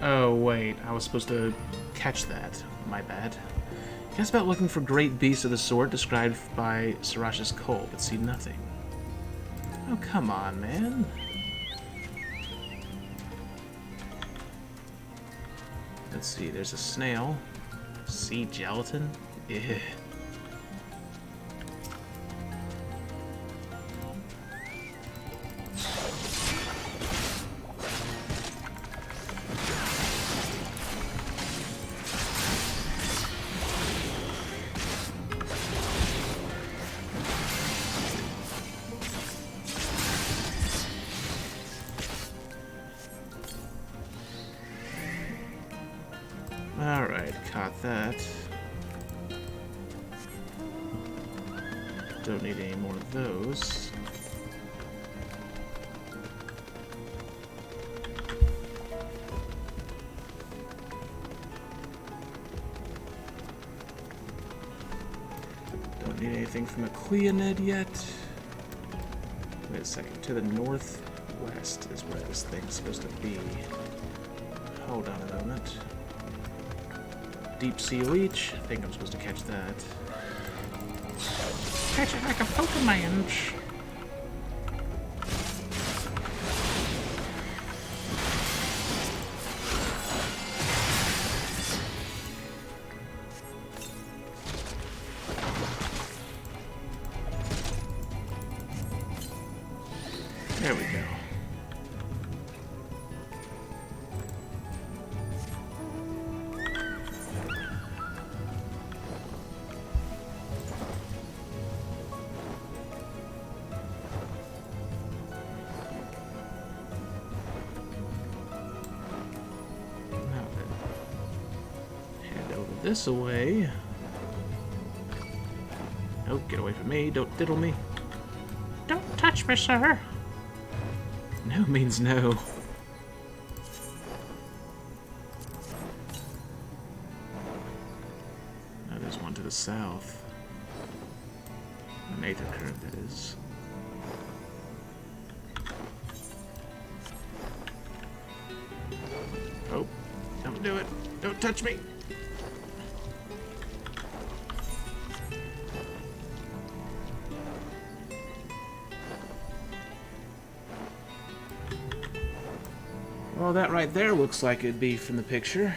Oh wait, I was supposed to catch that. My bad. Guess about looking for great beasts of the sort described by Sarash's Cole, but see nothing. Oh come on, man. Let's see, there's a snail. Sea gelatin? Yeah. Alright, caught that. Don't need any more of those. Don't need anything from a Cleonid yet. Wait a second, to the northwest is where this thing's supposed to be. Hold on a moment. Deep Sea Leech. I think I'm supposed to catch that. Catch it like a Pokemon. There we go. This away. Oh, get away from me. Don't diddle me. Don't touch me, sir. No means no. Now there's one to the south. An aether current, that is. Oh, don't do it. Don't touch me. Well, that right there looks like it'd be from the picture.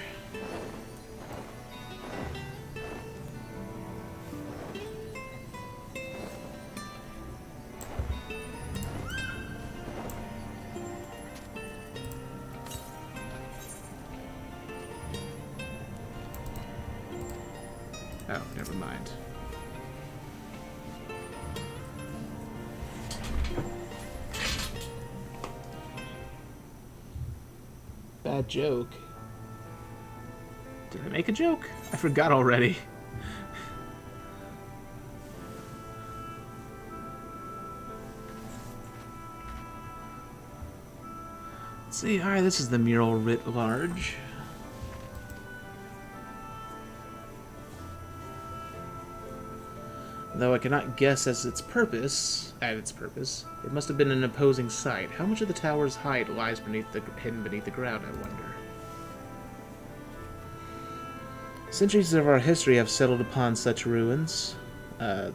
Oh, never mind. Bad joke. Did I make a joke? I forgot already. Let's see, alright, this is the mural writ large. Though I cannot guess at its purpose, it must have been an opposing site. How much of the tower's height lies hidden beneath the ground, I wonder? Centuries of our history have settled upon such ruins,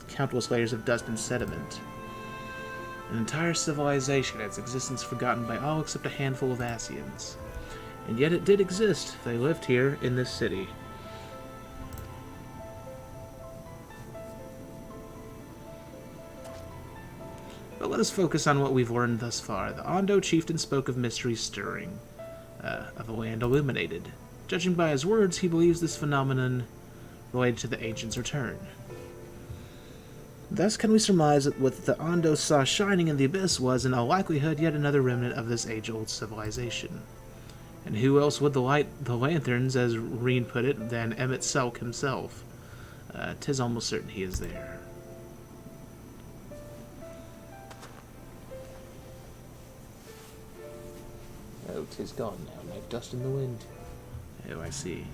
countless layers of dust and sediment. An entire civilization, its existence forgotten by all except a handful of Asians. And yet it did exist. They lived here in this city. But let us focus on what we've learned thus far. The Ondo chieftain spoke of mysteries stirring, of a land illuminated. Judging by his words, he believes this phenomenon related to the ancients' return. Thus can we surmise that what the Ondo saw shining in the abyss was, in all likelihood, yet another remnant of this age-old civilization. And who else would light the lanterns, as Reen put it, than Emmett Selk himself? 'Tis almost certain he is there. Oh, 'tis gone now, like dust in the wind. Oh, I see.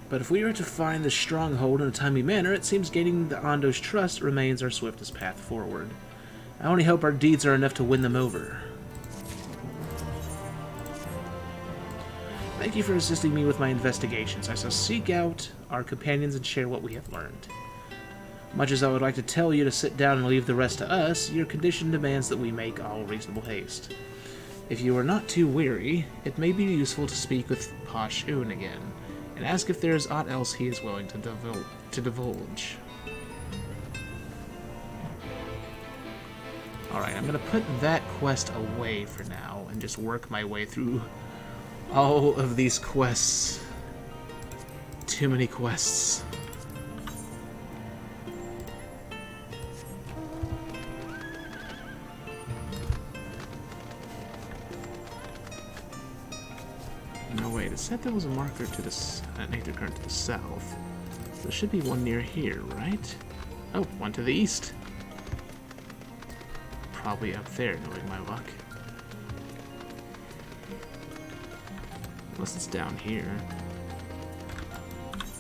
But if we are to find this stronghold in a timely manner, it seems gaining the Ondo's trust remains our swiftest path forward. I only hope our deeds are enough to win them over. Thank you for assisting me with my investigations. I shall seek out our companions and share what we have learned. Much as I would like to tell you to sit down and leave the rest to us, your condition demands that we make all reasonable haste. If you are not too weary, it may be useful to speak with Posh Un again, and ask if there is aught else he is willing to divulge. Alright, I'm going to put that quest away for now, and just work my way through all of these quests. Too many quests. No, wait, it said there was a marker to the an Aether Current to the south. There should be one near here, right? Oh, one to the east. Probably up there, knowing my luck. Unless it's down here.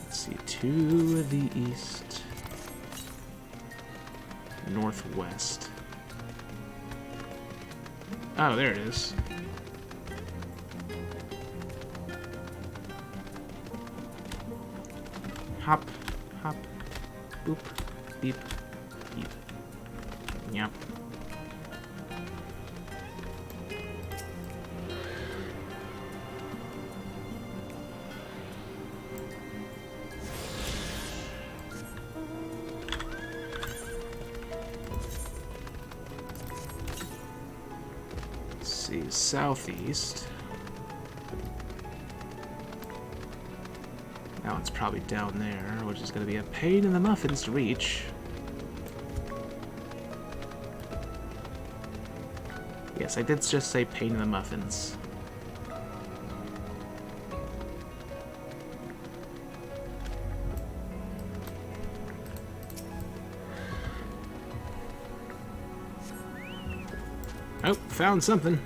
Let's see, to the east. Northwest. Oh, there it is. Hop, hop, boop, beep, beep. Yep. Let's see, southeast. That one's probably down there, which is going to be a pain in the muffins to reach. Yes, I did just say pain in the muffins. Oh, found something.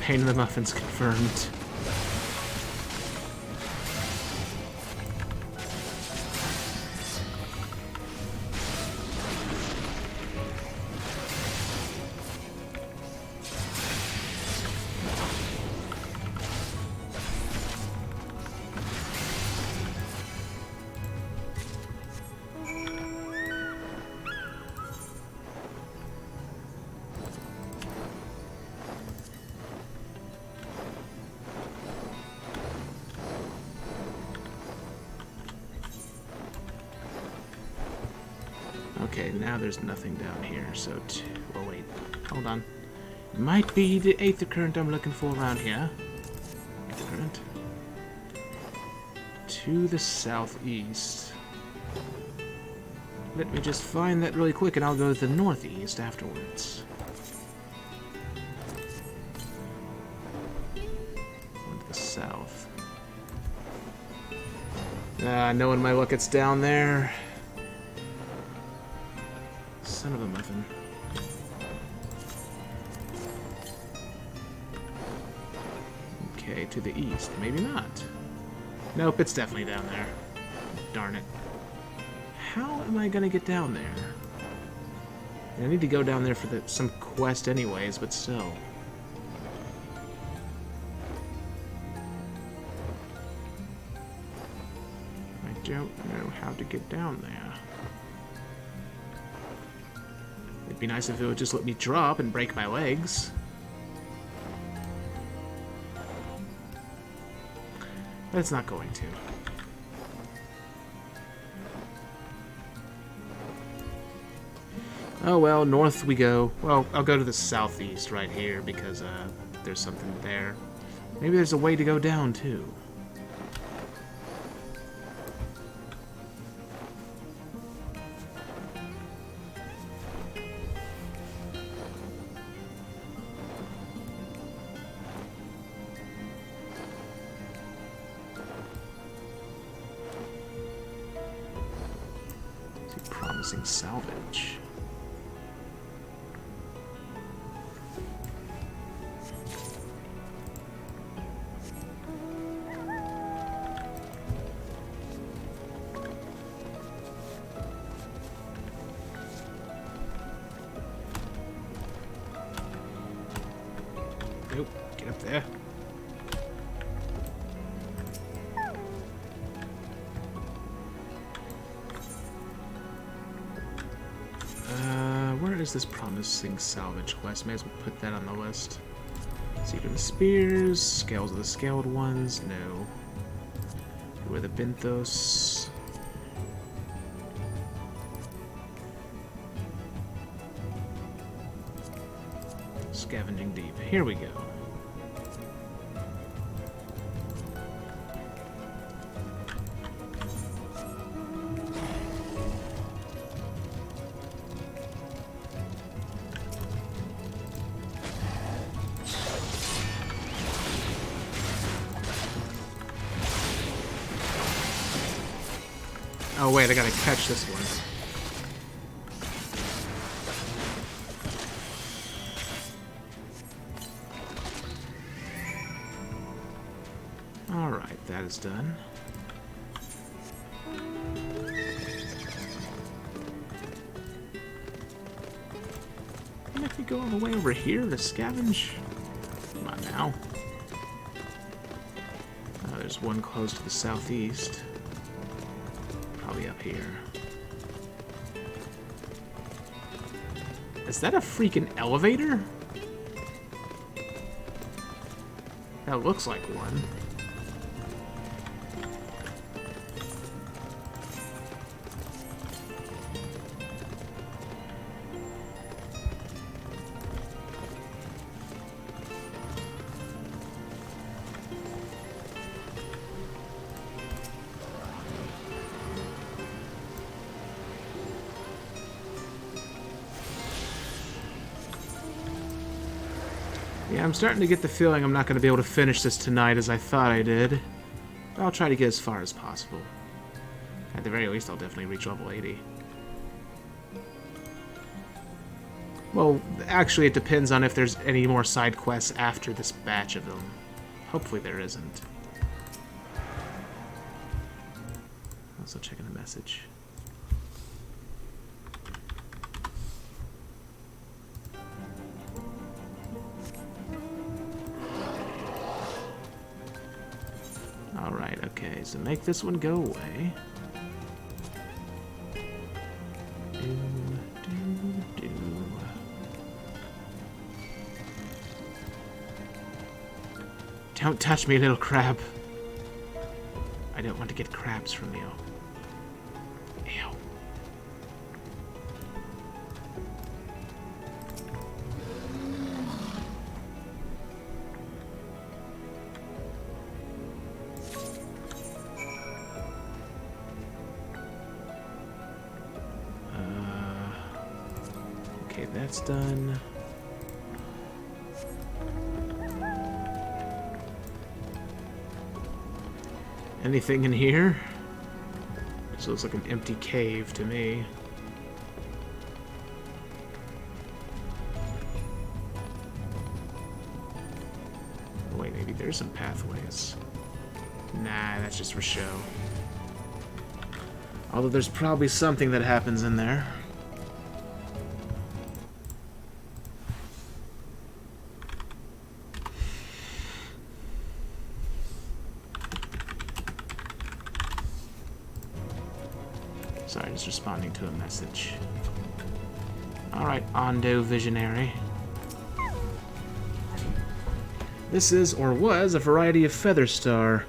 Pain in the muffins confirmed. Okay, now there's nothing down here, so well, wait, hold on. Might be the Aether Current I'm looking for around here. Aether Current. To the southeast. Let me just find that really quick and I'll go to the northeast afterwards. Or to the south. Knowing my luck, it's down there. Son of a muffin. Okay, to the east. Maybe not. Nope, it's definitely down there. Darn it. how am I gonna get down there? I need to go down there for some quest anyways, but still. I don't know how to get down there. It'd be nice if it would just let me drop and break my legs. But it's not going to. Oh well, north we go. Well, I'll go to the southeast right here because there's something there. Maybe there's a way to go down too. Promising salvage. Nope, get up there. Where is this promising salvage quest? May as well put that on the list. Secret of the Spears, Scales of the Scaled Ones, no. Who are the Binthos? Scavenging Deep. Here we go. Oh wait, I gotta catch this one. Alright, that is done. And if we go all the way over here to scavenge? Come on now. Oh, there's one close to the southeast. Probably up here. Is that a freaking elevator? That looks like one. Yeah, I'm starting to get the feeling I'm not going to be able to finish this tonight as I thought I did. But I'll try to get as far as possible. At the very least, I'll definitely reach level 80. Well, actually, it depends on if there's any more side quests after this batch of them. Hopefully there isn't. Also checking a message. Alright, okay, so make this one go away. Don't touch me, little crab. I don't want to get crabs from you. Ew. Okay, that's done. Anything in here? This looks like an empty cave to me. Oh, wait, maybe there's some pathways. Nah, that's just for show. Although there's probably something that happens in there. Sorry, just responding to a message. Alright, Ondo Visionary. This is, or was, a variety of feather star.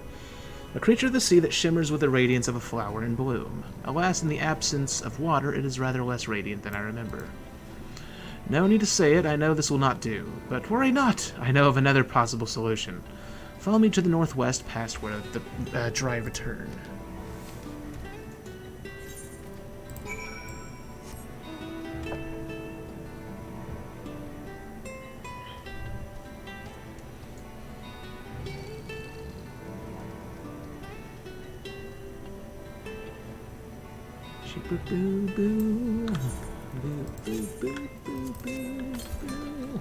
A creature of the sea that shimmers with the radiance of a flower in bloom. Alas, in the absence of water, it is rather less radiant than I remember. No need to say it, I know this will not do. But worry not, I know of another possible solution. Follow me to the northwest past where the dry return. Boo, boo. Boo, boo, boo, boo, boo, boo.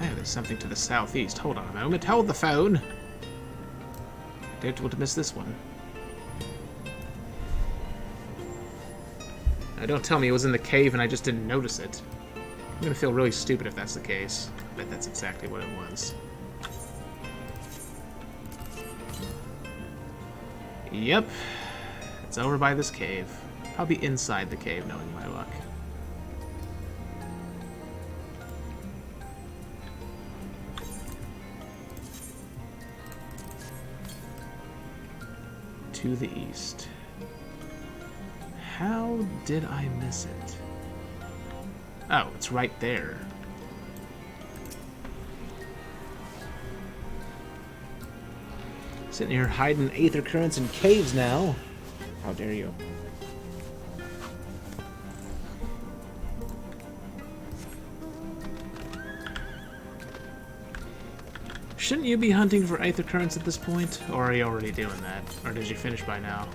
Oh, there's something to the southeast. Hold on a moment. Hold the phone. I don't want to miss this one. Now, don't tell me it was in the cave and I just didn't notice it. I'm gonna feel really stupid if that's the case. I bet that's exactly what it was. Yep. It's over by this cave. Probably inside the cave, knowing my luck. To the east. How did I miss it? Oh, it's right there. Sitting here hiding aether currents in caves now. How dare you? Shouldn't you be hunting for aether currents at this point? Or are you already doing that? Or did you finish by now?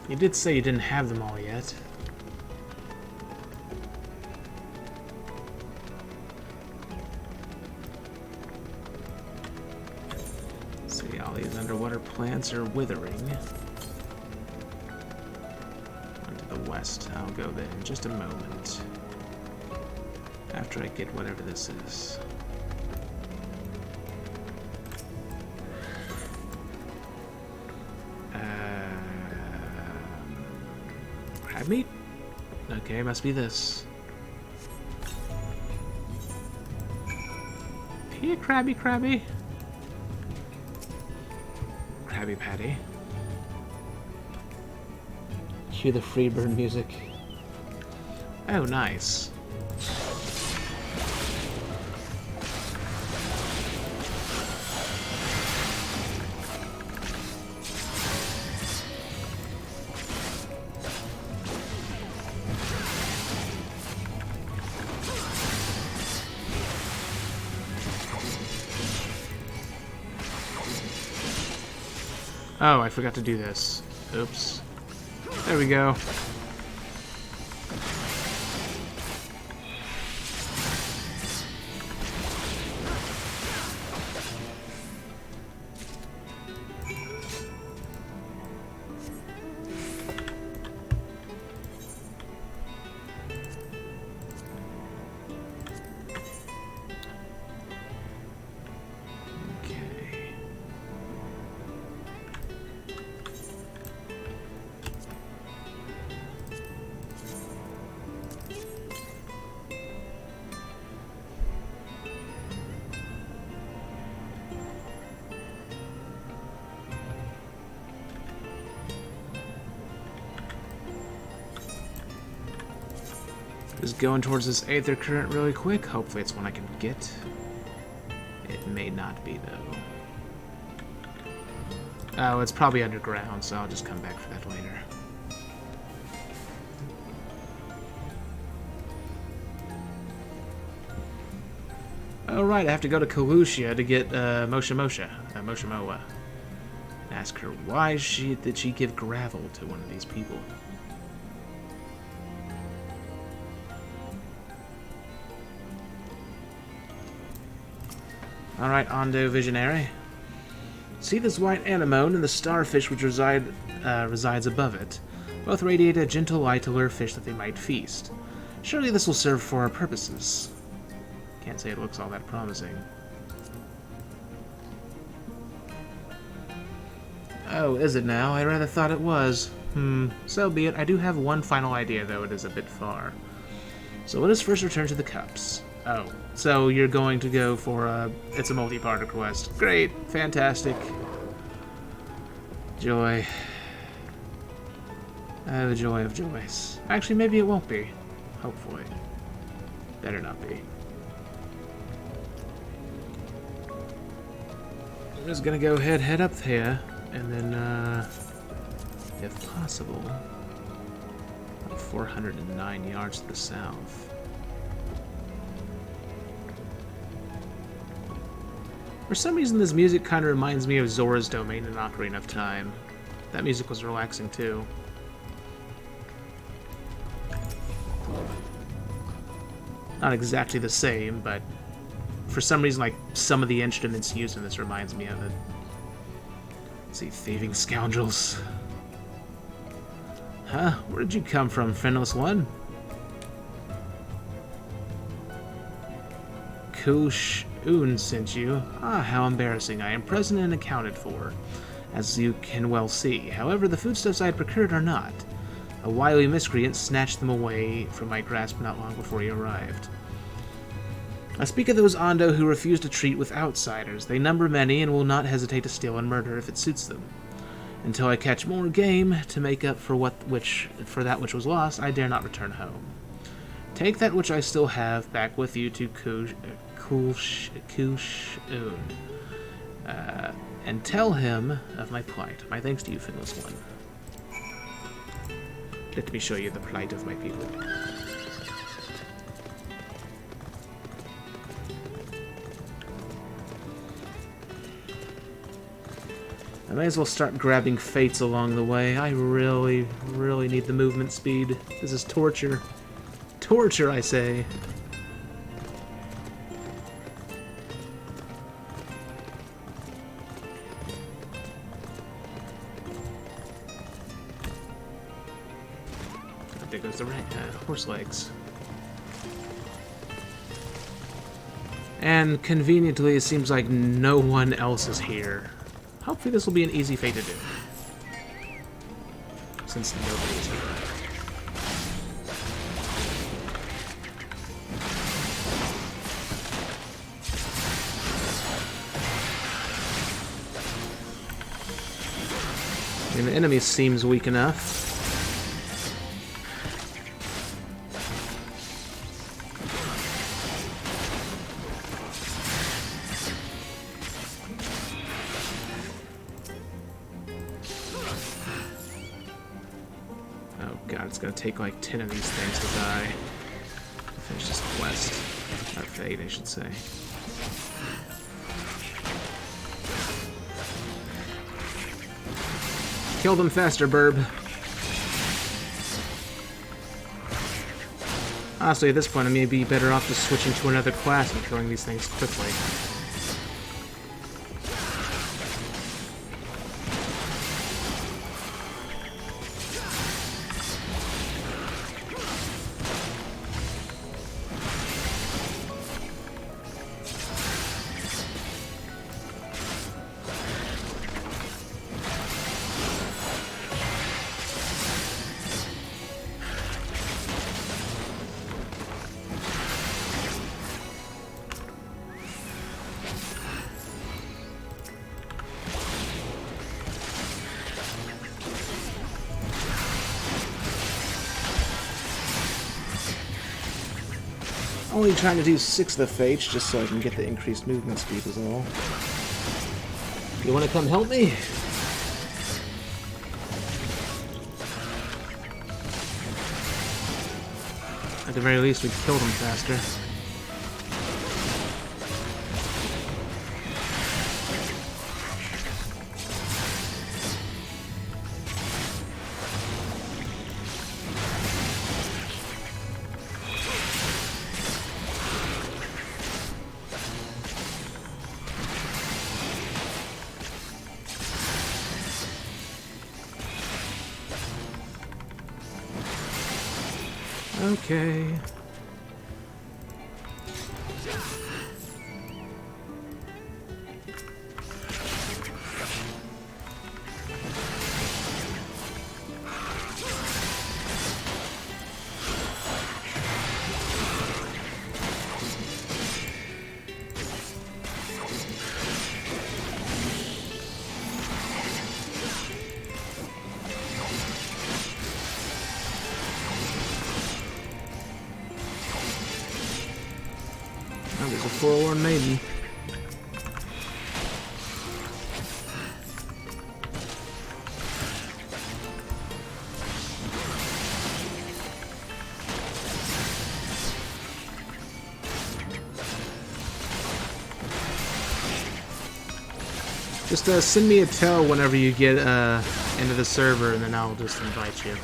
You did say you didn't have them all yet. See, all these underwater plants are withering. On to the west. I'll go there in just a moment. After I get whatever this is. Crab meat? Okay, must be this. Here, crabby, crabby. Krabby Patty. Cue the Freebird music. Oh, nice. Oh, I forgot to do this. Oops. There we go. Just going towards this aether current really quick. Hopefully it's one I can get. It may not be, though. Oh, it's probably underground, so I'll just come back for that later. Alright, I have to go to Kalusha to get Mosha Moa. Ask her why did she give gravel to one of these people. Alright, Ondo Visionary. See this white anemone and the starfish which resides above it. Both radiate a gentle light to lure fish that they might feast. Surely this will serve for our purposes. Can't say it looks all that promising. Oh, is it now? I rather thought it was. So be it. I do have one final idea, though it is a bit far. So let us first return to the cups. Oh, so you're going to go for it's a multi-part quest. Great, fantastic. Joy. Oh, the joy of joys. Actually, maybe it won't be. Hopefully. Better not be. I'm just gonna go head up here, and then, if possible, 409 yards to the south. For some reason, this music kind of reminds me of Zora's Domain in Ocarina of Time. That music was relaxing, too. Not exactly the same, but for some reason, like, some of the instruments used in this reminds me of it. Let's see, thieving scoundrels. Huh? Where did you come from, friendless one? Kush-un sent you. Ah, how embarrassing. I am present and accounted for, as you can well see. However, the foodstuffs I had procured are not. A wily miscreant snatched them away from my grasp not long before you arrived. I speak of those Ondo who refuse to treat with outsiders. They number many and will not hesitate to steal and murder if it suits them. Until I catch more game to make up for that which was lost, I dare not return home. Take that which I still have back with you to Kush-un, and tell him of my plight. My thanks to you, Finless One. Let me show you the plight of my people. I may as well start grabbing fates along the way. I really, really need the movement speed. This is torture. Torture, I say. There goes the horse legs. And conveniently, it seems like no one else is here. Hopefully this will be an easy fate to do. Since nobody's here. I mean, the enemy seems weak enough. It's gonna take like 10 of these things to die. To finish this quest. Or fate, I should say. Kill them faster, Burb. Honestly, at this point, I may be better off just switching to another class and killing these things quickly. Only trying to do 6 of the fates just so I can get the increased movement speed is all. You want to come help me? At the very least, we'd kill them faster. Okay. Oh, there's a forlorn maiden. Just send me a tell whenever you get into the server, and then I'll just invite you.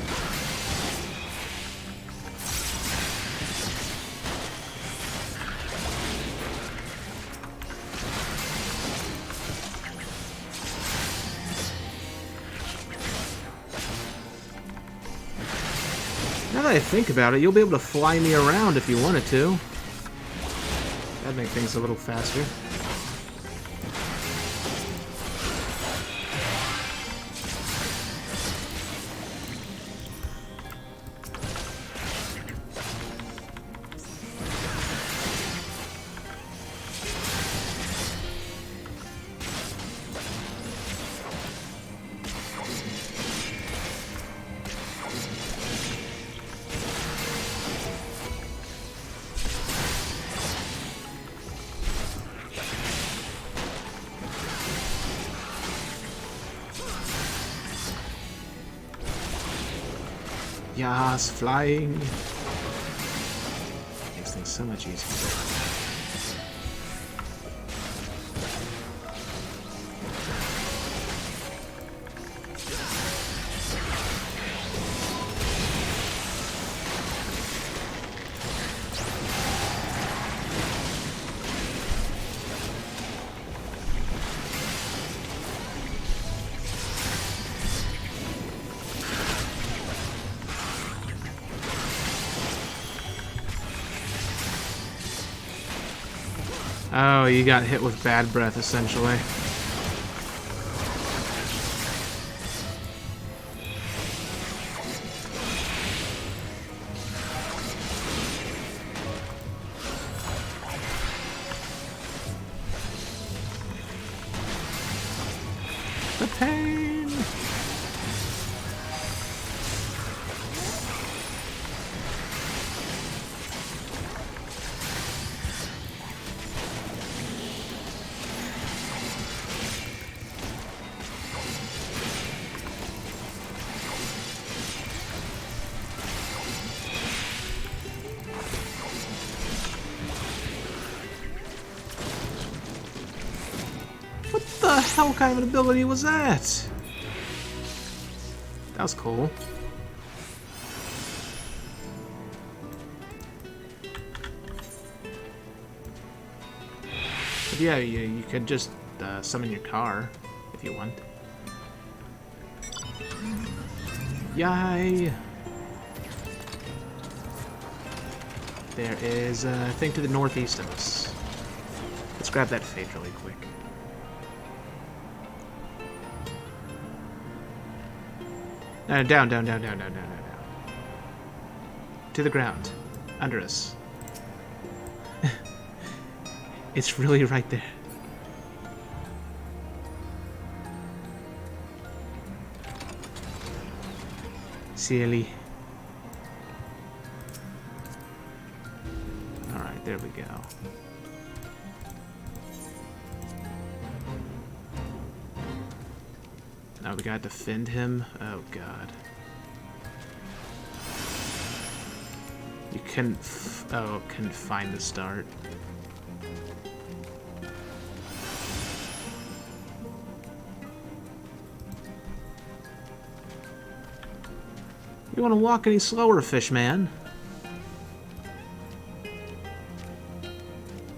Now that I think about it, you'll be able to fly me around if you wanted to. That'd make things a little faster. Yes, flying. Makes things so much easier. Oh, you got hit with bad breath, essentially. The pain! What the hell kind of an ability was that? That was cool. But yeah, you could just summon your car if you want. Yay! There is a thing to the northeast of us. Let's grab that fate really quick. No, down. To the ground. Under us. It's really right there. Silly. Alright, there we go. Now we gotta defend him. Oh god. You couldn't. Couldn't find the start. You want to walk any slower, Fishman?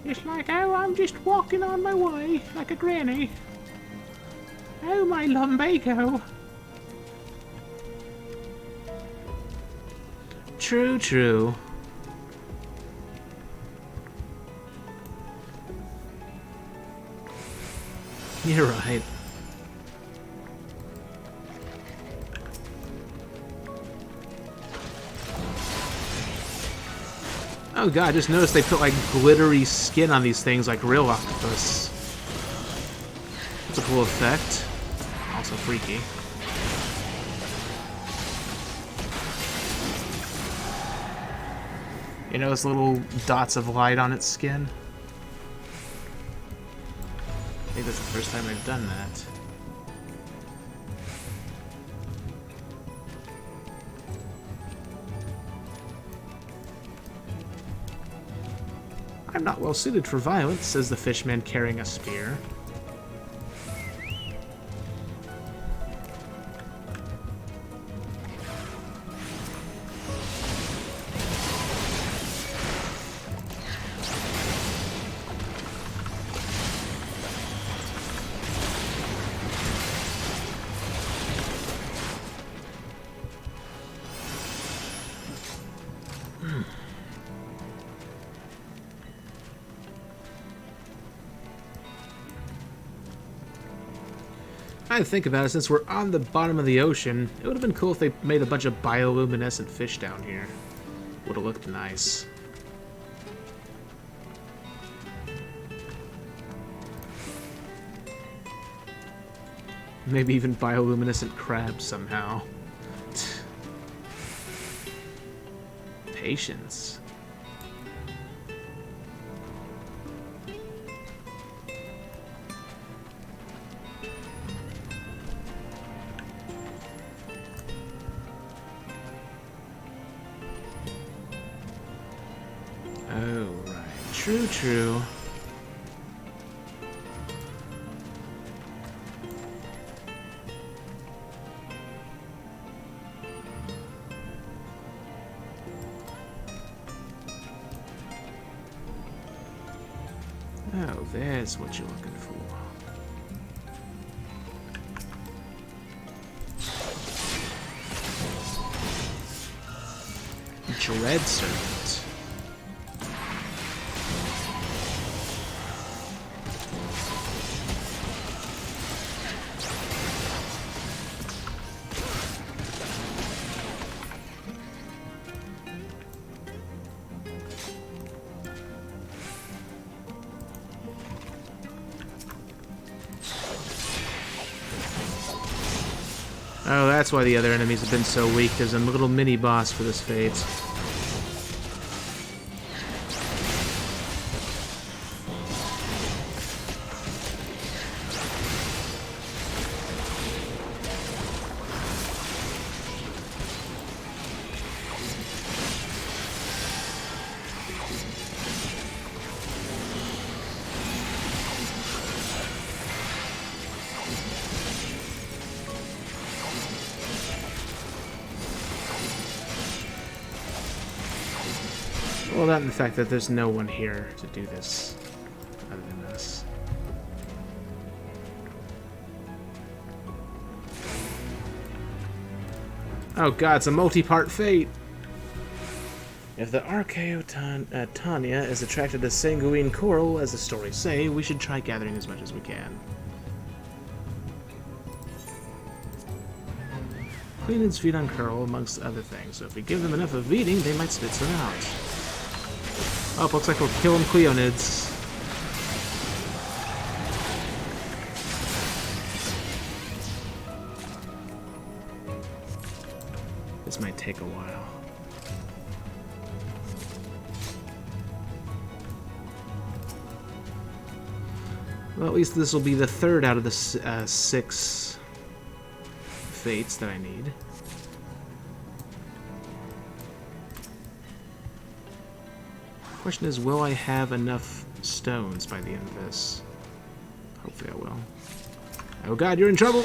It's like, oh, I'm just walking on my way, like a granny. Oh, my lumbago. True, true. You're right. Oh god, I just noticed they put like glittery skin on these things like real octopus. That's a cool effect. Also freaky. You know those little dots of light on its skin? I think that's the first time I've done that. I'm not well suited for violence, says the fishman carrying a spear. I think about it, since we're on the bottom of the ocean, it would have been cool if they made a bunch of bioluminescent fish down here. Would have looked nice. Maybe even bioluminescent crabs somehow. Patience. Oh, right. True, true. Oh, there's what you're looking for. Dread Serpent. Oh, that's why the other enemies have been so weak. There's a little mini-boss for this fate. Well, that and the fact that there's no one here to do this other than us. Oh god, it's a multi-part fate! If the Tanya is attracted to sanguine coral, as the stories say, we should try gathering as much as we can. Cleanids feed on coral, amongst other things, so if we give them enough of eating, they might spit some out. Oh, looks like we're killing Cleonids. This might take a while. Well, at least this will be the third out of the 6 fates that I need. Question is, will I have enough stones by the end of this? Hopefully I will. Oh god, you're in trouble!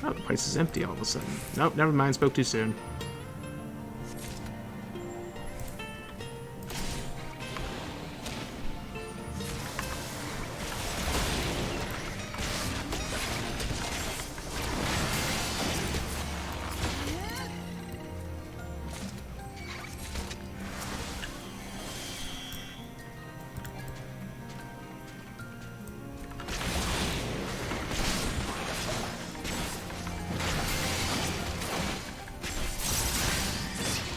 Oh, the place is empty all of a sudden. Nope, never mind, spoke too soon.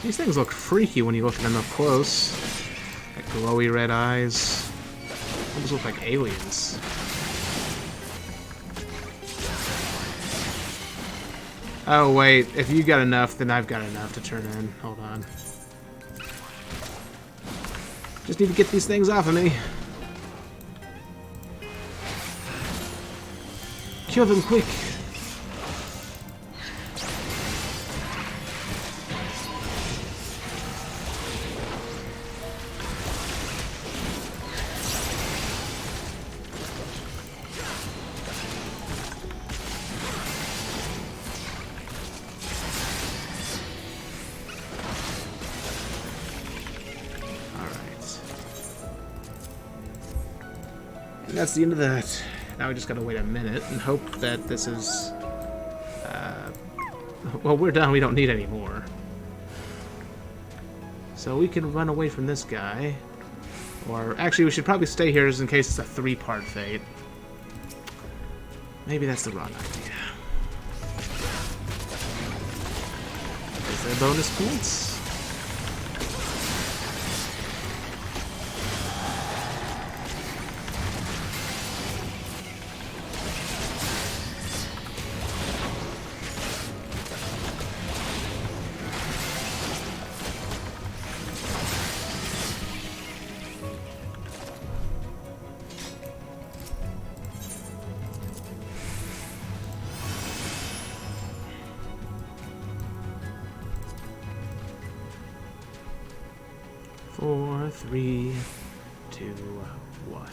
These things look freaky when you look at them up close. Got glowy red eyes. Almost look like aliens. Oh wait, if you got enough, then I've got enough to turn in. Hold on. Just need to get these things off of me. Kill them quick. That's the end of that. Now we just gotta wait a minute and hope that this is... well, we're done. We don't need any more. So we can run away from this guy. Or, actually, we should probably stay here just in case it's a 3-part fate. Maybe that's the wrong idea. Is there bonus points? Four, 3, 2, 1.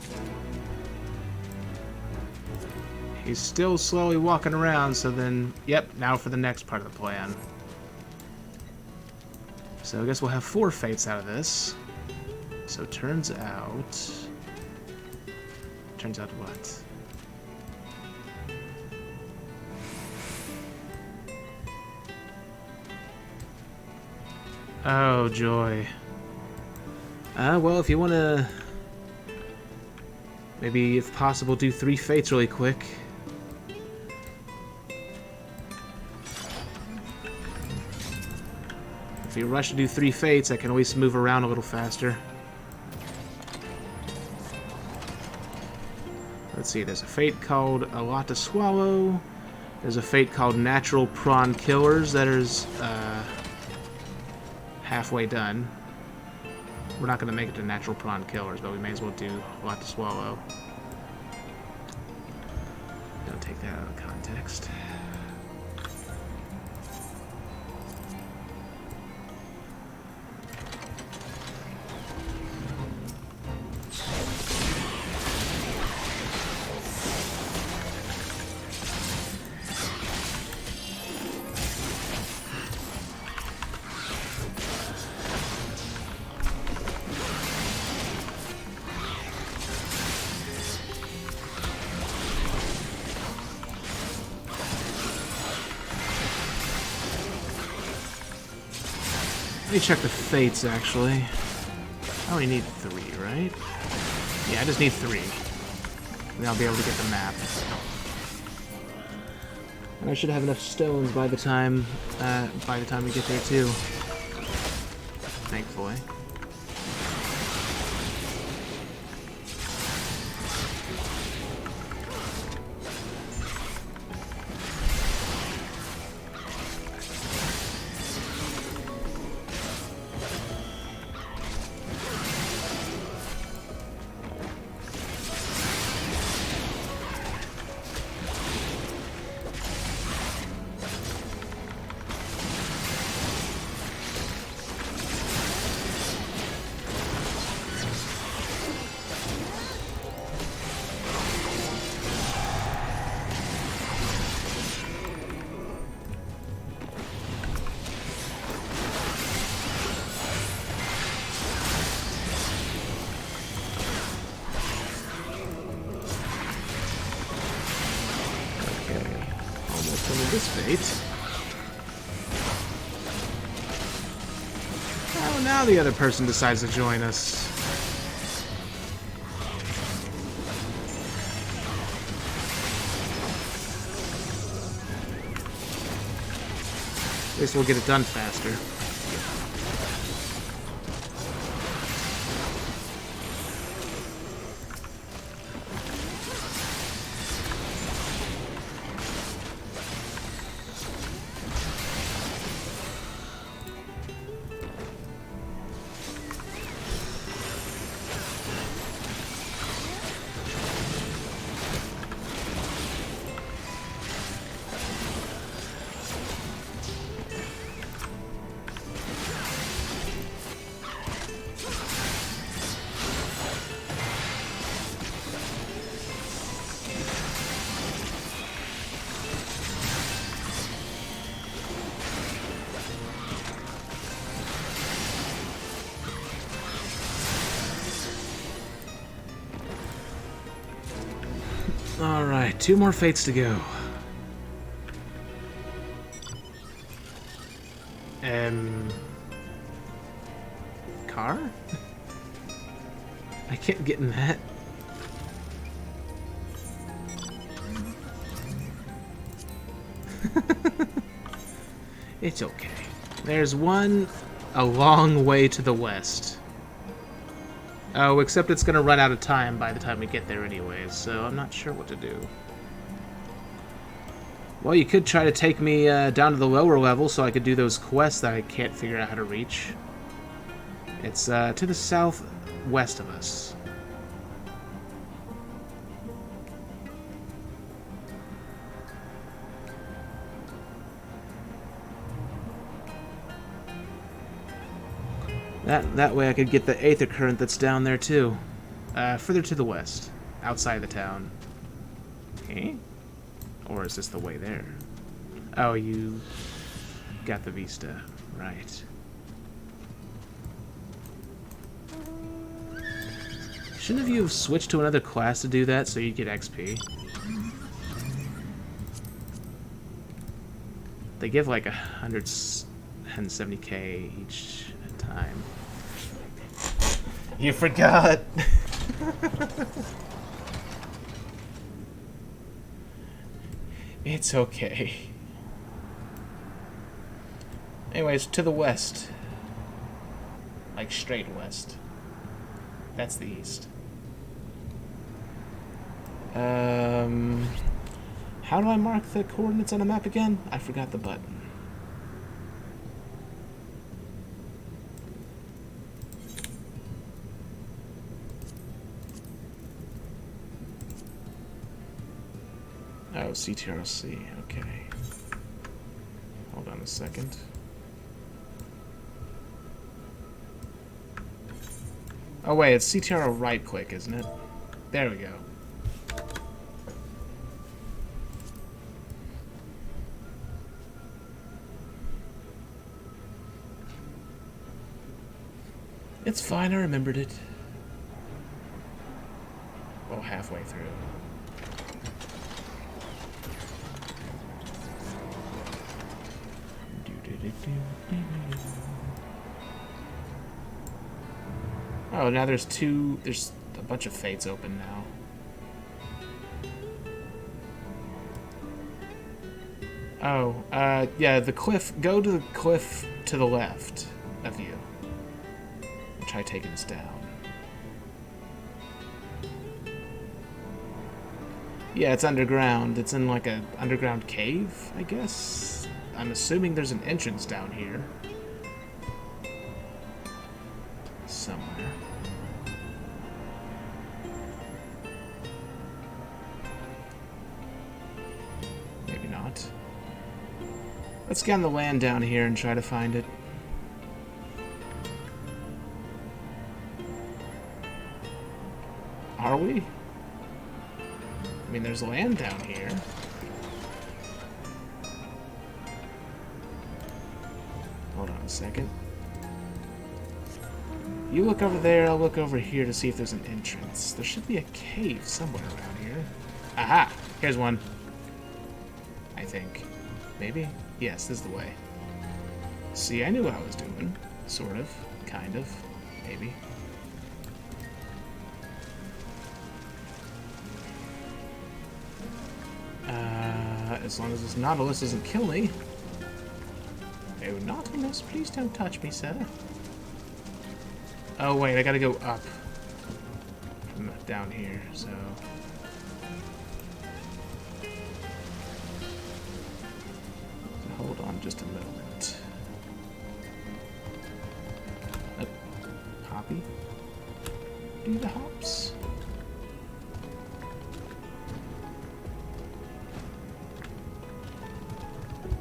He's still slowly walking around, so then, yep, now for the next part of the plan. So I guess we'll have 4 fates out of this. So it turns out... Turns out what? Oh, joy. Well, if you want to... Maybe, if possible, do 3 fates really quick. If you rush to do 3 fates, I can always move around a little faster. Let's see, there's a fate called A Lot to Swallow. There's a fate called Natural Prawn Killers that is halfway done. We're not going to make it to Natural Prawn Killers, but we may as well do A Lot to Swallow. Don't take that out of context. Let me check the fates, actually. I only need 3, right? Yeah, I just need 3. Then I'll be able to get the map. And I should have enough stones by the time we get there, too. Thankfully. this fate. Oh, now the other person decides to join us. At least we'll get it done faster. Alright, 2 more fates to go. Car? I can't get in that. It's okay. There's one a long way to the west. Oh, except it's gonna run out of time by the time we get there anyways, so I'm not sure what to do. Well, you could try to take me down to the lower level so I could do those quests that I can't figure out how to reach. It's to the southwest of us. That way I could get the Aether Current that's down there too. Further to the west, outside the town. Eh? Or is this the way there? Oh, you got the Vista. Right. Shouldn't you have switched to another class to do that so you get XP? They give like 170k each time. You forgot! It's okay. Anyways, to the west. Like straight west. That's the east. How do I mark the coordinates on a map again? I forgot the button. Oh, CTRL-C, okay. Hold on a second. Oh wait, it's CTRL right-click, isn't it? There we go. It's fine, I remembered it. Well, halfway through. Oh, now there's a bunch of fates open now. Oh, yeah, the cliff, go to the cliff to the left of you. And try taking us down. Yeah, it's underground. It's in like an underground cave, I guess? I'm assuming there's an entrance down here. Somewhere. Maybe not. Let's scan the land down here and try to find it. Are we? I mean, there's land down here. Hold on a second. You look over there, I'll look over here to see if there's an entrance. There should be a cave somewhere around here. Aha! Here's one. I think. Maybe? Yes, this is the way. See, I knew what I was doing. Sort of. Kind of. Maybe. As long as this Nautilus doesn't kill me. Oh, Nautilus, please don't touch me, sir. Oh, wait, I gotta go up. From down here, so... Hold on just a moment. Oh, Hoppy? Do the hops.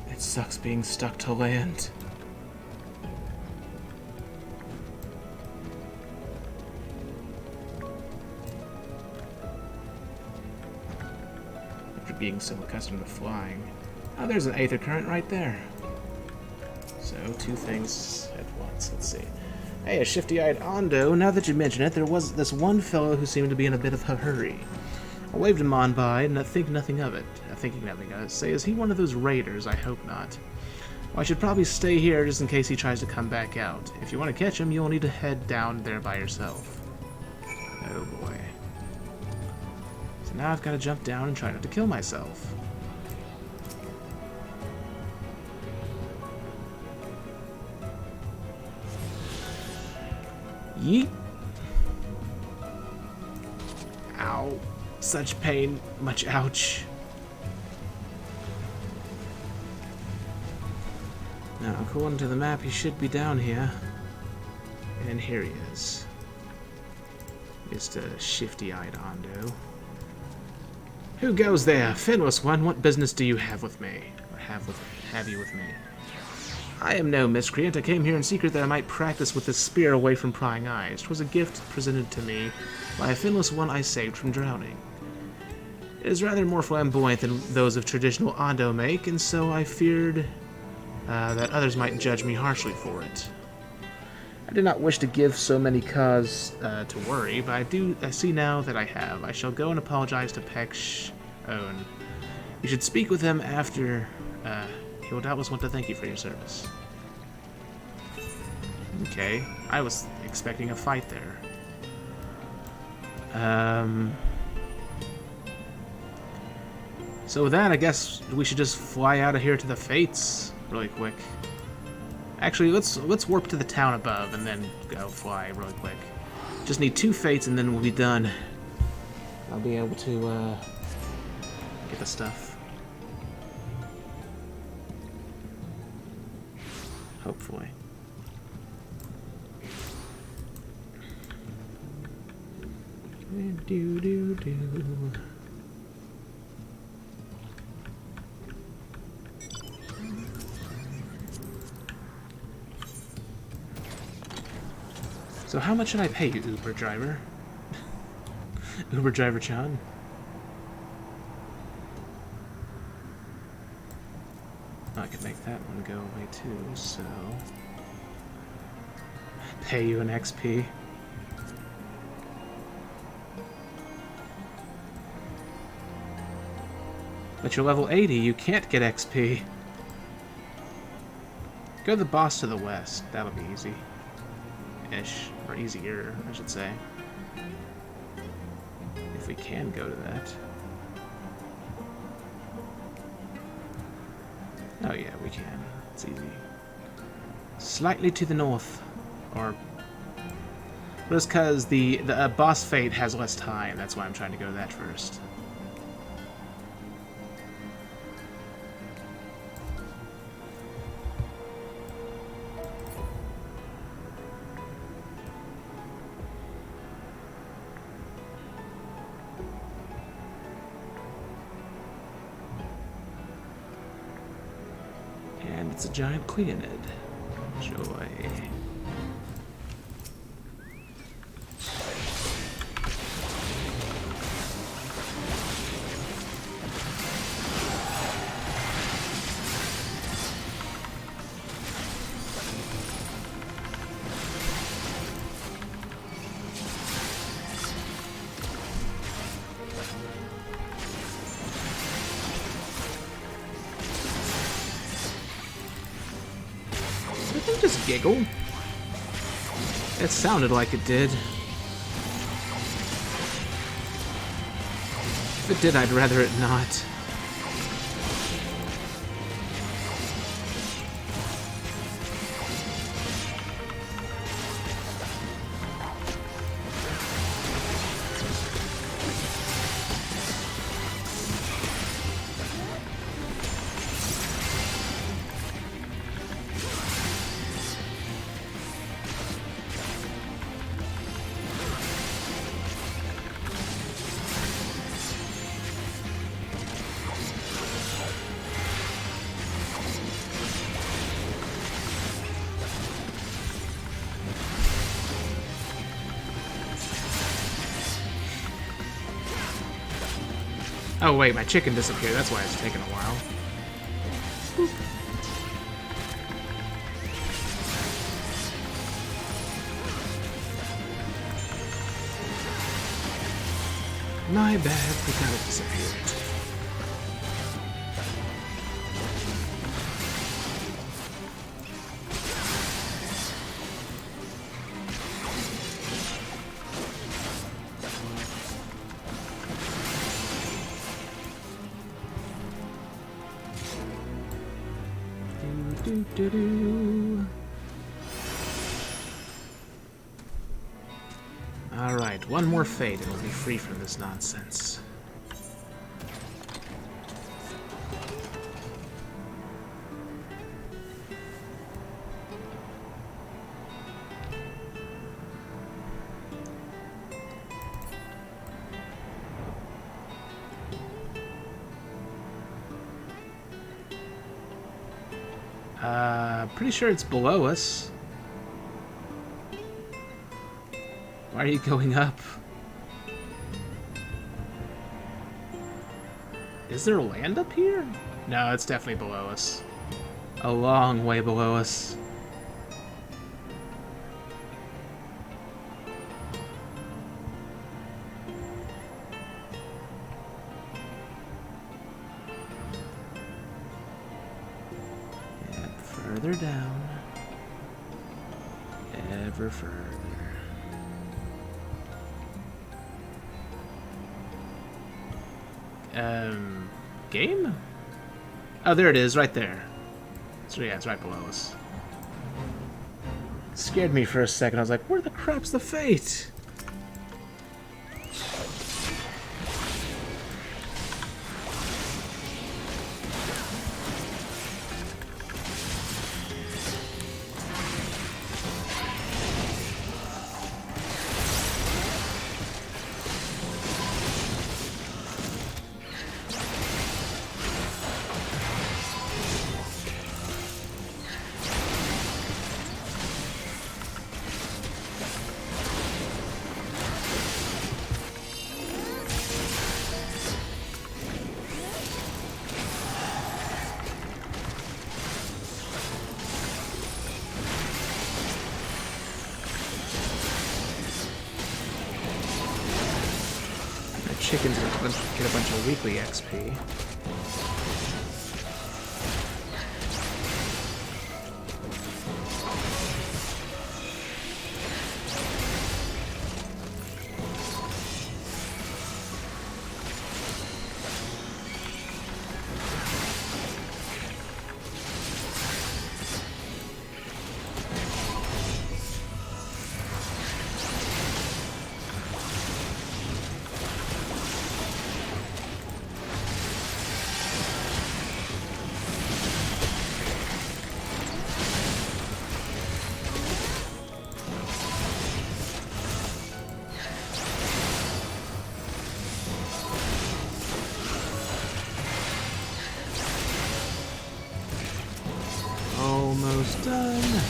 It sucks being stuck to land. After being so accustomed to flying. Oh, there's an aether current right there. So, two things at once. Let's see. Hey, a shifty-eyed Ondo. Now that you mention it, there was this one fellow who seemed to be in a bit of a hurry. I waved him on by and thinking nothing of it. Say, is he one of those raiders? I hope not. Well, I should probably stay here just in case he tries to come back out. If you want to catch him, you'll need to head down there by yourself. Oh boy. So now I've got to jump down and try not to kill myself. Yeet. Ow. Such pain. Much ouch. Now, according to the map, he should be down here. And here he is. Mr. Shifty-eyed Ondo. Who goes there? Finless one, what business do you have with me? Or have you with me? I am no miscreant. I came here in secret that I might practice with this spear away from prying eyes. 'Twas a gift presented to me by a finless one I saved from drowning. It is rather more flamboyant than those of traditional Ondo make, and so I feared that others might judge me harshly for it. I did not wish to give so many cause to worry, but I see now that I have. I shall go and apologize to Peksh Owen. You should speak with him after. He will doubtless want to thank you for your service. Okay, I was expecting a fight there. So with that, I guess we should just fly out of here to the Fates really quick. Actually, let's warp to the town above and then go fly really quick. Just need 2 Fates and then we'll be done. I'll be able to get the stuff. Hopefully. So how much should I pay you, Uber driver? Uber driver Chan? I could make that one go away too, so... Pay you an XP. But you're level 80, you can't get XP. Go to the boss to the west, that'll be easy. Ish, or easier, I should say. If we can go to that. Oh yeah, we can. It's easy. Slightly to the north. Or... Just because the boss fate has less time, that's why I'm trying to go to that first. And it's a giant Cleonid. Joy. something just giggle? It sounded like it did. If it did, I'd rather it not. Oh wait, my chicken disappeared. That's why it's taking a while. My bad, forgot it disappeared. Alright, one more fate and we'll be free from this nonsense. Pretty sure it's below us. Why are you going up? Is there land up here? No, it's definitely below us. A long way below us. Further down. Ever further. Game? Oh, there it is, right there. So yeah, it's right below us. Scared me for a second. I was like, where the crap's the fate? Chickens get a bunch of weekly XP. Almost done.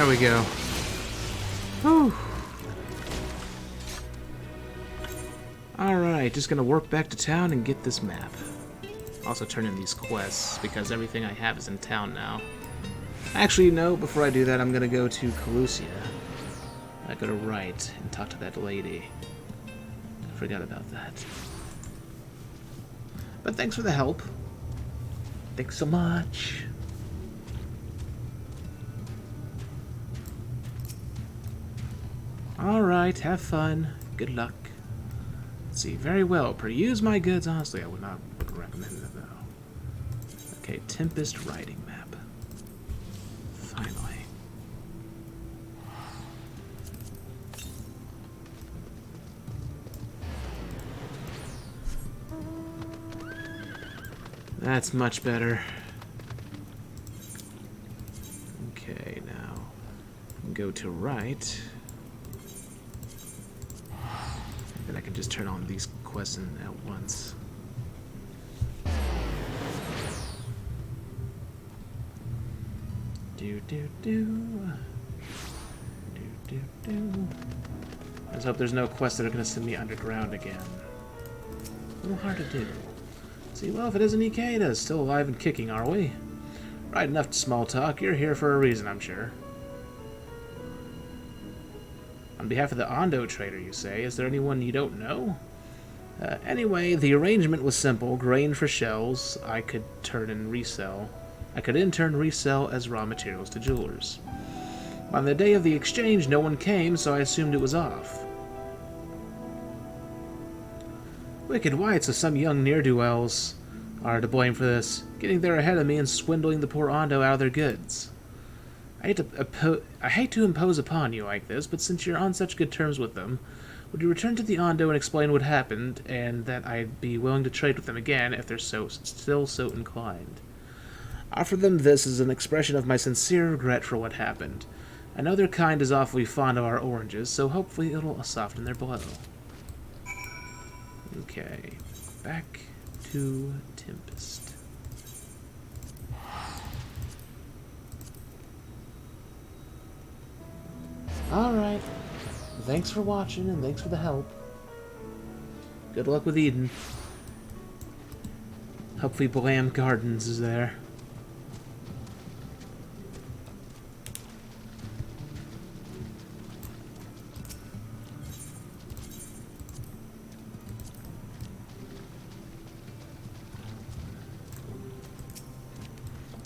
There we go. Whew. Alright, just gonna warp back to town and get this map. Also turn in these quests, because everything I have is in town now. Actually, no, before I do that, I'm gonna go to Calusia. I go to Wright and talk to that lady. I forgot about that. But thanks for the help. Thanks so much. Alright, have fun. Good luck. Let's see, very well. Peruse my goods. Honestly, I would not recommend it, though. Okay, Tempest Riding Map. Finally. That's much better. Okay, now go to Wright. Then I can just turn on these quests at once. Let's hope there's no quests that are going to send me underground again. A little hard to do. See, well, if it isn't Ikeda, still alive and kicking, are we? Right, enough small talk. You're here for a reason, I'm sure. On behalf of the Ondo trader, you say? Is there anyone you don't know? Anyway, the arrangement was simple. Grain for shells I could turn and resell. I could in turn resell as raw materials to jewelers. On the day of the exchange, no one came, so I assumed it was off. Wicked whites of some young ne'er-do-wells are to blame for this, getting there ahead of me and swindling the poor Ondo out of their goods. I hate to impose upon you like this, but since you're on such good terms with them, would you return to the Ondo and explain what happened, and that I'd be willing to trade with them again if they're still so inclined? Offer them this as an expression of my sincere regret for what happened. I know their kind is awfully fond of our oranges, so hopefully it'll soften their blow. Okay, back to Tempest. Alright, thanks for watching and thanks for the help. Good luck with Eden. Hopefully Blam Gardens is there.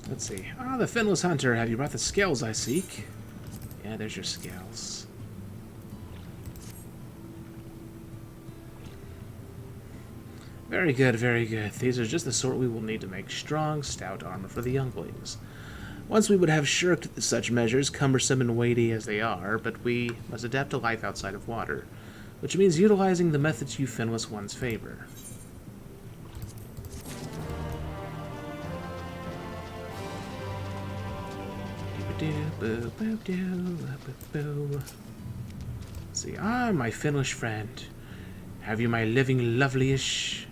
Let's see. Ah, the Finless Hunter. Have you brought the scales I seek? Yeah, there's your scales. Very good, very good. These are just the sort we will need to make strong, stout armor for the younglings. Once we would have shirked such measures, cumbersome and weighty as they are, but we must adapt to life outside of water, which means utilizing the methods you Finless ones favor. See, my Finnish friend. Have you my living lovely-ish?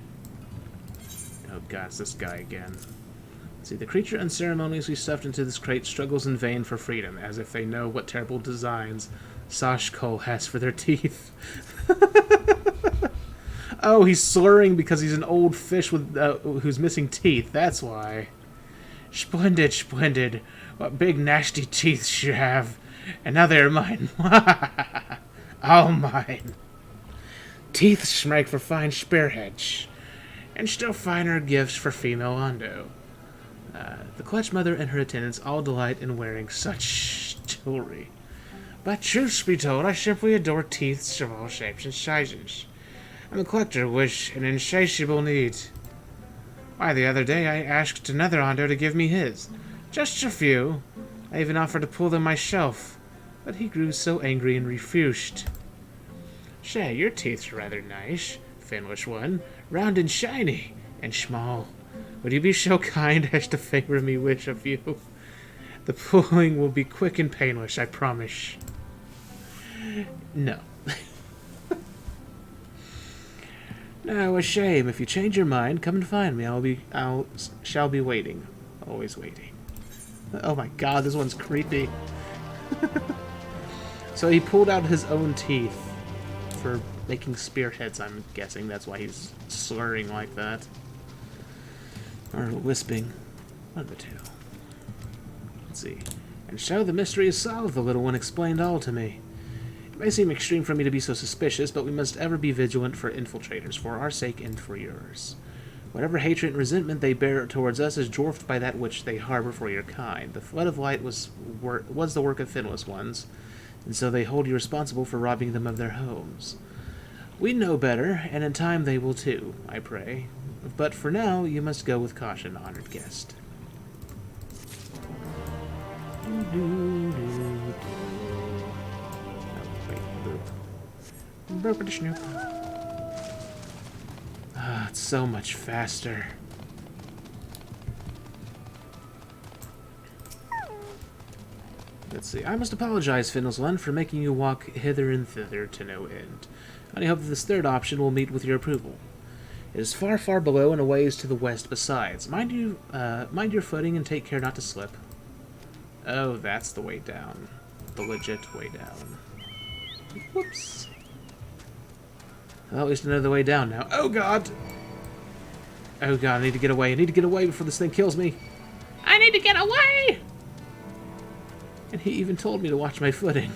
Oh god, it's this guy again. See, the creature unceremoniously stuffed into this crate struggles in vain for freedom, as if they know what terrible designs Sashkol has for their teeth. Oh, he's slurring because he's an old fish with who's missing teeth, that's why. Splendid, splendid. What big nasty teeth you have. And now they're mine. All mine. Teeth smake for fine spearheads. And still finer gifts for female Ondo. The Clutch Mother and her attendants all delight in wearing such jewelry. But truth be told, I simply adore teeth of all shapes and sizes. I'm a collector with an insatiable need. Why, the other day I asked another Ondo to give me his. Just a few. I even offered to pull them myself, but he grew so angry and refused. Shay, your teeth's rather nice, Finnish one, round and shiny, and small. Would you be so kind as to favor me with a few? The pulling will be quick and painless, I promise. No. No, a shame. If you change your mind, come and find me. Shall be waiting. Always waiting. Oh my god, this one's creepy. So he pulled out his own teeth for making spearheads, I'm guessing. That's why he's slurring like that. Or lisping. One of the two. Let's see. And so the mystery is solved, the little one explained all to me. It may seem extreme for me to be so suspicious, but we must ever be vigilant for infiltrators, for our sake and for yours. Whatever hatred and resentment they bear towards us is dwarfed by that which they harbor for your kind. The Flood of Light was the work of finless ones, and so they hold you responsible for robbing them of their homes. We know better, and in time they will too, I pray. But for now, you must go with caution, honored guest. Ah, it's so much faster. Let's see. I must apologize, Finlesland, for making you walk hither and thither to no end. I hope that this third option will meet with your approval. It is far, far below and a ways to the west besides. Mind your footing and take care not to slip. Oh, that's the way down. The legit way down. Whoops. Well, at least another way down now. Oh, God! Oh, God, I need to get away. I need to get away before this thing kills me. I need to get away! And he even told me to watch my footing.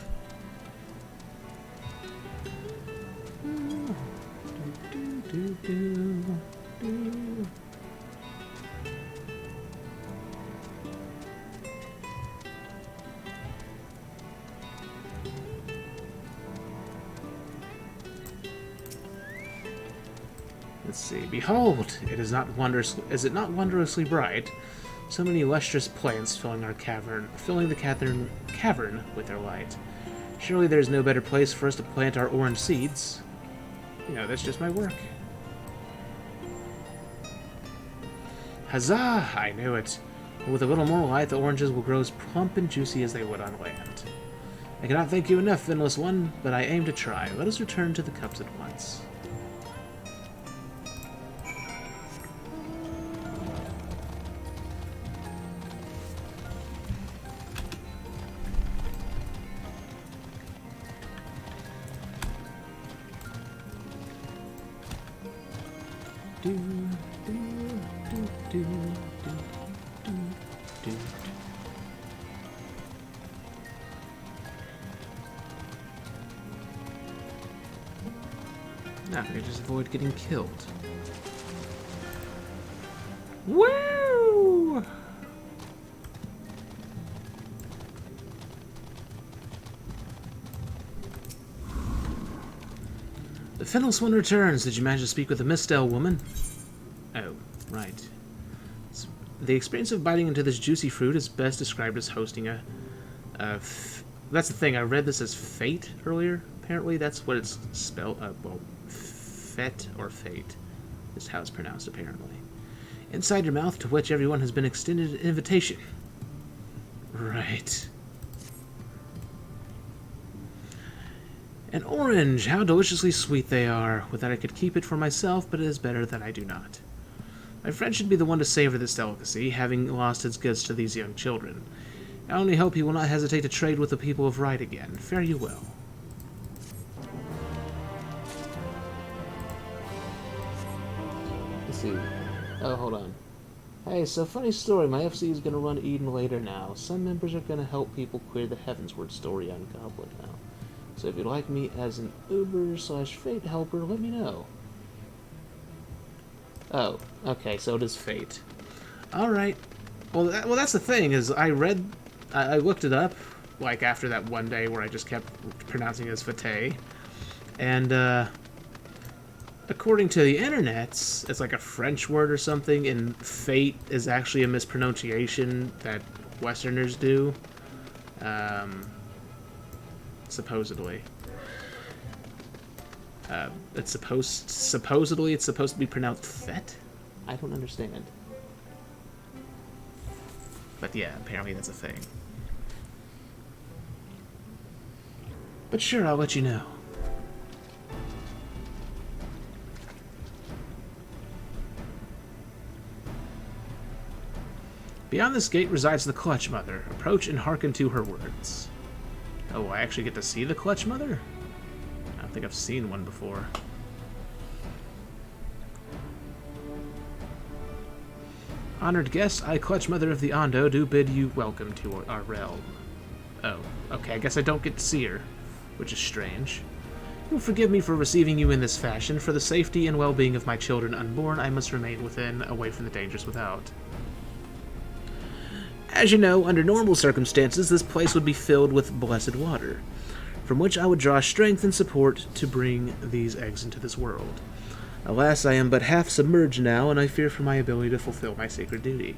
Let's see. Behold, is it not wondrously bright? So many lustrous plants filling the cavern with their light. Surely there's no better place for us to plant our orange seeds. You know, that's just my work. Huzzah! I knew it. With a little more light, the oranges will grow as plump and juicy as they would on land. I cannot thank you enough, Finless One, but I aim to try. Let us return to the cups at once. Now we just avoid getting killed. Woo! The Finless One returns. Did you manage to speak with the Mistel woman? Oh, right. The experience of biting into this juicy fruit is best described as hosting that's the thing, I read this as fate earlier. Apparently that's what it's spelled, well, fet or fate is how it's pronounced, apparently. Inside your mouth, to which everyone has been extended an invitation. Right. An orange! How deliciously sweet they are. Would that I could keep it for myself, but it is better that I do not. My friend should be the one to savor this delicacy, having lost its goods to these young children. I only hope he will not hesitate to trade with the people of Right again. Fare you well. Let's see. Oh, hold on. Hey, so funny story. My FC is going to run Eden later now. Some members are going to help people clear the Heavensward story on Goblin now. So if you'd like me as an Uber/Fate helper, let me know. Oh, okay, so it is Fate. Alright. Well, that's the thing, is I looked it up, like, after that one day where I just kept pronouncing it as Fate. And, according to the internet, it's like a French word or something, and Fate is actually a mispronunciation that Westerners do. Supposedly. Supposedly it's supposed to be pronounced Fet? I don't understand. But yeah, apparently that's a thing. But sure, I'll let you know. Beyond this gate resides the Clutch Mother. Approach and hearken to her words. Oh, I actually get to see the Clutch Mother? I don't think I've seen one before. Honored guest, I, Clutch Mother of the Ondo, do bid you welcome to our realm. Oh, okay, I guess I don't get to see her, which is strange. You will forgive me for receiving you in this fashion. For the safety and well-being of my children unborn, I must remain within, away from the dangers without. As you know, under normal circumstances, this place would be filled with blessed water, from which I would draw strength and support to bring these eggs into this world. Alas, I am but half submerged now, and I fear for my ability to fulfill my sacred duty.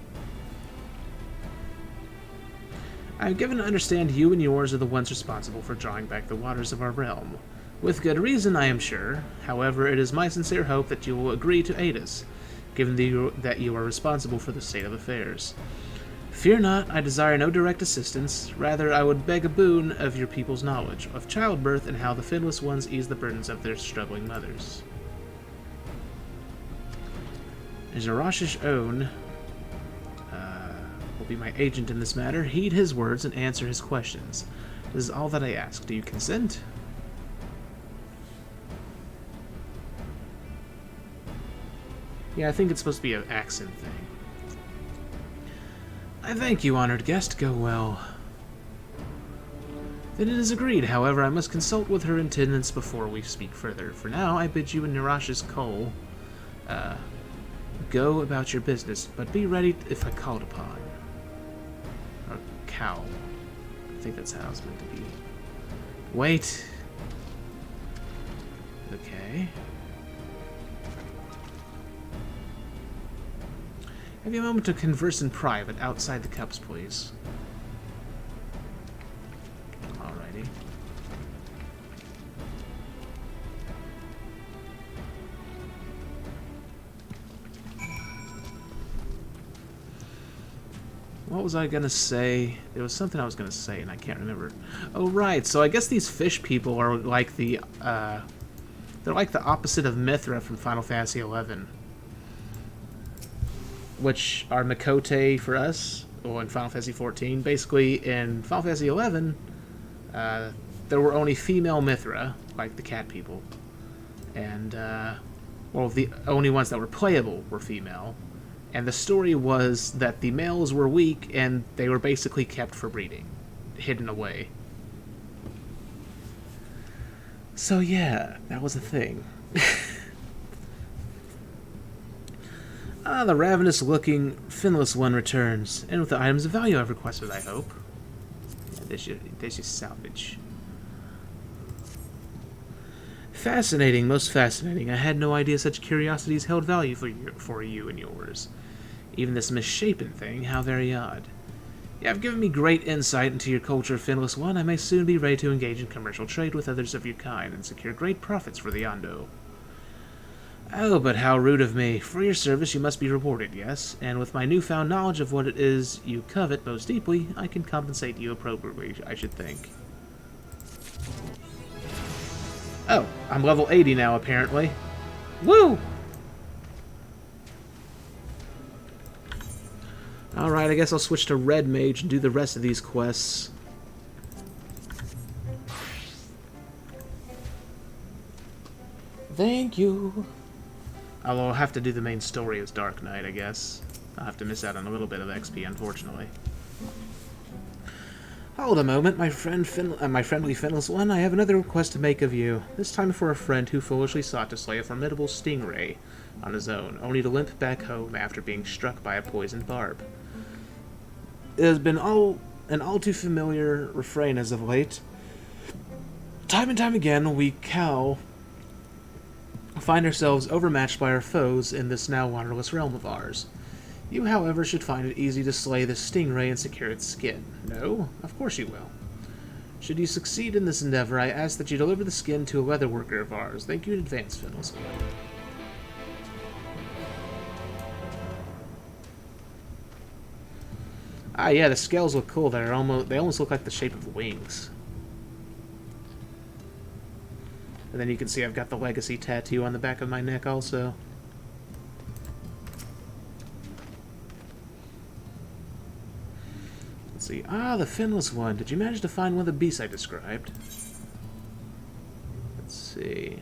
I am given to understand you and yours are the ones responsible for drawing back the waters of our realm. With good reason, I am sure. However, it is my sincere hope that you will agree to aid us, given that you are responsible for the state of affairs. Fear not, I desire no direct assistance. Rather, I would beg a boon of your people's knowledge of childbirth and how the finless ones ease the burdens of their struggling mothers. Zarash's own will be my agent in this matter. Heed his words and answer his questions. This is all that I ask. Do you consent? Yeah, I think it's supposed to be an accent thing. I thank you, honored guest. Go well. Then it is agreed. However, I must consult with her attendants before we speak further. For now, I bid you and Narash's Cole go about your business, but be ready if I called upon. Or cow. I think that's how it's meant to be. Wait. Okay. Have you a moment to converse in private outside the cups, please? Alrighty. What was I gonna say? There was something I was gonna say and I can't remember. Oh right, so I guess these fish people are like the they're like the opposite of Mithra from Final Fantasy XI. Which are Makote for us, or in Final Fantasy XIV. Basically, in Final Fantasy XI, there were only female Mithra, like the cat people. And, well, the only ones that were playable were female. And the story was that the males were weak, and they were basically kept for breeding, hidden away. So yeah, that was a thing. The ravenous-looking, finless one returns, and with the items of value I've requested, I hope. Yeah, there's your salvage. Fascinating, most fascinating. I had no idea such curiosities held value for you and yours. Even this misshapen thing, how very odd. You have given me great insight into your culture, finless one. I may soon be ready to engage in commercial trade with others of your kind and secure great profits for the Ondo. Oh, but how rude of me. For your service you must be rewarded, yes? And with my newfound knowledge of what it is you covet most deeply, I can compensate you appropriately, I should think. Oh, I'm level 80 now, apparently. Woo! Alright, I guess I'll switch to Red Mage and do the rest of these quests. Thank you. Although I'll have to do the main story as Dark Knight, I guess. I'll have to miss out on a little bit of XP, unfortunately. Hold a moment, my friendly finless one. I have another request to make of you. This time for a friend who foolishly sought to slay a formidable stingray on his own, only to limp back home after being struck by a poisoned barb. It has been an all too familiar refrain as of late. Time and time again, we find ourselves overmatched by our foes in this now waterless realm of ours. You, however, should find it easy to slay this stingray and secure its skin. No? Of course you will. Should you succeed in this endeavor, I ask that you deliver the skin to a leather worker of ours. Thank you in advance, Finless. Ah, yeah, the scales look cool. They almost look like the shape of wings. And then you can see I've got the legacy tattoo on the back of my neck also. Let's Let's see. Ah, the finless one. Did you manage to find one of the beasts I described? Let's see.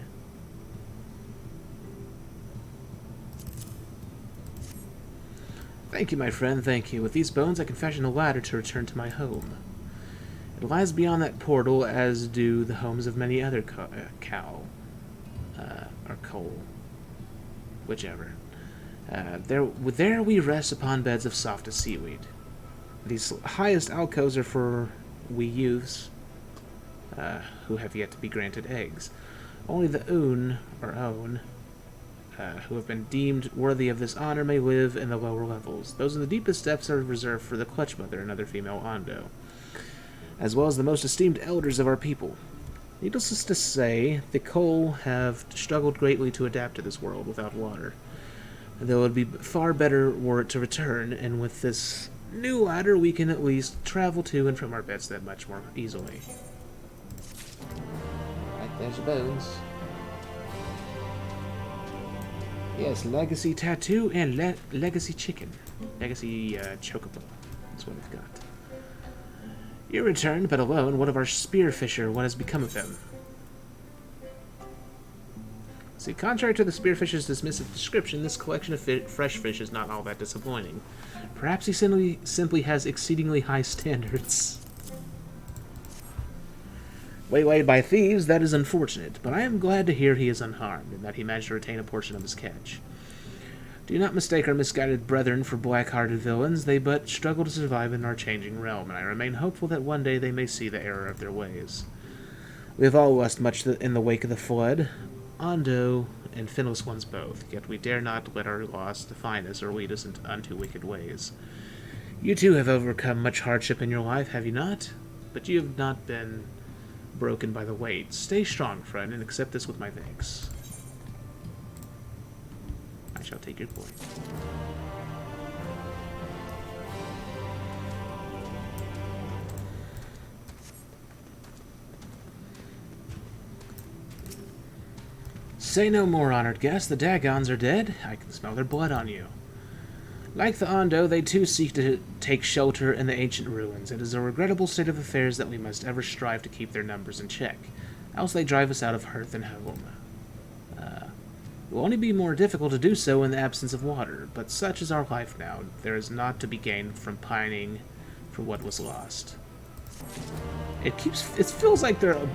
Thank you, my friend, thank you. With these bones, I can fashion a ladder to return to my home. It lies beyond that portal, as do the homes of many other or coal. Whichever. There we rest upon beds of softest seaweed. These highest alcoves are for we youths, who have yet to be granted eggs. Only the own, who have been deemed worthy of this honor may live in the lower levels. Those in the deepest depths are reserved for the Clutch Mother and other female Ondo, as well as the most esteemed elders of our people. Needless to say, the Cole have struggled greatly to adapt to this world without water, though it would be far better were it to return, and with this new ladder we can at least travel to and from our beds that much more easily. Right, there's the bones. Yes, Legacy Tattoo and Legacy Chicken. Legacy Chocobo. That's what we've got. You returned, but alone. What of our spearfisher? What has become of him? See, contrary to the spearfish's dismissive description, this collection of fresh fish is not all that disappointing. Perhaps he simply has exceedingly high standards. Waylaid by thieves, that is unfortunate, but I am glad to hear he is unharmed, and that he managed to retain a portion of his catch. Do not mistake our misguided brethren for black-hearted villains. They but struggle to survive in our changing realm, and I remain hopeful that one day they may see the error of their ways. We have all lost much in the wake of the flood, Ondo and finless ones both, yet we dare not let our loss define us or lead us unto wicked ways. You too have overcome much hardship in your life, have you not? But you have not been broken by the weight. Stay strong, friend, and accept this with my thanks. I shall take your point. Say no more, honored guest. The Dagons are dead. I can smell their blood on you. Like the Ondo, they too seek to take shelter in the ancient ruins. It is a regrettable state of affairs that we must ever strive to keep their numbers in check, else they drive us out of hearth and home. It will only be more difficult to do so in the absence of water, but such is our life now. There is naught to be gained from pining for what was lost. It feels like they're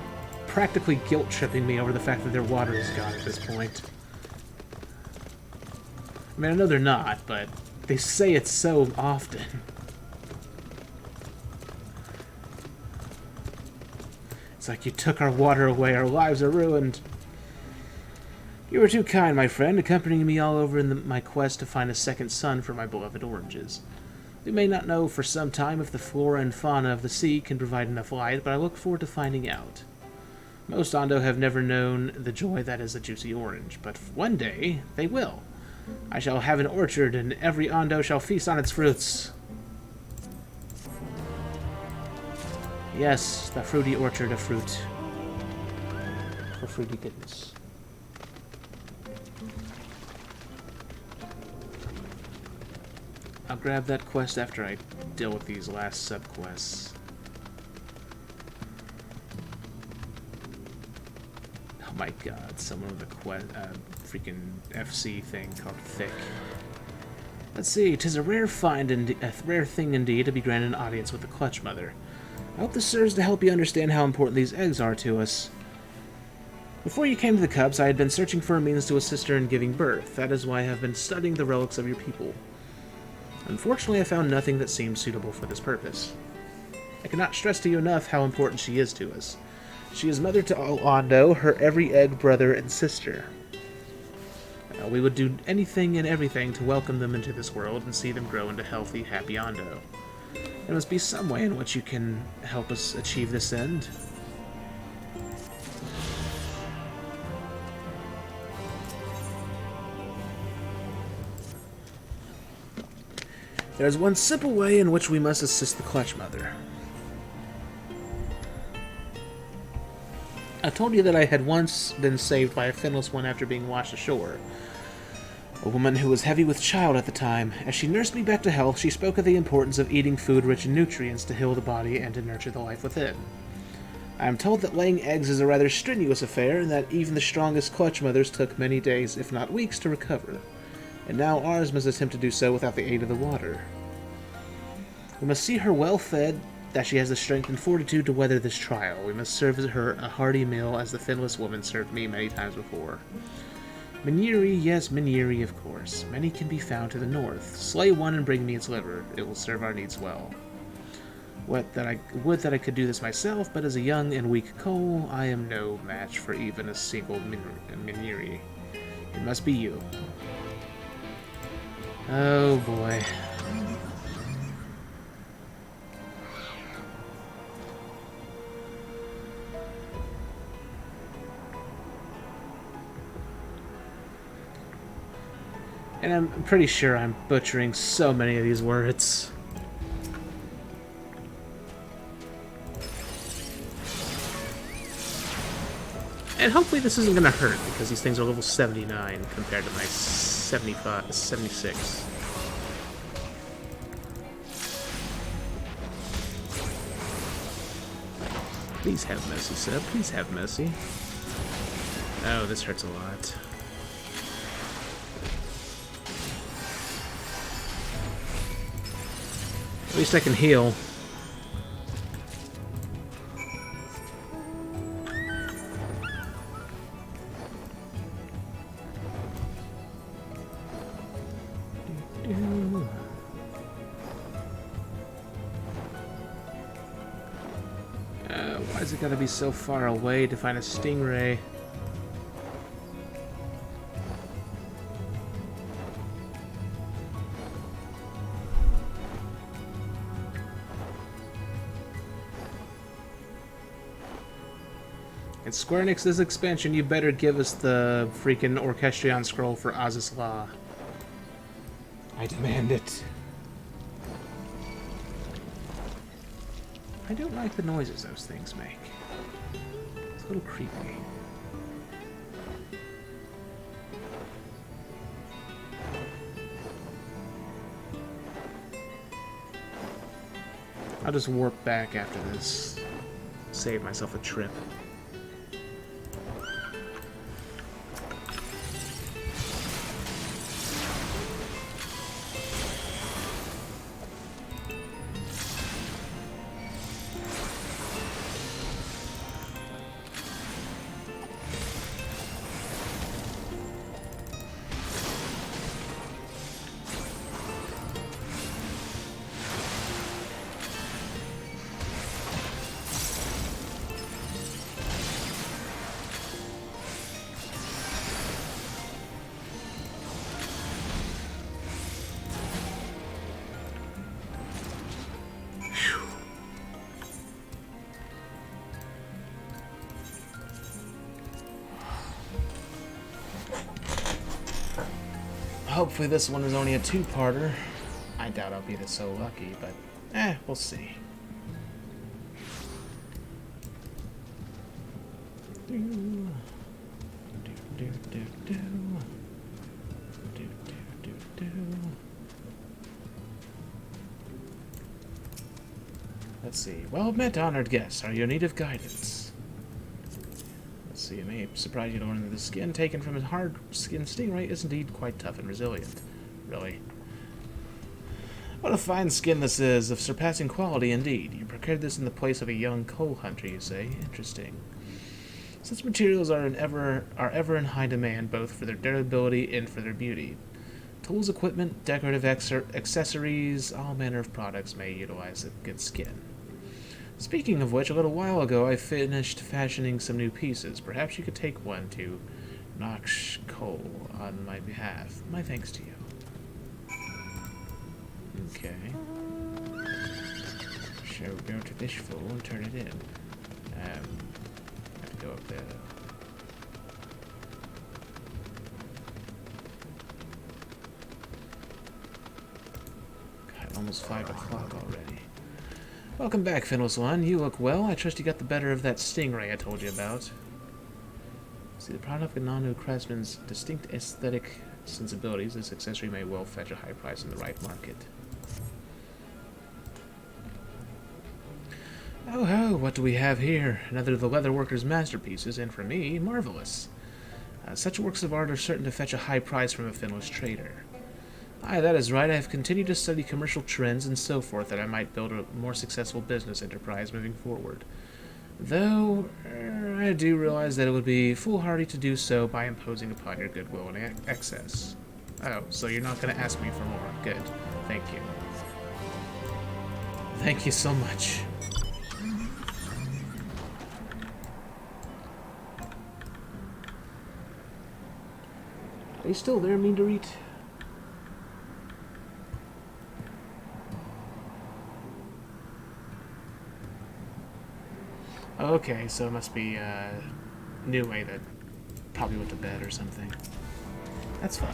practically guilt-tripping me over the fact that their water is gone at this point. I mean, I know they're not, but they say it so often. It's like, you took our water away, our lives are ruined. You were too kind, my friend, accompanying me all over in my quest to find a second son for my beloved oranges. We may not know for some time if the flora and fauna of the sea can provide enough light, but I look forward to finding out. Most Ondo have never known the joy that is a juicy orange, but one day they will. I shall have an orchard, and every Ondo shall feast on its fruits. Yes, the fruity orchard of fruit. For fruity goodness. I'll grab that quest after I deal with these last sub-quests. Oh my god, someone with a freaking FC thing called Thick. Let's see, 'tis a rare thing indeed to be granted an audience with the Clutch Mother. I hope this serves to help you understand how important these eggs are to us. Before you came to the Cubs, I had been searching for a means to assist her in giving birth. That is why I have been studying the relics of your people. Unfortunately, I found nothing that seemed suitable for this purpose. I cannot stress to you enough how important she is to us. She is mother to all Ondo, her every egg brother and sister. We would do anything and everything to welcome them into this world and see them grow into healthy, happy Ondo. There must be some way in which you can help us achieve this end. There is one simple way in which we must assist the Clutch Mother. I told you that I had once been saved by a finless one after being washed ashore. A woman who was heavy with child at the time. As she nursed me back to health, she spoke of the importance of eating food rich in nutrients to heal the body and to nurture the life within. I am told that laying eggs is a rather strenuous affair, and that even the strongest clutch mothers took many days, if not weeks, to recover. And now ours must attempt to do so without the aid of the water. We must see her well fed, that she has the strength and fortitude to weather this trial. We must serve her a hearty meal, as the finless woman served me many times before. Miniri, yes, Miniri, of course. Many can be found to the north. Slay one and bring me its liver. It will serve our needs well. Would that I could do this myself, but as a young and weak Cole, I am no match for even a single Miniri. It must be you. Oh boy. And I'm pretty sure I'm butchering so many of these words. And hopefully this isn't going to hurt, because these things are level 79 compared to my 76. Please have mercy, sir. Please have mercy. Oh, this hurts a lot. At least I can heal. Why is it gotta be so far away to find a stingray? And Square Enix, this expansion, you better give us the freaking Orchestrion scroll for Az's Law. I demand it. I don't like the noises those things make. It's a little creepy. I'll just warp back after this. Save myself a trip. Hopefully this one is only a two-parter. I doubt I'll be this so lucky, but we'll see. Let's see. Well met, honored guests. Are you in need of guidance? Let's see. It may surprise you to learn that the skin taken from a hard-skinned stingray is indeed quite tough and resilient. Really. What a fine skin this is, of surpassing quality indeed. You procured this in the place of a young coal hunter, you say? Interesting. Such materials are ever in high demand, both for their durability and for their beauty. Tools, equipment, decorative accessories, all manner of products may utilize a good skin. Speaking of which, a little while ago I finished fashioning some new pieces. Perhaps you could take one to Nox Coal on my behalf. My thanks to you. Okay. So go to this fool and turn it in. I have to go up there though. God, almost 5 o'clock already. Welcome back, Finless One. You look well. I trust you got the better of that stingray I told you about. See, the product of Nanu Craftsman's distinct aesthetic sensibilities, this accessory may well fetch a high price in the right market. Oh ho, what do we have here? Another of the leatherworker's masterpieces, and for me, marvelous. Such works of art are certain to fetch a high price from a finless trader. Aye, that is right. I have continued to study commercial trends and so forth that I might build a more successful business enterprise moving forward. Though, I do realize that it would be foolhardy to do so by imposing upon your goodwill in excess. Oh, so you're not going to ask me for more. Good. Thank you. Thank you so much. Are you still there, Mean to Eat? Okay, so it must be Niue that probably went to bed or something. That's fine.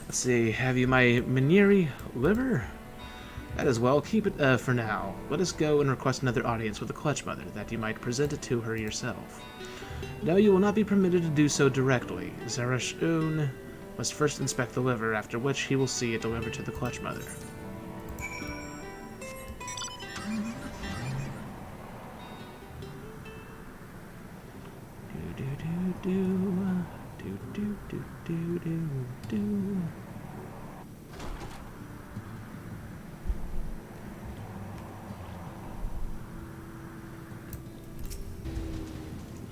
Let's see, have you my Miniri liver? That as well, keep it for now. Let us go and request another audience with the Clutch Mother, that you might present it to her yourself. No, you will not be permitted to do so directly. Zarashun must first inspect the liver, after which he will see it delivered to the Clutch Mother.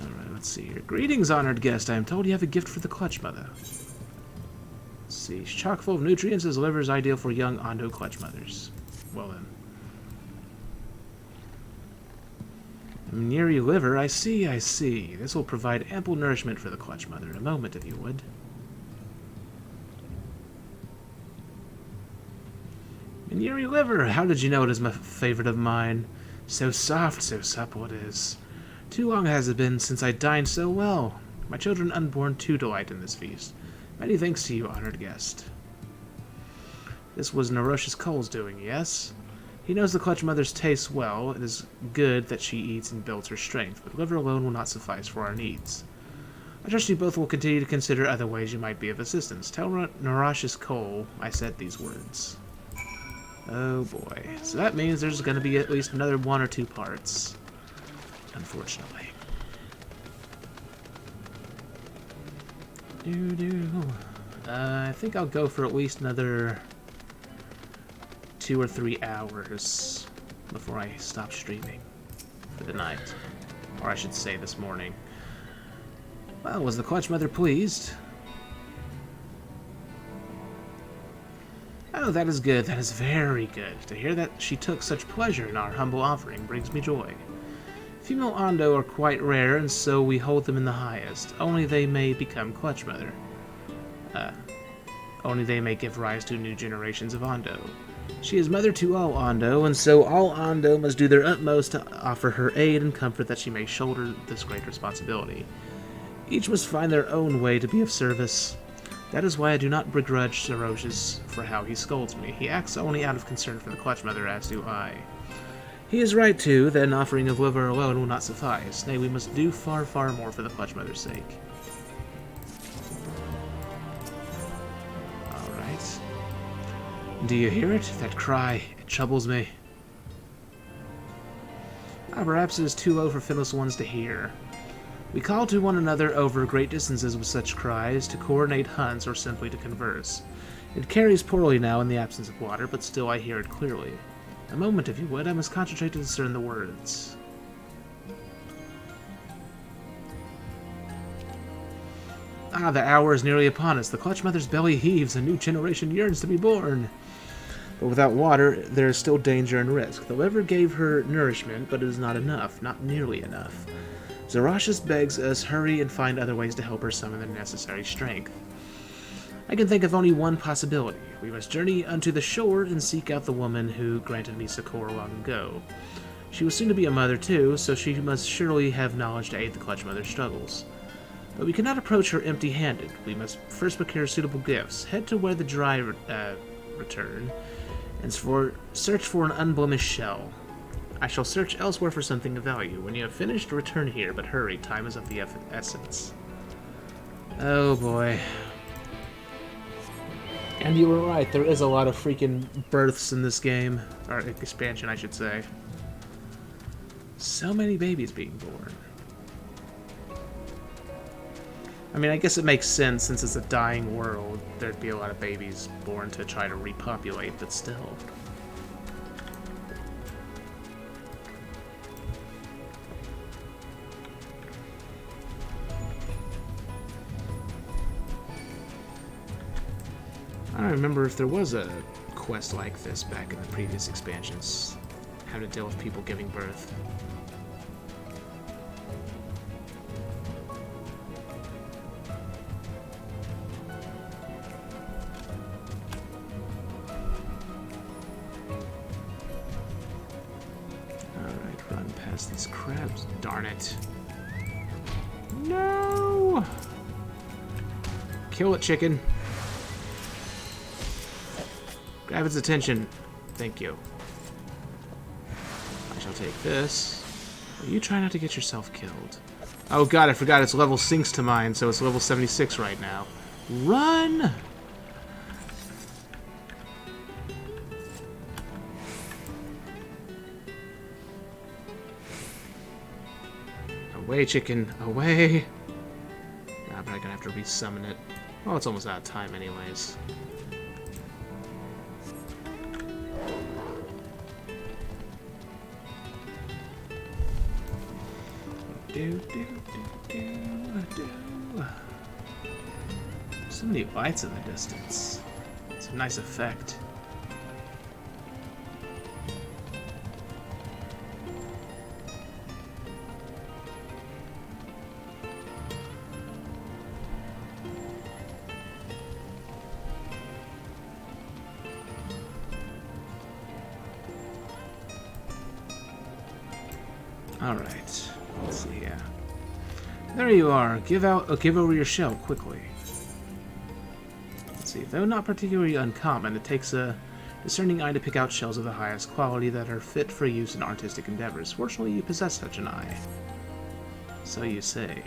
Alright, let's see here. Greetings, honored guest. I am told you have a gift for the Clutch Mother. Let's see. It's chock full of nutrients. His liver is ideal for young Ondo Clutch Mothers. Well then. Miniri liver, I see, I see. This will provide ample nourishment for the Clutch Mother. A moment, if you would. Miniri liver, how did you know it is my favorite of mine? So soft, so supple it is. Too long has it been since I dined so well. My children unborn too delight in this feast. Many thanks to you, honored guest. This was Narosh's Cole's doing, yes? He knows the Clutch Mother's tastes well. It is good that she eats and builds her strength, but liver alone will not suffice for our needs. I trust you both will continue to consider other ways you might be of assistance. Tell Narosh's Cole I said these words. Oh boy. So that means there's going to be at least another 1 or 2 parts. Unfortunately. I think I'll go for at least another 2 or 3 hours before I stop streaming for the night. Or I should say this morning. Well, was the Clutch Mother pleased? Oh, that is good. That is very good. To hear that she took such pleasure in our humble offering brings me joy. Female Ondo are quite rare, and so we hold them in the highest. Only they may become Clutch Mother. Only they may give rise to new generations of Ondo. She is mother to all Ondo, and so all Ondo must do their utmost to offer her aid and comfort that she may shoulder this great responsibility. Each must find their own way to be of service. That is why I do not begrudge Zaroshes for how he scolds me. He acts only out of concern for the Clutch Mother, as do I. He is right, too, that an offering of liver alone will not suffice. Nay, we must do far, far more for the Clutch Mother's sake. Alright. Do you hear it? That cry. It troubles me. Perhaps it is too low for finless ones to hear. We call to one another over great distances with such cries, to coordinate hunts or simply to converse. It carries poorly now in the absence of water, but still I hear it clearly. A moment, if you would, I must concentrate to discern the words. Ah, the hour is nearly upon us. The Clutch Mother's belly heaves, a new generation yearns to be born. But without water, there is still danger and risk. The liver gave her nourishment, but it is not enough, not nearly enough. Zarashis begs us hurry and find other ways to help her summon the necessary strength. I can think of only one possibility. We must journey unto the shore and seek out the woman who granted me succor long ago. She was soon to be a mother too, so she must surely have knowledge to aid the Clutch Mother's struggles. But we cannot approach her empty-handed. We must first procure suitable gifts, head to where the dry return, and search for an unblemished shell. I shall search elsewhere for something of value. When you have finished, return here, but hurry, time is of the essence. Oh boy. And you were right, there is a lot of freaking births in this game. Or expansion, I should say. So many babies being born. I mean, I guess it makes sense, since it's a dying world, there'd be a lot of babies born to try to repopulate, but still. I don't remember if there was a quest like this back in the previous expansions. How to deal with people giving birth. Alright, run past these crabs. Darn it. No! Kill it, chicken. Grab its attention. Thank you. I shall take this. Will you try not to get yourself killed? Oh god, I forgot its level syncs to mine, so it's level 76 right now. Run! Away, chicken. Away! Nah, but I'm gonna have to resummon it. Well, it's almost out of time anyways. So many lights in the distance. It's a nice effect. All right. Let's see, yeah. There you are. Give over your shell quickly. Let's see. Though not particularly uncommon, it takes a discerning eye to pick out shells of the highest quality that are fit for use in artistic endeavors. Fortunately, you possess such an eye. So you say.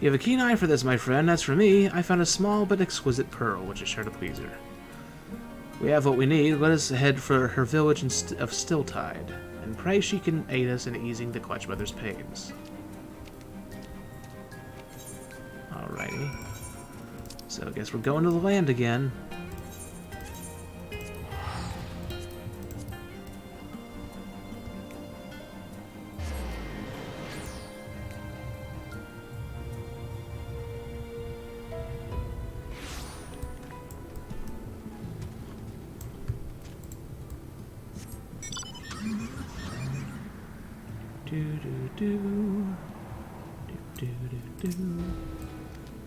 You have a keen eye for this, my friend. As for me, I found a small but exquisite pearl, which is sure to please her. We have what we need. Let us head for her village of Stilltide, and pray she can aid us in easing the Clutch Brothers' pains. Alrighty. So I guess we're going to the land again.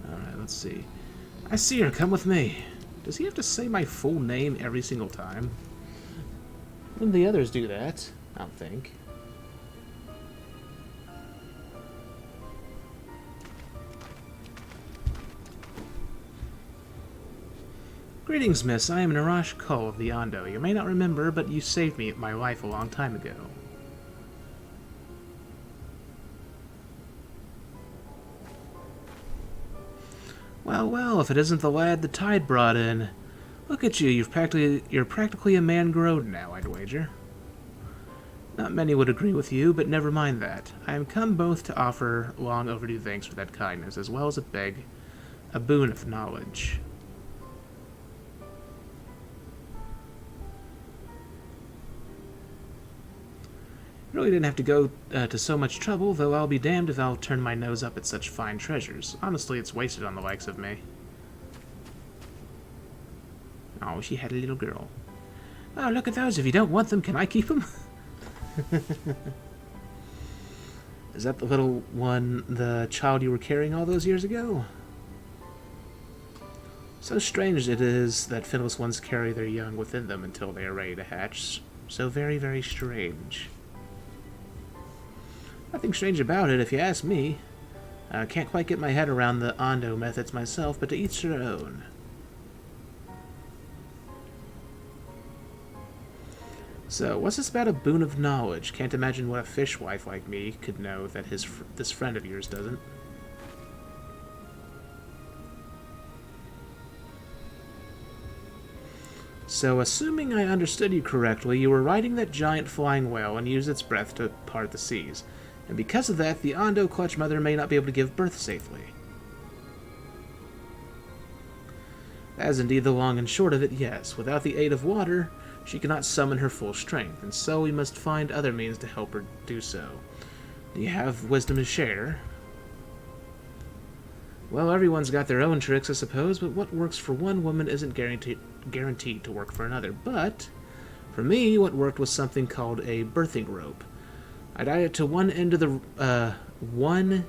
Alright, let's see. I see her. Come with me. Does he have to say my full name every single time? When the others do that, I don't think. Greetings, miss. I am Narash Kull of the Ondo. You may not remember, but you saved my life a long time ago. Well, well, if it isn't the lad the tide brought in. Look at you, you're practically a man grown now, I'd wager. Not many would agree with you, but never mind that. I am come both to offer long overdue thanks for that kindness, as well as to beg a boon of knowledge. Really didn't have to go to so much trouble, though I'll be damned if I'll turn my nose up at such fine treasures. Honestly, it's wasted on the likes of me. Oh, she had a little girl. Oh, look at those. If you don't want them, can I keep them? Is that the little one, the child you were carrying all those years ago? So strange it is that finless ones carry their young within them until they are ready to hatch. So very, very strange. Nothing strange about it, if you ask me. I can't quite get my head around the Ondo methods myself, but to each their own. So, what's this about a boon of knowledge? Can't imagine what a fishwife like me could know that this friend of yours doesn't. So, assuming I understood you correctly, you were riding that giant flying whale and used its breath to part the seas. And because of that, the Ondo Clutch Mother may not be able to give birth safely. As indeed the long and short of it, yes. Without the aid of water, she cannot summon her full strength, and so we must find other means to help her do so. Do you have wisdom to share? Well, everyone's got their own tricks, I suppose, but what works for one woman isn't guaranteed to work for another. But, for me, what worked was something called a birthing rope. I tied it to one end of the, one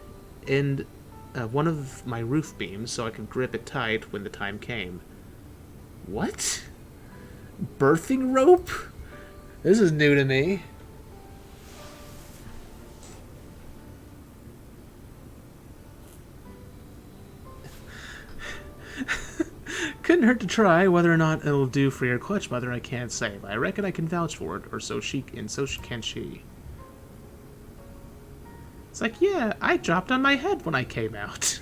of my roof beams so I could grip it tight when the time came. What? Birthing rope? This is new to me. Couldn't hurt to try. Whether or not it'll do for your Clutch Mother, I can't say. But I reckon I can vouch for it, or so can she. It's like, yeah, I dropped on my head when I came out.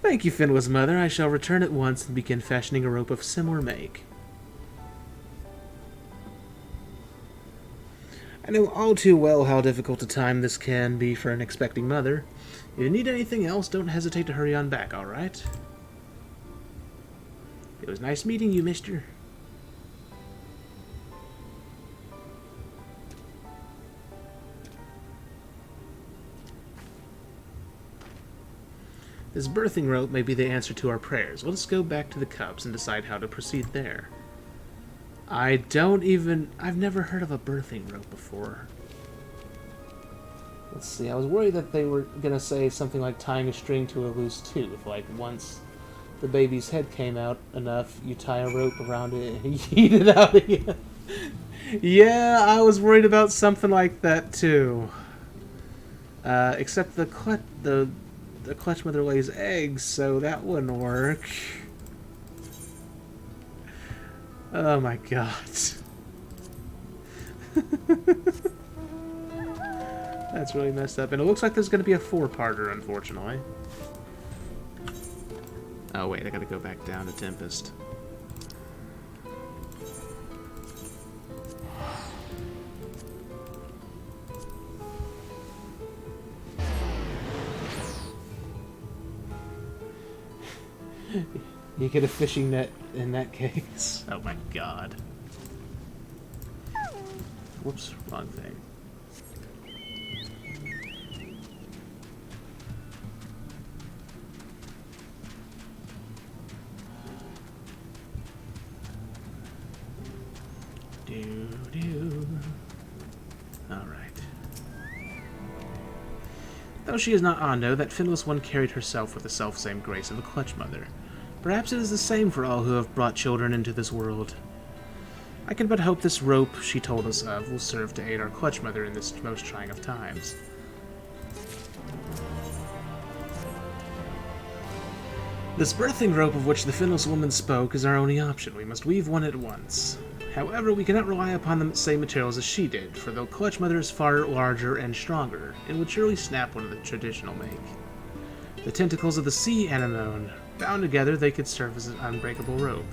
Thank you, Finwa's mother. I shall return at once and begin fashioning a rope of similar make. I know all too well how difficult a time this can be for an expecting mother. If you need anything else, don't hesitate to hurry on back, alright? It was nice meeting you, mister. This birthing rope may be the answer to our prayers. Let us go back to the Cups and decide how to proceed there. I've never heard of a birthing rope before. Let's see, I was worried that they were gonna say something like tying a string to a loose tooth, like once the baby's head came out enough, you tie a rope around it and yeet it out again. Yeah, I was worried about something like that too. Except the Clutch Mother lays eggs, so that wouldn't work. Oh my god. That's really messed up. And it looks like there's going to be a 4-parter, unfortunately. Oh wait, I gotta go back down to Tempest. You get a fishing net in that case. Oh my god. Whoops, wrong thing. Alright. Though she is not Ondo, that finless one carried herself with the self-same grace of a Clutch Mother. Perhaps it is the same for all who have brought children into this world. I can but hope this rope she told us of will serve to aid our Clutch Mother in this most trying of times. This birthing rope of which the finless woman spoke is our only option. We must weave one at once. However, we cannot rely upon the same materials as she did, for though Clutch Mother is far larger and stronger, it would surely snap one of the traditional make. The tentacles of the sea anemone. Bound together, they could serve as an unbreakable rope.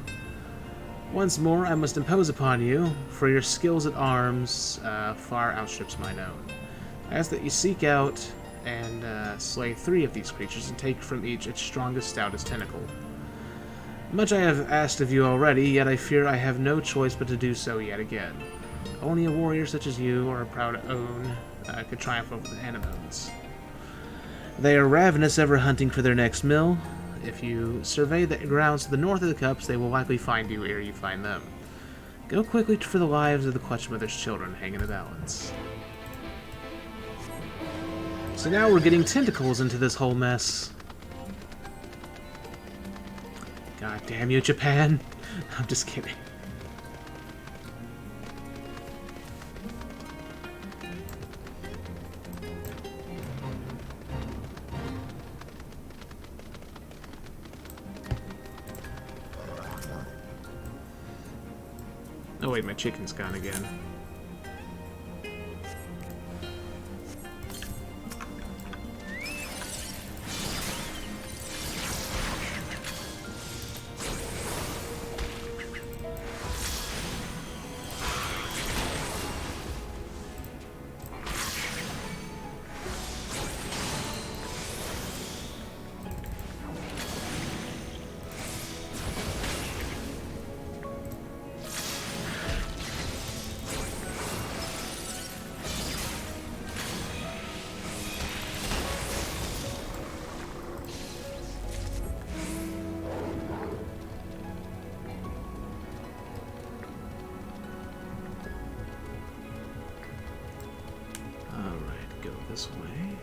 Once more, I must impose upon you, for your skills at arms far outstrips mine own. I ask that you seek out and slay 3 of these creatures and take from each its strongest, stoutest tentacle. Much I have asked of you already, yet I fear I have no choice but to do so yet again. Only a warrior such as you, or a proud own, could triumph over the anemones. They are ravenous, ever hunting for their next meal. If you survey the grounds to the north of the Cups, they will likely find you ere you find them. Go quickly for the lives of the Clutch Mother's children hang in the balance. So now we're getting tentacles into this whole mess. God damn you, Japan. I'm just kidding. Oh wait, my chicken's gone again. this way.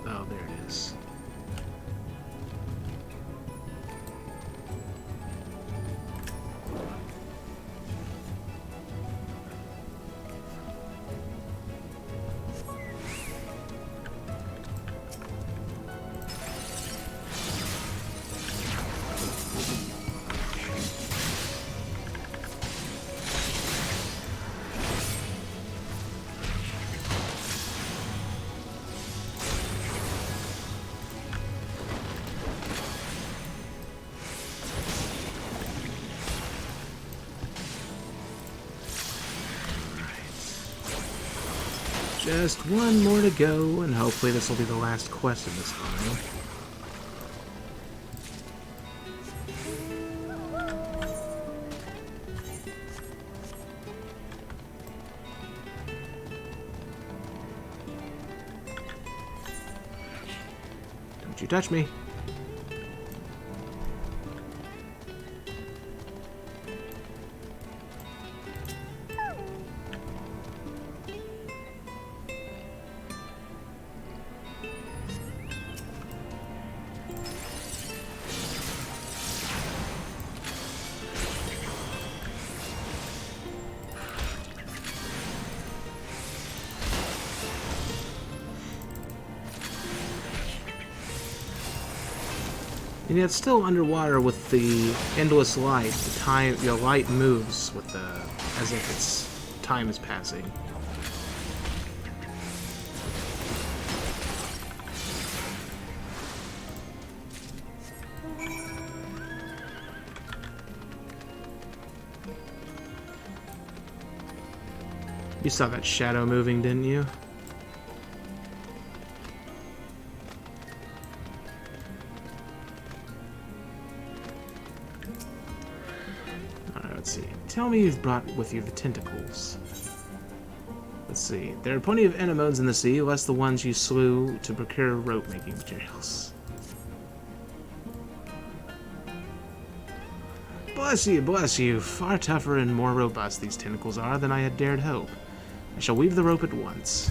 Oh, there it is. Just one more to go, and hopefully this will be the last quest of this time. Don't you touch me. And yet still underwater with the endless light, the light moves with the as if its time is passing. You saw that shadow moving, didn't you? Tell me you've brought with you the tentacles. Let's see. There are plenty of anemones in the sea, less the ones you slew to procure rope-making materials. Bless you, bless you. Far tougher and more robust these tentacles are than I had dared hope. I shall weave the rope at once.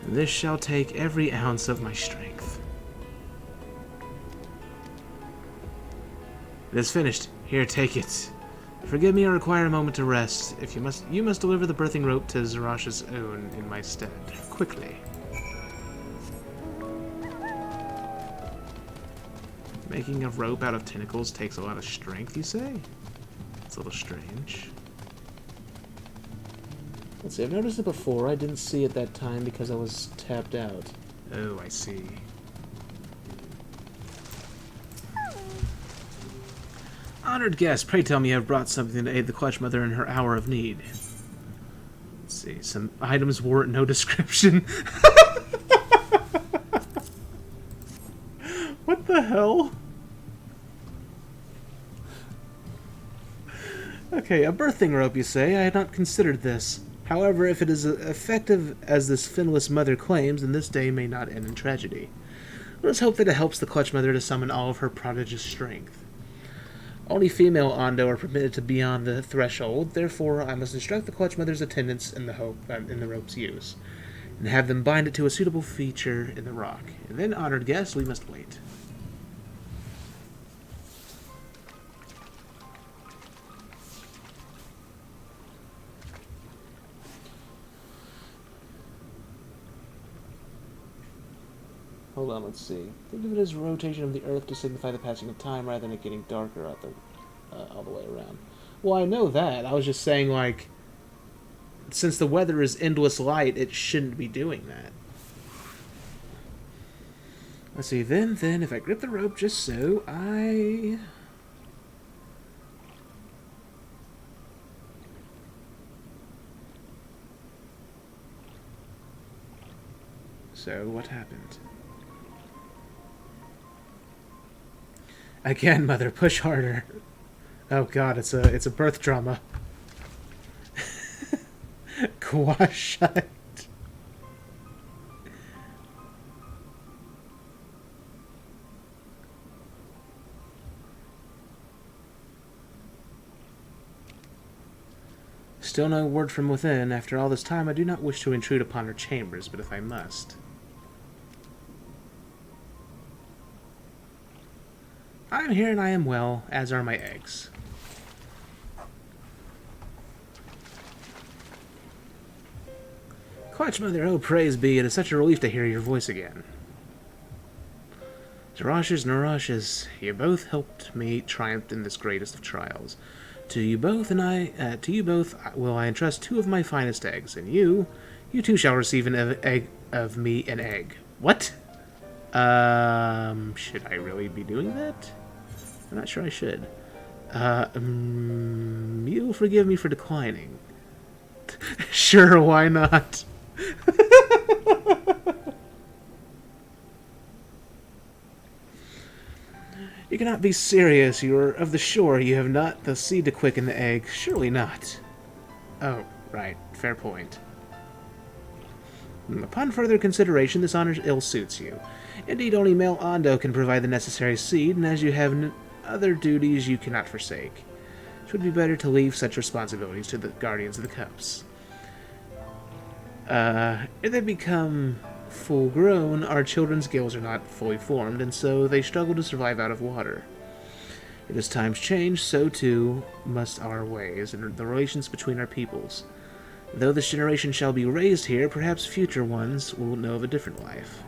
And this shall take every ounce of my strength. It is finished. Here, take it. Forgive me, I require a moment to rest. If you must deliver the birthing rope to Zarash's own in my stead. Quickly. Making a rope out of tentacles takes a lot of strength, you say? It's a little strange. Let's see, I've noticed it before. I didn't see it that time because I was tapped out. Oh, I see. Honored guest, pray tell me you have brought something to aid the Clutch Mother in her hour of need. Let's see, some items warrant no description. What the hell? Okay, a birthing rope, you say? I had not considered this. However, if it is as effective as this finless mother claims, then this day may not end in tragedy. Let us hope that it helps the Clutch Mother to summon all of her prodigious strength. Only female Ondo are permitted to be on the threshold, therefore I must instruct the Clutch Mother's attendants in the rope's use, and have them bind it to a suitable feature in the rock. And then, honored guest, we must wait. Hold on, let's see. Think of it as rotation of the Earth to signify the passing of time rather than it getting darker all the way around. Well, I know that. I was just saying, like, since the weather is endless light, it shouldn't be doing that. Let's see. Then, if I grip the rope just so, So, what happened? Again, mother, push harder. Oh god, it's a birth drama. Quashite. Still no word from within. After all this time, I do not wish to intrude upon her chambers, but if I must... I am here and I am well, as are my eggs. Clutch Mother, oh praise be, it is such a relief to hear your voice again. Jarashes, Narashes, you both helped me triumph in this greatest of trials. To you both will I entrust 2 of my finest eggs, and you too shall receive an egg of me an egg. What? Should I really be doing that? I'm not sure I should. You'll forgive me for declining. Sure, why not? You cannot be serious. You are of the shore. You have not the seed to quicken the egg. Surely not. Oh, right. Fair point. Upon further consideration, this honor ill suits you. Indeed, only male Ondo can provide the necessary seed, and as you have other duties you cannot forsake, it would be better to leave such responsibilities to the guardians of the cups. If they become full-grown, our children's gills are not fully formed, and so they struggle to survive out of water. Yet as times change, so too must our ways and the relations between our peoples. Though this generation shall be raised here, perhaps future ones will know of a different life.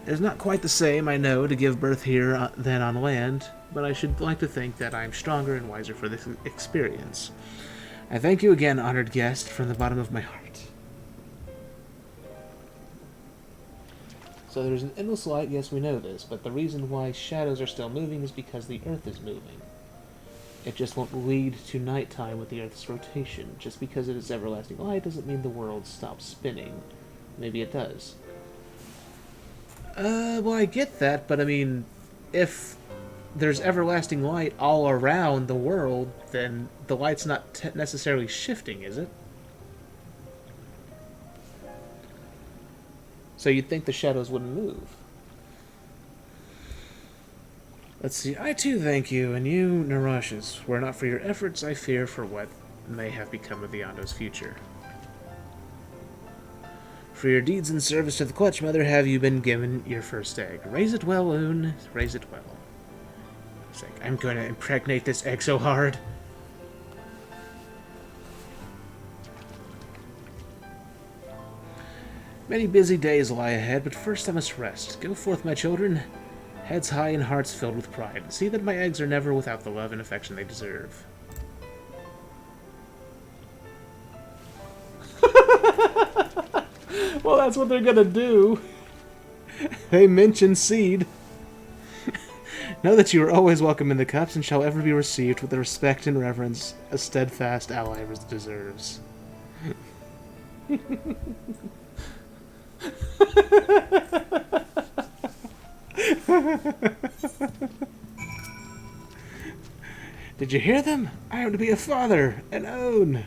It is not quite the same, I know, to give birth here than on land, but I should like to think that I am stronger and wiser for this experience. I thank you again, honored guest, from the bottom of my heart. So there's an endless light, yes, we know this, but the reason why shadows are still moving is because the Earth is moving. It just won't lead to nighttime with the Earth's rotation. Just because it is everlasting light doesn't mean the world stops spinning. Maybe it does. Well, I get that, but I mean, if there's everlasting light all around the world, then the light's not necessarily shifting, is it? So you'd think the shadows wouldn't move. Let's see, I too thank you, and you, Narashes. Were it not for your efforts, I fear for what may have become of the Ondo's future. For your deeds in service to the Clutch Mother have you been given your first egg. Raise it well, Oon. Raise it well. It's like, I'm going to impregnate this egg so hard. Many busy days lie ahead, but first I must rest. Go forth, my children, heads high and hearts filled with pride. See that my eggs are never without the love and affection they deserve. Well, that's what they're gonna do. They mention seed. Know that you are always welcome in the cups and shall ever be received with the respect and reverence a steadfast ally deserves. Did you hear them? I am to be a father, an own.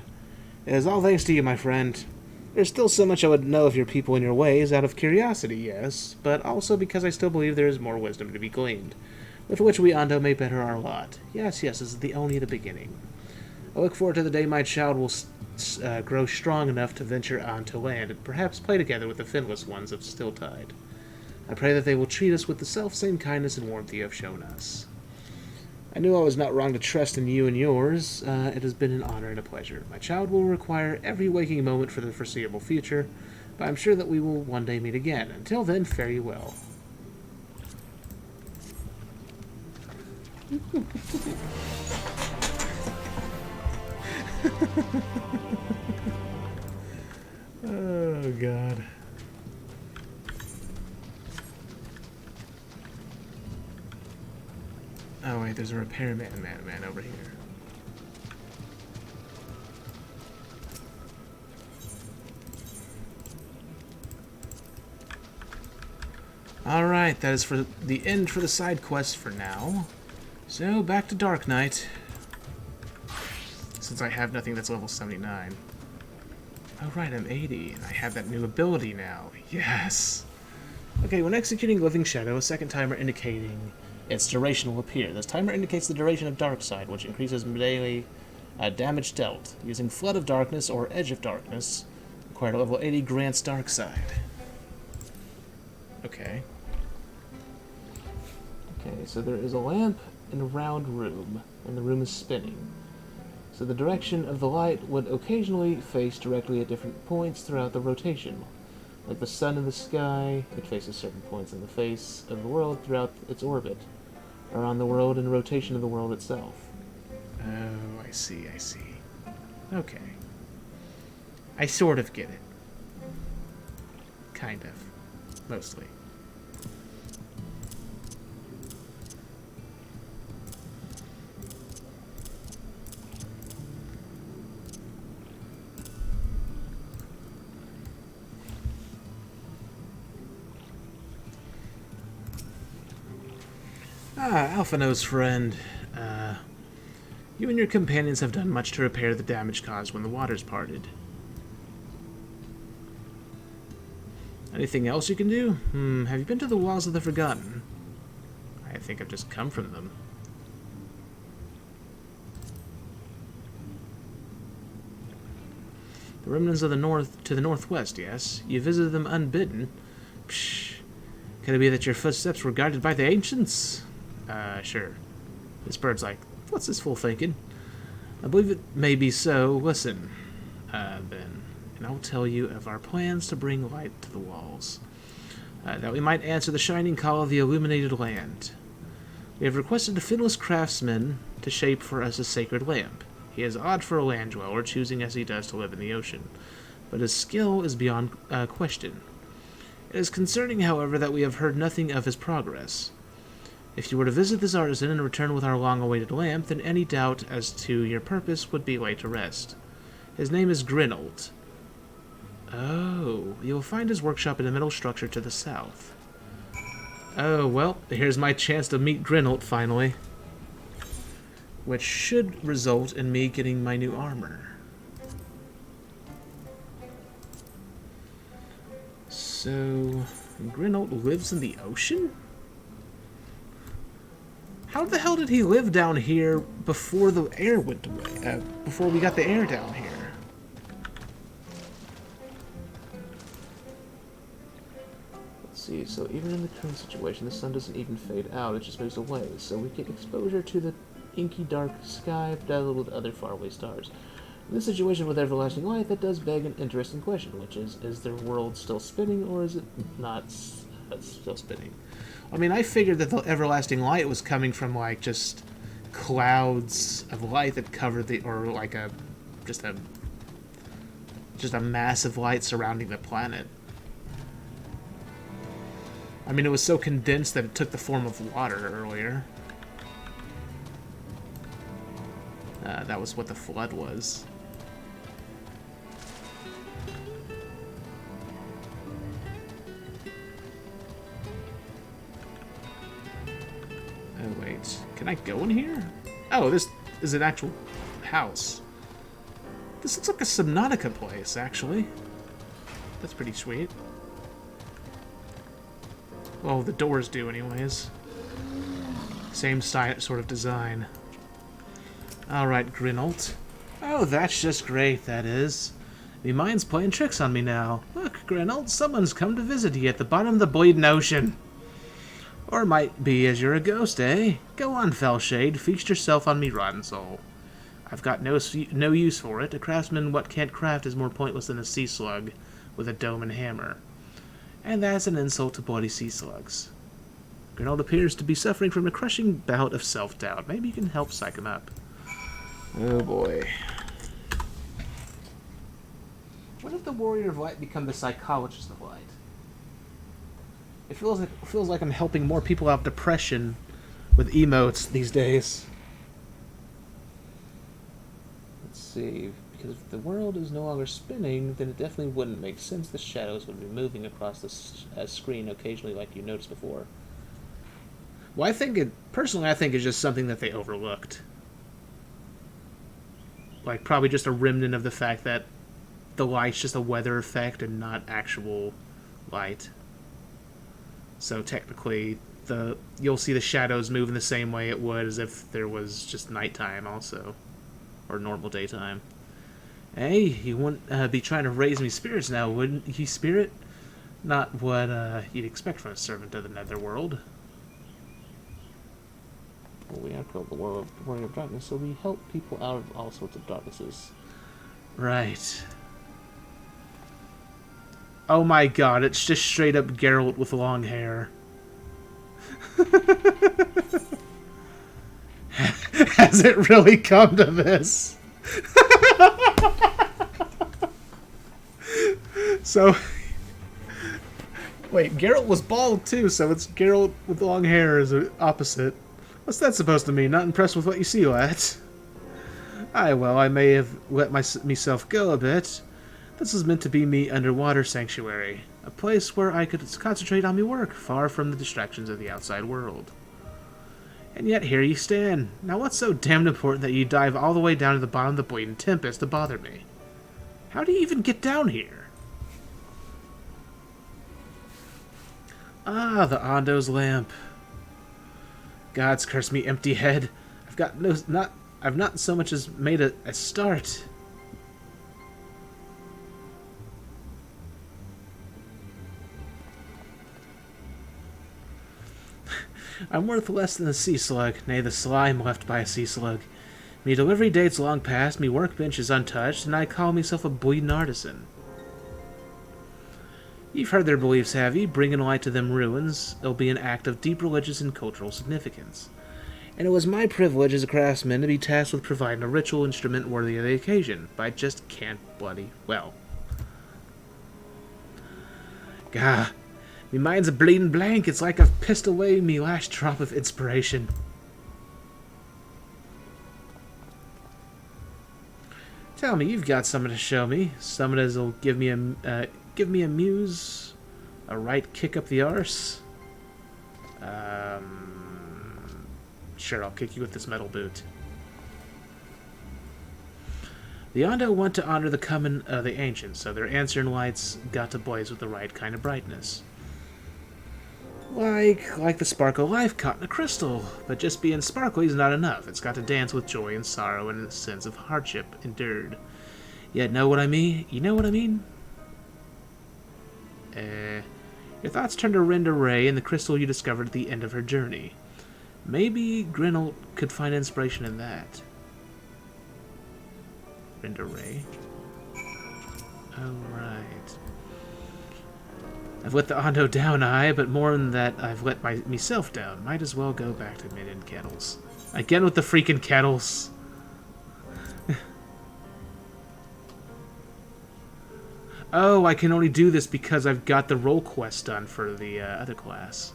It is all thanks to you, my friend. There's still so much I would know of your people and your ways, out of curiosity, yes, but also because I still believe there is more wisdom to be gleaned, with which we Ondo may better our lot. Yes, this is only the beginning. I look forward to the day my child will grow strong enough to venture on to land, and perhaps play together with the finless ones of Stilltide. I pray that they will treat us with the self-same kindness and warmth you have shown us. I knew I was not wrong to trust in you and yours. It has been an honor and a pleasure. My child will require every waking moment for the foreseeable future, but I'm sure that we will one day meet again. Until then, fare you well. Oh, God. Oh, wait, there's a repairman man over here. Alright, that is for the end for the side quest for now. So, back to Dark Knight. Since I have nothing that's level 79. Oh, right, I'm 80, and I have that new ability now. Yes! Okay, when executing Living Shadow, a second timer indicating its duration will appear. This timer indicates the duration of Dark Side, which increases daily Damage dealt. Using Flood of Darkness or Edge of Darkness. Acquired a level 80 Grant's Dark Side. Okay. Okay, so there is a lamp in a round room, and the room is spinning. So the direction of the light would occasionally face directly at different points throughout the rotation. Like the sun in the sky, it faces certain points in the face of the world throughout its orbit, or on the world and rotation of the world itself. Oh, I see, I see. Okay. I sort of get it. Kind of. Mostly. Alphino's friend. You and your companions have done much to repair the damage caused when the waters parted. Anything else you can do? Have you been to the Walls of the Forgotten? I think I've just come from them. The remnants of the north to the northwest, yes. You visited them unbidden. Psh. Could it be that your footsteps were guided by the ancients? Sure. This bird's like, what's this fool thinking? I believe it may be so. Listen, then, and I'll tell you of our plans to bring light to the walls, that we might answer the shining call of the illuminated land. We have requested a finless craftsman to shape for us a sacred lamp. He is odd for a land dweller, choosing as he does to live in the ocean, but his skill is beyond question. It is concerning, however, that we have heard nothing of his progress. If you were to visit this artisan and return with our long-awaited lamp, then any doubt as to your purpose would be laid to rest. His name is Grinold. Oh, you will find his workshop in the middle structure to the south. Oh, well, here's my chance to meet Grinold, finally. Which should result in me getting my new armor. So, Grinold lives in the ocean? How the hell did he live down here before the air went away? Before we got the air down here? Let's see, so even in the current situation, the sun doesn't even fade out, it just moves away. So we get exposure to the inky dark sky dazzled with other faraway stars. In this situation with everlasting light, that does beg an interesting question, which is their world still spinning, or is it not still spinning? I mean, I figured that the everlasting light was coming from, like, just clouds of light that covered the, or like just a massive light surrounding the planet. I mean, it was so condensed that it took the form of water earlier. That was what the flood was. Oh, wait. Can I go in here? Oh, this is an actual house. This looks like a Subnautica place, actually. That's pretty sweet. Well, the doors do anyways. Same sort of design. Alright, Grinold. Oh, that's just great, that is. Me mind's playing tricks on me now. Look, Grinold, someone's come to visit you at the bottom of the bleeding ocean. Or it might be as you're a ghost, eh? Go on, Fellshade, feast yourself on me rotten soul. I've got no use for it. A craftsman what can't craft is more pointless than a sea slug with a dome and hammer. And that's an insult to bloody sea slugs. Grinold appears to be suffering from a crushing bout of self-doubt. Maybe you can help psych him up. Oh boy. When did the Warrior of Light become the Psychologist of Light? It feels like I'm helping more people out of depression with emotes these days. Let's see. Because if the world is no longer spinning, then it definitely wouldn't make sense the shadows would be moving across the screen occasionally like you noticed before. Well, personally, I think it's just something that they overlooked. Like, probably just a remnant of the fact that the light's just a weather effect and not actual light. So technically, you'll see the shadows move in the same way it would as if there was just nighttime also. or normal daytime. Hey, you wouldn't be trying to raise me spirits now, wouldn't you, spirit? Not what you'd expect from a servant of the netherworld. Well, we have killed the warrior of darkness, so we help people out of all sorts of darknesses. Right. Oh my god, it's just straight up Geralt with long hair. Has it really come to this? So, wait, Geralt was bald too, so it's Geralt with long hair is the opposite. What's that supposed to mean? Not impressed with what you see, lad? Aye, well, I may have let myself go a bit. This is meant to be me underwater sanctuary, a place where I could concentrate on my work, far from the distractions of the outside world. And yet here you stand. Now what's so damned important that you dive all the way down to the bottom of the bleeding tempest to bother me? How do you even get down here? Ah, the Ondo's lamp. Gods curse me, empty head. I've not so much as made a start. I'm worth less than a sea slug, nay, the slime left by a sea slug. Me delivery date's long past, me workbench is untouched, and I call myself a bleeding artisan. You've heard their beliefs, have ye? Bringing light to them ruins, it'll be an act of deep religious and cultural significance. And it was my privilege as a craftsman to be tasked with providing a ritual instrument worthy of the occasion, but I just can't bloody well. Gah. Me mind's a bleeding blank. It's like I've pissed away me last drop of inspiration. Tell me, you've got something to show me. Something that'll give me a muse, a right kick up the arse. Sure, I'll kick you with this metal boot. The Ondo want to honor the coming of the ancients, so their answering lights got to blaze with the right kind of brightness. Like the spark of life caught in a crystal, but just being sparkly is not enough. It's got to dance with joy and sorrow and a sense of hardship endured. Yet know what I mean? You know what I mean? Your thoughts turned to Renda Ray and the crystal you discovered at the end of her journey. Maybe Grinnell could find inspiration in that. Renda Ray. Oh, right. I've let the Ondo down, but more than that, I've let myself down. Might as well go back to mid-end kettles. Again with the freaking kettles. Oh, I can only do this because I've got the role quest done for the other class.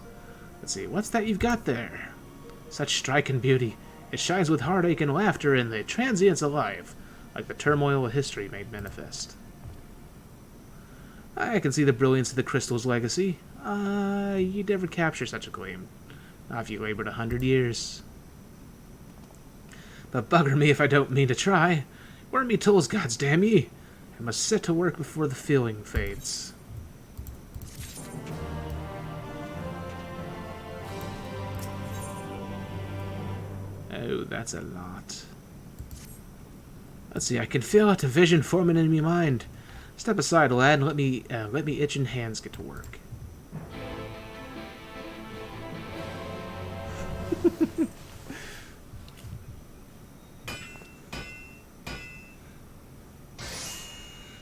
Let's see, what's that you've got there? Such striking beauty. It shines with heartache and laughter and the transience alive, like the turmoil of history made manifest. I can see the brilliance of the crystal's legacy. You'd never capture such a gleam. Not if you labored 100 years. But bugger me if I don't mean to try. Where are me tools, gods damn ye? I must set to work before the feeling fades. Oh, that's a lot. Let's see, I can feel out a vision forming in me mind. Step aside, lad, and let me itching hands get to work.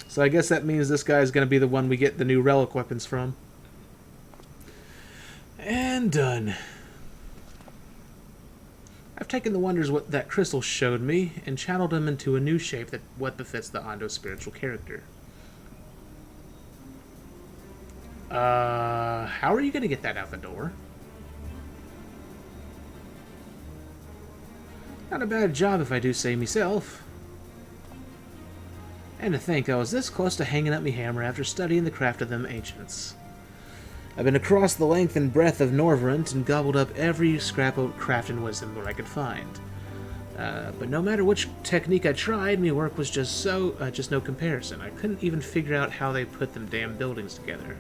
So I guess that means this guy's going to be the one we get the new relic weapons from. And done. I've taken the wonders what that crystal showed me and channeled them into a new shape that what befits the Ondo's spiritual character. How are you going to get that out the door? Not a bad job if I do say myself. And to think I was this close to hanging up me hammer after studying the craft of them ancients. I've been across the length and breadth of Norvrent and gobbled up every scrap of craft and wisdom that I could find. But no matter which technique I tried, my work was just no comparison. I couldn't even figure out how they put them damn buildings together.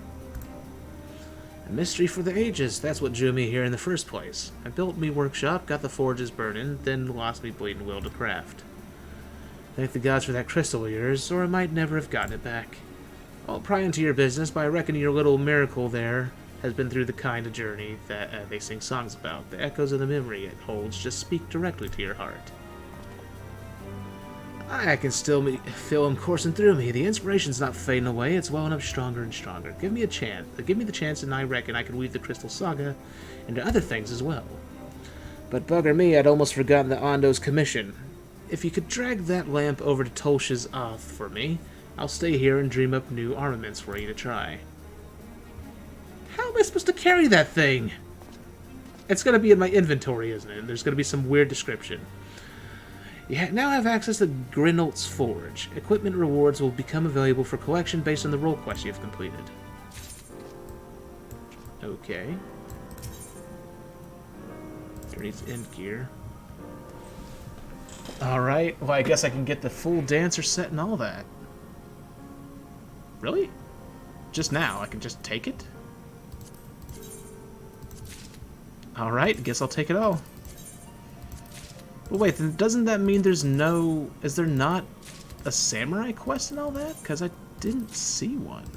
A mystery for the ages, that's what drew me here in the first place. I built me workshop, got the forges burning, then lost me bleeding will to craft. Thank the gods for that crystal of yours, or I might never have gotten it back. I'll pry into your business, but I reckon your little miracle there has been through the kind of journey that they sing songs about. The echoes of the memory it holds just speak directly to your heart. I can still feel them coursing through me. The inspiration's not fading away, it's welling up stronger and stronger. Give me a chance. Give me the chance, and I reckon I can weave the Crystal Saga into other things as well. But bugger me, I'd almost forgotten the Ondo's commission. If you could drag that lamp over to Tolsh's Oth for me, I'll stay here and dream up new armaments for you to try. How am I supposed to carry that thing? It's going to be in my inventory, isn't it? There's going to be some weird description. You now have access to Grinald's Forge. Equipment rewards will become available for collection based on the role quest you've completed. Okay. Underneath end gear. Alright, well I guess I can get the full dancer set and all that. Really? Just now? I can just take it? Alright, guess I'll take it all. Well, wait, then doesn't that mean there's no... Is there not a samurai quest and all that? Because I didn't see one.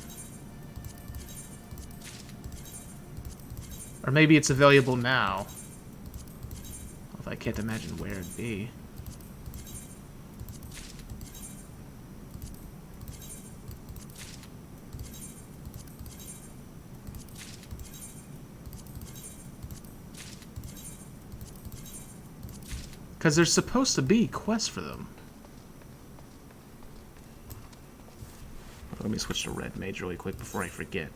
Or maybe it's available now. Although I can't imagine where it'd be. Because there's supposed to be quests for them. Let me switch to red mage really quick before I forget.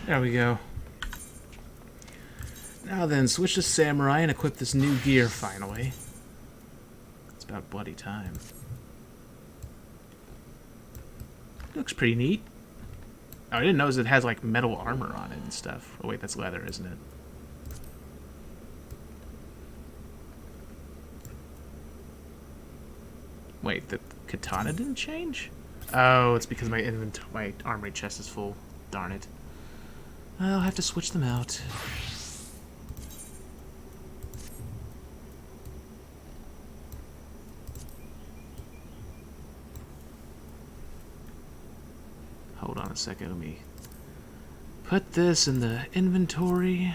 There we go. Now then, switch to samurai and equip this new gear finally. It's about bloody time. Looks pretty neat. Oh, I didn't notice it has, like, metal armor on it and stuff. Oh, wait, that's leather, isn't it? Wait, the katana didn't change? Oh, it's because my armory chest is full. Darn it. I'll have to switch them out. Hold on a second, let me put this in the inventory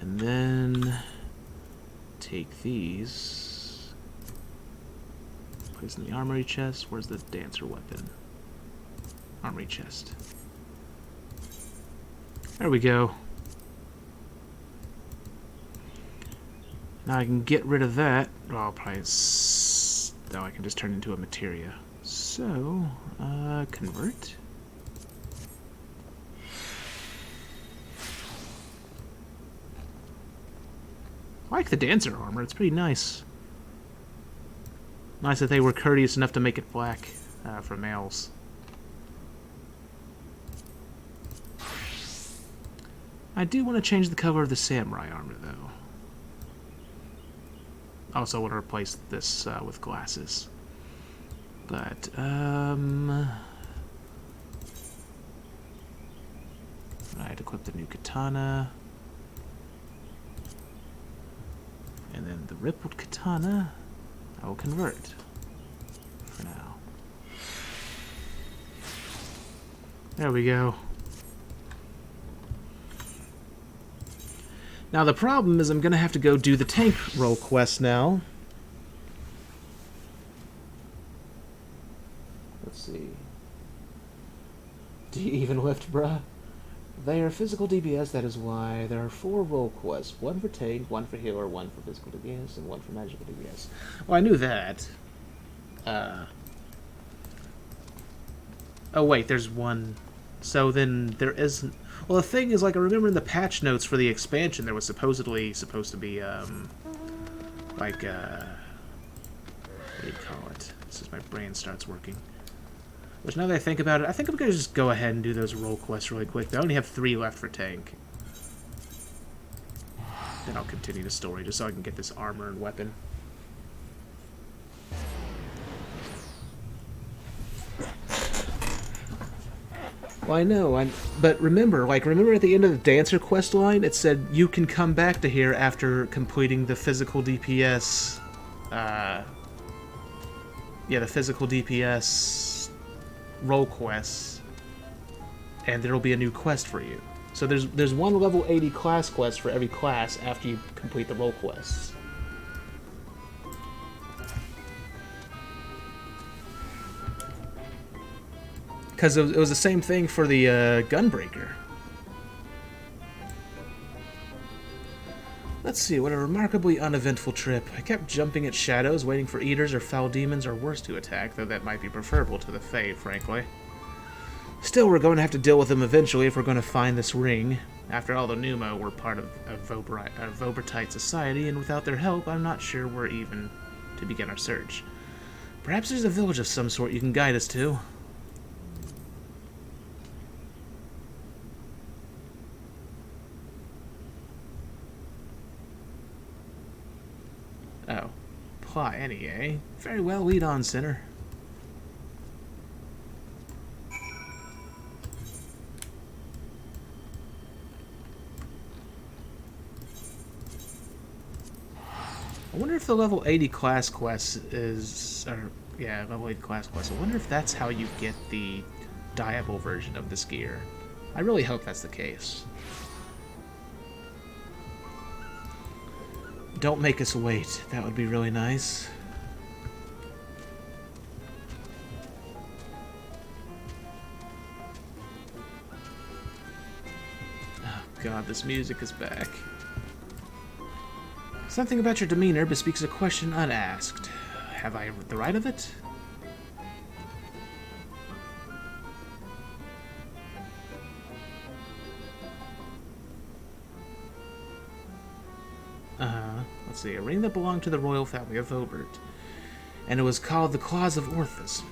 and then take these, place in the armory chest. Where's the dancer weapon? Armory chest. There we go. Now I can get rid of that. Well, I'll probably... No, I can just turn it into a materia. So, convert. I like the dancer armor, it's pretty nice. Nice that they were courteous enough to make it black for males. I do want to change the color of the samurai armor, though. I also want to replace this with glasses. But, I had to equip the new katana. And then the rippled katana, I will convert. For now. There we go. Now the problem is I'm going to have to go do the tank role quest now. Let's see. Do you even lift, bruh? They are physical DPS, that is why there are 4 role quests. 1 for tank, 1 for healer, 1 for physical DPS, and 1 for magical DPS. Well, I knew that. Oh wait, there's 1. So then there isn't... Well, the thing is, like, I remember in the patch notes for the expansion, there was supposed to be, like, what do you call it? This is my brain starts working. Which, now that I think about it, I think I'm going to just go ahead and do those role quests really quick. I only have 3 left for tank. Then I'll continue the story, just so I can get this armor and weapon. Well, I know, but remember at the end of the Dancer quest line, it said you can come back to here after completing the physical DPS, the physical DPS role quests, and there'll be a new quest for you. So there's one level 80 class quest for every class after you complete the role quests. Because it was the same thing for the Gunbreaker. Let's see, what a remarkably uneventful trip. I kept jumping at shadows, waiting for eaters or foul demons or worse to attack, though that might be preferable to the Fae, frankly. Still, we're going to have to deal with them eventually if we're going to find this ring. After all, the Pneumo were part of Vobertite society, and without their help, I'm not sure we're even to begin our search. Perhaps there's a village of some sort you can guide us to. Oh. Apply any, eh? Very well, lead on, Sinner. I wonder if the level 80 class quest is... level 80 class quest. I wonder if that's how you get the dyeable version of this gear. I really hope that's the case. Don't make us wait. That would be really nice. Oh god, this music is back. Something about your demeanor bespeaks a question unasked. Have I the right of it? Let's see, a ring that belonged to the royal family of Vobert. And it was called the Claws of Orthus.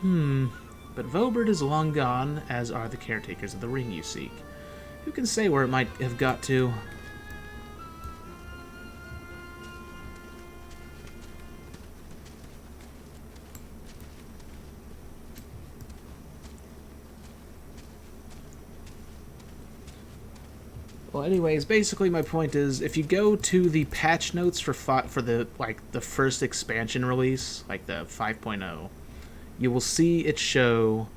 But Vobert is long gone, as are the caretakers of the ring you seek. Who can say where it might have got to? Well, anyways, basically my point is, if you go to the patch notes for the first expansion release, like the 5.0, you will see it show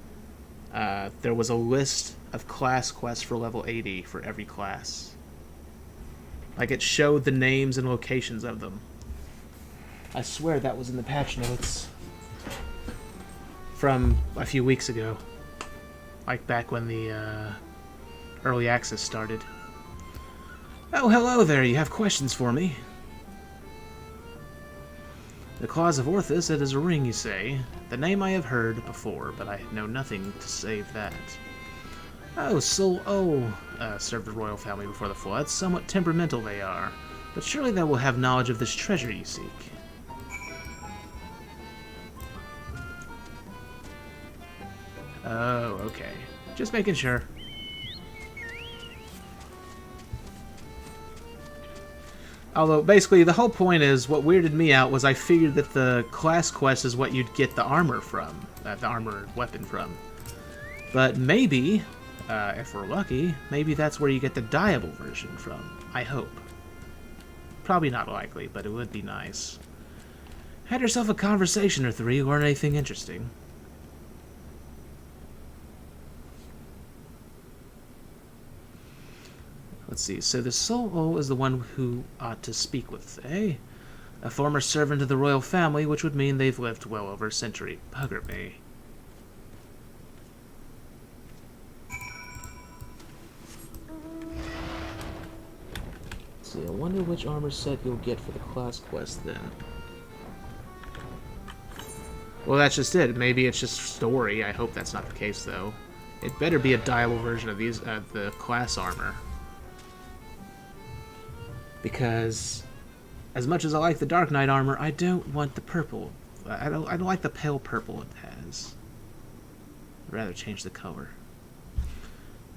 there was a list of class quests for level 80 for every class. Like, it showed the names and locations of them. I swear that was in the patch notes from a few weeks ago, like back when the early access started. Oh, hello there. You have questions for me? The Claws of Orthus, it is a ring, you say. The name I have heard before, but I know nothing to save that. Oh, served the royal family before the flood. Somewhat temperamental they are, but surely they will have knowledge of this treasure you seek. Oh, okay. Just making sure. Although, basically, the whole point is, what weirded me out was I figured that the class quest is what you'd get the armor from, the armor weapon from. But maybe, if we're lucky, maybe that's where you get the dyeable version from. I hope. Probably not likely, but it would be nice. Had yourself a conversation or three, learn anything interesting. Let's see, so the Soul is the one who ought to speak with, eh? A former servant of the royal family, which would mean they've lived well over a century. Bugger me. Let's see, I wonder which armor set you'll get for the class quest then. Well, that's just it. Maybe it's just story. I hope that's not the case, though. It better be a dyeable version of these, the class armor. Because, as much as I like the Dark Knight armor, I don't want the purple. I don't like the pale purple it has. I'd rather change the color.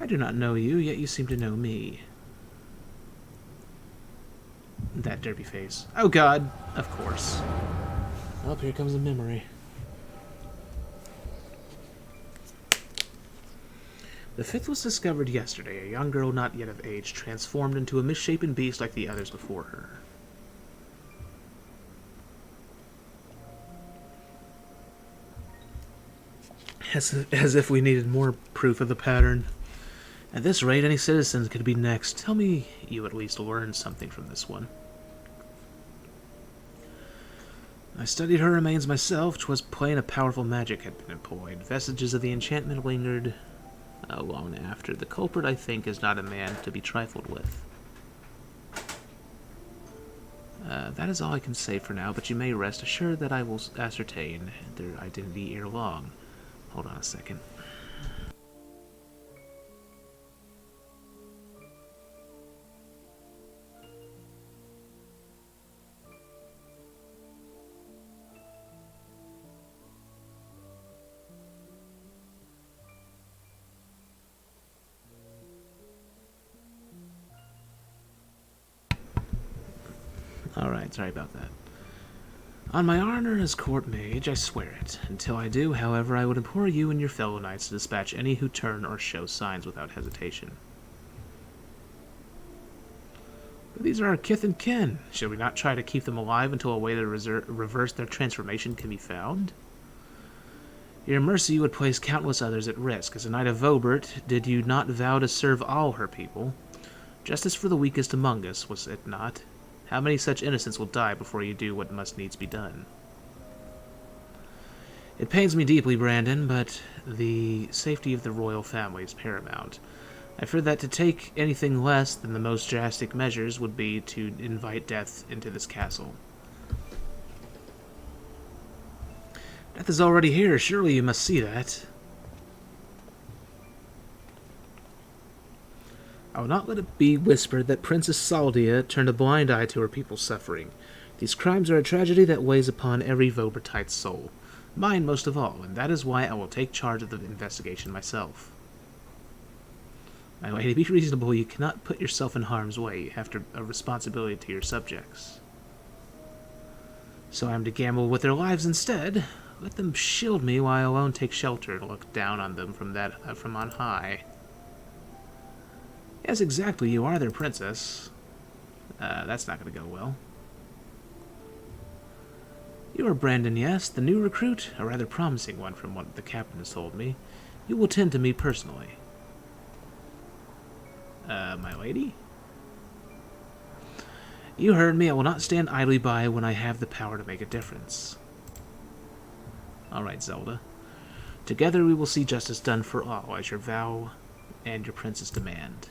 I do not know you, yet you seem to know me. That derpy face. Oh god, of course. Oh, here comes a memory. The fifth was discovered yesterday, a young girl not yet of age, transformed into a misshapen beast like the others before her. As if we needed more proof of the pattern. At this rate, any citizens could be next. Tell me you at least learned something from this one. I studied her remains myself. 'Twas plain a powerful magic had been employed. Vestiges of the enchantment lingered long after. The culprit, I think, is not a man to be trifled with. That is all I can say for now, but you may rest assured that I will ascertain their identity ere long. Hold on a second. Alright, sorry about that. On my honor as court mage, I swear it. Until I do, however, I would implore you and your fellow knights to dispatch any who turn or show signs without hesitation. But these are our kith and kin. Should we not try to keep them alive until a way to reverse their transformation can be found? Your mercy would place countless others at risk. As a knight of Vobert, did you not vow to serve all her people? Justice for the weakest among us, was it not? How many such innocents will die before you do what must needs be done? It pains me deeply, Brandon, but the safety of the royal family is paramount. I fear that to take anything less than the most drastic measures would be to invite death into this castle. Death is already here. Surely you must see that. I will not let it be whispered that Princess Saldia turned a blind eye to her people's suffering. These crimes are a tragedy that weighs upon every Vobertite's soul. Mine most of all, and that is why I will take charge of the investigation myself. My lady, be reasonable. You cannot put yourself in harm's way. You have a responsibility to your subjects. So I am to gamble with their lives instead. Let them shield me while I alone take shelter and look down on them from on high. Yes, exactly. You are their princess. That's not going to go well. You are Brandon, yes, the new recruit, a rather promising one from what the captain has told me. You will tend to me personally. My lady? You heard me. I will not stand idly by when I have the power to make a difference. All right, Zelda. Together we will see justice done for all, as your vow and your prince's demand.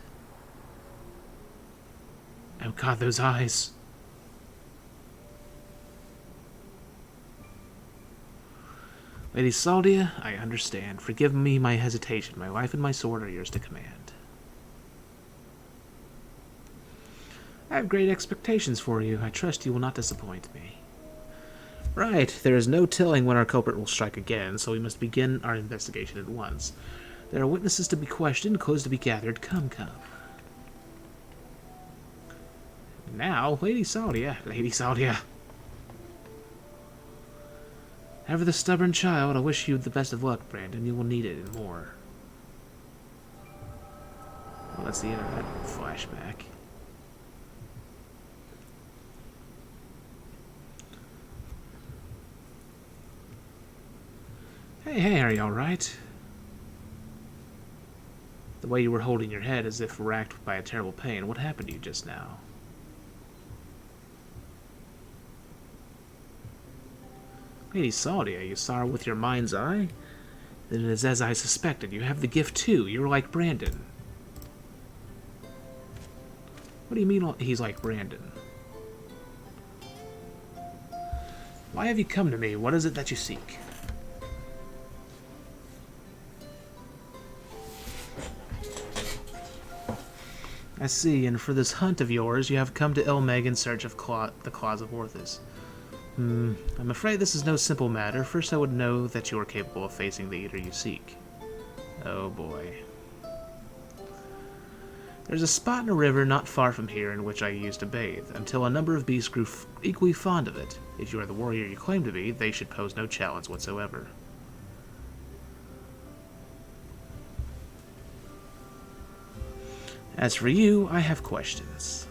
Oh God, those eyes. Lady Saldia, I understand. Forgive me my hesitation. My life and my sword are yours to command. I have great expectations for you. I trust you will not disappoint me. Right, there is no telling when our culprit will strike again, so we must begin our investigation at once. There are witnesses to be questioned, clues to be gathered. Come, come. Now, Lady Saldia. Lady Saldia. Ever the stubborn child, I wish you the best of luck, Brandon. You will need it and more. Well, that's the end of that flashback. Hey, are you alright? The way you were holding your head as if racked by a terrible pain. What happened to you just now? Lady Saldia, you saw her with your mind's eye? Then it is as I suspected. You have the gift too. You're like Brandon. What do you mean he's like Brandon? Why have you come to me? What is it that you seek? I see, and for this hunt of yours, you have come to Ilmeg in search of the Claws of Orthus. I'm afraid this is no simple matter. First I would know that you are capable of facing the eater you seek. Oh boy. There's a spot in a river not far from here in which I used to bathe, until a number of beasts grew equally fond of it. If you are the warrior you claim to be, they should pose no challenge whatsoever. As for you, I have questions.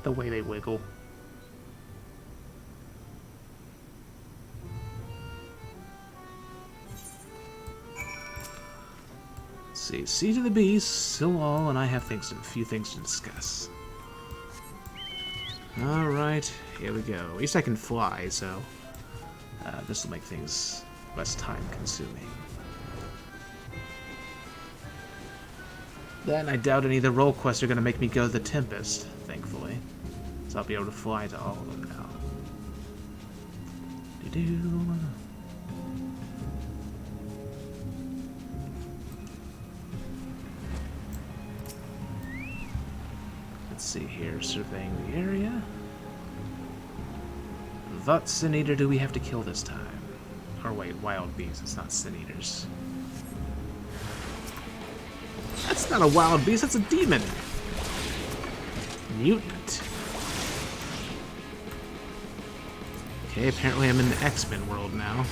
The way they wiggle. Let's see, Siege of the Beast, still all, and I have a few things to discuss. Alright, here we go. At least I can fly, so this will make things less time consuming. Then I doubt any of the role quests are going to make me go to the Tempest, thankfully. So I'll be able to fly to all of them now. Doo-doo. Let's see here, surveying the area. What Sin Eater do we have to kill this time? Or wait, wild beasts, it's not Sin Eaters. That's not a wild beast, that's a demon! Mutant. Okay, apparently I'm in the X-Men world now.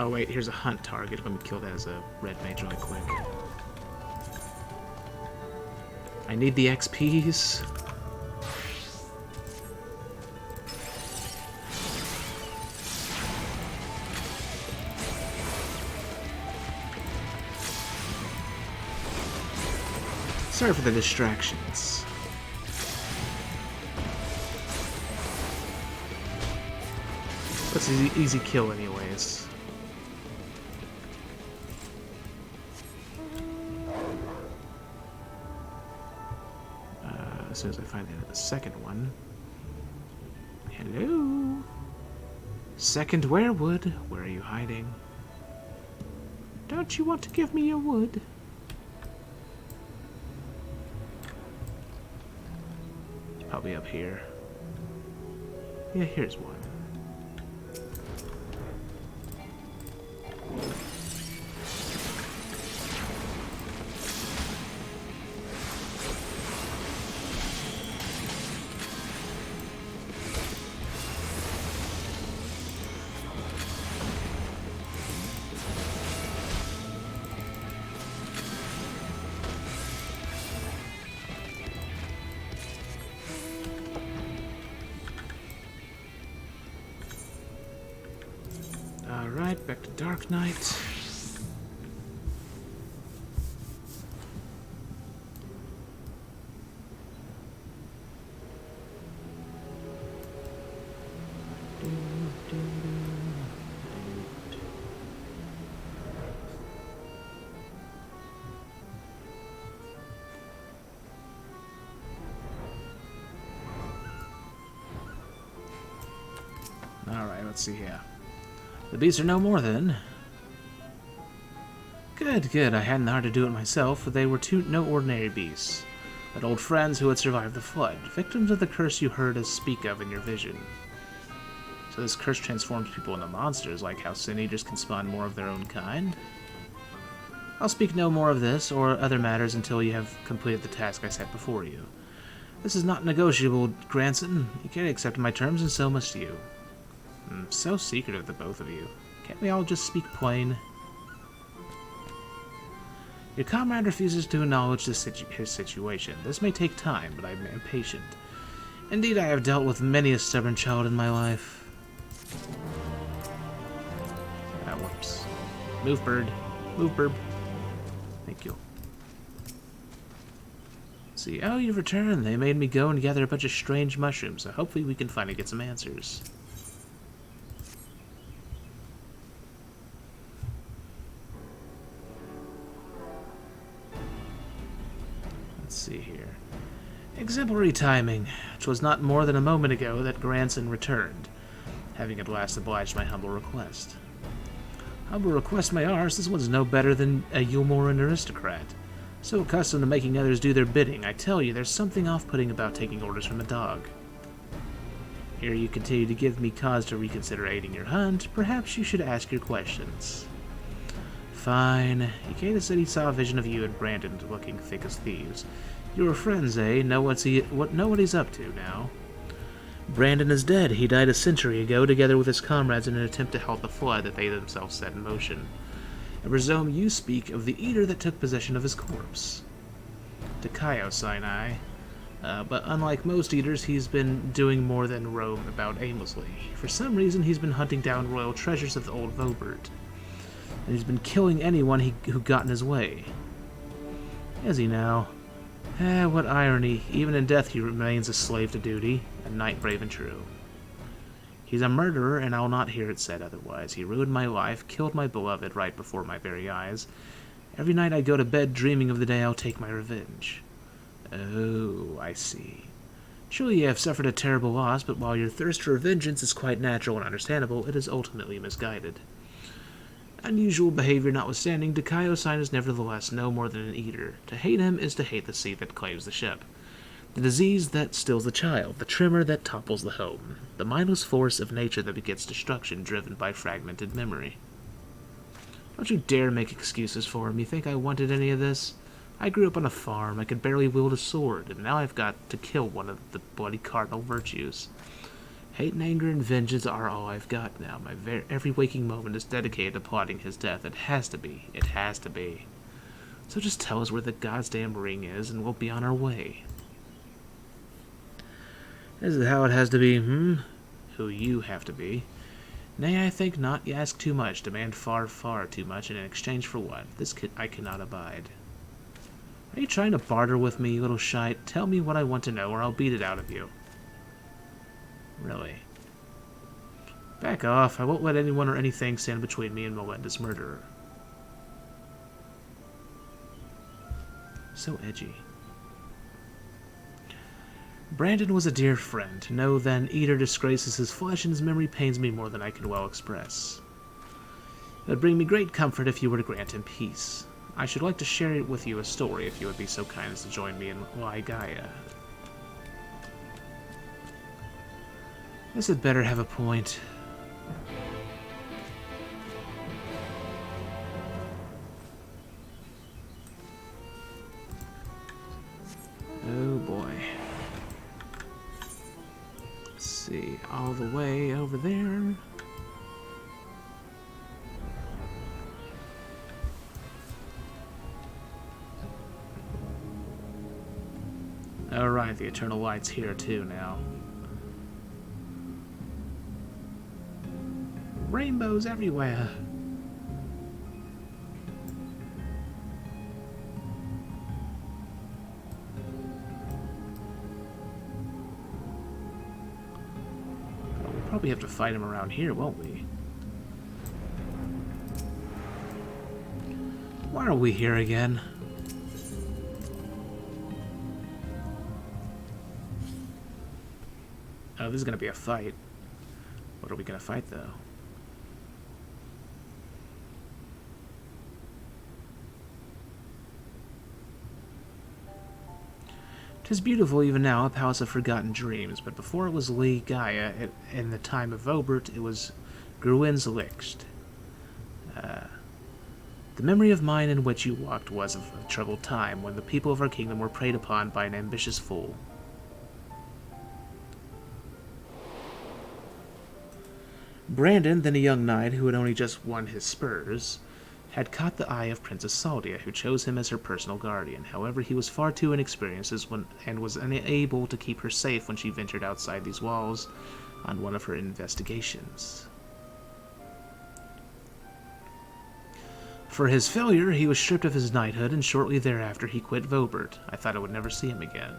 Oh wait, here's a hunt target. Let me kill that as a red mage really quick. I need the XPs. Sorry for the distractions. That's an easy kill anyways. As soon as I find the second one. Hello? Second werewood, where are you hiding? Don't you want to give me your wood? Probably up here. Yeah, here's one. Alright, back to Dark Knight. Alright, let's see here. The beasts are no more, then. Good, good. I hadn't the heart to do it myself, for they were no ordinary beasts, but old friends who had survived the flood, victims of the curse you heard us speak of in your vision. So this curse transforms people into monsters, like how Sin Eaters can spawn more of their own kind? I'll speak no more of this, or other matters, until you have completed the task I set before you. This is not negotiable, Granson. You can't accept my terms, and so must you. So secretive, the both of you. Can't we all just speak plain? Your comrade refuses to acknowledge his situation. This may take time, but I am impatient. Indeed, I have dealt with many a stubborn child in my life. Ah, whoops. Move, bird. Move, burb. Thank you. Let's see. Oh, you've returned. They made me go and gather a bunch of strange mushrooms, so hopefully we can finally get some answers. Let's see here. Exemplary timing. 'Twas not more than a moment ago that Granson returned, having at last obliged my humble request. Humble request my arse, this one's no better than a Yulmoran aristocrat. So accustomed to making others do their bidding, I tell you, there's something off-putting about taking orders from a dog. Here you continue to give me cause to reconsider aiding your hunt. Perhaps you should ask your questions. Fine. Ikeda said he saw a vision of you and Brandon looking thick as thieves. You were friends, eh? Know what he's up to now. Brandon is dead. He died a century ago, together with his comrades in an attempt to halt the flood that they themselves set in motion. I presume you speak of the eater that took possession of his corpse. Takayo Sinai. But unlike most eaters, he's been doing more than roam about aimlessly. For some reason, he's been hunting down royal treasures of the old Vobert. And he's been killing anyone who got in his way. Is he now? What irony. Even in death he remains a slave to duty, a knight brave and true. He's a murderer, and I'll not hear it said otherwise. He ruined my life, killed my beloved right before my very eyes. Every night I go to bed dreaming of the day I'll take my revenge. Oh, I see. Surely you have suffered a terrible loss, but while your thirst for vengeance is quite natural and understandable, it is ultimately misguided. Unusual behavior notwithstanding, Takayo-san is nevertheless no more than an eater. To hate him is to hate the seed that claims the ship. The disease that stills the child, the tremor that topples the home, the mindless force of nature that begets destruction driven by fragmented memory. Don't you dare make excuses for him. You think I wanted any of this? I grew up on a farm, I could barely wield a sword, and now I've got to kill one of the bloody cardinal virtues. Hate and anger and vengeance are all I've got now. My every waking moment is dedicated to plotting his death. It has to be. It has to be. So just tell us where the goddamn ring is, and we'll be on our way. This is how it has to be, Who you have to be. Nay, I think not. You ask too much, demand far, far too much, and in exchange for what? This I cannot abide. Are you trying to barter with me, you little shite? Tell me what I want to know, or I'll beat it out of you. Really? Back off. I won't let anyone or anything stand between me and Melinda's murderer. So edgy. Brandon was a dear friend. No, then, eater disgraces his flesh, and his memory pains me more than I can well express. It would bring me great comfort if you were to grant him peace. I should like to share with you a story, if you would be so kind as to join me in Laigaya. This had better have a point. Oh boy. Let's see, all the way over there. Alright, the Eternal Light's here too now. Rainbows everywhere. We'll probably have to fight him around here, won't we? Why are we here again? Oh, this is gonna be a fight. What are we gonna fight, though? 'Tis beautiful even now, a palace of forgotten dreams, but before it was Laigaya, in the time of Vobert, it was Gruin's Licht. The memory of mine in which you walked was of a troubled time, when the people of our kingdom were preyed upon by an ambitious fool. Brandon, then a young knight who had only just won his spurs, had caught the eye of Princess Saldia, who chose him as her personal guardian. However, he was far too inexperienced and was unable to keep her safe when she ventured outside these walls on one of her investigations. For his failure, he was stripped of his knighthood, and shortly thereafter he quit Vobert. I thought I would never see him again.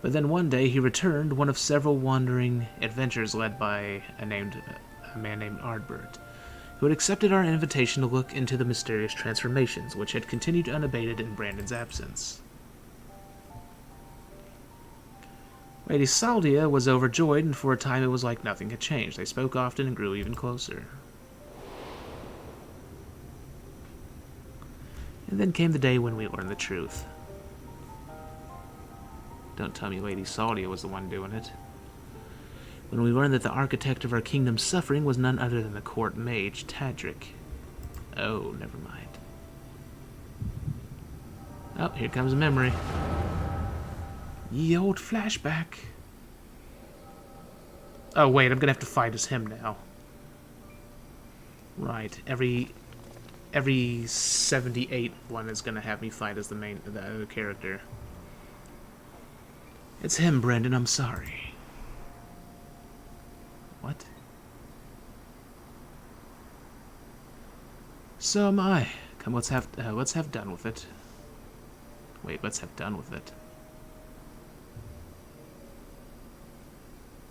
But then one day he returned, one of several wandering adventures led by a man named Ardbert. who had accepted our invitation to look into the mysterious transformations, which had continued unabated in Brandon's absence. Lady Saldia was overjoyed, and for a time it was like nothing had changed. They spoke often and grew even closer. And then came the day when we learned the truth. Don't tell me Lady Saldia was the one doing it. When we learned that the architect of our kingdom's suffering was none other than the court mage, Cynthric. Oh, never mind. Oh, here comes a memory. Ye old flashback. Oh, wait, I'm gonna have to fight as him now. Right, every 78 one is gonna have me fight as the other character. It's him, Brandon, I'm sorry. What? So am I. Come, let's have done with it. Wait, let's have done with it.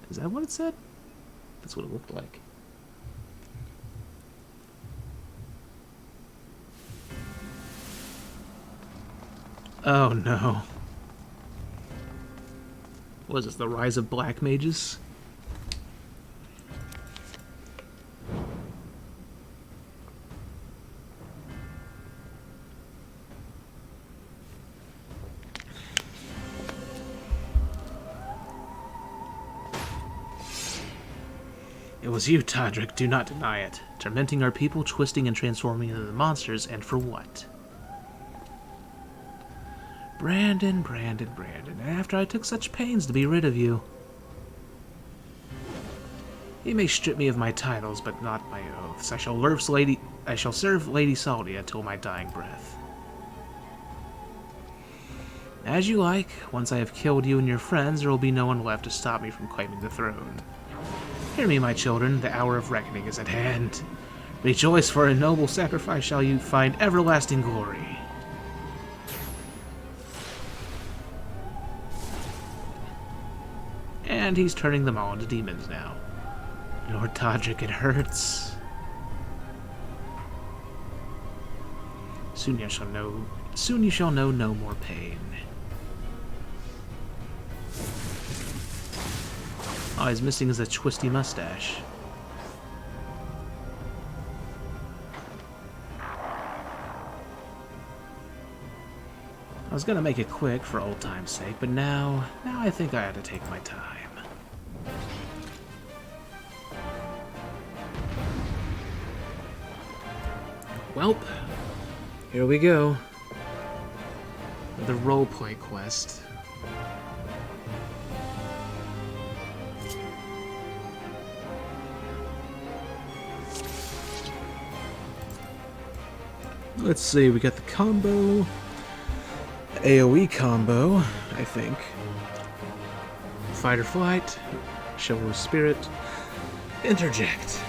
Is that what it said? That's what it looked like. Oh no. What is this, the rise of black mages? It was you, Cynthric, do not deny it. Tormenting our people, twisting and transforming into the monsters, and for what? Brandon, Brandon, Brandon, after I took such pains to be rid of you. You may strip me of my titles, but not my oaths. I shall serve Lady Saldia till my dying breath. As you like. Once I have killed you and your friends, there will be no one left to stop me from claiming the throne. Hear me, my children, the hour of reckoning is at hand. Rejoice, for a noble sacrifice shall you find everlasting glory. And he's turning them all into demons now. Lord Todrick, it hurts. Soon you shall know no more pain. All he's missing is a twisty mustache. I was gonna make it quick for old time's sake, but now I think I ought to take my time. Welp, here we go. The roleplay quest. Let's see, we got the combo, AoE combo, I think. Fight or flight, chivalrous spirit, interject.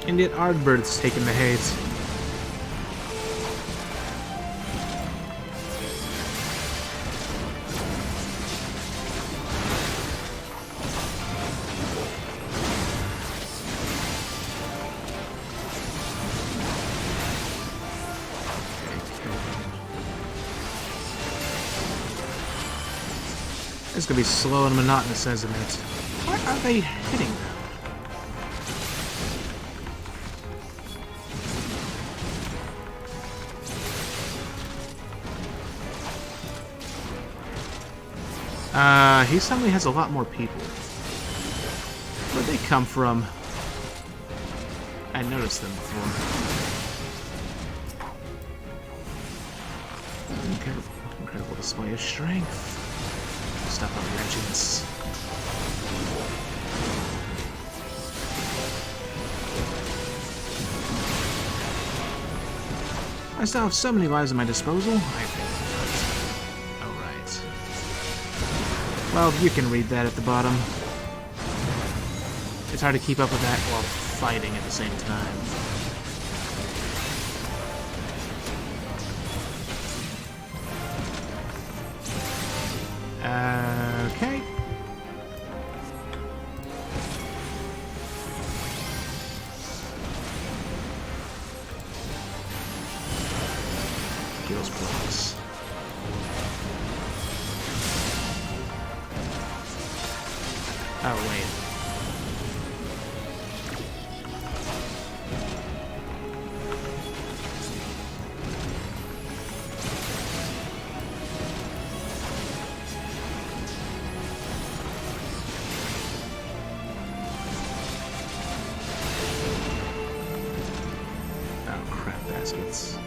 And yet Ardbird's taking the hate. It's gonna be slow and monotonous, isn't it? Why are they hitting them? He suddenly has a lot more people. Where'd they come from? I noticed them before. Incredible display of strength. Stuff on legends. I still have so many lives at my disposal. Well, you can read that at the bottom. It's hard to keep up with that while fighting at the same time. Okay. Heals blocks. Oh, wait. Oh, crap baskets.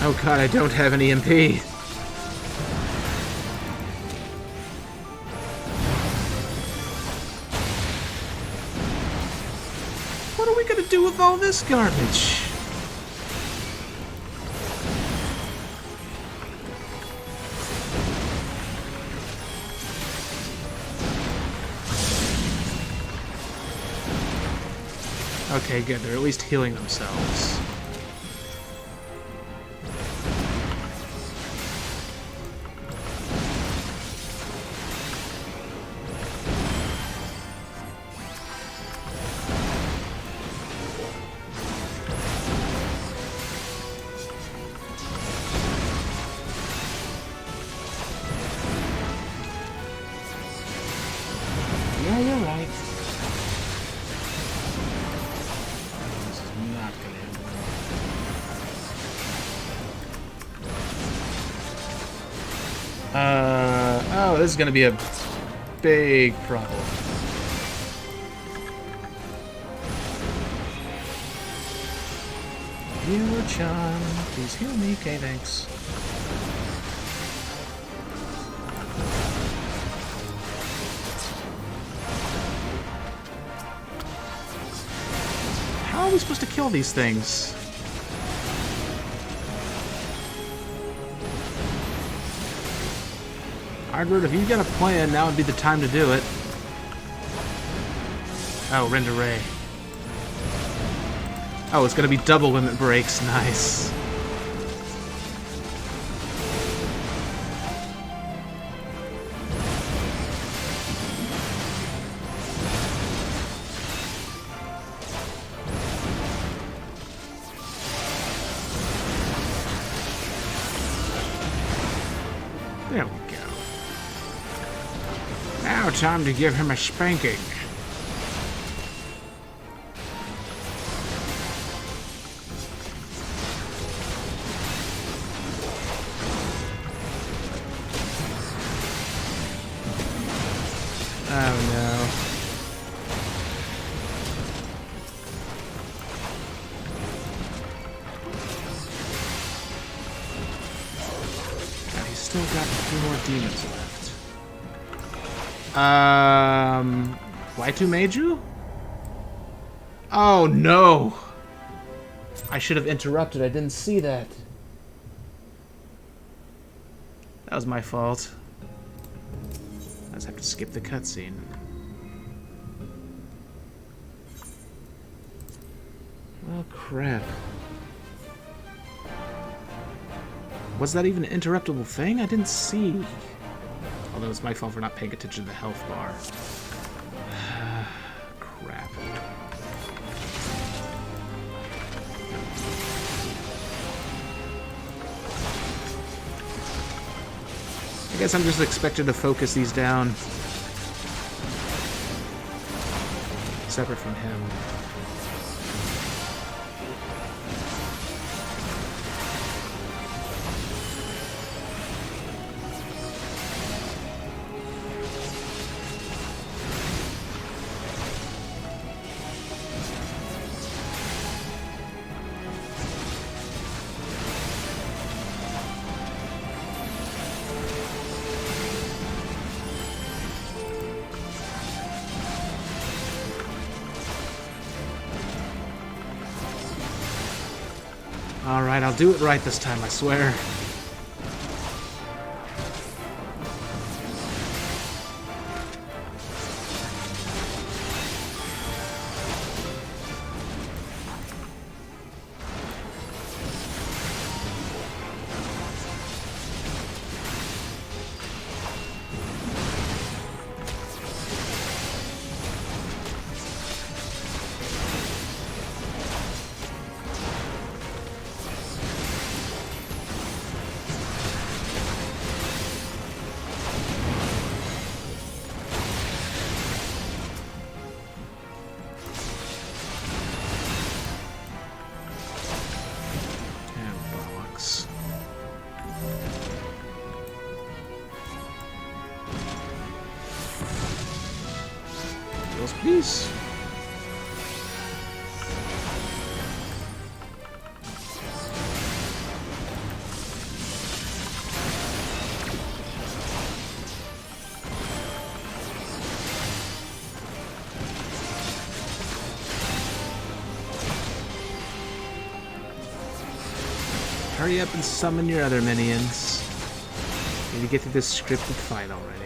Oh god, I don't have any MP. What are we gonna do with all this garbage? Okay, good. They're at least healing themselves. Yeah, you're right. This is not gonna end well. Oh, this is gonna be a big problem. Healer-chan, please heal me. Okay, thanks. How are we supposed to kill these things? Hardwood, if you got a plan, now would be the time to do it. Oh, render ray. Oh, it's gonna be double limit breaks. Nice. There we go. Now time to give him a spanking. Oh no. And he's still got a few more demons left. Y2 Meiju? Oh no! I should have interrupted, I didn't see that. That was my fault. I just have to skip the cutscene. Well, crap. Was that even an interruptible thing? I didn't see. Although it's my fault for not paying attention to the health bar. Crap. I guess I'm just expected to focus these down. Separate from him. Alright, I'll do it right this time, I swear. Please. Hurry up and summon your other minions. Need to get through this scripted fight already.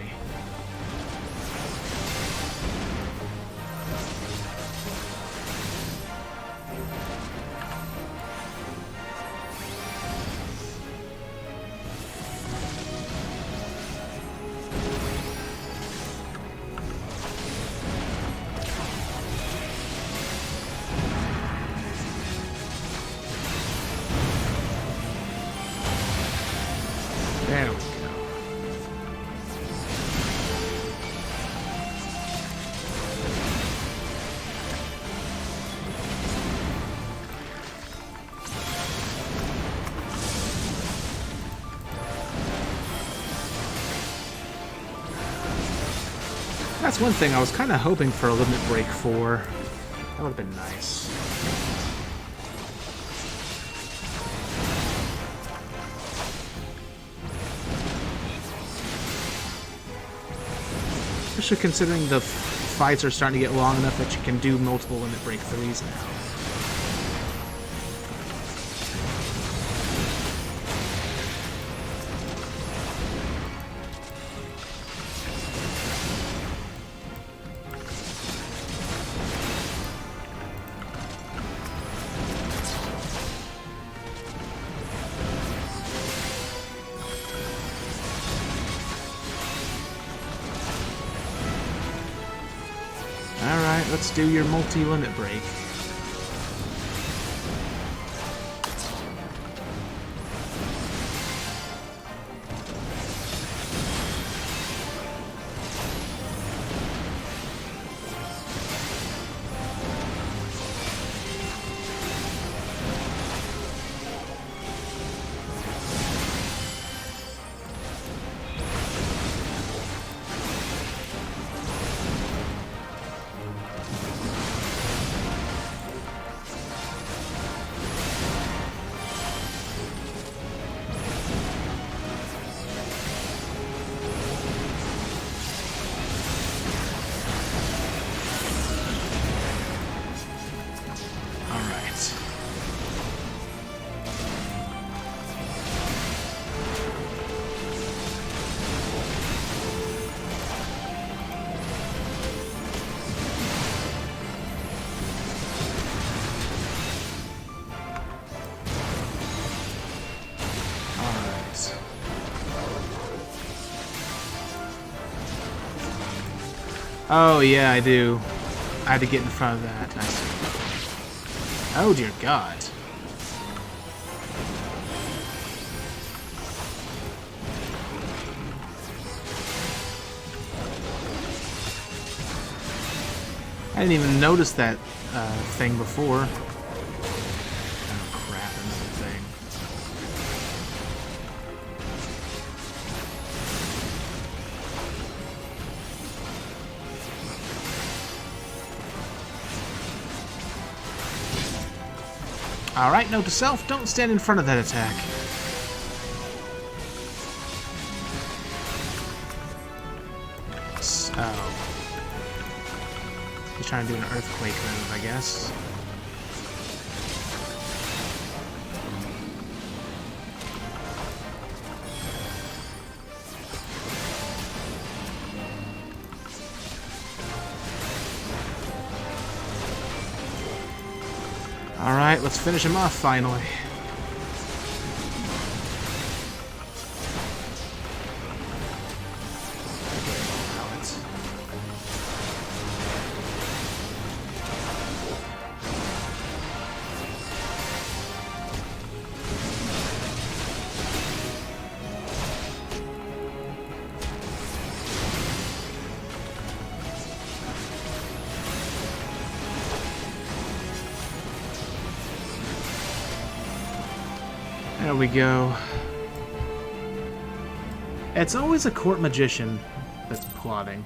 There we go. That's one thing I was kind of hoping for a limit break for. That would have been nice. Especially considering the fights are starting to get long enough that you can do multiple limit break 3s now. Alright, let's do your multi-limit break. Oh, yeah, I do. I had to get in front of that. I see. Oh, dear God. I didn't even notice that thing before. Oh, crap, another thing. Alright, note to self, don't stand in front of that attack. So... he's trying to do an earthquake move, I guess. Alright, let's finish him off finally. There we go. It's always a court magician that's plotting.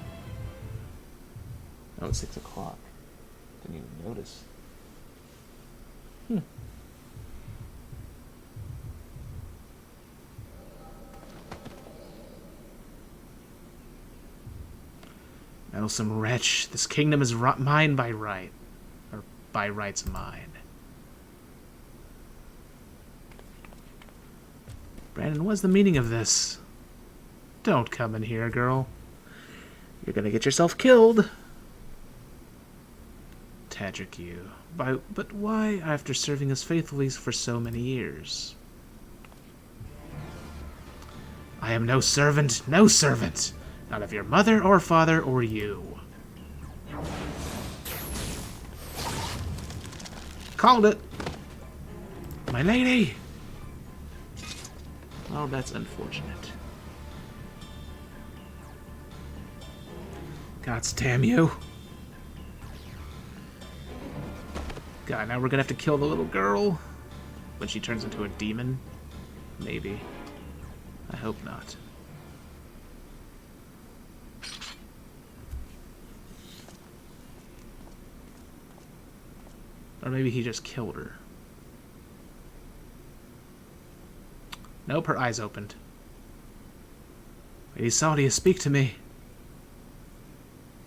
Oh, it's 6 o'clock. Didn't even notice. Meddlesome wretch, this kingdom is mine by right. Or by rights mine. Brandon, what's the meaning of this? Don't come in here, girl. You're gonna get yourself killed. Tadric, you. But why, after serving us faithfully for so many years? I am no servant, no servant! Not of your mother or father or you. Called it! My lady! Oh, that's unfortunate. Gods damn you. God, now we're gonna have to kill the little girl when she turns into a demon? Maybe. I hope not. Or maybe he just killed her. Nope, her eyes opened. Lady Saldia, speak to me.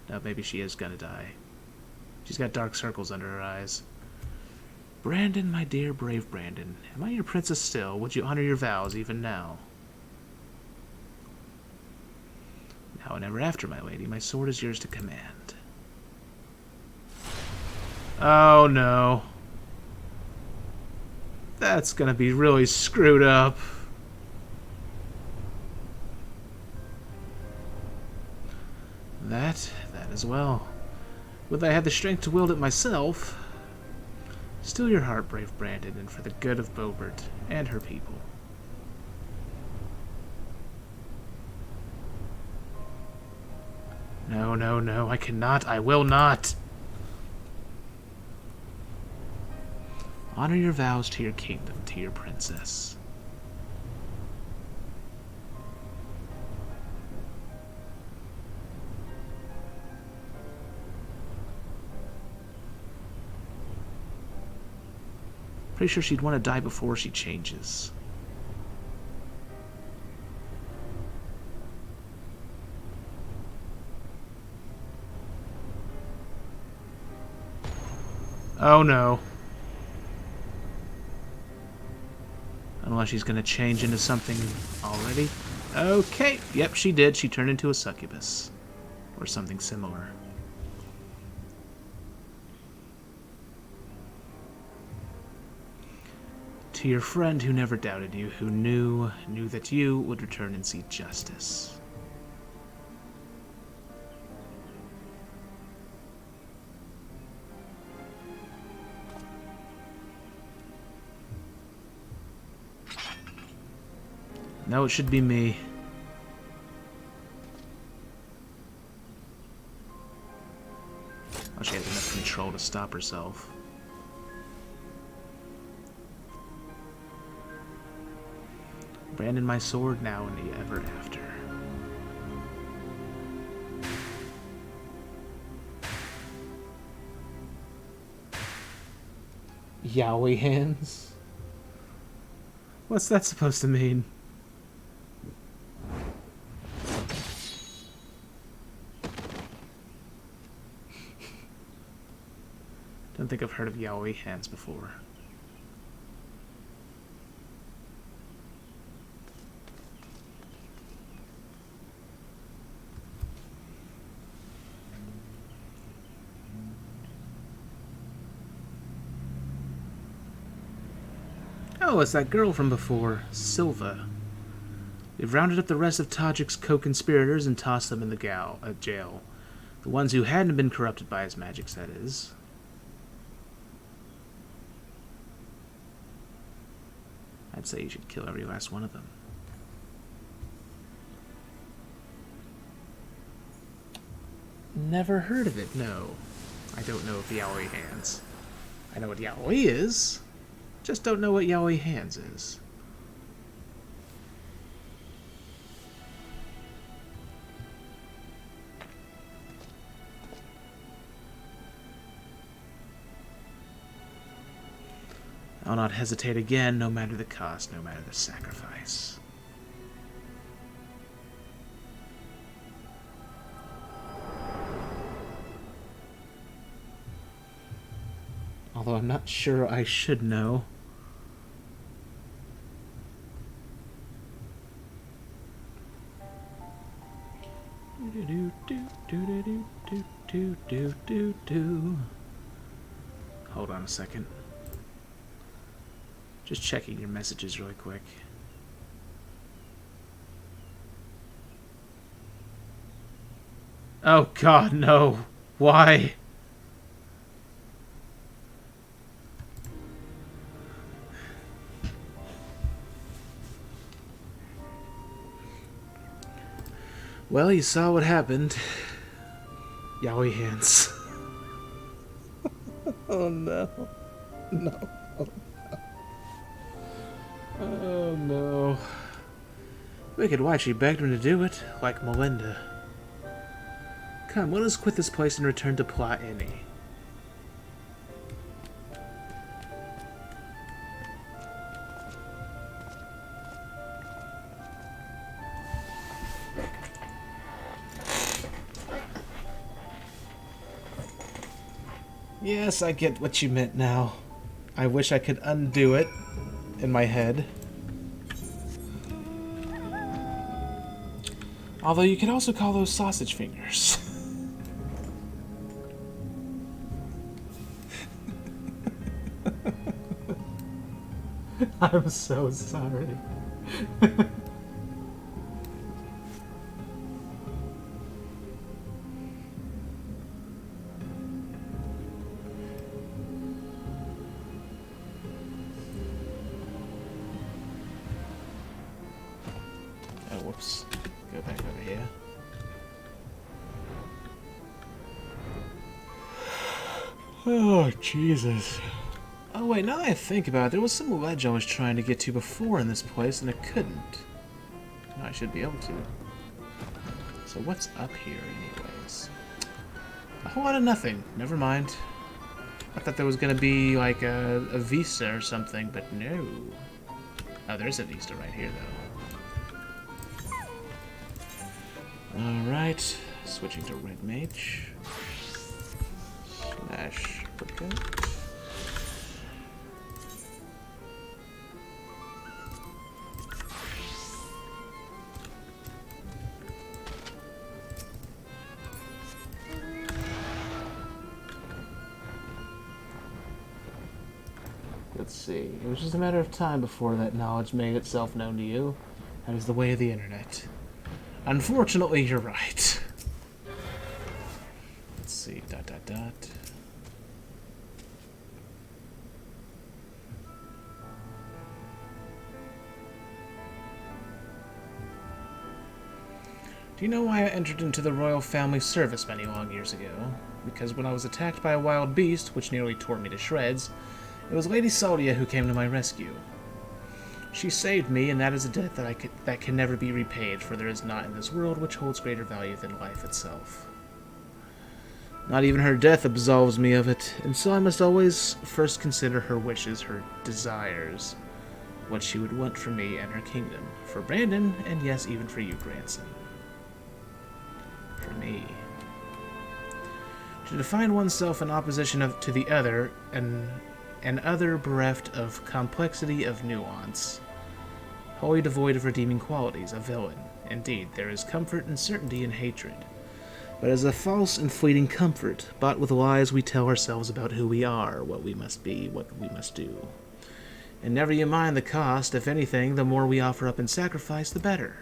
No, maybe she is gonna die. She's got dark circles under her eyes. Brandon, my dear, brave Brandon, am I your princess still? Would you honor your vows even now? Now and ever after, my lady, my sword is yours to command. Oh no. That's gonna be really screwed up. That as well. Would I have the strength to wield it myself? Still your heart, brave Brandon, and for the good of Bobert and her people. No, no, no, I cannot, I will not! Honor your vows to your kingdom, to your princess. Pretty sure she'd want to die before she changes. Oh no. Unless she's going to change into something already. Okay, yep, she did. She turned into a succubus. Or something similar. To your friend who never doubted you, who knew that you would return and see justice. No, it should be me. Oh, she has enough control to stop herself. Brandon, my sword, now and the ever after. Yowie hands? What's that supposed to mean? Don't think I've heard of Yowie hands before. Oh, it's that girl from before, Silva. We've rounded up the rest of Tajik's co-conspirators and tossed them in the jail. The ones who hadn't been corrupted by his magics, that is. I'd say you should kill every last one of them. Never heard of it, no. I don't know of the Yaoi Hands. I know what Yaoi is, just don't know what Yaoi Hands is. I'll not hesitate again, no matter the cost, no matter the sacrifice. Although I'm not sure I should know. Hold on a second. Just checking your messages really quick. Oh God, no. Why? Well, you saw what happened. Yaoi Hands. Oh no. No. Oh no. Wicked White, she begged him to do it, like Melinda. Come, let us quit this place and return to Plot Annie. Yes, I get what you meant now. I wish I could undo it in my head. Although you could also call those sausage fingers. I'm so sorry. Whoops. Go back over here. Oh, Jesus. Oh, wait, now that I think about it, there was some ledge I was trying to get to before in this place, and I couldn't. Now I should be able to. So what's up here, anyways? A whole lot of nothing. Never mind. I thought there was going to be, like, a vista or something, but no. Oh, there's a vista right here, though. Alright, switching to Red Mage. Slash protect. Let's see. It was just a matter of time before that knowledge made itself known to you. That is the way of the internet. Unfortunately, you're right. Let's see, ... Do you know why I entered into the royal family service many long years ago? Because when I was attacked by a wild beast, which nearly tore me to shreds, it was Lady Saldia who came to my rescue. She saved me, and that is a debt that can never be repaid, for there is naught in this world which holds greater value than life itself. Not even her death absolves me of it, and so I must always first consider her wishes, her desires, what she would want for me and her kingdom, for Brandon, and yes, even for you, grandson. For me. To define oneself in opposition to the other, an other bereft of complexity of nuance, wholly devoid of redeeming qualities, a villain. Indeed, there is comfort and certainty in hatred, but as a false and fleeting comfort, bought with lies we tell ourselves about who we are, what we must be, what we must do. And never you mind the cost. If anything, the more we offer up in sacrifice, the better.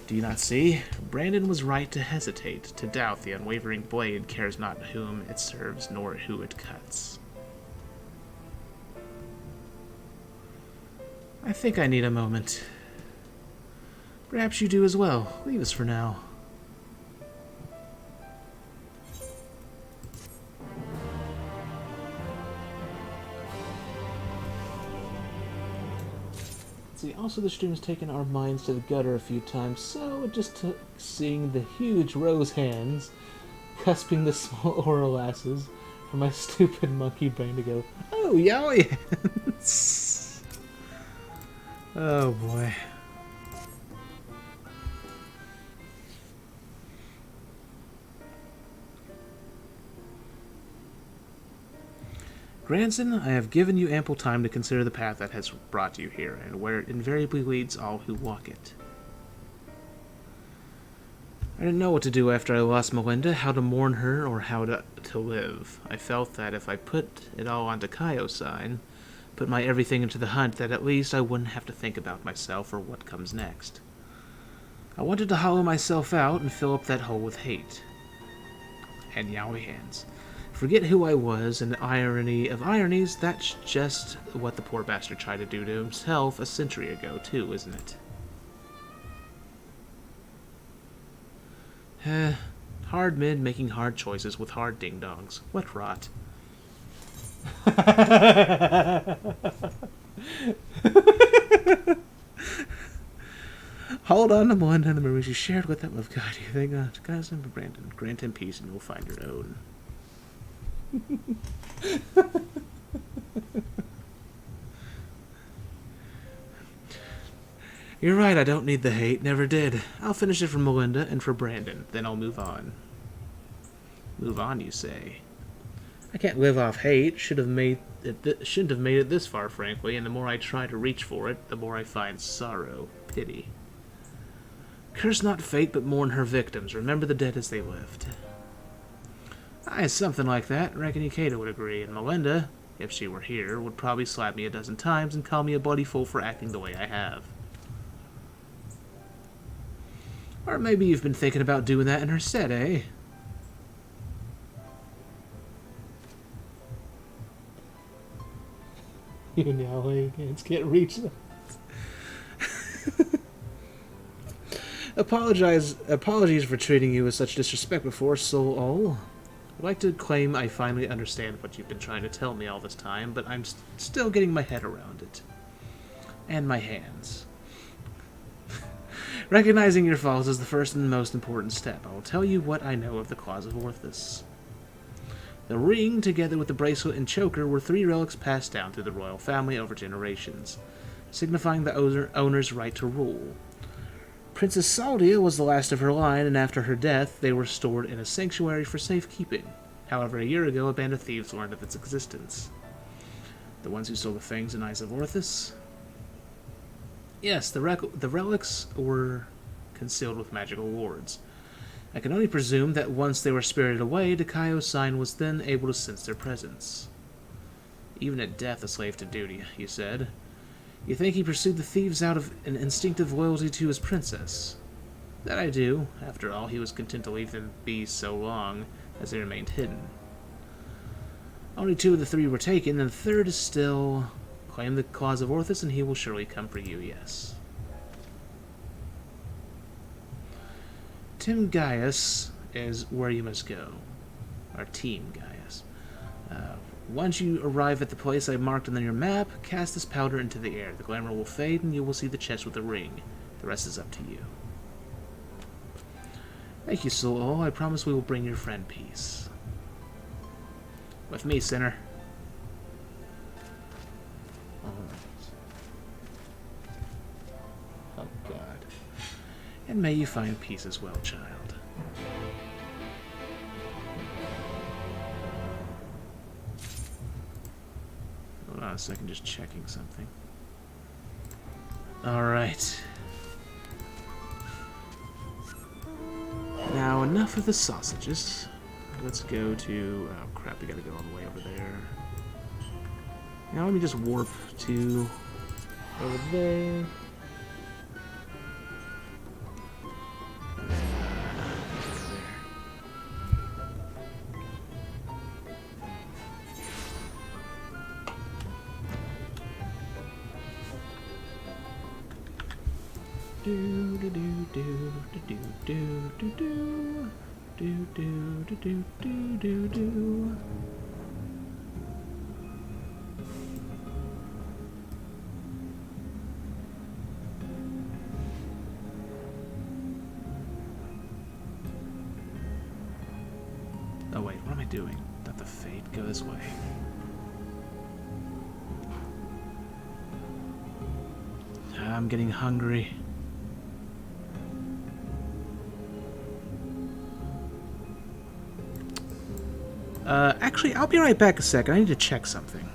Do you not see? Brandon was right to hesitate, to doubt the unwavering blade cares not whom it serves, nor who it cuts. I think I need a moment. Perhaps you do as well. Leave us for now. See, also the stream has taken our minds to the gutter a few times, so it just took seeing the huge rose hands cusping the small oral asses for my stupid monkey brain to go, oh, yowie hands. Oh boy. Grandson, I have given you ample time to consider the path that has brought you here, and where it invariably leads all who walk it. I didn't know what to do after I lost Melinda, how to mourn her, or how to live. I felt that if I put it all onto Kaio-san, put my everything into the hunt, that at least I wouldn't have to think about myself or what comes next. I wanted to hollow myself out and fill up that hole with hate. And yaoi hands. Forget who I was, and the irony of ironies, that's just what the poor bastard tried to do to himself a century ago, too, isn't it? Hard men making hard choices with hard ding-dongs. What rot. Hold on to one and the memories you shared with them of God. You think, guys, and Brandon, grant him peace and you'll find your own. You're right, I don't need the hate, never did. I'll finish it for Melinda and for Brandon, then I'll move on. Move on, you say? I can't live off hate, shouldn't have made it this far, frankly, and the more I try to reach for it, the more I find sorrow, pity. Curse not fate, but mourn her victims, remember the dead as they lived. Aye, something like that. Reckon Ikeda would agree, and Melinda, if she were here, would probably slap me a dozen times and call me a bloody fool for acting the way I have. Or maybe you've been thinking about doing that in her stead, eh? You now, hands can't reach that. Apologies for treating you with such disrespect before, Soul. I'd like to claim I finally understand what you've been trying to tell me all this time, but I'm still getting my head around it. And my hands. Recognizing your faults is the first and most important step. I will tell you what I know of the Claws of Orthus. The ring, together with the bracelet and choker, were 3 relics passed down through the royal family over generations, signifying the owner's right to rule. Princess Saldia was the last of her line, and after her death, they were stored in a sanctuary for safekeeping. However, a year ago, a band of thieves learned of its existence. The ones who stole the fangs and eyes of Orthus? Yes, the relics were concealed with magical wards. I can only presume that once they were spirited away, Kaio-san was then able to sense their presence. Even at death, a slave to duty, he said. You think he pursued the thieves out of an instinctive loyalty to his princess? That I do. After all, he was content to leave them be so long as they remained hidden. Only 2 of the 3 were taken, and the 3rd is still... Claim the Claws of Orthus, and he will surely come for you, yes. Team Gaius is where you must go. Or Team Gaius. Once you arrive at the place I marked on your map, cast this powder into the air. The glamour will fade, and you will see the chest with the ring. The rest is up to you. Thank you, Soul. I promise we will bring your friend peace. With me, sinner. Oh, God. And may you find peace as well, child. Hold on a second, just checking something. Alright. Now, enough of the sausages. Let's go to... Oh, crap, we gotta go all the way over there. Now let me just warp to over there. Do do do do do do do do do do do do do do. Oh wait, what am I doing? Let the fate go this way. I'm getting hungry. Actually, I'll be right back a second. I need to check something.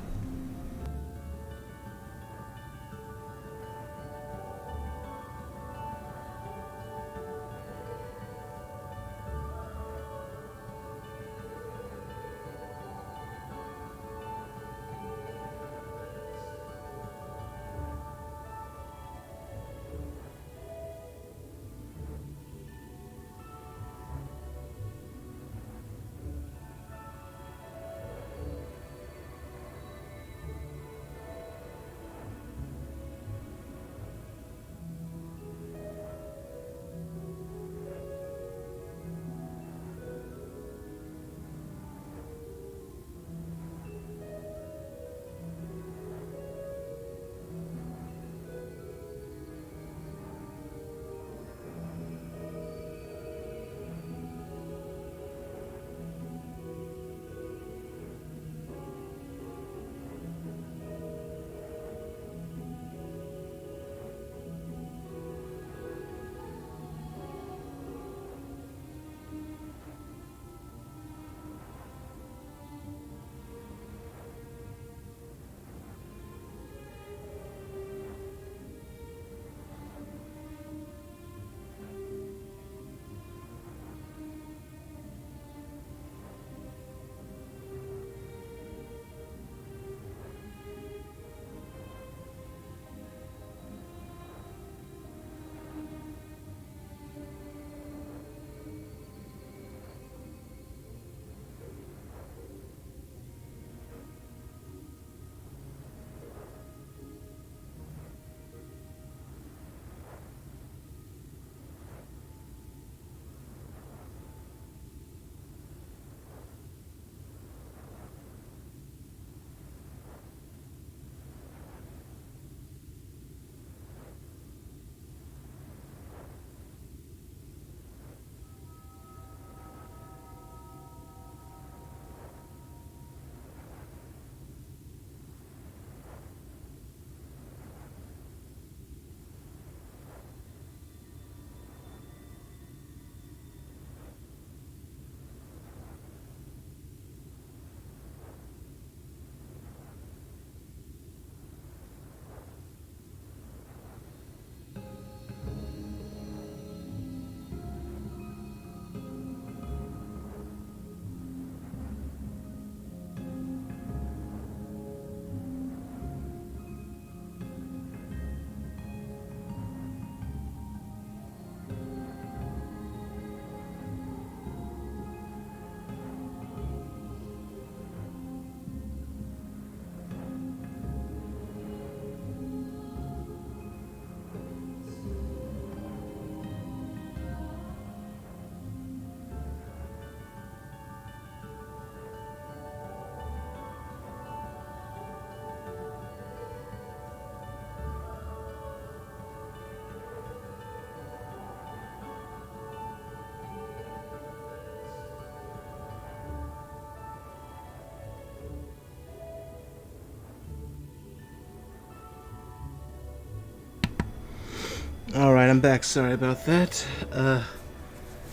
Alright, I'm back. Sorry about that.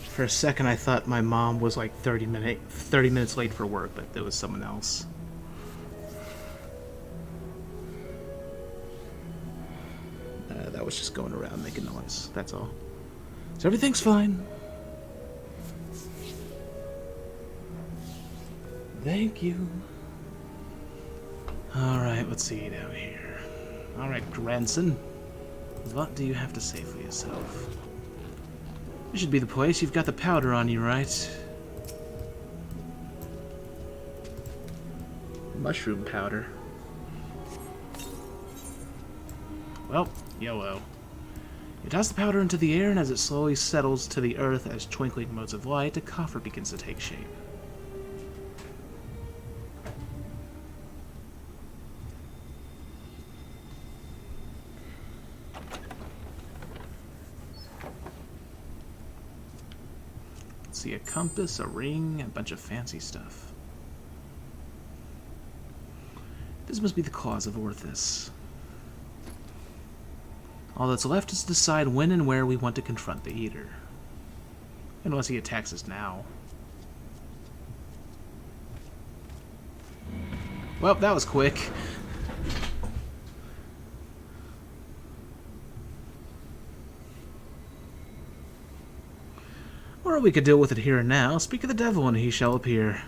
For a second I thought my mom was like 30 minutes late for work, but it was someone else. That was just going around making noise, that's all. So everything's fine. Thank you. Alright, let's see down here. Alright, grandson. What do you have to say for yourself? This should be the place. You've got the powder on you, right? Mushroom powder. Well, YOLO. You toss the powder into the air, and as it slowly settles to the earth as twinkling motes of light, a coffer begins to take shape. Let's see, a compass, a ring, a bunch of fancy stuff. This must be the cause of Orthus. All that's left is to decide when and where we want to confront the Eater. Unless he attacks us now. Well, that was quick. Or we could deal with it here and now. Speak of the devil and he shall appear.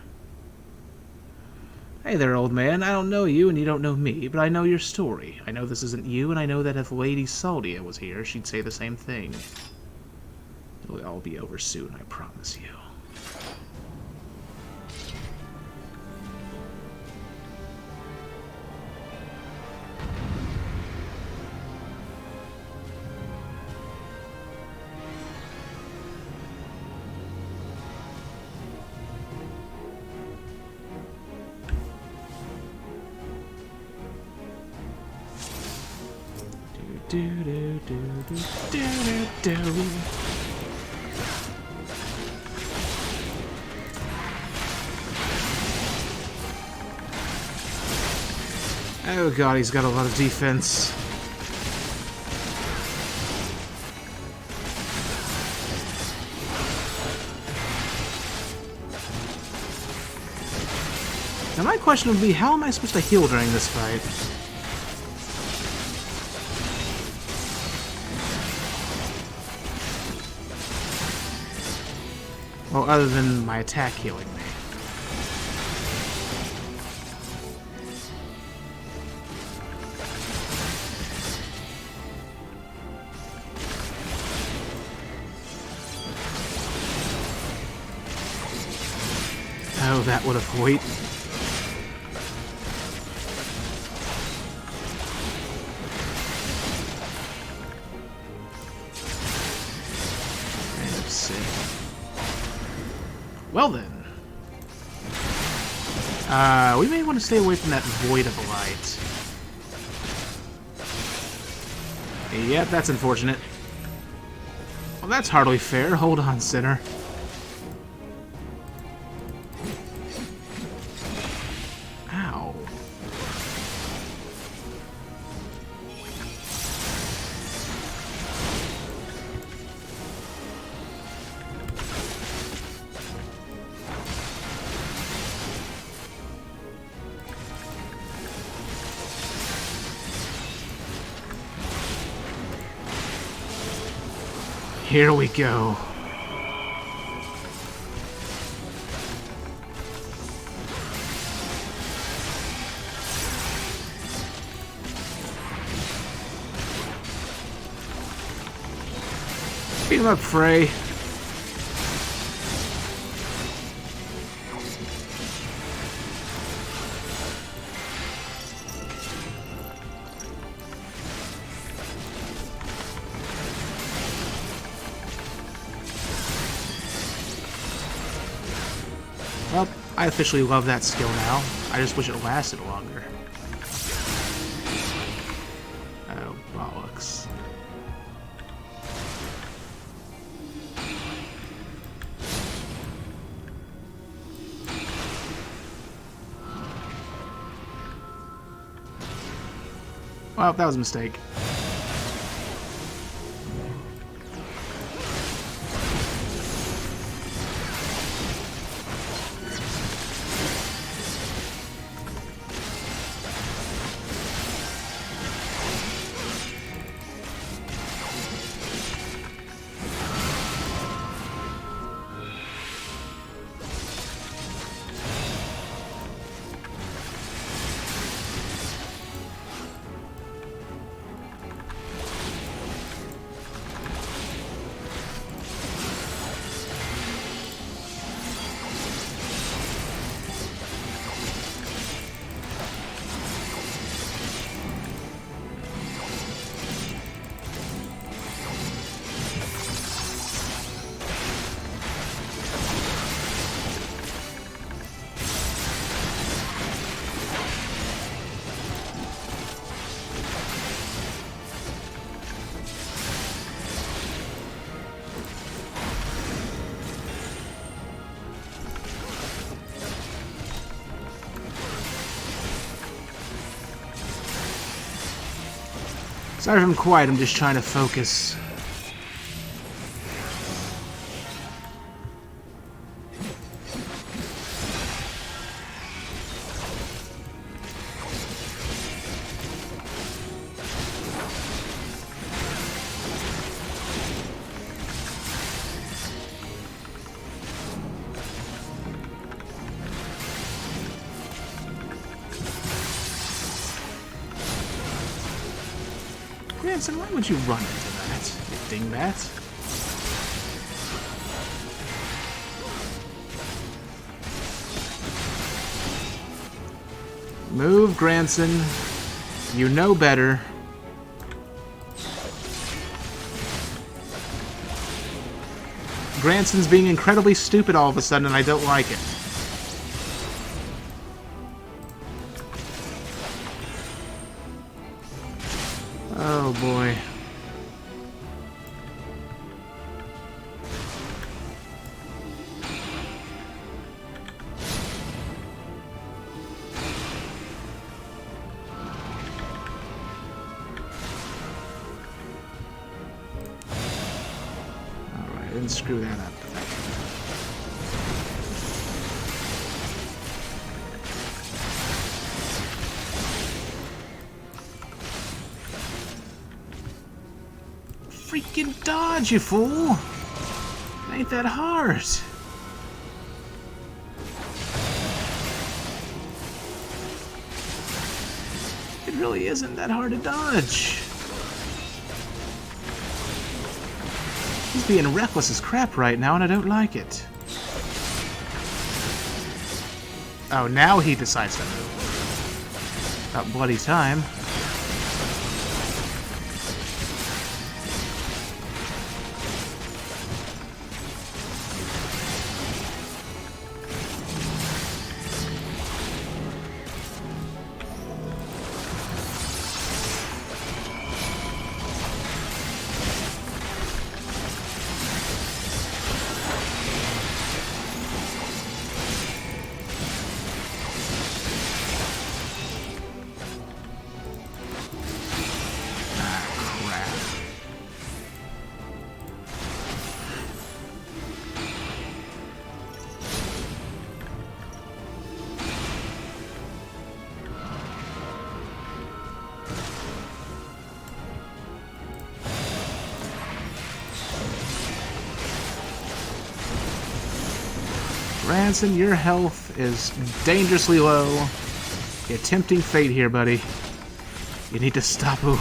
Hey there, old man. I don't know you and you don't know me, but I know your story. I know this isn't you, and I know that if Lady Saldia was here, she'd say the same thing. It'll all be over soon, I promise you. Oh god, he's got a lot of defense. Now my question would be, how am I supposed to heal during this fight? Well, other than my attack healing me. Oh, that would have waited. Well then. We may want to stay away from that void of light. Yep, that's unfortunate. Well, that's hardly fair. Hold on, sinner. Ow. Here we go. Beat him up, Frey. Well, I officially love that skill now. I just wish it lasted longer. Oh, bollocks. Well, that was a mistake. Sorry if I'm quiet, I'm just trying to focus. Granson, why would you run into that, you dingbat? Move, Granson. You know better. Granson's being incredibly stupid all of a sudden, and I don't like it. Oh boy. Alright, didn't screw that up. Freaking dodge, you fool! It ain't that hard. It really isn't that hard to dodge. He's being reckless as crap right now, and I don't like it. Oh, now he decides to move. About bloody time. Branson, your health is dangerously low. You're tempting fate here, buddy. You need to stop. Ooh.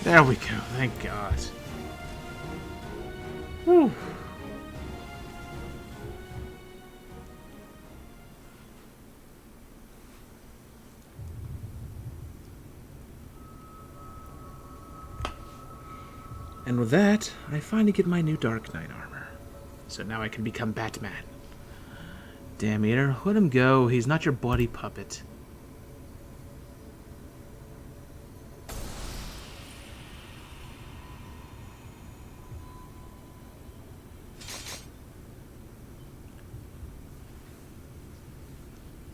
There we go. Thank God. Whew. And with that, I finally get my new Dark Knight armor. So now I can become Batman. Damn Eater, let him go. He's not your bloody puppet.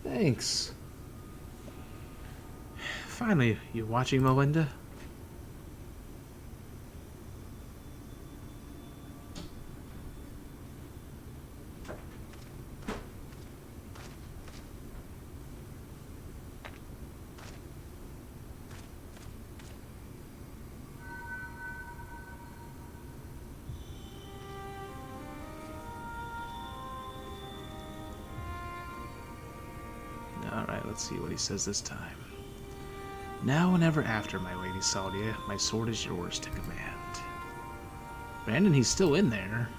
Thanks. Finally, you watching, Melinda? Alright, let's see what he says this time. Now and ever after, my lady Saldia, my sword is yours to command. Brandon, he's still in there.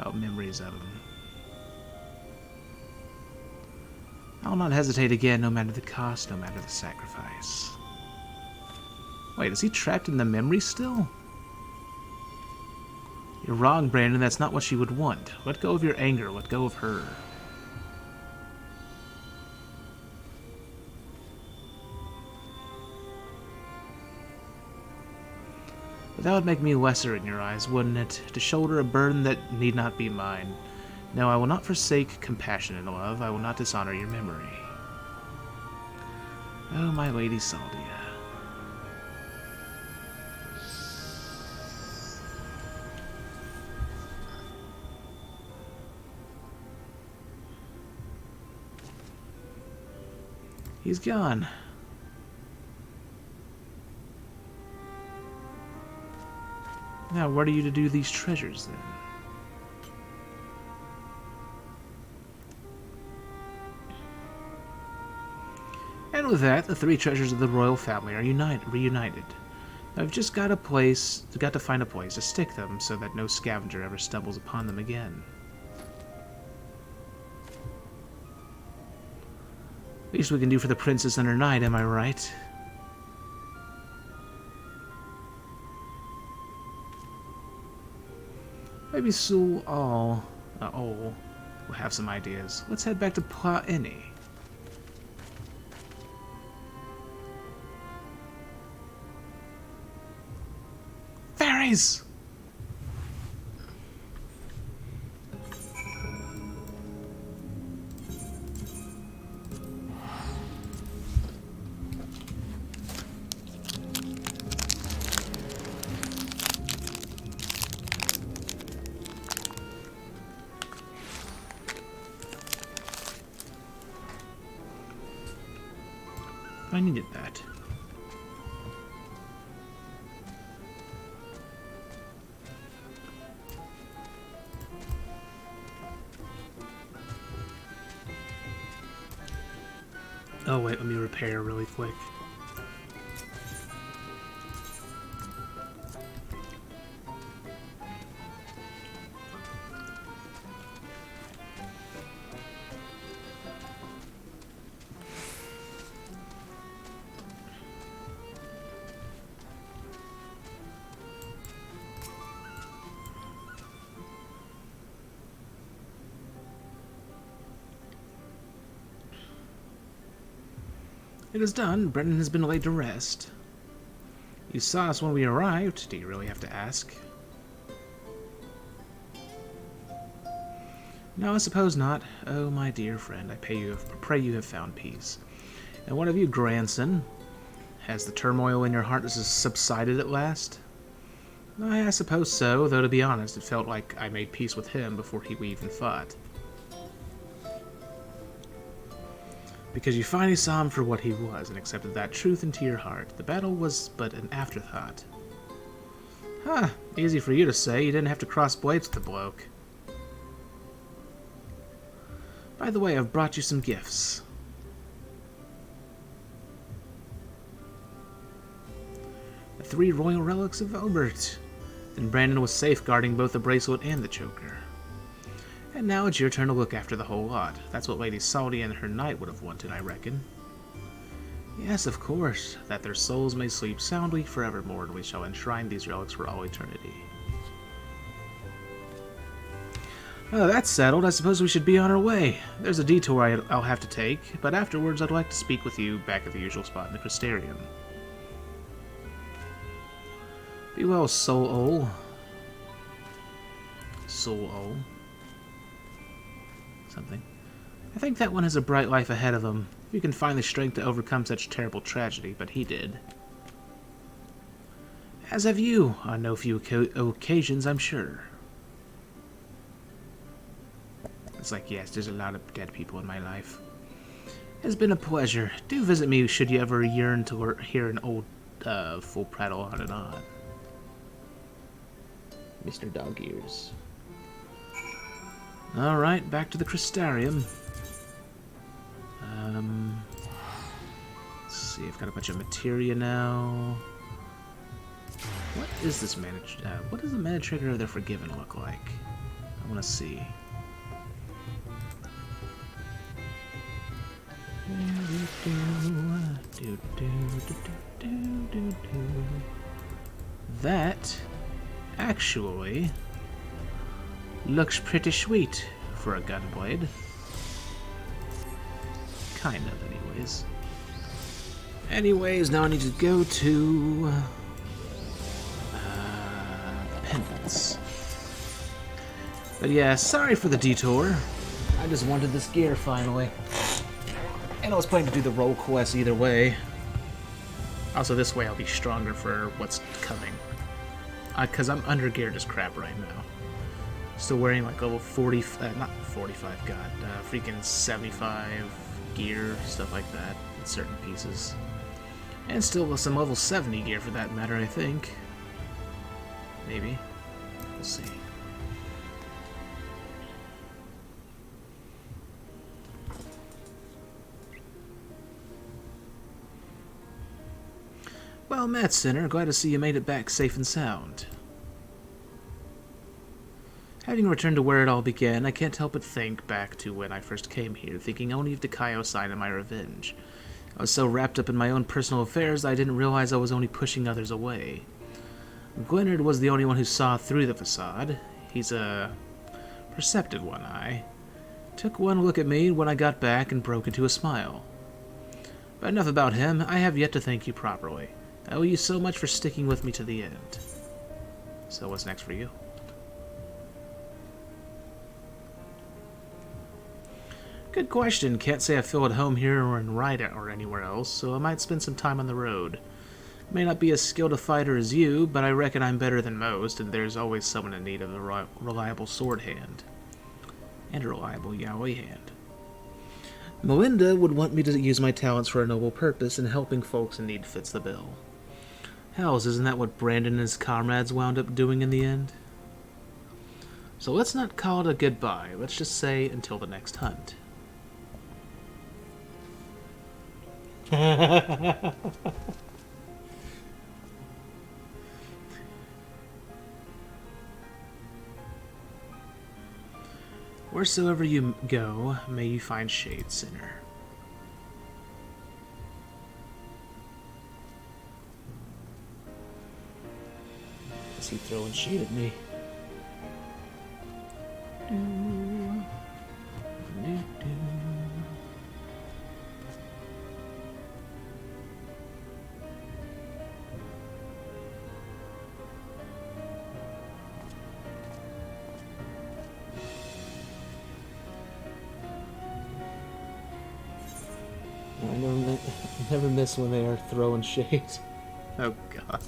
Oh, memories of him. I'll not hesitate again, no matter the cost, no matter the sacrifice. Wait, is he trapped in the memory still? You're wrong, Brandon. That's not what she would want. Let go of your anger. Let go of her. But that would make me lesser in your eyes, wouldn't it? To shoulder a burden that need not be mine. No, I will not forsake compassion and love. I will not dishonor your memory. Oh, my Lady Saldia. He's gone. Now, what are you to do these treasures, then? And with that, the three treasures of the royal family are reunited. I've just got to find a place to stick them so that no scavenger ever stumbles upon them again. Least we can do for the princess and her knight, am I right? Maybe Sul will have some ideas. Let's head back to Plaini. Fairies! I needed that. Oh wait, let me repair really quick. It is done. Brennan has been laid to rest. You saw us when we arrived. Do you really have to ask? No, I suppose not. Oh, my dear friend, I pray you have found peace. And what of you, grandson? Has the turmoil in your heart subsided at last? I suppose so, though to be honest, it felt like I made peace with him before we even fought. Because you finally saw him for what he was and accepted that truth into your heart. The battle was but an afterthought. Huh, easy for you to say. You didn't have to cross blades with the bloke. By the way, I've brought you some gifts. The 3 royal relics of Obert. And Brandon was safeguarding both the bracelet and the choker. And now it's your turn to look after the whole lot. That's what Lady Saldia and her knight would have wanted, I reckon. Yes, of course, that their souls may sleep soundly forevermore, and we shall enshrine these relics for all eternity. Oh, that's settled. I suppose we should be on our way. There's a detour I'll have to take, but afterwards I'd like to speak with you back at the usual spot in the Crystarium. Be well, Soul-Ol. Soul-Ol. Something. I think that one has a bright life ahead of him. You can find the strength to overcome such terrible tragedy, but he did. As have you, on no few occasions, I'm sure. It's like, yes, there's a lot of dead people in my life. It's been a pleasure. Do visit me should you ever yearn to hear an old fool prattle on and on. Mr. Dog Ears. Alright, back to the Crystarium. Let's see, I've got a bunch of materia now. What is this mana? What does the mana trigger of the Forgiven look like? I want to see. That actually looks pretty sweet for a gunblade. Kind of, anyways. Anyways, now I need to go to independence. But yeah, sorry for the detour. I just wanted this gear finally. And I was planning to do the role quest either way. Also, this way I'll be stronger for what's coming. Because I'm under geared as crap right now. Still wearing like level 40, not 45, god, freaking 75 gear, stuff like that, in certain pieces. And still with some level 70 gear for that matter, I think. Maybe. We'll see. Well met, Sinner. Glad to see you made it back safe and sound. Having returned to where it all began, I can't help but think back to when I first came here, thinking only of Dakaio's sign of my revenge. I was so wrapped up in my own personal affairs I didn't realize I was only pushing others away. Gwynard was the only one who saw through the facade. He's a perceptive one-eye. Took one look at me when I got back and broke into a smile. But enough about him. I have yet to thank you properly. I owe you so much for sticking with me to the end. So what's next for you? Good question. Can't say I feel at home here or in Rida or anywhere else, so I might spend some time on the road. May not be as skilled a fighter as you, but I reckon I'm better than most, and there's always someone in need of a reliable sword hand. And a reliable yaoi hand. Melinda would want me to use my talents for a noble purpose, and helping folks in need fits the bill. Hells, isn't that what Brandon and his comrades wound up doing in the end? So let's not call it a goodbye. Let's just say until the next hunt. Wheresoever you go, may you find shade, Sinner. Is he throwing shade at me? I never miss when they are throwing shade. Oh god.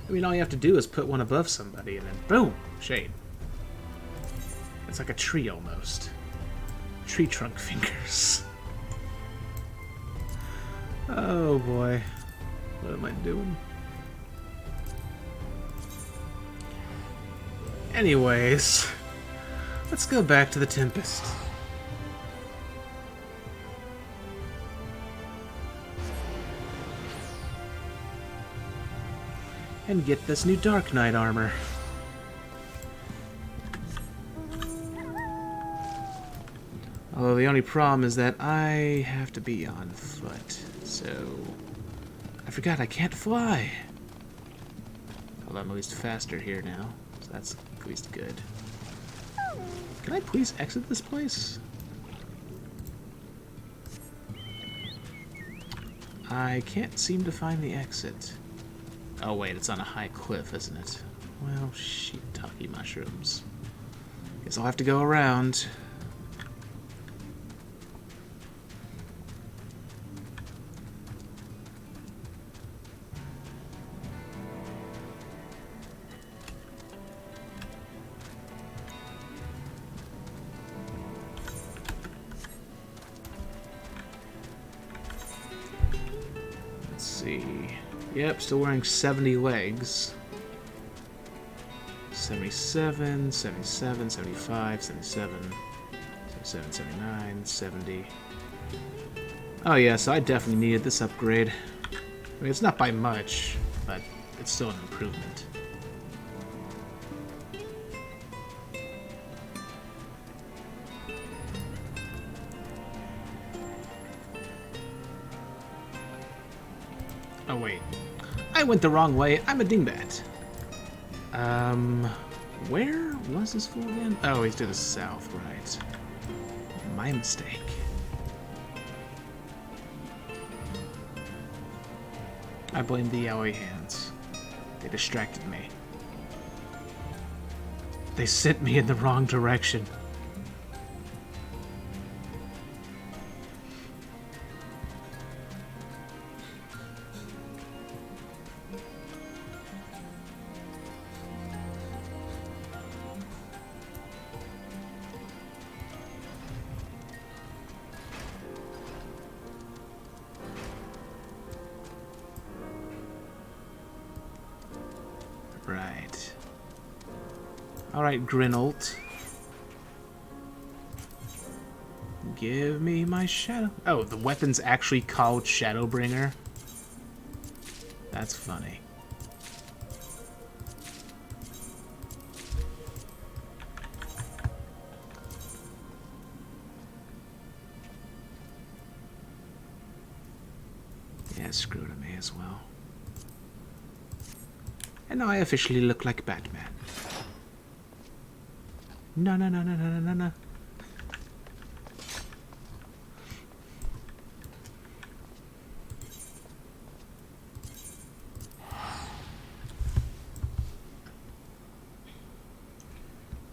I mean, all you have to do is put one above somebody and then boom! Shade. It's like a tree almost. Tree trunk fingers. Oh boy. What am I doing? Anyways, let's go back to the Tempest. And get this new Dark Knight armor. Although the only problem is that I have to be on foot, so... I forgot I can't fly! Although I'm at least faster here now, so that's at least good. Can I please exit this place? I can't seem to find the exit. Oh wait, it's on a high cliff, isn't it? Well, shiitake mushrooms. Guess I'll have to go around. Let's see. Yep, still wearing 70 legs. 77, 77, 75, 77, 77, 79, 70. Oh yeah, so I definitely needed this upgrade. I mean, it's not by much, but it's still an improvement. Oh wait, I went the wrong way. I'm a dingbat. Where was this fool again? Oh, he's to the south, right. My mistake. I blame the yaoi hands. They distracted me. They sent me in the wrong direction. Right. Alright, Grinolt. Give me my shadow. Oh, the weapon's actually called Shadowbringer? That's funny. Yeah, screw it, I may as well. And now I officially look like Batman. No, no, no, no, no, no, no.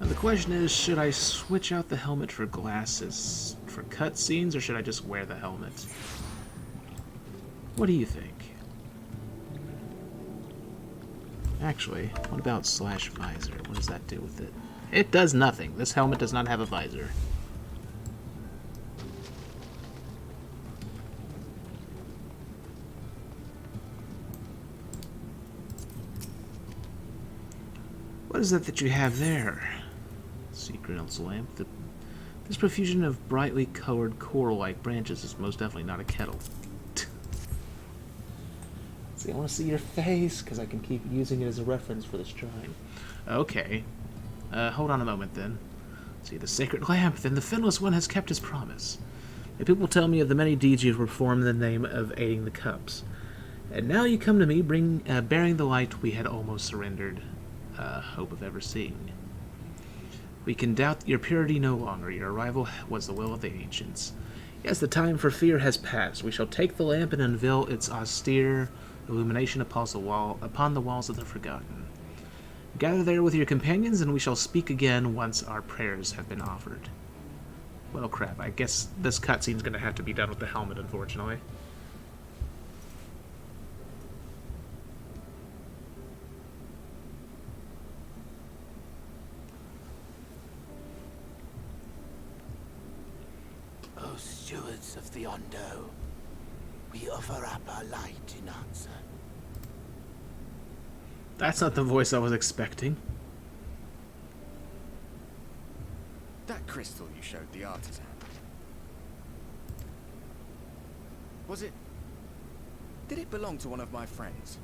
Now the question is, should I switch out the helmet for glasses for cutscenes, or should I just wear the helmet? What do you think? Actually, what about slash visor? What does that do with it? It does nothing. This helmet does not have a visor. What is that you have there? Secret's lamp. This profusion of brightly colored coral-like branches is most definitely not a kettle. See, I want to see your face, because I can keep using it as a reference for this drawing. Okay. Hold on a moment, then. See, the sacred lamp, then the Finless One has kept his promise. And people tell me of the many deeds you've performed in the name of aiding the Cups. And now you come to me, bearing the light we had almost surrendered hope of ever seeing. We can doubt your purity no longer. Your arrival was the will of the ancients. Yes, the time for fear has passed. We shall take the lamp and unveil its austere illumination upon the walls of the forgotten. Gather there with your companions, and we shall speak again once our prayers have been offered. Well, crap, I guess this cutscene's gonna have to be done with the helmet, unfortunately. O stewards of the Ondo, we offer up our light in answer. That's not the voice I was expecting. That crystal you showed the artisan. Was it... Did it belong to one of my friends?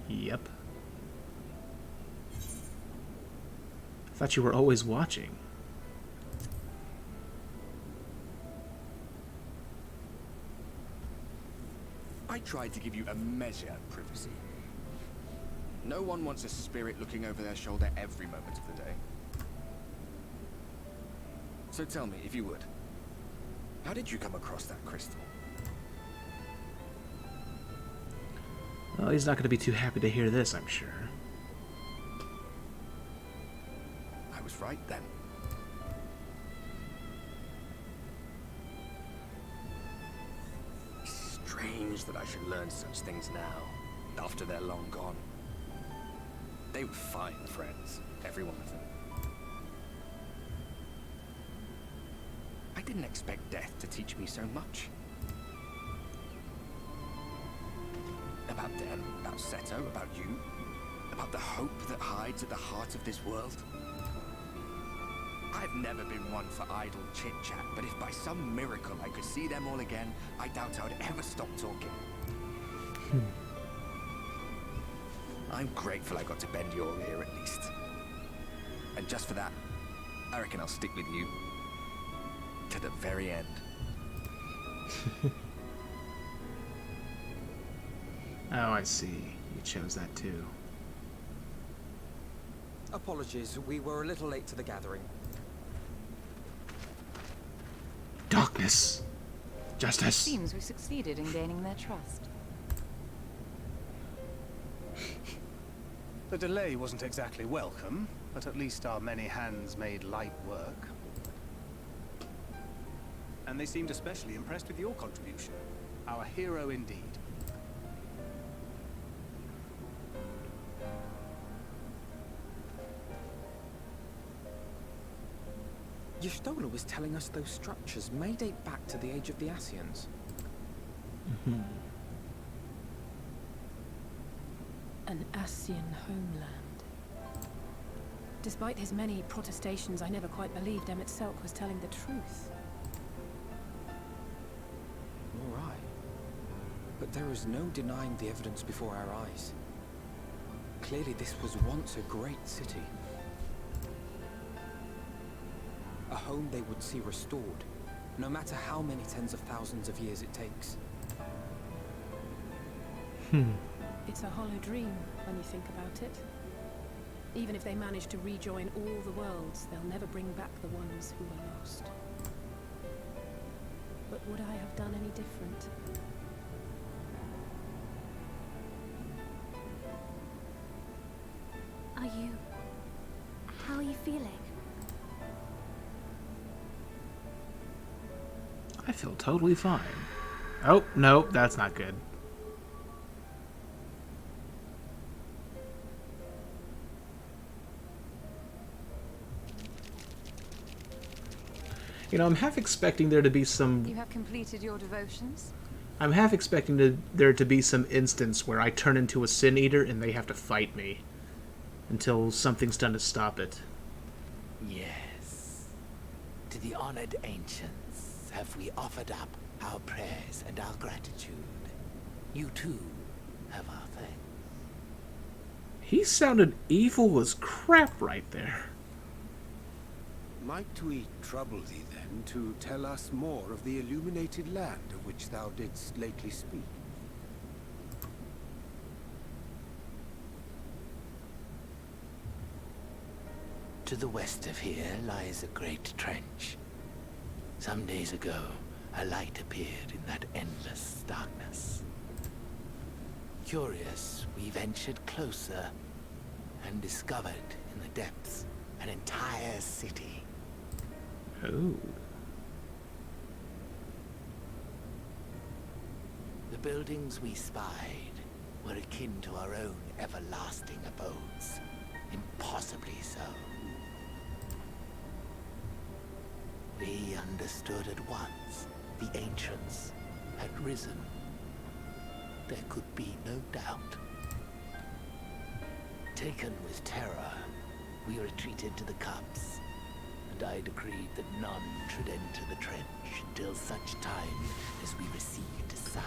Yep. I thought you were always watching. I tried to give you a measure of privacy. No one wants a spirit looking over their shoulder every moment of the day. So tell me, if you would, how did you come across that crystal? Well, he's not going to be too happy to hear this, I'm sure. I was right then. It's strange that I should learn such things now, after they're long gone. They were fine friends, every one of them. I didn't expect death to teach me so much. About them, about Seto, about you, about the hope that hides at the heart of this world. I've never been one for idle chit-chat, but if by some miracle I could see them all again, I doubt I would ever stop talking. I'm grateful I got to bend your ear at least. And just for that, I reckon I'll stick with you. To the very end. Oh, I see. You chose that too. Apologies, we were a little late to the gathering. Darkness. Justice. Seems we succeeded in gaining their trust. The delay wasn't exactly welcome, but at least our many hands made light work. And they seemed especially impressed with your contribution. Our hero indeed. Y'shtola was telling us those structures may date back to the age of the Ascians. An Ascian homeland. Despite his many protestations, I never quite believed Emmett Selk was telling the truth. All right. But there is no denying the evidence before our eyes. Clearly this was once a great city. A home they would see restored, no matter how many tens of thousands of years it takes. It's a hollow dream when you think about it. Even if they manage to rejoin all the worlds, they'll never bring back the ones who were lost. But would I have done any different? How are you feeling? I feel totally fine. Oh, no, that's not good. You know, I'm half expecting there to be some... You have completed your devotions? I'm half expecting there to be some instance where I turn into a Sin Eater and they have to fight me until something's done to stop it. Yes. To the honored ancients have we offered up our prayers and our gratitude. You too have our thanks. He sounded evil as crap right there. Might we trouble thee then to tell us more of the illuminated land of which thou didst lately speak? To the west of here lies a great trench. Some days ago, a light appeared in that endless darkness. Curious, we ventured closer and discovered in the depths an entire city. Oh. The buildings we spied were akin to our own everlasting abodes. Impossibly so. We understood at once the ancients had risen. There could be no doubt. Taken with terror, we retreated to the cups, and I decreed that none should enter the trench until such time as we received a sign.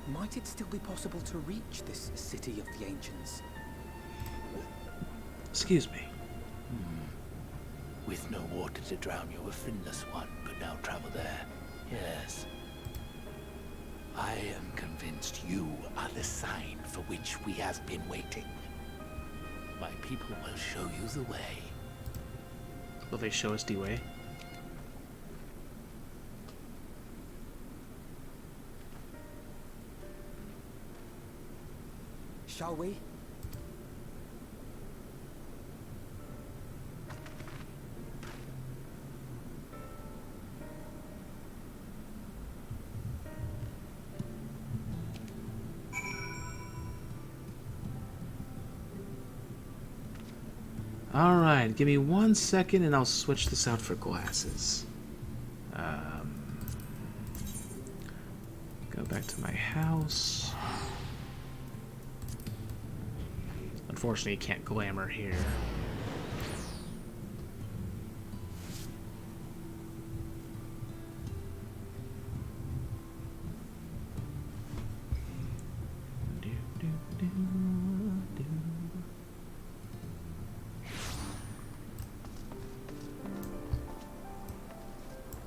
Might it still be possible to reach this city of the ancients? Excuse me. With no water to drown your finless one, could now travel there. Yes. I am convinced you are the sign for which we have been waiting. My people will show you the way. Will they show us the way? Shall we? Alright, give me 1 second and I'll switch this out for glasses. Go back to my house. Unfortunately, you can't glamour here.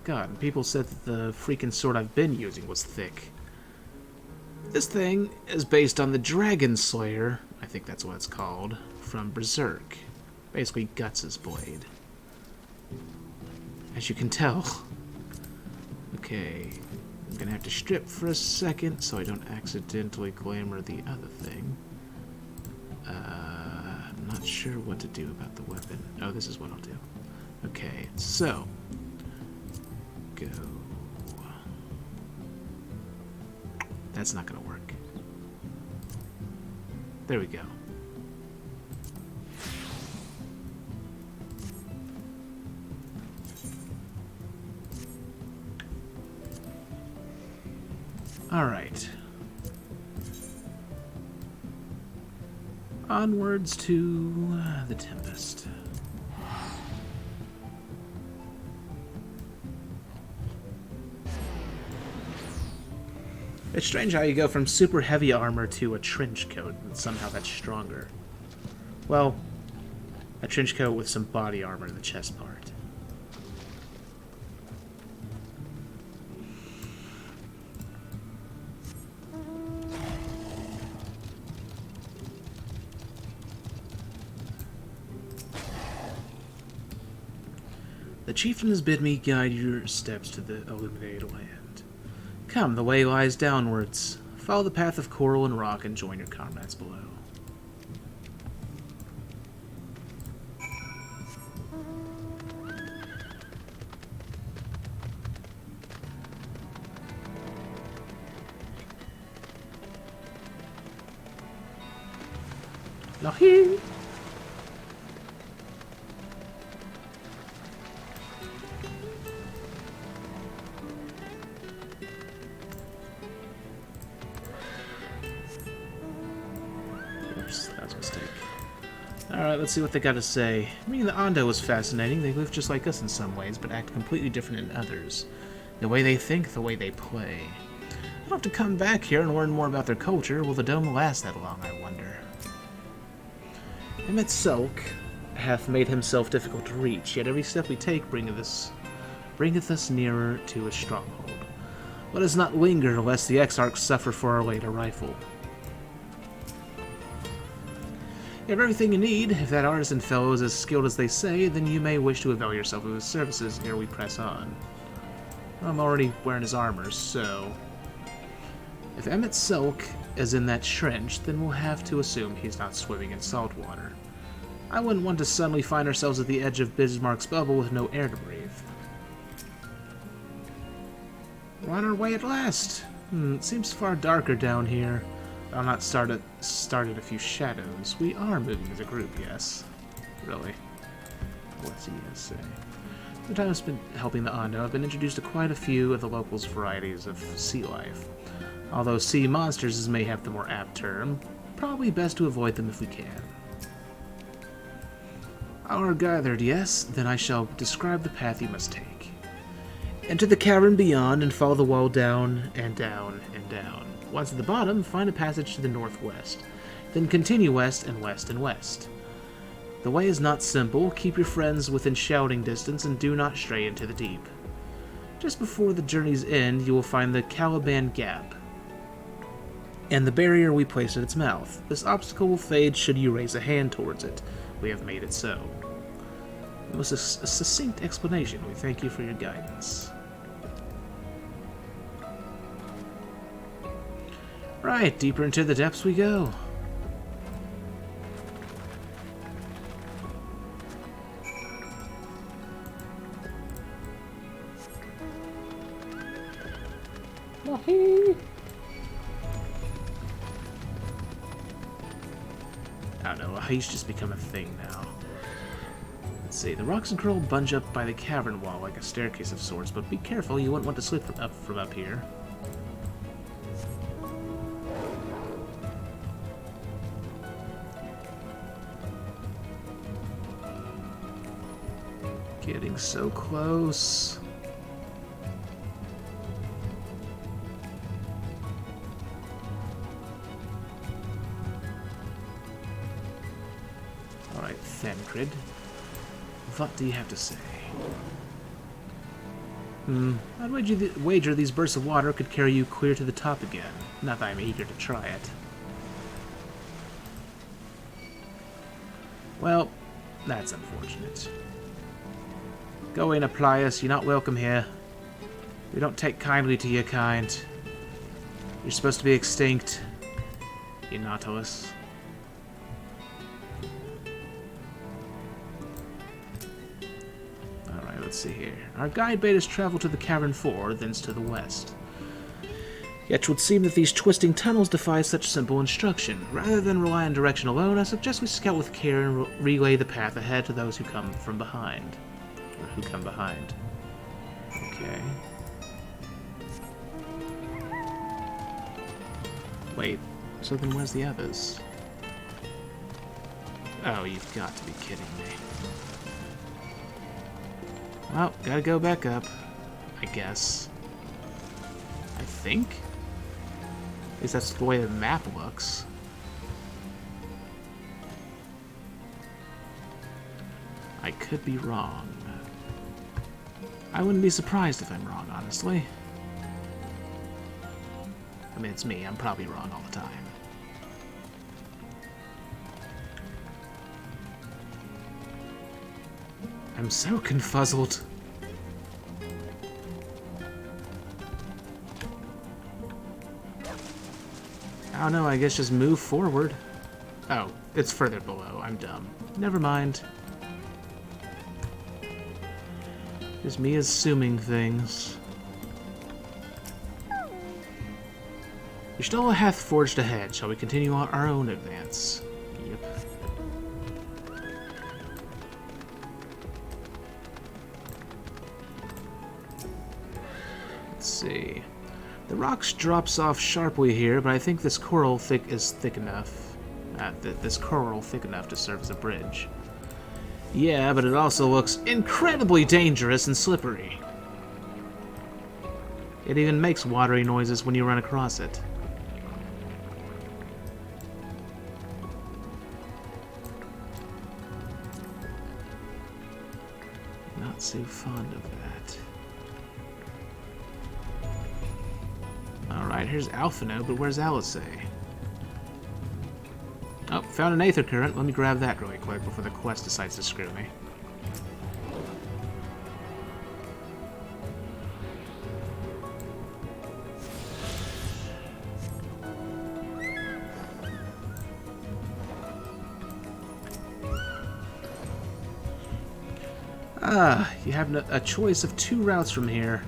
God, and people said that the freaking sword I've been using was thick. This thing is based on the Dragon Slayer, I think that's what it's called, from Berserk. Basically, Guts' blade. As you can tell. Okay, I'm gonna have to strip for a second so I don't accidentally glamour the other thing. I'm not sure what to do about the weapon. Oh, this is what I'll do. Okay, so go. That's not gonna work. There we go. All right. Onwards to the Tempest. It's strange how you go from super heavy armor to a trench coat, and somehow that's stronger. Well, a trench coat with some body armor in the chest part. The chieftain has bid me guide your steps to the illuminated land. Come, the way lies downwards. Follow the path of coral and rock and join your comrades below. Lahi! That was a mistake. Alright, let's see what they got to say. Meeting the Ondo was fascinating. They live just like us in some ways, but act completely different in others. The way they think, the way they play. I'll have to come back here and learn more about their culture. Will the dome last that long, I wonder? Emmett Selk hath made himself difficult to reach, yet every step we take bringeth us nearer to a stronghold. Let us not linger, lest the Exarchs suffer for our late arrival. You have everything you need. If that artisan fellow is as skilled as they say, then you may wish to avail yourself of his services ere we press on. I'm already wearing his armor, so... If Emmett Selk is in that trench, then we'll have to assume he's not swimming in salt water. I wouldn't want to suddenly find ourselves at the edge of Bismarck's bubble with no air to breathe. We're on our way at last. It seems far darker down here. I'll not started a few shadows. We are moving as a group, yes. Really. What's he gonna say? The time I've spent helping the Ondo, I've been introduced to quite a few of the locals' varieties of sea life. Although sea monsters may have the more apt term, probably best to avoid them if we can. Are gathered, yes? Then I shall describe the path you must take. Enter the cavern beyond and follow the wall down and down and down. Once at the bottom, find a passage to the northwest. Then continue west and west and west. The way is not simple. Keep your friends within shouting distance and do not stray into the deep. Just before the journey's end, you will find the Caliban Gap and the barrier we placed at its mouth. This obstacle will fade should you raise a hand towards it. We have made it so. It was a succinct explanation. We thank you for your guidance. Right, deeper into the depths we go. I don't know, he's just become a thing now. Let's see, the rocks and coral bunch up by the cavern wall like a staircase of sorts, but be careful, you wouldn't want to slip from up here. Getting so close. Alright, Thancred. What do you have to say? I'd wager these bursts of water could carry you clear to the top again. Not that I'm eager to try it. Well, that's unfortunate. Go in, Applius. You're not welcome here. We don't take kindly to your kind. You're supposed to be extinct, you Nautilus. Alright, let's see here. Our guide bade us travel to the Cavern 4, thence to the west. Yet 'twould seem that these twisting tunnels defy such simple instruction. Rather than rely on direction alone, I suggest we scout with care and relay the path ahead to those who come from behind. Or who come behind. Okay. Wait, so then where's the others? Oh, you've got to be kidding me. Well, gotta go back up, I guess. I think? At least that's the way the map looks. I could be wrong. I wouldn't be surprised if I'm wrong, honestly. I mean, it's me. I'm probably wrong all the time. I'm so confuzzled. I don't know, I guess just move forward. Oh, it's further below. I'm dumb. Never mind. Just me assuming things. Y'shtola hath forged ahead. Shall we continue our own advance? Yep. Let's see. The rocks drops off sharply here, but I think this coral is thick enough. This coral thick enough to serve as a bridge. Yeah, but it also looks incredibly dangerous and slippery. It even makes watery noises when you run across it. Not so fond of that. Alright, here's Alphino, but where's Alice? Oh, found an Aether Current. Let me grab that really quick before the quest decides to screw me. You have a choice of two routes from here.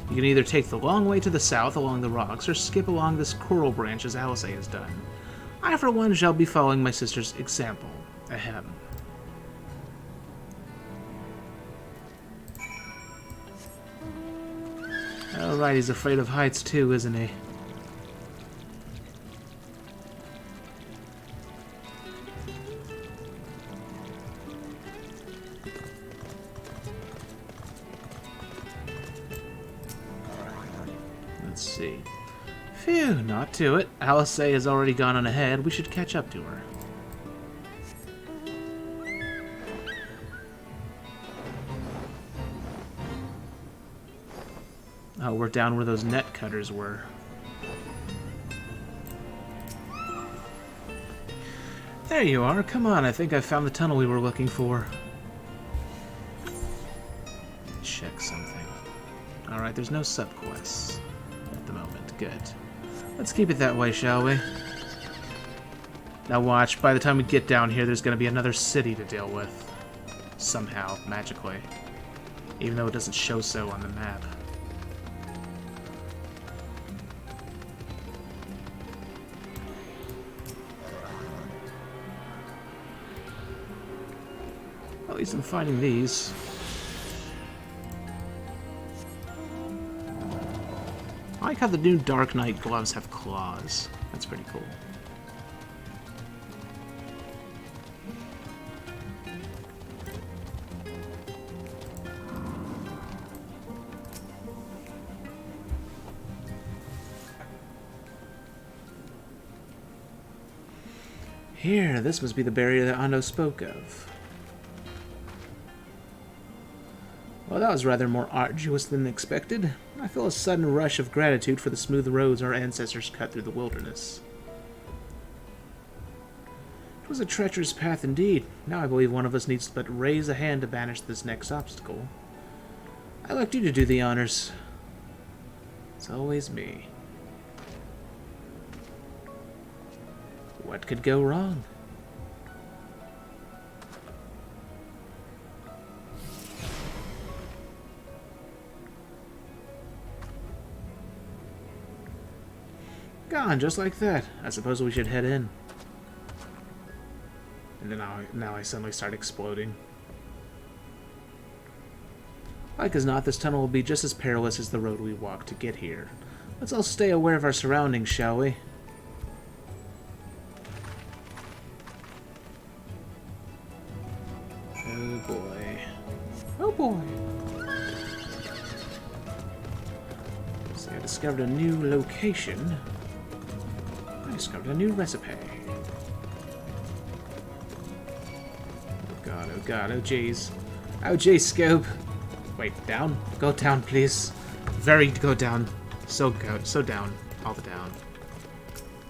You can either take the long way to the south along the rocks, or skip along this coral branch as Alice has done. I, for one, shall be following my sister's example. Ahem. Alright, he's afraid of heights too, isn't he? Let's see. Phew, not to it. Alice has already gone on ahead. We should catch up to her. Oh, we're down where those net cutters were. There you are. Come on, I think I found the tunnel we were looking for. Check something. Alright, there's no subquests at the moment. Good. Let's keep it that way, shall we? Now watch, by the time we get down here, there's going to be another city to deal with. Somehow, magically. Even though it doesn't show so on the map. At least I'm finding these. I like how the new Dark Knight gloves have claws. That's pretty cool. Here, this must be the barrier that Ando spoke of. Well, that was rather more arduous than expected. I feel a sudden rush of gratitude for the smooth roads our ancestors cut through the wilderness. It was a treacherous path indeed. Now I believe one of us needs but raise a hand to banish this next obstacle. I'd like you to do the honors. It's always me. What could go wrong? Gone, just like that. I suppose we should head in. And then now I suddenly start exploding. Like as not, this tunnel will be just as perilous as the road we walked to get here. Let's all stay aware of our surroundings, shall we? Oh boy. Oh boy. So I discovered a new location. I discovered a new recipe. Oh god, oh god, oh jeez. Oh jeez, Scope. Wait, down? Go down, please. Very go down. So down. All the down.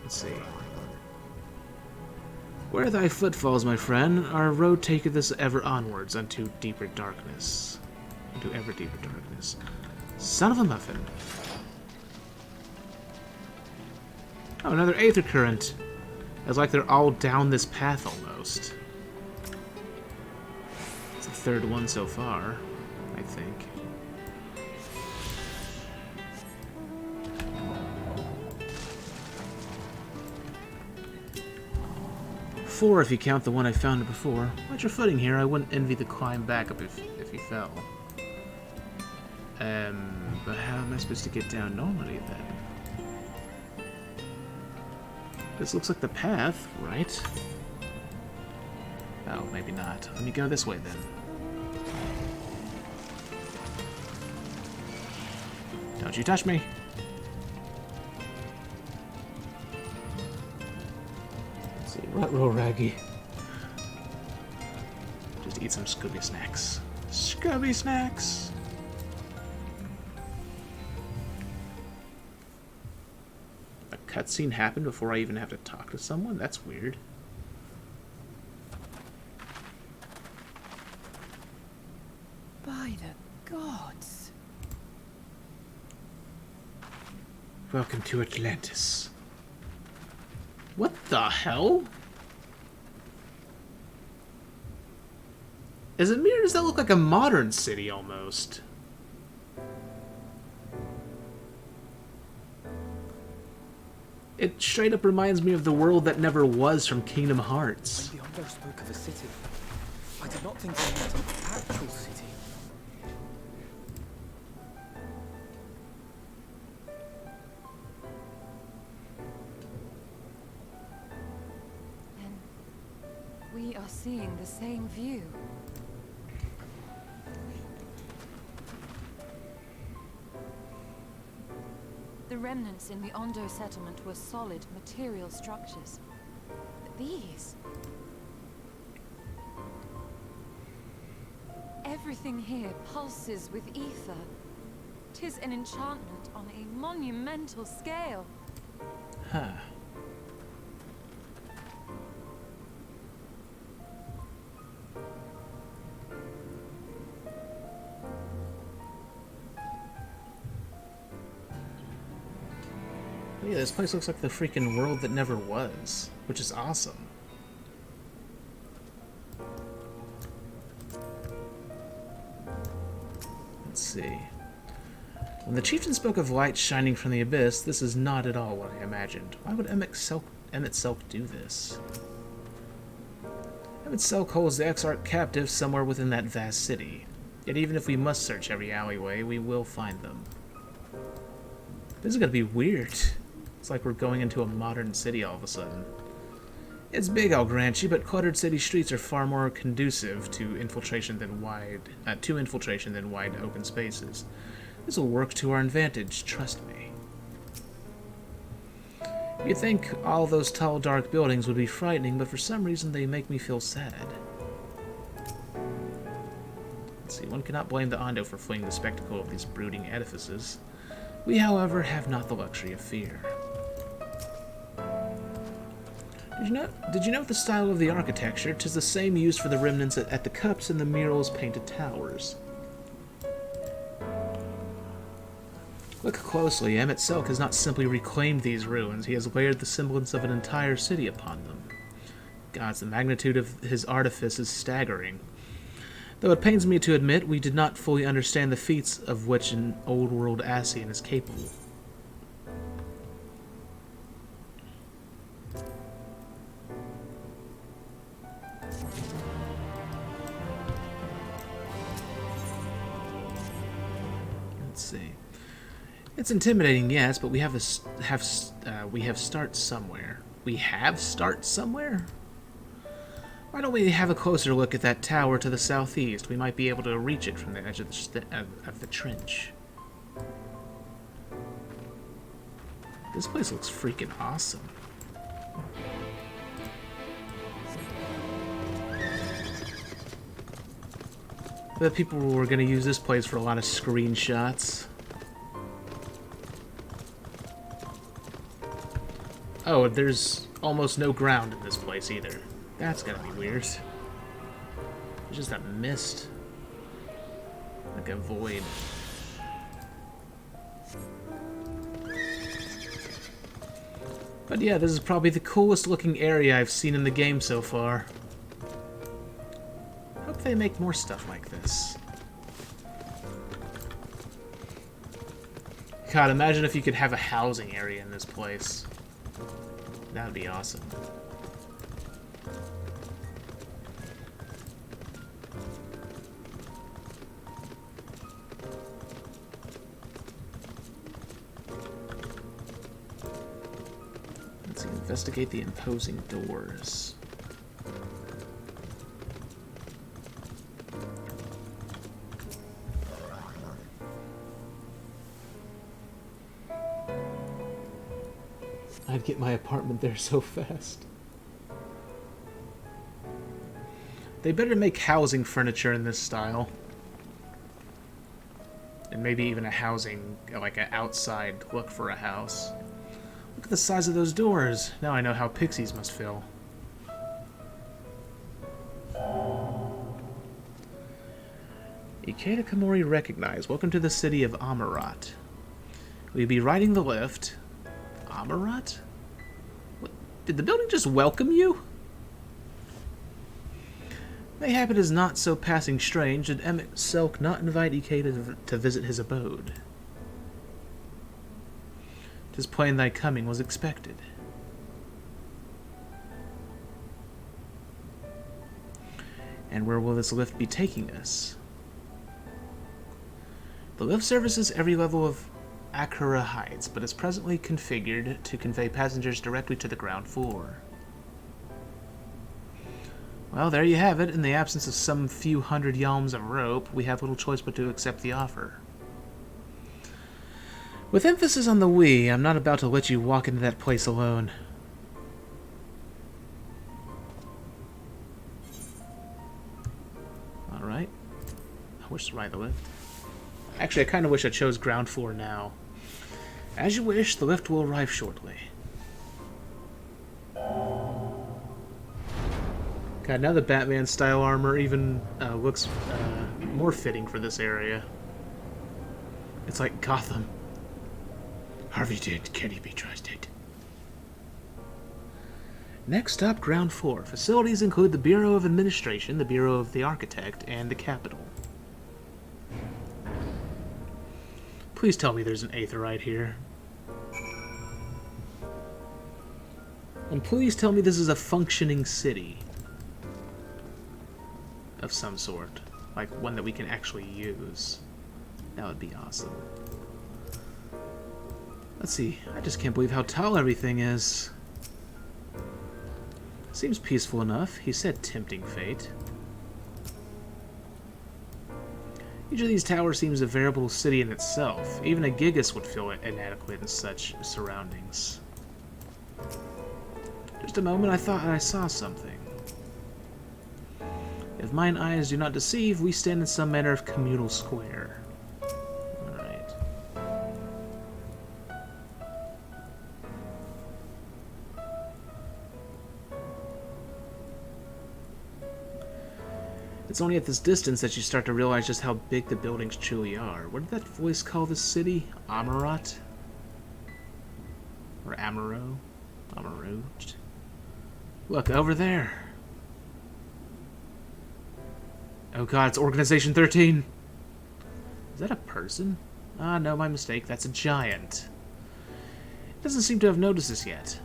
Let's see. Where thy footfalls, my friend, our road taketh us ever onwards unto deeper darkness. Into ever deeper darkness. Son of a muffin. Oh, another aether current. It's like they're all down this path almost. It's the third one so far, I think. Four if you count the one I found before. Watch your footing here. I wouldn't envy the climb back up if you fell. But how am I supposed to get down normally then? This looks like the path, right? Oh, maybe not. Let me go this way then. Don't you touch me! Let's see, roll raggy. Just eat some Scooby snacks. Scooby snacks! A cutscene happened before I even have to talk to someone? That's weird. By the gods. Welcome to Atlantis. What the hell? Is it me or does that look like a modern city almost? It straight up reminds me of the world that never was from Kingdom Hearts. When the Ondo spoke of a city, I did not think they meant an actual city. We are seeing the same view. The remnants in the Ondo settlement were solid material structures. But these... everything here pulses with ether. 'Tis an enchantment on a monumental scale. Huh. Yeah, this place looks like the freaking world that never was, which is awesome. Let's see. When the chieftain spoke of light shining from the abyss, this is not at all what I imagined. Why would Emmett Selk do this? Emmett Selk holds the XIV captive somewhere within that vast city. Yet even if we must search every alleyway, we will find them. This is gonna be weird. It's like we're going into a modern city all of a sudden. It's big, I'll grant you, but cluttered city streets are far more conducive to infiltration than wide open spaces. This will work to our advantage, trust me. You'd think all those tall, dark buildings would be frightening, but for some reason they make me feel sad. Let's see, one cannot blame the Ondo for fleeing the spectacle of these brooding edifices. We, however, have not the luxury of fear. Did you note the style of the architecture? 'Tis the same used for the remnants at the cups and the murals painted towers. Look closely. Emmett Selk has not simply reclaimed these ruins. He has layered the semblance of an entire city upon them. Gods, the magnitude of his artifice is staggering. Though it pains me to admit, we did not fully understand the feats of which an old-world Ascian is capable. Let's see. It's intimidating, yes, but we have start somewhere. We have start somewhere? Why don't we have a closer look at that tower to the southeast? We might be able to reach it from the edge of the trench. This place looks freaking awesome. I bet people were going to use this place for a lot of screenshots. Oh, there's almost no ground in this place either. That's gotta be weird. It's just a mist. Like a void. But yeah, this is probably the coolest looking area I've seen in the game so far. Hope they make more stuff like this. God, imagine if you could have a housing area in this place. That would be awesome. Let's see, investigate the imposing doors. I'd get my apartment there so fast. They better make housing furniture in this style. And maybe even a housing, like an outside look for a house. Look at the size of those doors. Now I know how pixies must feel. Ikeda Kamori recognized. Welcome to the city of Amarat. Will you be riding the lift? Amarat? What? Did the building just welcome you? Mayhap it is not so passing strange. Did Emmett Selk not invite Ikeda to visit his abode? 'Tis plain thy coming was expected. And where will this lift be taking us? The lift services every level of Akura Heights, but is presently configured to convey passengers directly to the ground floor. Well, there you have it. In the absence of some few hundred yalms of rope, we have little choice but to accept the offer. With emphasis on the we, I'm not about to let you walk into that place alone. Alright. I wish to ride the lift. Actually, I kind of wish I chose ground floor now. As you wish, the lift will arrive shortly. God, now the Batman-style armor even looks more fitting for this area. It's like Gotham. Harvey did, can he be trusted? Next up, ground floor. Facilities include the Bureau of Administration, the Bureau of the Architect, and the Capitol. Please tell me there's an Aetheryte here. And please tell me this is a functioning city. Of some sort. Like one that we can actually use. That would be awesome. Let's see. I just can't believe how tall everything is. Seems peaceful enough. He said tempting fate. Each of these towers seems a veritable city in itself. Even a Gigas would feel inadequate in such surroundings. Just a moment, I thought I saw something. If mine eyes do not deceive, we stand in some manner of communal square. Alright. It's only at this distance that you start to realize just how big the buildings truly are. What did that voice call this city? Amarat? Or Amaro? Amarot? Look, over there. Oh god, it's Organization 13. Is that a person? Ah, no, my mistake. That's a giant. It doesn't seem to have noticed this yet.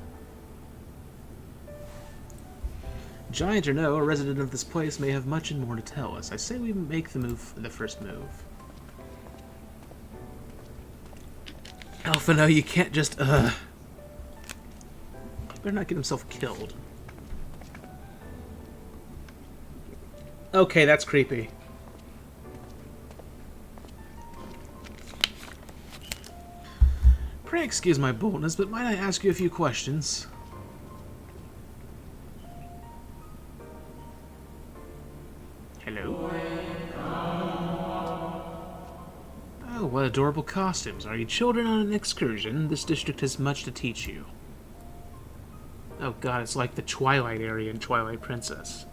Giant or no, a resident of this place may have much and more to tell us. I say we make the first move. Alpha, no, you can't just, better not get himself killed. Okay, that's creepy. Pray excuse my boldness, but might I ask you a few questions? Hello? Oh, what adorable costumes. Are you children on an excursion? This district has much to teach you. Oh god, it's like the Twilight area in Twilight Princess.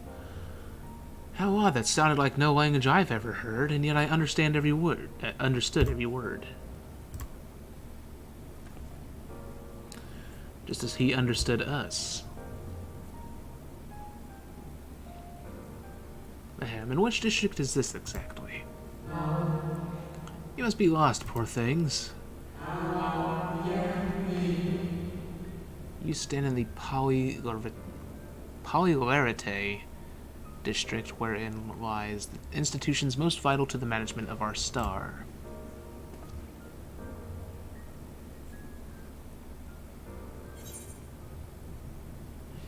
How odd, that sounded like no language I've ever heard, and yet I understood every word. Just as he understood us. Ahem, and which district is this exactly? You must be lost, poor things. You stand in the Polylarite district, wherein lies the institutions most vital to the management of our star.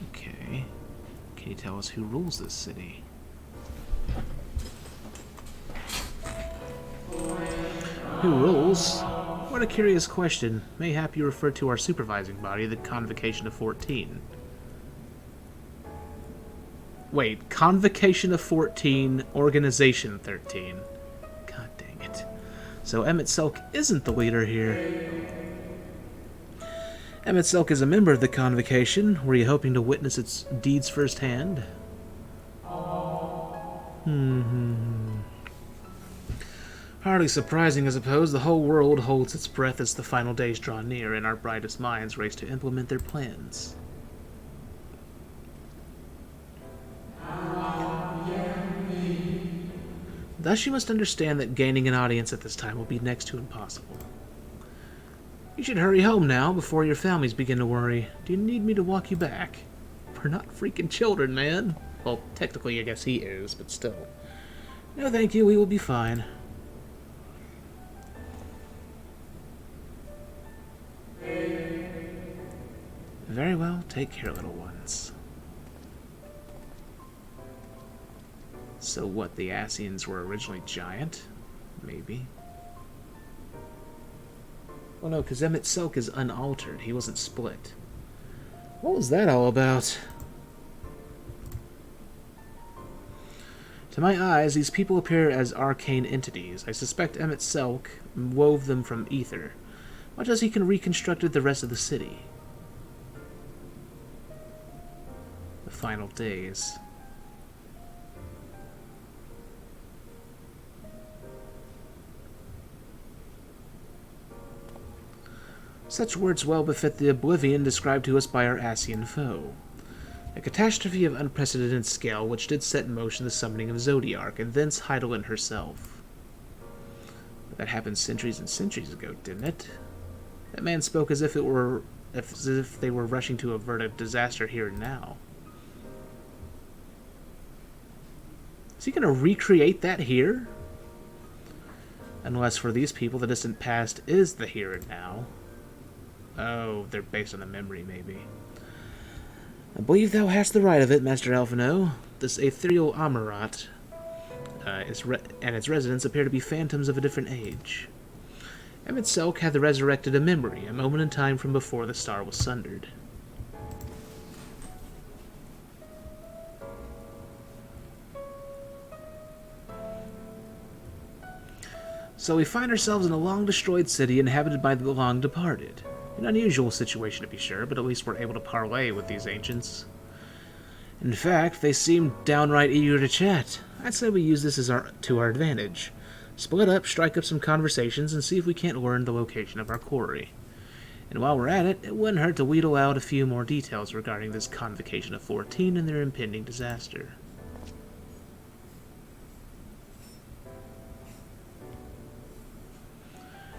Okay. Can you tell us who rules this city? Who rules? What a curious question. Mayhap you refer to our supervising body, the Convocation of 14. Wait, Convocation of 14, Organization 13. God dang it. So Emmett Selk isn't the leader here. Emmett Selk is a member of the Convocation. Were you hoping to witness its deeds firsthand? Hardly surprising, I suppose. The whole world holds its breath as the final days draw near, and our brightest minds race to implement their plans. Thus you must understand that gaining an audience at this time will be next to impossible. You should hurry home now, before your families begin to worry. Do you need me to walk you back? We're not freaking children, man. Well, technically I guess he is, but still. No thank you, we will be fine. Very well, take care, little ones. So what, the Ascians were originally giant? Maybe. Well, no, because Emmett Selk is unaltered. He wasn't split. What was that all about? To my eyes, these people appear as arcane entities. I suspect Emmett Selk wove them from ether, much as he can reconstructed the rest of the city. The final days. Such words well befit the oblivion described to us by our Ascian foe. A catastrophe of unprecedented scale which did set in motion the summoning of Zodiark, and thence Heidelin herself. But that happened centuries and centuries ago, didn't it? That man spoke as if they were rushing to avert a disaster here and now. Is he going to recreate that here? Unless for these people the distant past is the here and now. Oh, they're based on a memory, maybe. I believe thou hast the right of it, Master Alphino. This ethereal Amarat and its residents appear to be phantoms of a different age. Emmett Selk hath resurrected a memory, a moment in time from before the star was sundered. So we find ourselves in a long-destroyed city inhabited by the long-departed. An unusual situation, to be sure, but at least we're able to parlay with these ancients. In fact, they seem downright eager to chat. I'd say we use this to our advantage. Split up, strike up some conversations, and see if we can't learn the location of our quarry. And while we're at it, it wouldn't hurt to wheedle out a few more details regarding this convocation of 14 and their impending disaster.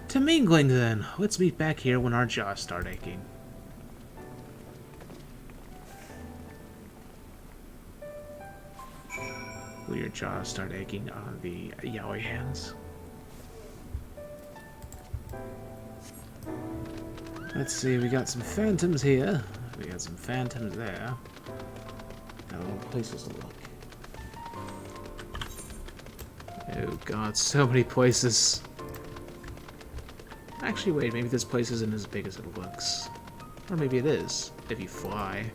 To mingling, then. Let's meet back here when our jaws start aching. Will your jaws start aching on the yaoi hands? Let's see, we got some phantoms here. We got some phantoms there. Got a lot of places to look. Oh god, so many places. Actually, wait, maybe this place isn't as big as it looks. Or maybe it is, if you fly.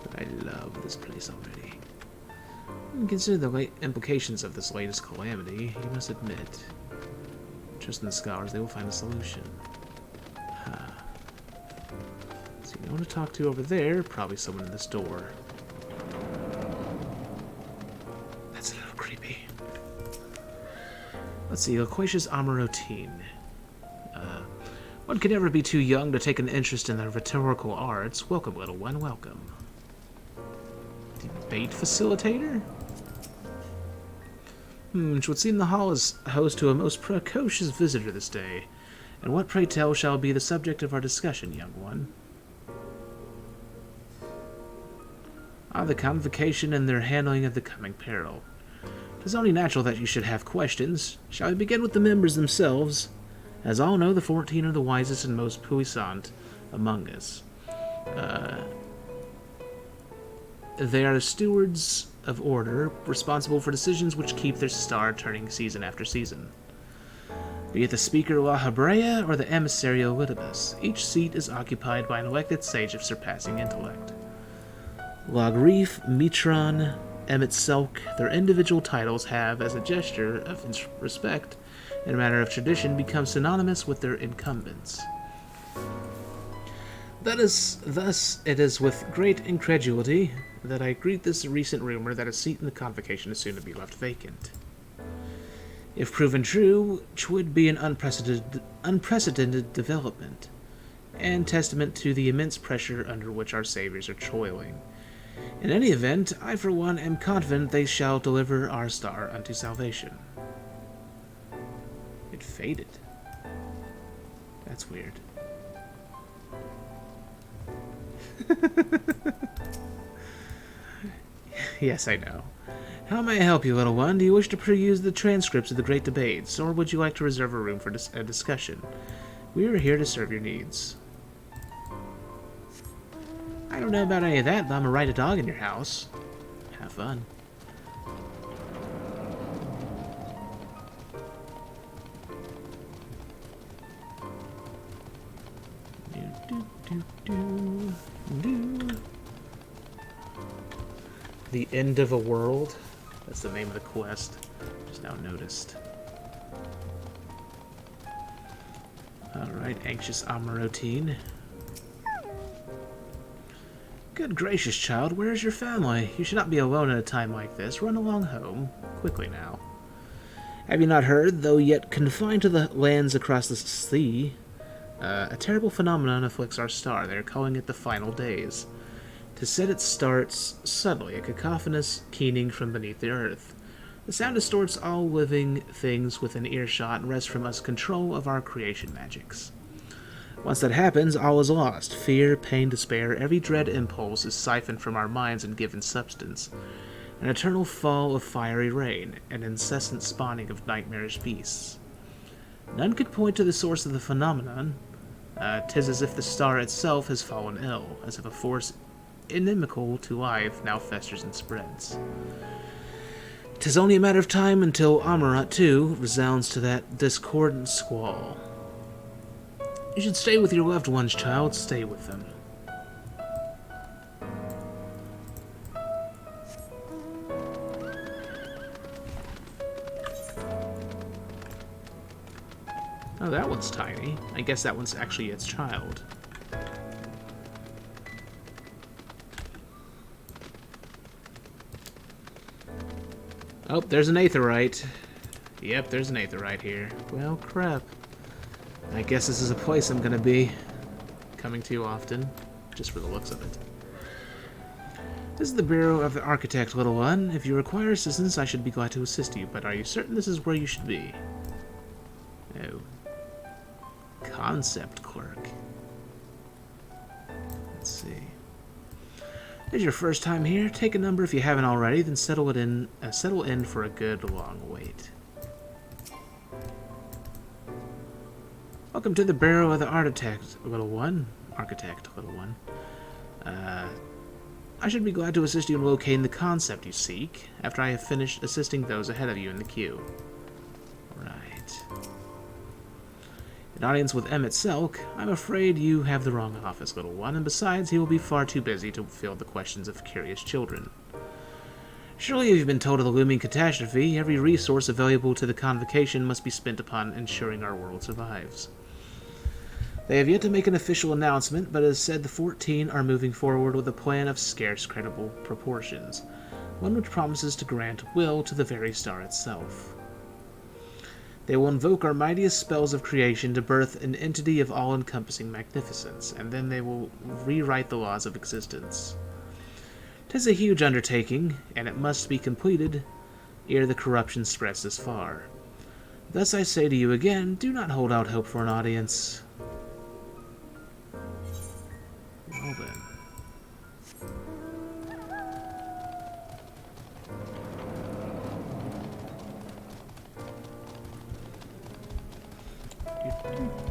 But I love this place already. And consider the late implications of this latest calamity, you must admit. Trust in the scholars, they will find a solution. Huh. So you know what to talk to over there, probably someone in this door. That's a little creepy. Let's see, Loquacious Amarotine. One can never be too young to take an interest in the rhetorical arts. Welcome, little one, welcome. Debate facilitator? Which would seem the hall is host to a most precocious visitor this day. And what, pray tell, shall be the subject of our discussion, young one? The convocation and their handling of the coming peril. 'Tis only natural that you should have questions. Shall we begin with the members themselves? As all know, the 14 are the wisest and most puissant among us. They are the stewards of order, responsible for decisions which keep their star turning season after season. Be it the speaker La Habrea or the emissary Elidibus, each seat is occupied by an elected sage of surpassing intellect. La Grief, Mitron, Emmet Selk, their individual titles have, as a gesture of respect in a matter of tradition, become synonymous with their incumbents. Thus, it is with great incredulity that I greet this recent rumor that a seat in the convocation is soon to be left vacant. If proven true, 'twould be an unprecedented development, and testament to the immense pressure under which our saviors are toiling. In any event, I for one am confident they shall deliver our star unto salvation. It faded. That's weird. Yes, I know. How may I help you, little one? Do you wish to peruse the transcripts of the great debates, or would you like to reserve a room for a discussion? We are here to serve your needs. I don't know about any of that, but I'm gonna write a dog in your house. Have fun. The End of a World. That's the name of the quest. Just now noticed. Alright, Anxious Amarotine. Good gracious, child, where is your family? You should not be alone at a time like this. Run along home. Quickly now. Have you not heard, though yet confined to the lands across the sea, a terrible phenomenon afflicts our star. They are calling it the Final Days. To set it starts suddenly, a cacophonous keening from beneath the earth. The sound distorts all living things within earshot and wrests from us control of our creation magics. Once that happens, all is lost. Fear, pain, despair, every dread impulse is siphoned from our minds and given substance. An eternal fall of fiery rain, an incessant spawning of nightmarish beasts. None could point to the source of the phenomenon. 'Tis as if the star itself has fallen ill, as if a force inimical to life now festers and spreads. 'Tis only a matter of time until Amarat, too, resounds to that discordant squall. You should stay with your loved ones, child. Stay with them. Oh, that one's tiny. I guess that one's actually its child. Oh, there's an aetherite. Yep, there's an aetherite here. Well, crap. I guess this is a place I'm gonna be coming to often, just for the looks of it. This is the Bureau of the Architect, little one. If you require assistance, I should be glad to assist you, but are you certain this is where you should be? Oh. Concept clerk. Let's see. This is your first time here. Take a number if you haven't already, then settle in for a good long wait. Welcome to the Bureau of the Architect, little one. I should be glad to assist you in locating the concept you seek, after I have finished assisting those ahead of you in the queue. Right. An audience with Emmett Selk? I'm afraid you have the wrong office, little one, and besides, he will be far too busy to field the questions of curious children. Surely, if you've been told of the looming catastrophe, every resource available to the convocation must be spent upon ensuring our world survives. They have yet to make an official announcement, but it is said the 14 are moving forward with a plan of scarce credible proportions, one which promises to grant will to the very star itself. They will invoke our mightiest spells of creation to birth an entity of all-encompassing magnificence, and then they will rewrite the laws of existence. 'Tis a huge undertaking, and it must be completed ere the corruption spreads this far. Thus I say to you again, do not hold out hope for an audience. Well then.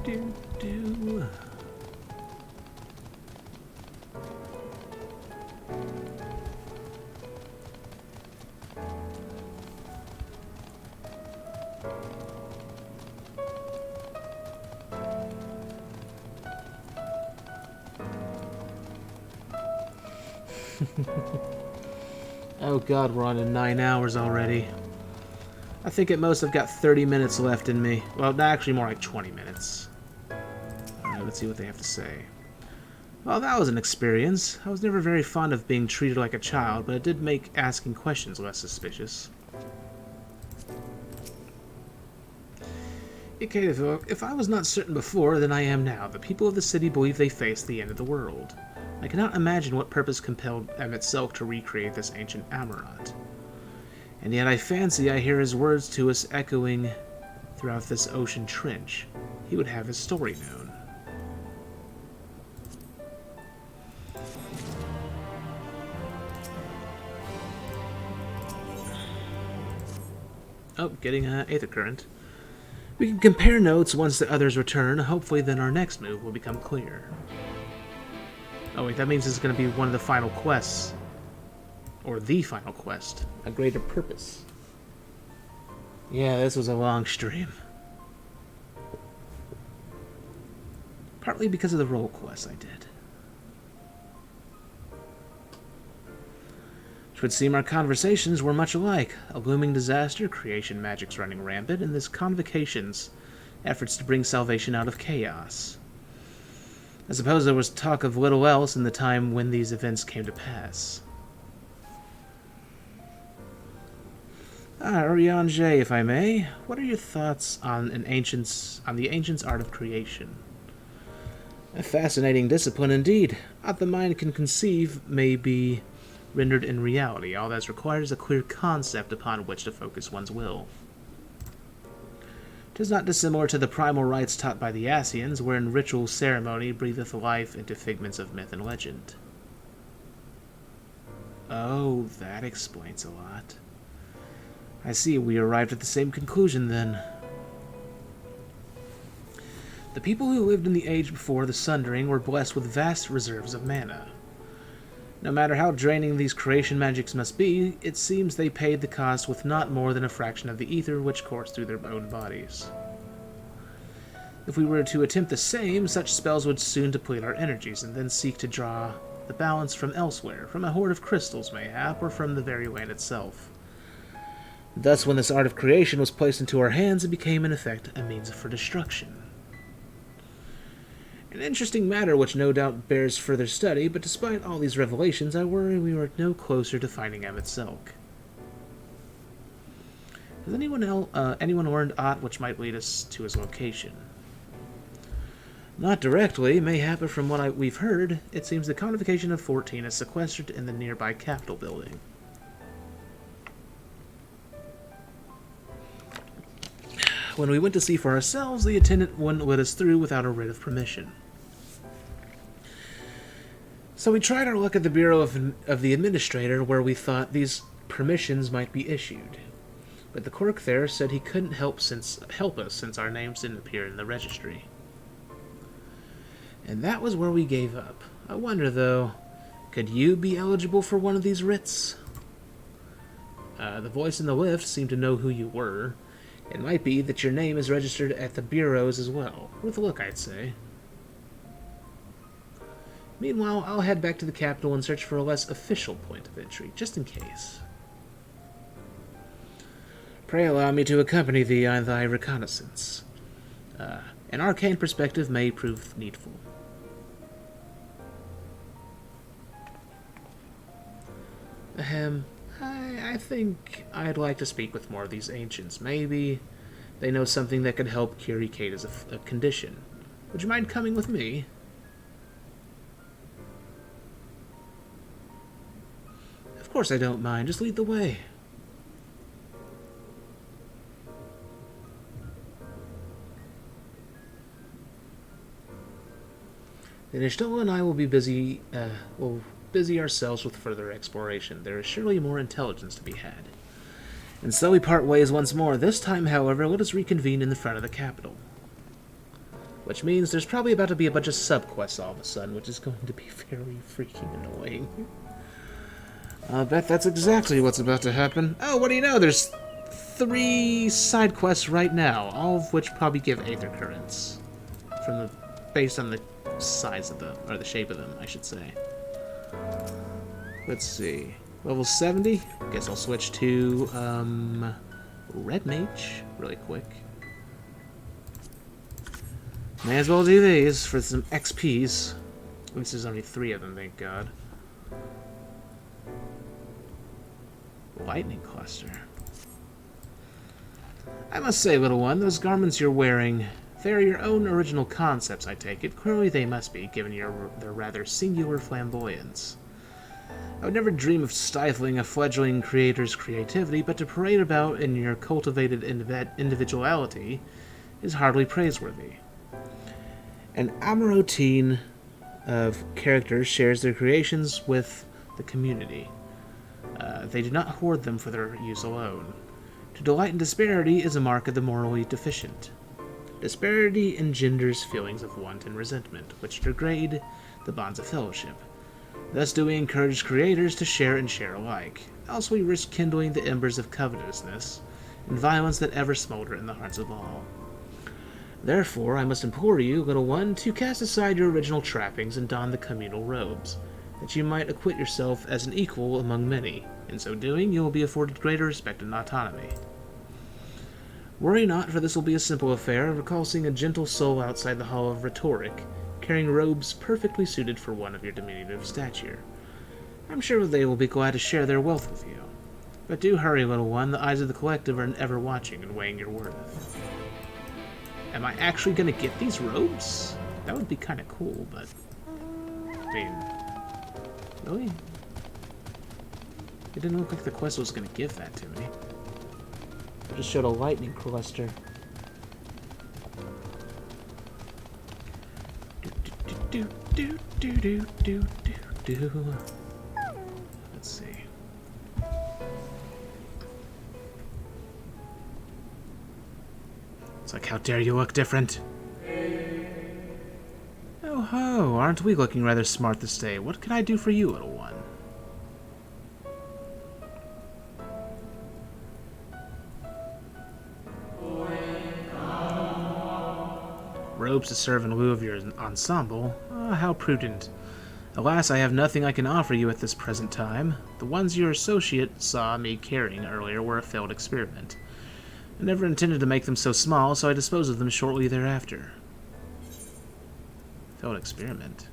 Do. Oh god, we're on to 9 hours already. I think at most I've got 30 minutes left in me. Well, actually more like 20 minutes. Alright, let's see what they have to say. Well, that was an experience. I was never very fond of being treated like a child, but it did make asking questions less suspicious. If I was not certain before, then I am now. The people of the city believe they face the end of the world. I cannot imagine what purpose compelled Emmett Selk to recreate this ancient Amaranth. And yet I fancy I hear his words to us echoing throughout this ocean trench. He would have his story known. Oh, getting Aether Current. We can compare notes once the others return. Hopefully then our next move will become clear. Oh wait, that means it's going to be one of the final quests. Or the final quest. A greater purpose. Yeah, this was a long stream. Partly because of the role quests I did. It would seem our conversations were much alike. A looming disaster, creation magic's running rampant, and this convocation's efforts to bring salvation out of chaos. I suppose there was talk of little else in the time when these events came to pass. Urianger, if I may, what are your thoughts on the ancient's art of creation? A fascinating discipline indeed. What the mind can conceive may be rendered in reality. All that's required is a clear concept upon which to focus one's will. 'Tis not dissimilar to the primal rites taught by the Asians, wherein ritual ceremony breatheth life into figments of myth and legend. Oh, that explains a lot. I see, we arrived at the same conclusion then. The people who lived in the age before the Sundering were blessed with vast reserves of mana. No matter how draining these creation magics must be, it seems they paid the cost with not more than a fraction of the ether which coursed through their own bodies. If we were to attempt the same, such spells would soon deplete our energies, and then seek to draw the balance from elsewhere, from a hoard of crystals mayhap, or from the very land itself. Thus, when this art of creation was placed into our hands, it became in effect a means for destruction. An interesting matter which no doubt bears further study, but despite all these revelations, I worry we are no closer to finding Emmett Selk. Has anyone learned aught which might lead us to his location? Not directly, mayhap, but from what we've heard, it seems the Convocation of 14 is sequestered in the nearby Capitol building. When we went to see for ourselves, the attendant wouldn't let us through without a writ of permission. So we tried our luck at the Bureau of the Administrator, where we thought these permissions might be issued. But the clerk there said he couldn't help us since our names didn't appear in the registry. And that was where we gave up. I wonder, though, could you be eligible for one of these writs? The voice in the lift seemed to know who you were. It might be that your name is registered at the bureaus as well. Worth a look, I'd say. Meanwhile, I'll head back to the capital and search for a less official point of entry, just in case. Pray allow me to accompany thee on thy reconnaissance. An arcane perspective may prove needful. Ahem. I think I'd like to speak with more of these ancients. Maybe they know something that could help cure Ikeda's condition. Would you mind coming with me? Of course I don't mind. Just lead the way. Then Ishtola and I will be busy, busy ourselves with further exploration. There is surely more intelligence to be had. And so we part ways once more. This time, however, let us reconvene in the front of the capital. Which means there's probably about to be a bunch of sub-quests all of a sudden, which is going to be very freaking annoying. I'll bet that's exactly what's about to happen. Oh, what do you know? There's 3 side quests right now, all of which probably give Aether Currents. Based on the size of them, or the shape of them, I should say. Let's see. Level 70? Guess I'll switch to, Red Mage really quick. May as well do these for some XPs. At least there's only 3 of them, thank God. Lightning Cluster. I must say, little one, those garments you're wearing, they're your own original concepts, I take it. Clearly they must be, given their rather singular flamboyance. I would never dream of stifling a fledgling creator's creativity, but to parade about in your cultivated individuality is hardly praiseworthy. An Amarotine of characters shares their creations with the community. They do not hoard them for their use alone. To delight in disparity is a mark of the morally deficient. Disparity engenders feelings of want and resentment, which degrade the bonds of fellowship. Thus do we encourage creators to share and share alike. Else we risk kindling the embers of covetousness and violence that ever smolder in the hearts of all. Therefore, I must implore you, little one, to cast aside your original trappings and don the communal robes, that you might acquit yourself as an equal among many. In so doing, you will be afforded greater respect and autonomy. Worry not, for this will be a simple affair. Recall seeing a gentle soul outside the Hall of Rhetoric, carrying robes perfectly suited for one of your diminutive stature. I'm sure they will be glad to share their wealth with you. But do hurry, little one. The eyes of the collective are ever watching and weighing your worth. Am I actually going to get these robes? That would be kind of cool, but... I mean... Really? It didn't look like the quest was going to give that to me. It just showed a lightning cluster. Let's see. It's like, how dare you look different? Oh ho, aren't we looking rather smart this day? What can I do for you, little one? Robes to serve in lieu of your ensemble? Oh, how prudent. Alas, I have nothing I can offer you at this present time. The ones your associate saw me carrying earlier were a failed experiment. I never intended to make them so small, so I disposed of them shortly thereafter. Failed experiment?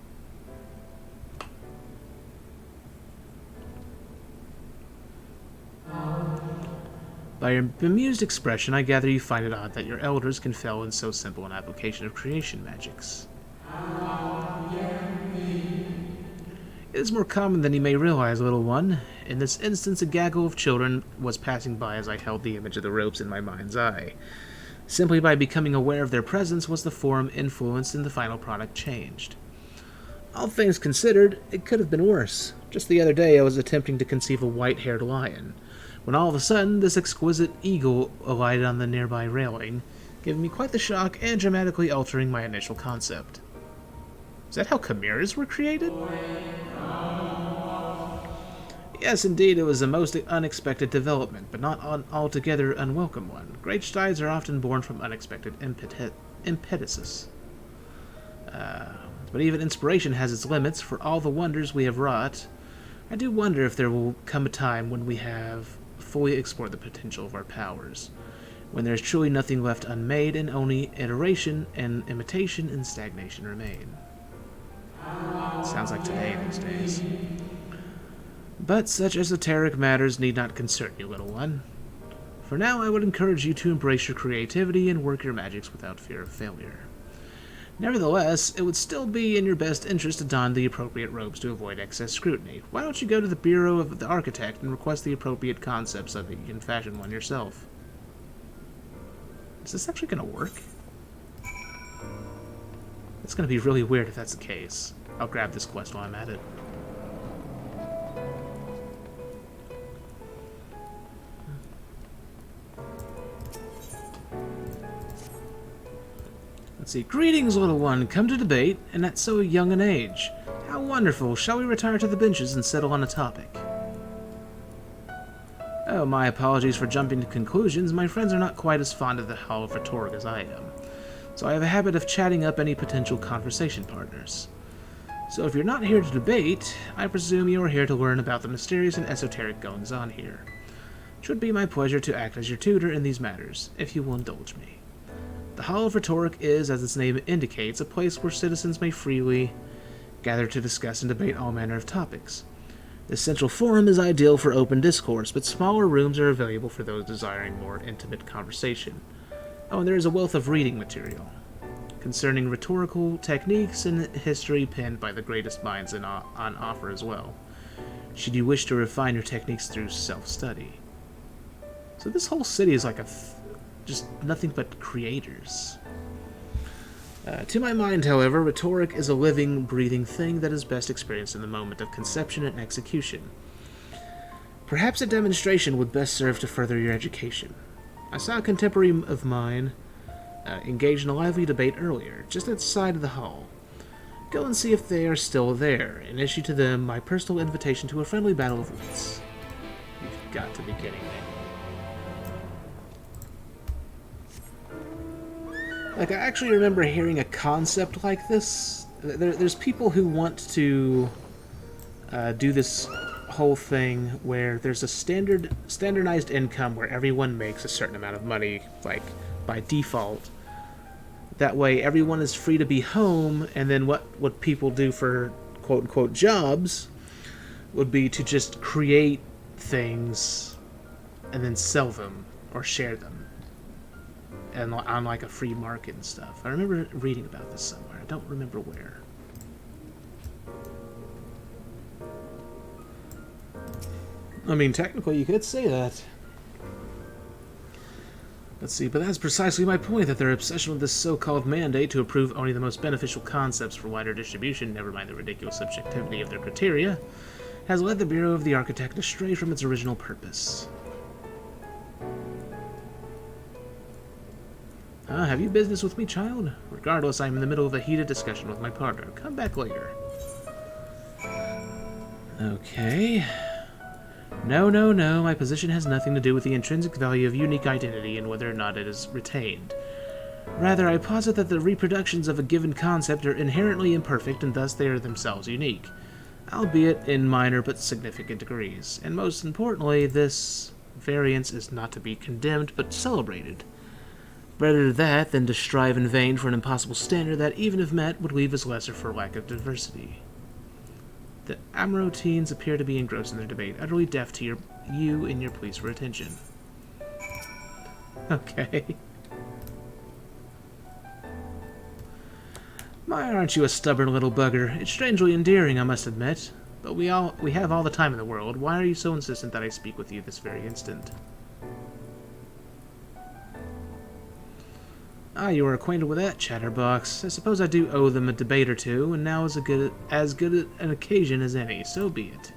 By your bemused expression, I gather you find it odd that your elders can fail in so simple an application of creation magics. It is more common than you may realize, little one. In this instance, a gaggle of children was passing by as I held the image of the ropes in my mind's eye. Simply by becoming aware of their presence was the form influenced and the final product changed. All things considered, it could have been worse. Just the other day I was attempting to conceive a white-haired lion, when all of a sudden this exquisite eagle alighted on the nearby railing, giving me quite the shock and dramatically altering my initial concept. Is that how chimeras were created? Yes, indeed, it was a most unexpected development, but not an altogether unwelcome one. Great strides are often born from unexpected impetuses. But even inspiration has its limits. For all the wonders we have wrought, I do wonder if there will come a time when we have fully explored the potential of our powers, when there is truly nothing left unmade and only iteration and imitation and stagnation remain. Sounds like today these days. But such esoteric matters need not concern you, little one. For now, I would encourage you to embrace your creativity and work your magics without fear of failure. Nevertheless, it would still be in your best interest to don the appropriate robes to avoid excess scrutiny. Why don't you go to the Bureau of the Architect and request the appropriate concepts so that you can fashion one yourself? Is this actually going to work? It's going to be really weird if that's the case. I'll grab this quest while I'm at it. Let's see. Greetings, little one. Come to debate, and at so young an age. How wonderful. Shall we retire to the benches and settle on a topic? Oh, my apologies for jumping to conclusions. My friends are not quite as fond of the Hall of Rhetoric as I am, so I have a habit of chatting up any potential conversation partners. So if you're not here to debate, I presume you are here to learn about the mysterious and esoteric goings-on here. It would be my pleasure to act as your tutor in these matters, if you will indulge me. The Hall of Rhetoric is, as its name indicates, a place where citizens may freely gather to discuss and debate all manner of topics. This central forum is ideal for open discourse, but smaller rooms are available for those desiring more intimate conversation. Oh, and there is a wealth of reading material concerning rhetorical techniques and history penned by the greatest minds on offer as well, should you wish to refine your techniques through self-study. So this whole city is like just nothing but creators. To my mind, however, rhetoric is a living, breathing thing that is best experienced in the moment of conception and execution. Perhaps a demonstration would best serve to further your education. I saw a contemporary of mine engage in a lively debate earlier, just outside of the hall. Go and see if they are still there, and issue to them my personal invitation to a friendly battle of wits. You've got to be kidding me. Like, I actually remember hearing a concept like this. There's people who want to do this whole thing where there's a standardized income where everyone makes a certain amount of money, like, by default. That way everyone is free to be home, and then what people do for quote-unquote jobs would be to just create things and then sell them or share them. And on like a free market and stuff. I remember reading about this somewhere. I don't remember where. I mean, technically you could say that. Let's see, but that's precisely my point, that their obsession with this so-called mandate to approve only the most beneficial concepts for wider distribution, never mind the ridiculous subjectivity of their criteria, has led the Bureau of the Architect astray from its original purpose. Have you business with me, child? Regardless, I'm in the middle of a heated discussion with my partner. Come back later. Okay. No. My position has nothing to do with the intrinsic value of unique identity and whether or not it is retained. Rather, I posit that the reproductions of a given concept are inherently imperfect and thus they are themselves unique, albeit in minor but significant degrees. And most importantly, this variance is not to be condemned but celebrated. Better that than to strive in vain for an impossible standard that, even if met, would leave us lesser for lack of diversity. The Amroteens appear to be engrossed in their debate, utterly deaf to you and your pleas for attention. Okay. My, aren't you a stubborn little bugger? It's strangely endearing, I must admit. But we have all the time in the world. Why are you so insistent that I speak with you this very instant? Ah, you are acquainted with that, chatterbox. I suppose I do owe them a debate or two, and now is as good an occasion as any. So be it.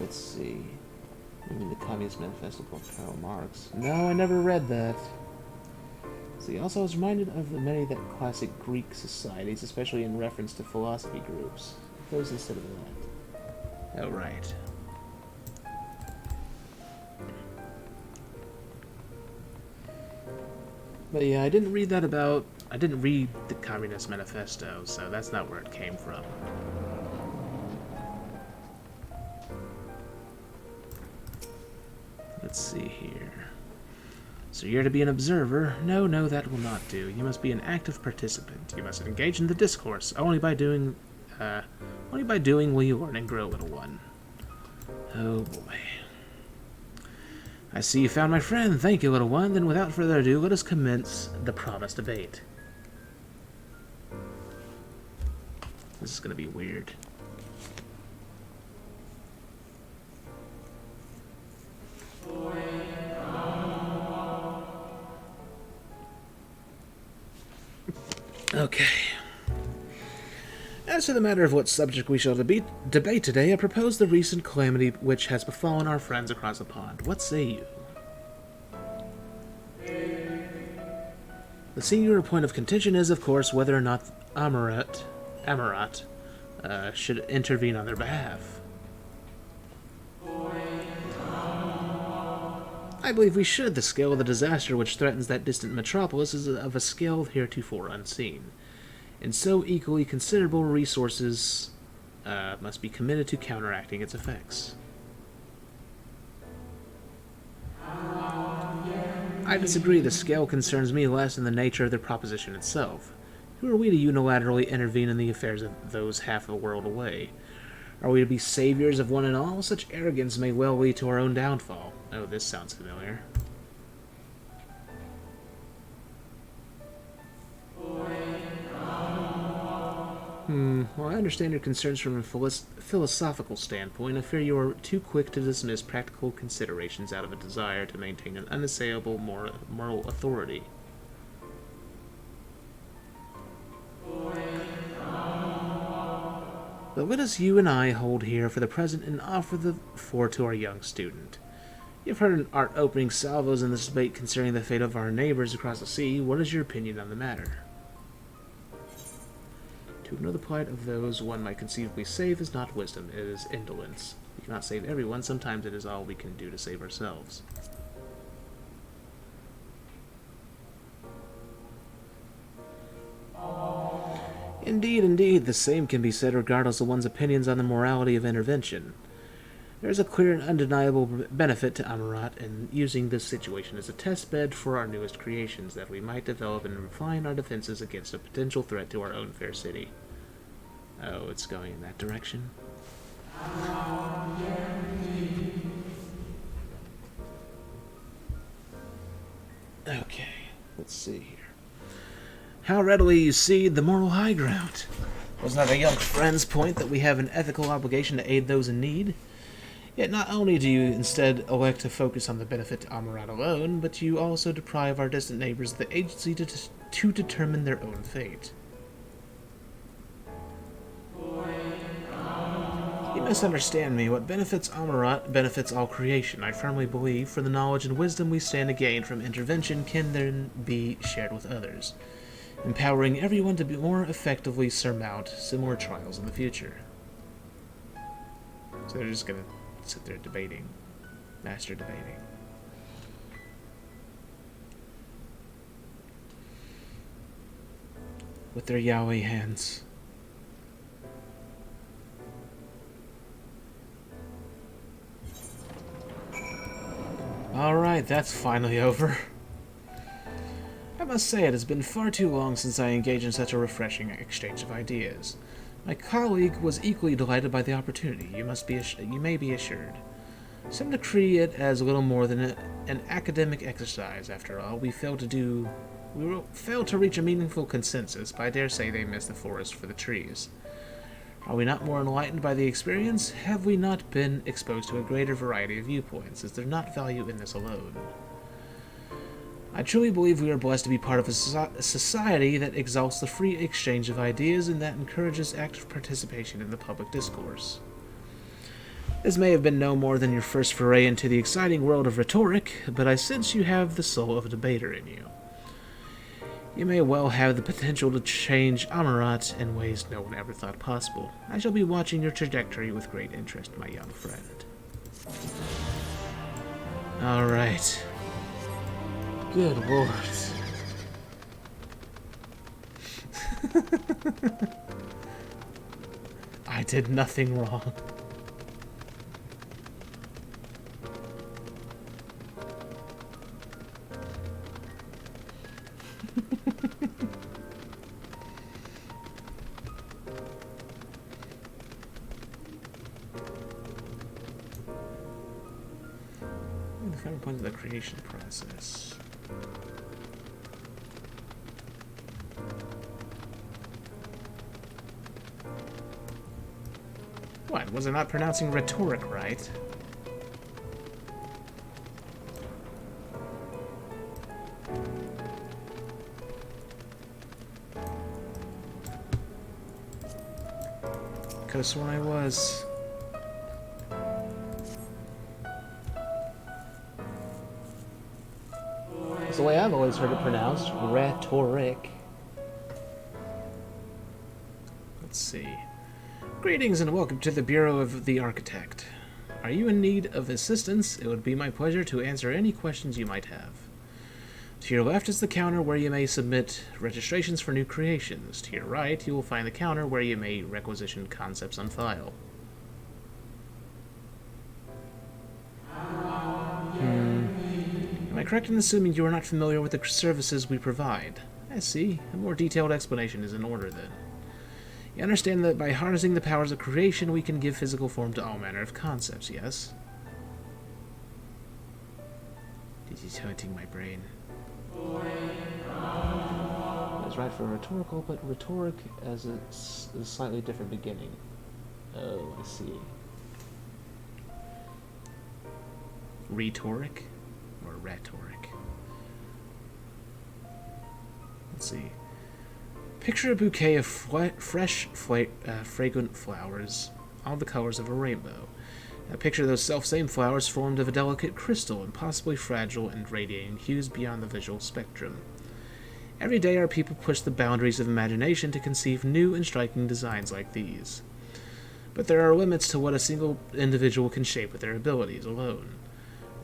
Let's see. Maybe the Communist Manifesto by Karl Marx. No, I never read that. See, also I was reminded of the many that classic Greek societies, especially in reference to philosophy groups. Those instead of that. Oh, right. But yeah, I didn't read the Communist Manifesto, so that's not where it came from. Let's see here. So you're to be an observer? No, that will not do. You must be an active participant. You must engage in the discourse. Only by doing will you learn and grow, little one. Oh boy. I see you found my friend. Thank you, little one. Then without further ado, let us commence the promised debate. This is gonna be weird. Okay. As to the matter of what subject we shall debate today, I propose the recent calamity which has befallen our friends across the pond. What say you? The singular point of contention is, of course, whether or not Amarat should intervene on their behalf. I believe we should. The scale of the disaster which threatens that distant metropolis is of a scale heretofore unseen, and so equally considerable resources must be committed to counteracting its effects. I disagree. The scale concerns me less in the nature of the proposition itself. Who are we to unilaterally intervene in the affairs of those half a world away? Are we to be saviors of one and all? Such arrogance may well lead to our own downfall. Oh, this sounds familiar. Well, I understand your concerns from a philosophical standpoint. I fear you are too quick to dismiss practical considerations out of a desire to maintain an unassailable moral authority. But let us, you and I, hold here for the present and offer the floor to our young student. You've heard our opening salvos in this debate concerning the fate of our neighbors across the sea. What is your opinion on the matter? To ignore the plight of those one might conceivably save is not wisdom, it is indolence. We cannot save everyone, sometimes it is all we can do to save ourselves. Indeed, the same can be said regardless of one's opinions on the morality of intervention. There is a clear and undeniable benefit to Amarat in using this situation as a test bed for our newest creations, that we might develop and refine our defenses against a potential threat to our own fair city. Oh, it's going in that direction? Okay, let's see here. How readily you cede the moral high ground. Wasn't that a young friend's point that we have an ethical obligation to aid those in need? Yet not only do you instead elect to focus on the benefit to Amarat alone, but you also deprive our distant neighbors of the agency to determine their own fate. You misunderstand me. What benefits Amarat benefits all creation. I firmly believe, for the knowledge and wisdom we stand to gain from intervention can then be shared with others, empowering everyone to be more effectively surmount similar trials in the future. So they're just gonna sit there debating. Master debating. With their Yahweh hands. Alright, that's finally over. I must say it has been far too long since I engaged in such a refreshing exchange of ideas. My colleague was equally delighted by the opportunity, you may be assured. Some decree it as little more than an academic exercise, after all. We failed to reach a meaningful consensus, but I dare say they missed the forest for the trees. Are we not more enlightened by the experience? Have we not been exposed to a greater variety of viewpoints? Is there not value in this alone? I truly believe we are blessed to be part of a society that exalts the free exchange of ideas and that encourages active participation in the public discourse. This may have been no more than your first foray into the exciting world of rhetoric, but I sense you have the soul of a debater in you. You may well have the potential to change Amarat in ways no one ever thought possible. I shall be watching your trajectory with great interest, my young friend. Alright. Good lord. I did nothing wrong. The final point of the creation process. What? Was I not pronouncing rhetoric right? Could have sworn I was. That's the way I've always heard it pronounced. Rhetoric. Let's see. Greetings and welcome to the Bureau of the Architect. Are you in need of assistance? It would be my pleasure to answer any questions you might have. To your left is the counter where you may submit registrations for new creations. To your right, you will find the counter where you may requisition concepts on file. Am I correct in assuming you are not familiar with the services we provide? I see. A more detailed explanation is in order, then. You understand that by harnessing the powers of creation, we can give physical form to all manner of concepts, yes? This is hurting my brain. That's right for rhetorical, but rhetoric as a slightly different beginning. Oh, I see. Rhetoric? Or rhetoric? Let's see. Picture a bouquet of fresh, fragrant flowers, all the colors of a rainbow. Now picture those self-same flowers formed of a delicate crystal and possibly fragile and radiating hues beyond the visual spectrum. Every day our people push the boundaries of imagination to conceive new and striking designs like these. But there are limits to what a single individual can shape with their abilities alone.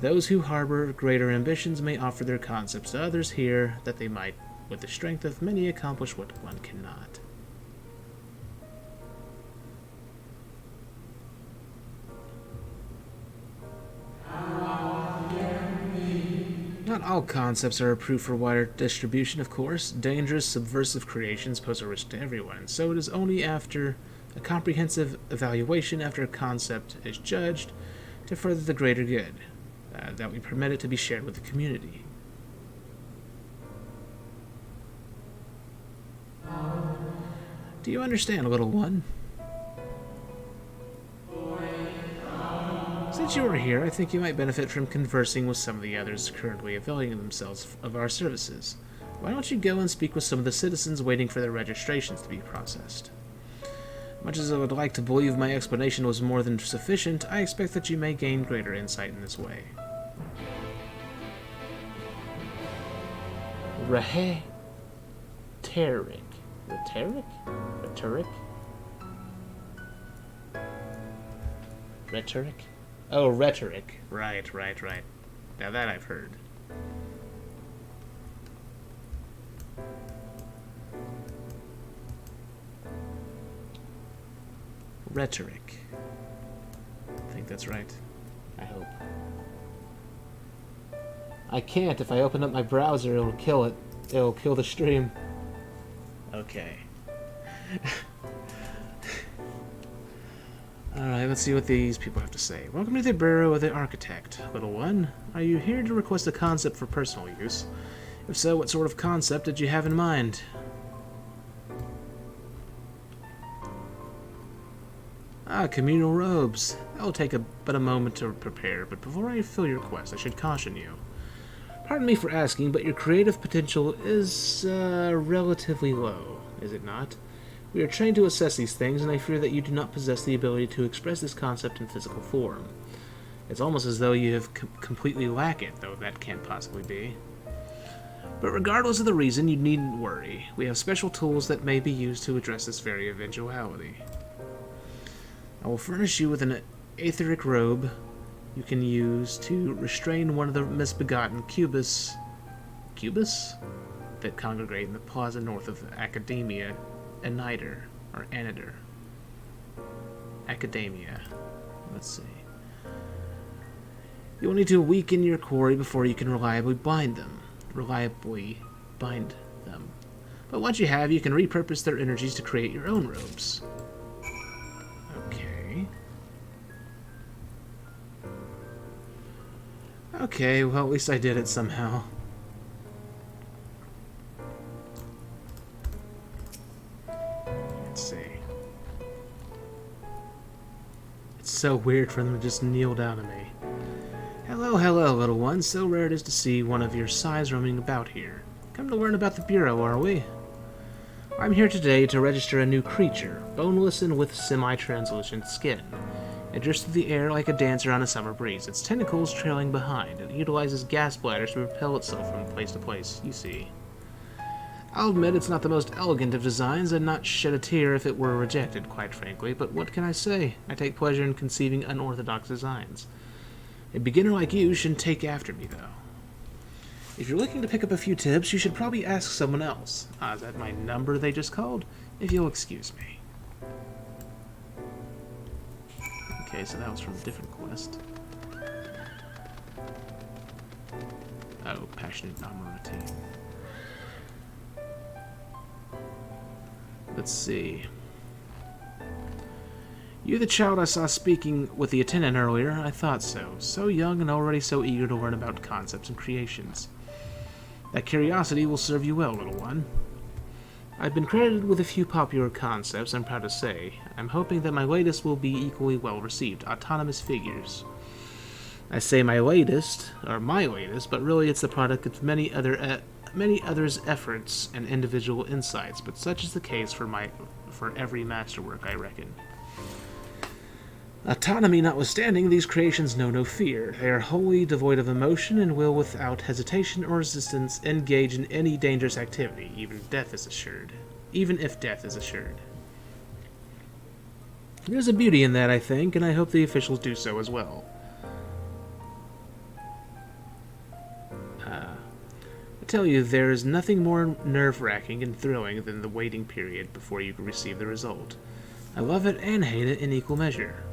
Those who harbor greater ambitions may offer their concepts to others here that they might, with the strength of many, accomplish what one cannot. Not all concepts are approved for wider distribution, of course. Dangerous, subversive creations pose a risk to everyone, so it is only after a comprehensive evaluation after a concept is judged to further the greater good that we permit it to be shared with the community. Do you understand, little one? Since you are here, I think you might benefit from conversing with some of the others currently availing themselves of our services. Why don't you go and speak with some of the citizens waiting for their registrations to be processed? Much as I would like to believe my explanation was more than sufficient, I expect that you may gain greater insight in this way. Rhetoric. Rhetoric? Rhetoric? Rhetoric? Oh, rhetoric. Right. Now that I've heard. Rhetoric. I think that's right. I hope. I can't. If I open up my browser, it'll kill it. It'll kill the stream. Okay. Alright, let's see what these people have to say. Welcome to the Bureau of the Architect, little one. Are you here to request a concept for personal use? If so, what sort of concept did you have in mind? Ah, communal robes. That will take but a moment to prepare, but before I fill your request, I should caution you. Pardon me for asking, but your creative potential is, relatively low, is it not? We are trained to assess these things, and I fear that you do not possess the ability to express this concept in physical form. It's almost as though you have completely lack it, though that can't possibly be. But regardless of the reason, you needn't worry. We have special tools that may be used to address this very eventuality. I will furnish you with an Cynthric robe you can use to restrain one of the misbegotten cubus that congregate in the plaza north of Academia Anider, or Anider. Academia. Let's see. You will need to weaken your quarry before you can reliably bind them. But once you have, you can repurpose their energies to create your own robes. Okay. Okay, well, at least I did it somehow. Let's see. It's so weird for them to just kneel down to me. Hello, hello, little one. So rare it is to see one of your size roaming about here. Come to learn about the Bureau, are we? I'm here today to register a new creature, boneless and with semi-translucent skin. It drifts through the air like a dancer on a summer breeze, its tentacles trailing behind. It utilizes gas bladders to propel itself from place to place, you see. I'll admit it's not the most elegant of designs, and not shed a tear if it were rejected, quite frankly, but what can I say? I take pleasure in conceiving unorthodox designs. A beginner like you shouldn't take after me, though. If you're looking to pick up a few tips, you should probably ask someone else. Ah, is that my number they just called? If you'll excuse me. Okay, so that was from a different quest. Oh, passionate armor routine. Let's see. You the child I saw speaking with the attendant earlier? I thought so. So young and already so eager to learn about concepts and creations. That curiosity will serve you well, little one. I've been credited with a few popular concepts, I'm proud to say. I'm hoping that my latest will be equally well received. Autonomous figures. I say my latest, but really it's the product of many others' efforts and individual insights, but such is the case for every masterwork, I reckon. Autonomy notwithstanding, these creations know no fear. They are wholly devoid of emotion and will, without hesitation or resistance, engage in any dangerous activity, even if death is assured. There's a beauty in that, I think, and I hope the officials do so as well. I tell you, there is nothing more nerve-wracking and thrilling than the waiting period before you receive the result. I love it and hate it in equal measure.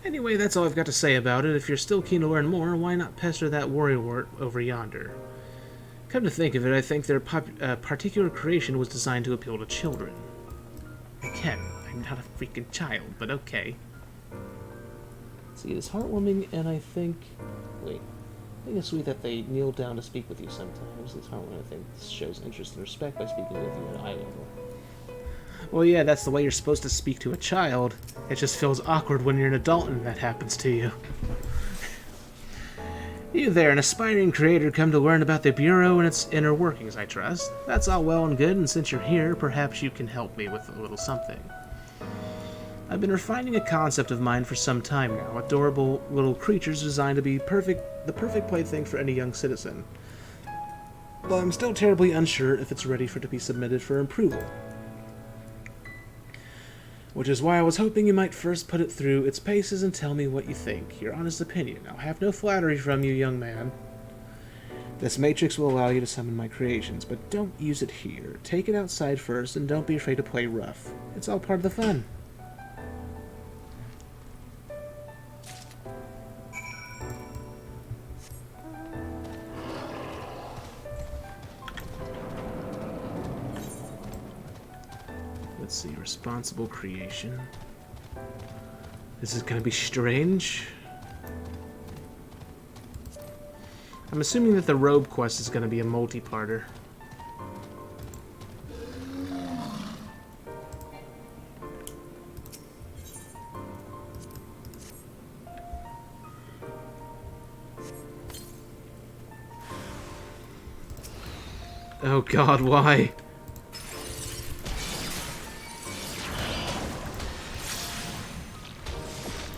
Anyway, that's all I've got to say about it. If you're still keen to learn more, why not pester that warrior over yonder? Come to think of it, I think their particular creation was designed to appeal to children. Again, I'm not a freaking child, but okay. See, it's heartwarming, and I think it's sweet that they kneel down to speak with you sometimes. It's heartwarming, I think this shows interest and respect by speaking with you at eye level. Well, yeah, that's the way you're supposed to speak to a child. It just feels awkward when you're an adult and that happens to you. You there, an aspiring creator come to learn about the Bureau and its inner workings, I trust. That's all well and good, and since you're here, perhaps you can help me with a little something. I've been refining a concept of mine for some time now, adorable little creatures designed to be the perfect plaything for any young citizen. But I'm still terribly unsure if it's ready to be submitted for approval. Which is why I was hoping you might first put it through its paces and tell me what you think, your honest opinion. I'll have no flattery from you, young man. This matrix will allow you to summon my creations, but don't use it here. Take it outside first, and don't be afraid to play rough. It's all part of the fun. Let's see, responsible creation. This is gonna be strange. I'm assuming that the robe quest is gonna be a multi-parter. Oh god, why?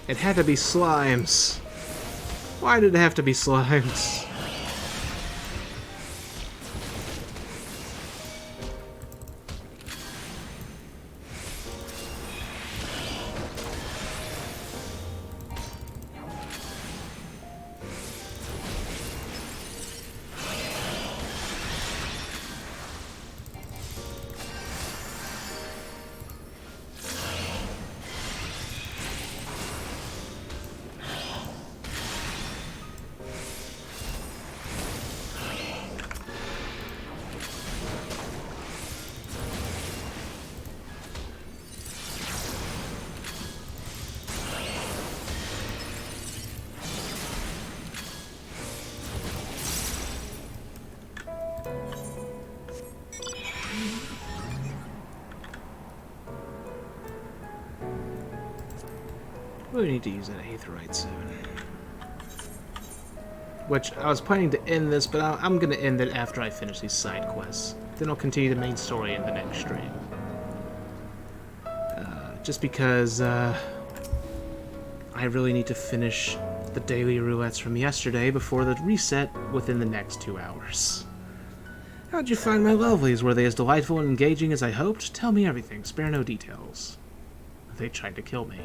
It had to be slimes. Why did it have to be slimes? We need to use that aetherite soon. Which, I was planning to end this, but I'm going to end it after I finish these side quests. Then I'll continue the main story in the next stream. Just because, I really need to finish the daily roulettes from yesterday before the reset within the next 2 hours. How'd you find my lovelies? Were they as delightful and engaging as I hoped? Tell me everything, spare no details. They tried to kill me.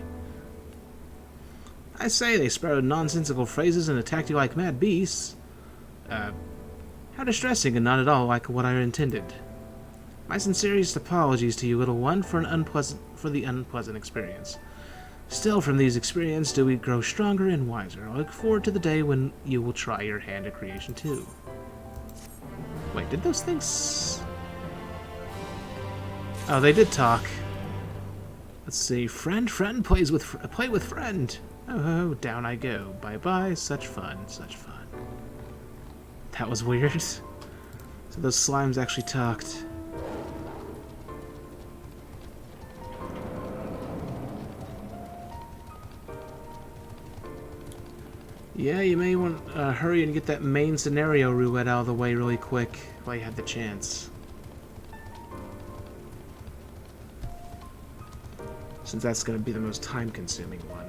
I say, they spouted nonsensical phrases and attacked you like mad beasts. How distressing and not at all like what I intended. My sincerest apologies to you, little one, for the unpleasant experience. Still, from these experiences do we grow stronger and wiser. I look forward to the day when you will try your hand at creation too. Wait, did those things... Oh, they did talk. Let's see. Friend, play with friend. Oh, down I go. Bye-bye. Such fun. Such fun. That was weird. So those slimes actually talked. Yeah, you may want to hurry and get that main scenario roulette out of the way really quick while you have the chance. Since that's going to be the most time-consuming one.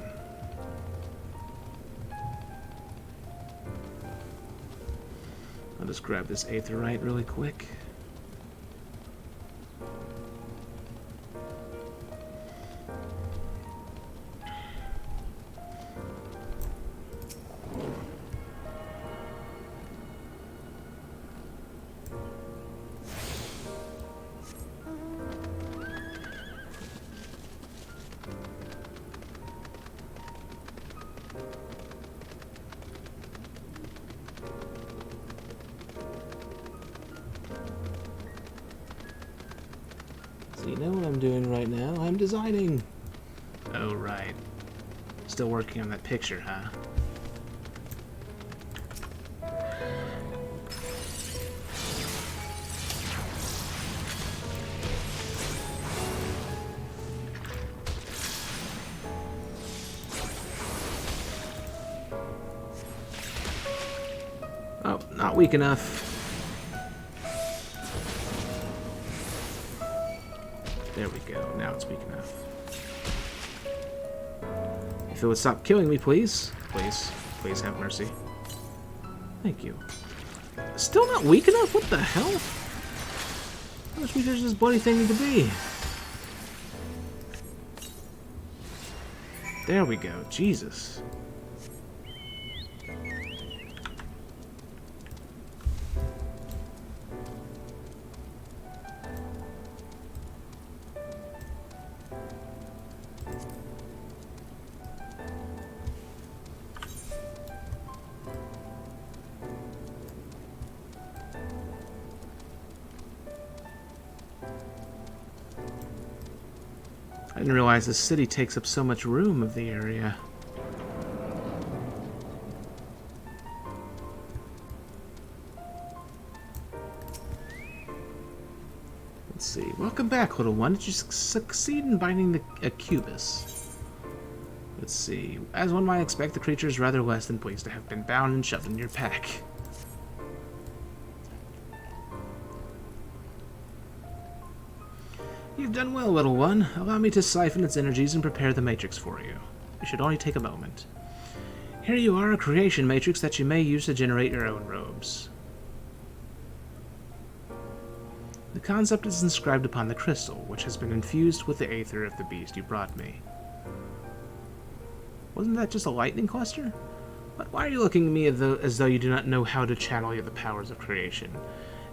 I'll just grab this aetherite really quick. So you know what I'm doing right now? I'm designing! Oh, right. Still working on that picture, huh? Oh, not weak enough. There we go. Now it's weak enough. If it would stop killing me, please. Please. Please have mercy. Thank you. Still not weak enough? What the hell? How much weaker does this bloody thing need to be? There we go. Jesus. I didn't realize the city takes up so much room of the area. Let's see. Welcome back, little one. Did you succeed in binding the Cubus? Let's see. As one might expect, the creature is rather less than pleased to have been bound and shoved in your pack. You've done well, little one. Allow me to siphon its energies and prepare the matrix for you. It should only take a moment. Here you are, a creation matrix that you may use to generate your own robes. The concept is inscribed upon the crystal, which has been infused with the aether of the beast you brought me. Wasn't that just a lightning cluster? But why are you looking at me as though you do not know how to channel the powers of creation?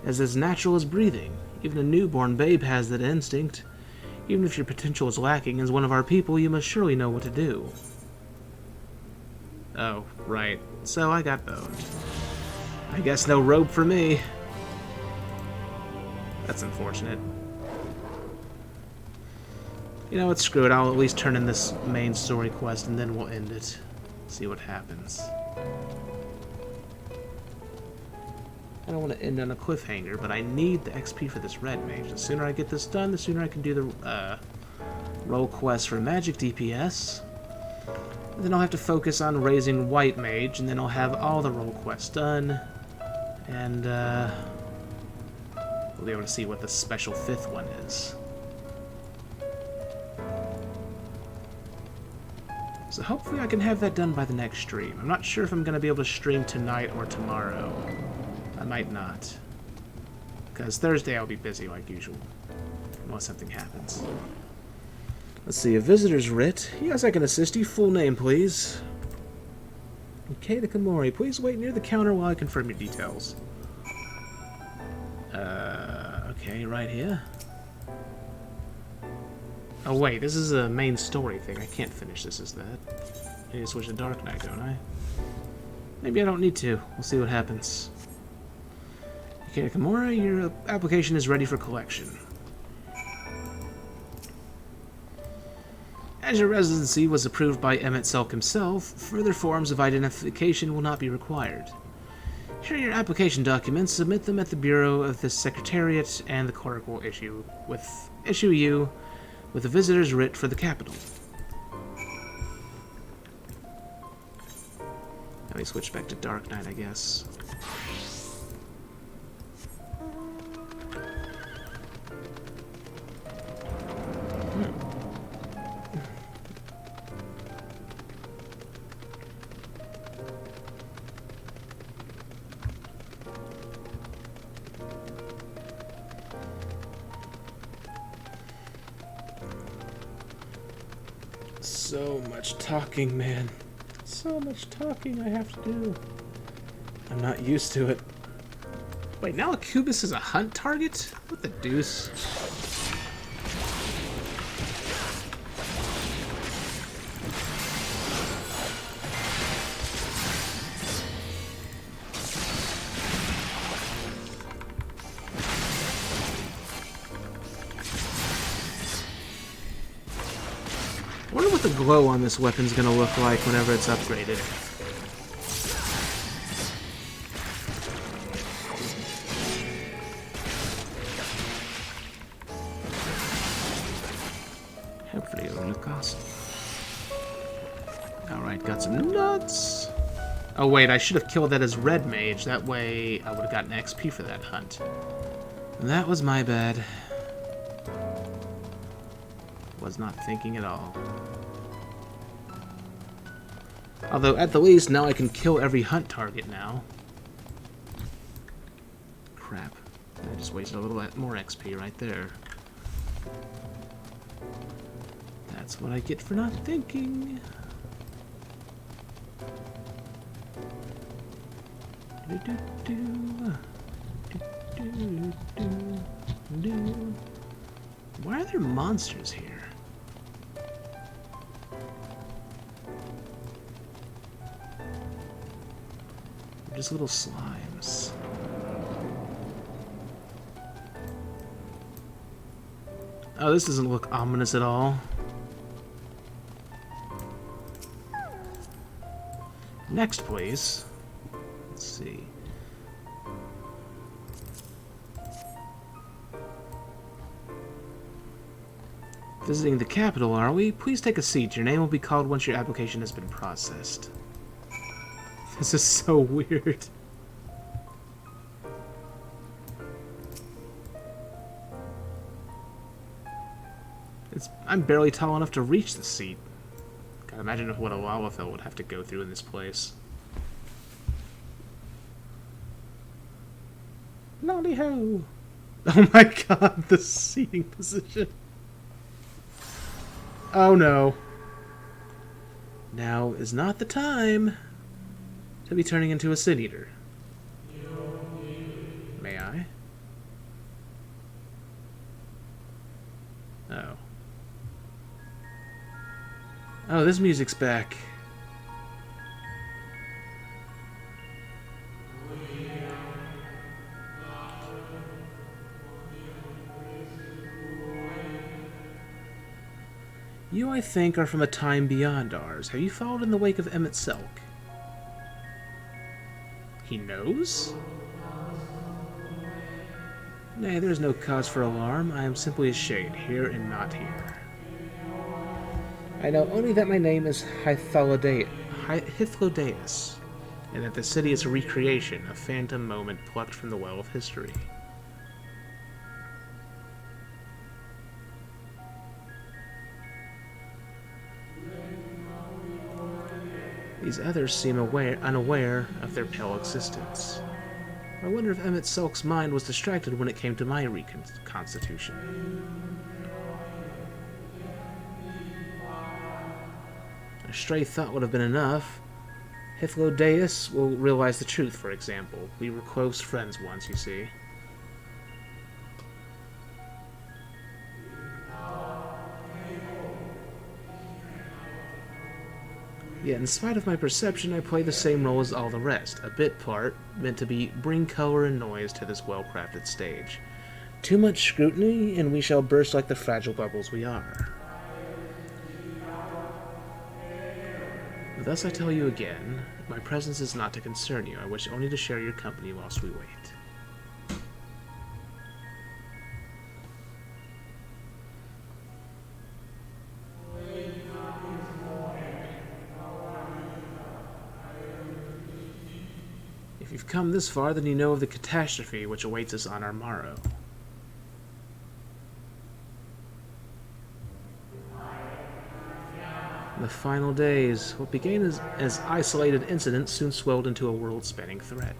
As natural as breathing. Even a newborn babe has that instinct. Even if your potential is lacking, as one of our people, you must surely know what to do. Oh, right. So I got boned. I guess no robe for me. That's unfortunate. You know what, screw it. I'll at least turn in this main story quest and then we'll end it. See what happens. I don't want to end on a cliffhanger, but I need the XP for this red mage. The sooner I get this done, the sooner I can do the role quest for magic DPS. And then I'll have to focus on raising white mage, and then I'll have all the role quests done. And we'll be able to see what the special 5th one is. So hopefully I can have that done by the next stream. I'm not sure if I'm going to be able to stream tonight or tomorrow. I might not. Because Thursday I'll be busy like usual. Unless something happens. Let's see, a visitor's writ. Yes, I can assist you. Full name, please. Keita Kamori. Please wait near the counter while I confirm your details. Okay, right here. Oh wait, this is a main story thing. I can't finish this as that. I need to switch to Dark Knight, don't I? Maybe I don't need to. We'll see what happens. Okay, Kimura, your application is ready for collection. As your residency was approved by Emmett Selk himself, further forms of identification will not be required. Here are your application documents. Submit them at the Bureau of the Secretariat, and the clerk will issue you with a visitor's writ for the capital. Let me switch back to Dark Knight, I guess. So much talking, man. So much talking I have to do. I'm not used to it. Wait, now a Cubus is a hunt target? What the deuce? I wonder what the glow on this weapon's gonna look like whenever it's upgraded. Hopefully it'll look awesome. Alright, got some nuts. Oh wait, I should have killed that as red mage. That way I would have gotten XP for that hunt. That was my bad. Was not thinking at all. Although, at the least, now I can kill every hunt target now. Crap. I just wasted a little more XP right there. That's what I get for not thinking. Why are there monsters here? Just little slimes. Oh, this doesn't look ominous at all. Next, please. Let's see. Visiting the capital, are we? Please take a seat. Your name will be called once your application has been processed. This is so weird. I'm barely tall enough to reach the seat. Can't imagine what a Lalafell would have to go through in this place. Lolly ho! Oh my god, the seating position. Oh no. Now is not the time to be turning into a Sin Eater. May I? Oh. Oh, this music's back. You, I think, are from a time beyond ours. Have you followed in the wake of Emmett Selk? He knows? Nay, there is no cause for alarm. I am simply a shade, here and not here. I know only that my name is Hythlodaeus, and that the city is a recreation, a phantom moment plucked from the well of history. These others seem unaware of their pale existence. I wonder if Emmett Selk's mind was distracted when it came to my reconstitution. A stray thought would have been enough. Hythlodaeus will realize the truth, for example. We were close friends once, you see. Yet, in spite of my perception, I play the same role as all the rest. A bit part, meant to bring color and noise to this well-crafted stage. Too much scrutiny, and we shall burst like the fragile bubbles we are. Thus I tell you again, my presence is not to concern you. I wish only to share your company whilst we wait. If you've come this far, then you know of the catastrophe which awaits us on our morrow. In the final days, what began as isolated incidents soon swelled into a world-spanning threat.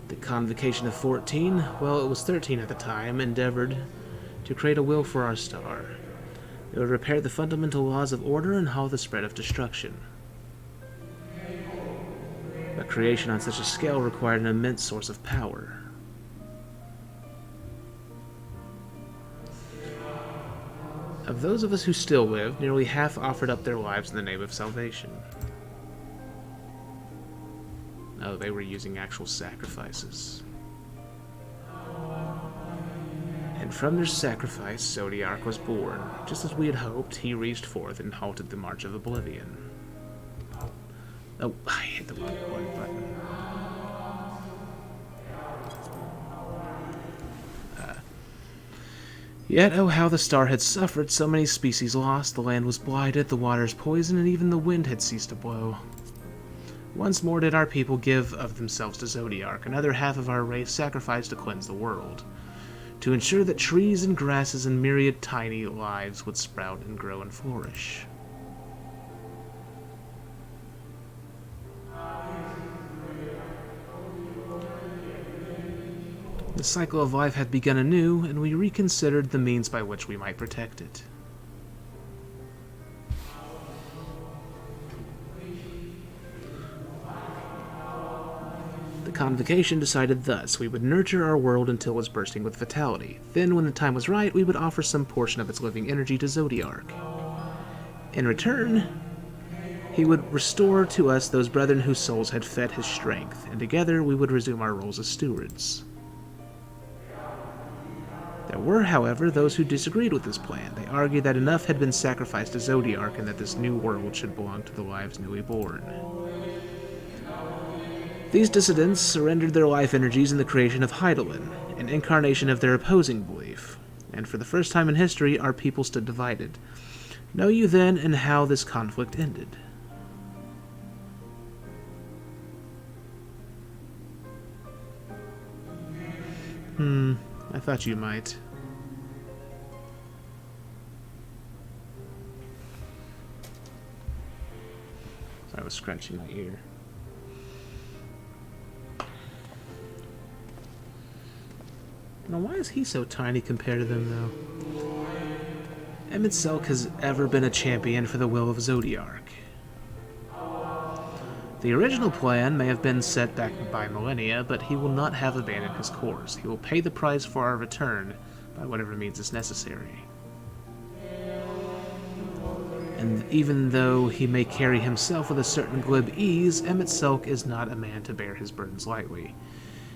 The Convocation of 14, well, it was 13 at the time, endeavored to create a will for our star. It would repair the fundamental laws of order and halt the spread of destruction. But creation on such a scale required an immense source of power. Of those of us who still live, nearly half offered up their lives in the name of salvation. Oh, they were using actual sacrifices. And from their sacrifice, Zodiark was born. Just as we had hoped, he reached forth and halted the march of oblivion. Oh, I hit the wrong button. Yet, oh how the star had suffered, so many species lost, the land was blighted, the waters poisoned, and even the wind had ceased to blow. Once more did our people give of themselves to Zodiark, another half of our race sacrificed to cleanse the world, to ensure that trees and grasses and myriad tiny lives would sprout and grow and flourish. The cycle of life had begun anew, and we reconsidered the means by which we might protect it. The Convocation decided thus: we would nurture our world until it was bursting with vitality. Then, when the time was right, we would offer some portion of its living energy to Zodiark. In return, he would restore to us those brethren whose souls had fed his strength, and together we would resume our roles as stewards. There were, however, those who disagreed with this plan. They argued that enough had been sacrificed to Zodiark and that this new world should belong to the lives newly born. These dissidents surrendered their life energies in the creation of Hydaelyn, an incarnation of their opposing belief. And for the first time in history, our people stood divided. Know you then and how this conflict ended? I thought you might. I was scratching my ear. Now, why is he so tiny compared to them, though? Emet-Selch has ever been a champion for the will of Zodiark. The original plan may have been set back by millennia, but he will not have abandoned his course. He will pay the price for our return by whatever means is necessary. And even though he may carry himself with a certain glib ease, Emet-Selch is not a man to bear his burdens lightly.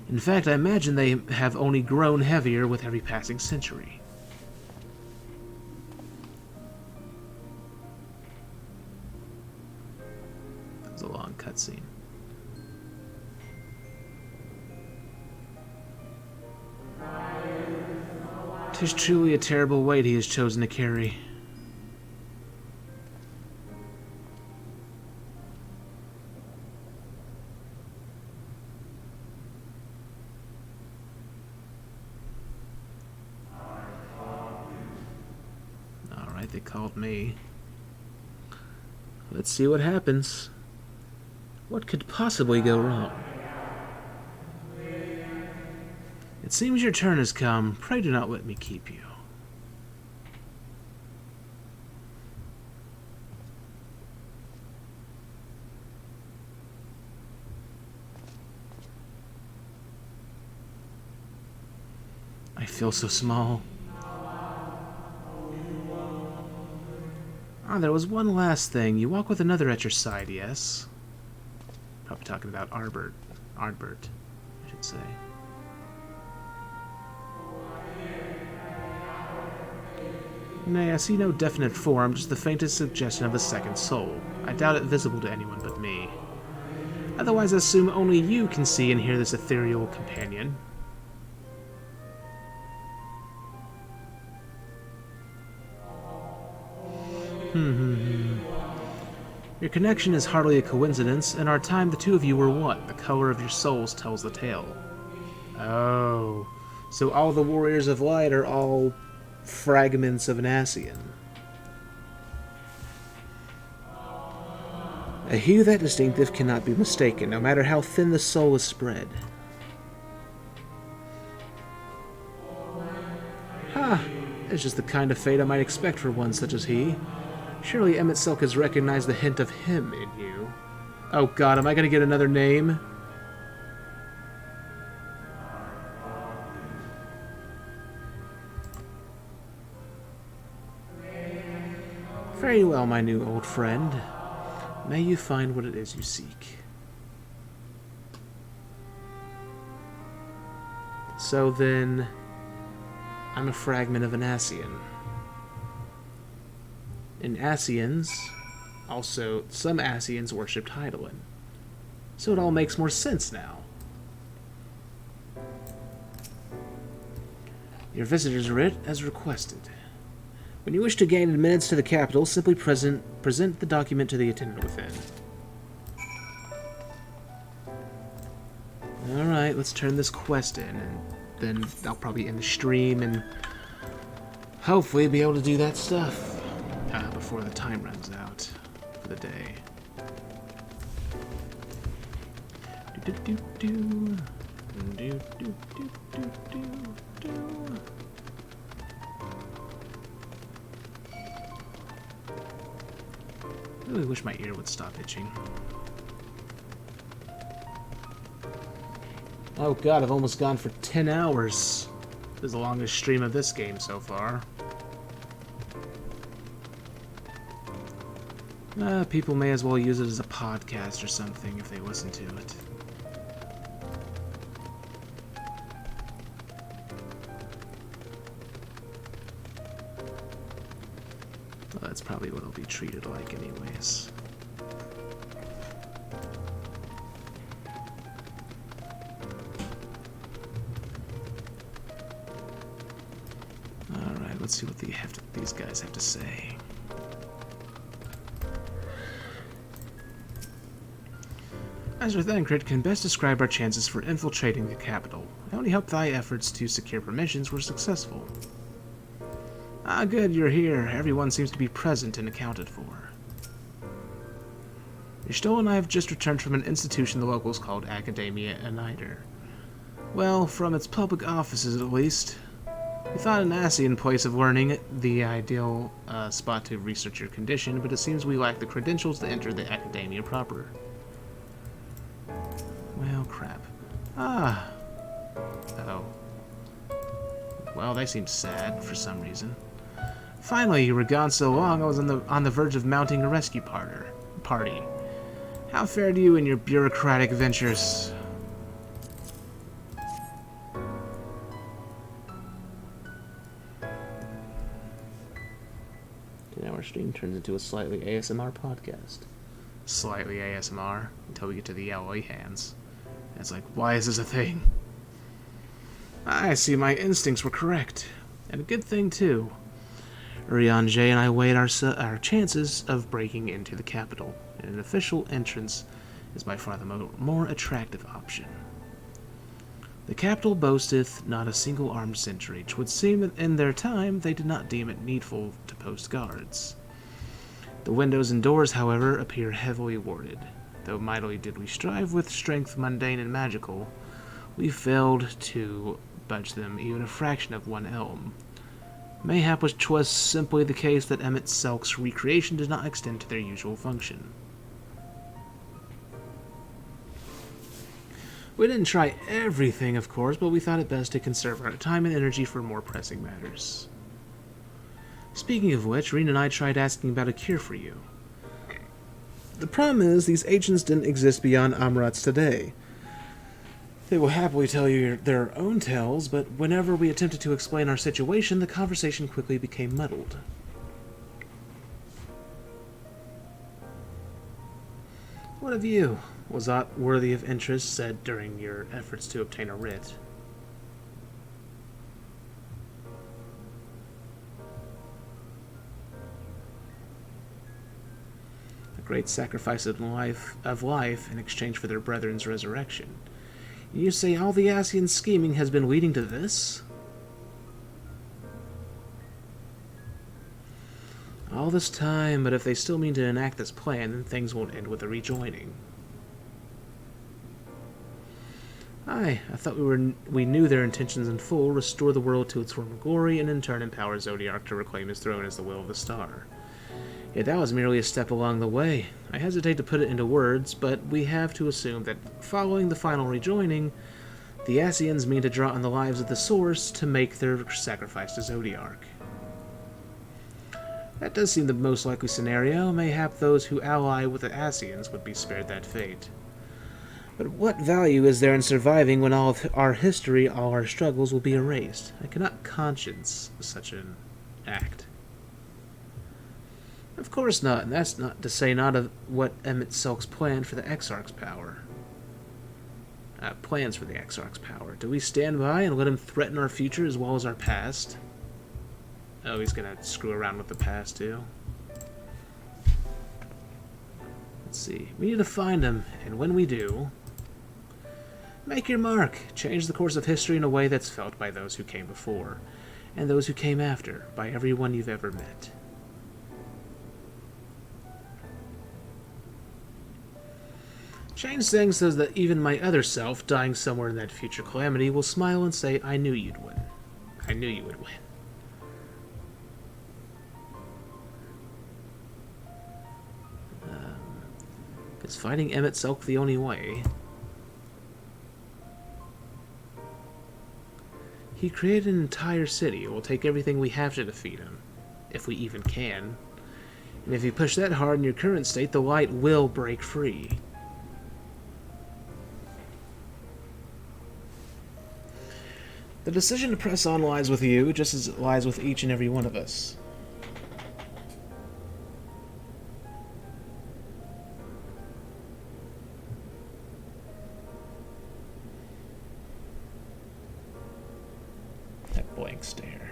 In fact, I imagine they have only grown heavier with every passing century. That was a long cutscene. "'Tis truly a terrible weight he has chosen to carry." Alright, they called me. Let's see what happens. What could possibly go wrong? It seems your turn has come. Pray do not let me keep you. I feel so small. Ah, there was one last thing. You walk with another at your side, yes? Probably talking about Ardbert, I should say. Nay, I see no definite form, just the faintest suggestion of a second soul. I doubt it visible to anyone but me. Otherwise, I assume only you can see and hear this ethereal companion. Your connection is hardly a coincidence. In our time, the two of you were one. The color of your souls tells the tale. Oh, so all the warriors of light are all fragments of an Ascian. A hue that distinctive cannot be mistaken, no matter how thin the soul is spread. Ha! It's just the kind of fate I might expect for one such as he. Surely Emet-Selch has recognized the hint of him in you. Oh god, am I gonna get another name? Very well, my new old friend. May you find what it is you seek. So then, I'm a fragment of an Ascian. And Ascians, also, some Ascians worshipped Hydaelyn. So it all makes more sense now. Your visitor's writ as requested. When you wish to gain admittance to the capital, simply present the document to the attendant within. Alright, let's turn this quest in, and then I'll probably end the stream and hopefully be able to do that stuff before the time runs out for the day. I really wish my ear would stop itching. Oh god, I've almost gone for 10 hours. This is the longest stream of this game so far. People may as well use it as a podcast or something if they listen to it. that's probably what it'll be treated like anyways. Alright, let's see what these guys have to say. Master Thancred can best describe our chances for infiltrating the capital. I only hope thy efforts to secure permissions were successful. Ah, good, you're here. Everyone seems to be present and accounted for. Ystola and I have just returned from an institution the locals called Academia Uniter. Well, from its public offices at least. We thought an Ascian place of learning the ideal spot to research your condition, but it seems we lack the credentials to enter the Academia proper. Well, crap. Ah. Oh. Well, they seem sad for some reason. Finally, you were gone so long I was on the verge of mounting a rescue party. How fared you in your bureaucratic ventures? Now our stream turns into a slightly ASMR podcast. Slightly ASMR until we get to the LA hands. And it's like, why is this a thing? I see my instincts were correct. And a good thing, too. Urianger and I weighed our chances of breaking into the capital, and an official entrance is by far the more attractive option. The capital boasteth not a single armed sentry, which would seem that in their time they did not deem it needful to post guards. The windows and doors, however, appear heavily warded. Though mightily did we strive with strength mundane and magical, we failed to budge them even a fraction of one elm. Mayhap which was simply the case that Emmett Selk's recreation does not extend to their usual function. We didn't try everything, of course, but we thought it best to conserve our time and energy for more pressing matters. Speaking of which, Reen and I tried asking about a cure for you. The problem is, these agents didn't exist beyond Amrat's today. They will happily tell you their own tales, but whenever we attempted to explain our situation, the conversation quickly became muddled. What of you? Was aught worthy of interest said during your efforts to obtain a writ? A great sacrifice of life in exchange for their brethren's resurrection. You say all the Ascian scheming has been leading to this? All this time, but if they still mean to enact this plan, then things won't end with a rejoining. Aye, I thought we knew their intentions in full, restore the world to its former glory, and in turn empower Zodiark to reclaim his throne as the will of the star. Yet that was merely a step along the way. I hesitate to put it into words, but we have to assume that following the final rejoining, the Ascians mean to draw on the lives of the Source to make their sacrifice to Zodiark. That does seem the most likely scenario. Mayhap those who ally with the Ascians would be spared that fate. But what value is there in surviving when all of our history, all our struggles will be erased? I cannot conscience such an act. Of course not, and that's not to say not of what Emmett Selk's plan for the Exarch's power. Plans for the Exarch's power. Do we stand by and let him threaten our future as well as our past? Oh, he's gonna screw around with the past too. Let's see. We need to find him, and when we do, make your mark. Change the course of history in a way that's felt by those who came before, and those who came after, by everyone you've ever met. Change things so that even my other self, dying somewhere in that future calamity, will smile and say, I knew you'd win. I knew you would win. Is fighting Emmett Selk the only way? He created an entire city. It will take everything we have to defeat him, if we even can. And if you push that hard in your current state, the light will break free. The decision to press on lies with you, just as it lies with each and every one of us. blank stare.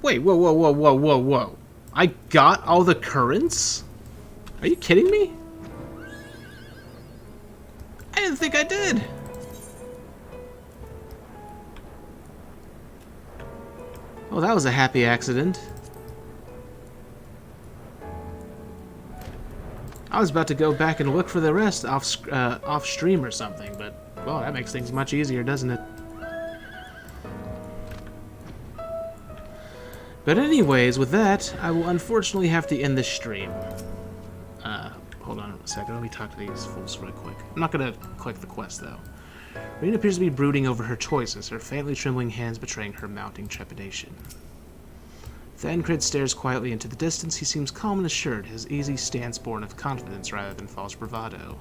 Wait, whoa, whoa, whoa, whoa, whoa, whoa. I got all the currents? Are you kidding me? I didn't think I did. Oh, that was a happy accident. I was about to go back and look for the rest off stream or something, but, well, that makes things much easier, doesn't it? But anyways, with that, I will unfortunately have to end this stream. Hold on a second, let me talk to these fools real quick. I'm not gonna click the quest, though. Reen appears to be brooding over her choices, her faintly trembling hands betraying her mounting trepidation. Thancred stares quietly into the distance. He seems calm and assured, his easy stance born of confidence rather than false bravado.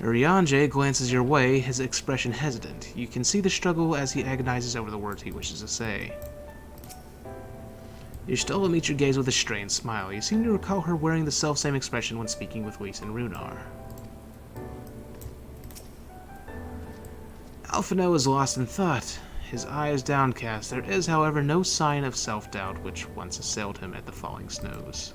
Urianger glances your way, his expression hesitant. You can see the struggle as he agonizes over the words he wishes to say. Y'shtola meets your gaze with a strained smile. You seem to recall her wearing the selfsame expression when speaking with Whis and Runar. Alphino is lost in thought, his eyes downcast. There is, however, no sign of self-doubt which once assailed him at the falling snows.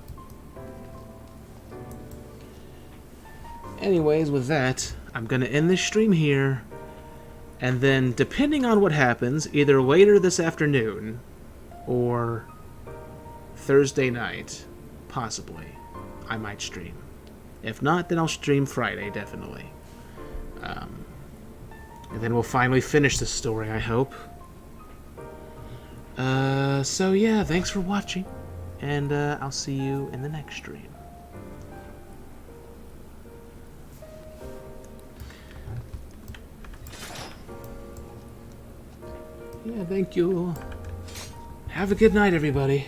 Anyways, with that, I'm going to end this stream here, and then, depending on what happens, either later this afternoon, or Thursday night, possibly, I might stream. If not, then I'll stream Friday, definitely. And then we'll finally finish the story, I hope. So yeah, thanks for watching, and I'll see you in the next stream. Yeah, thank you. Have a good night, everybody.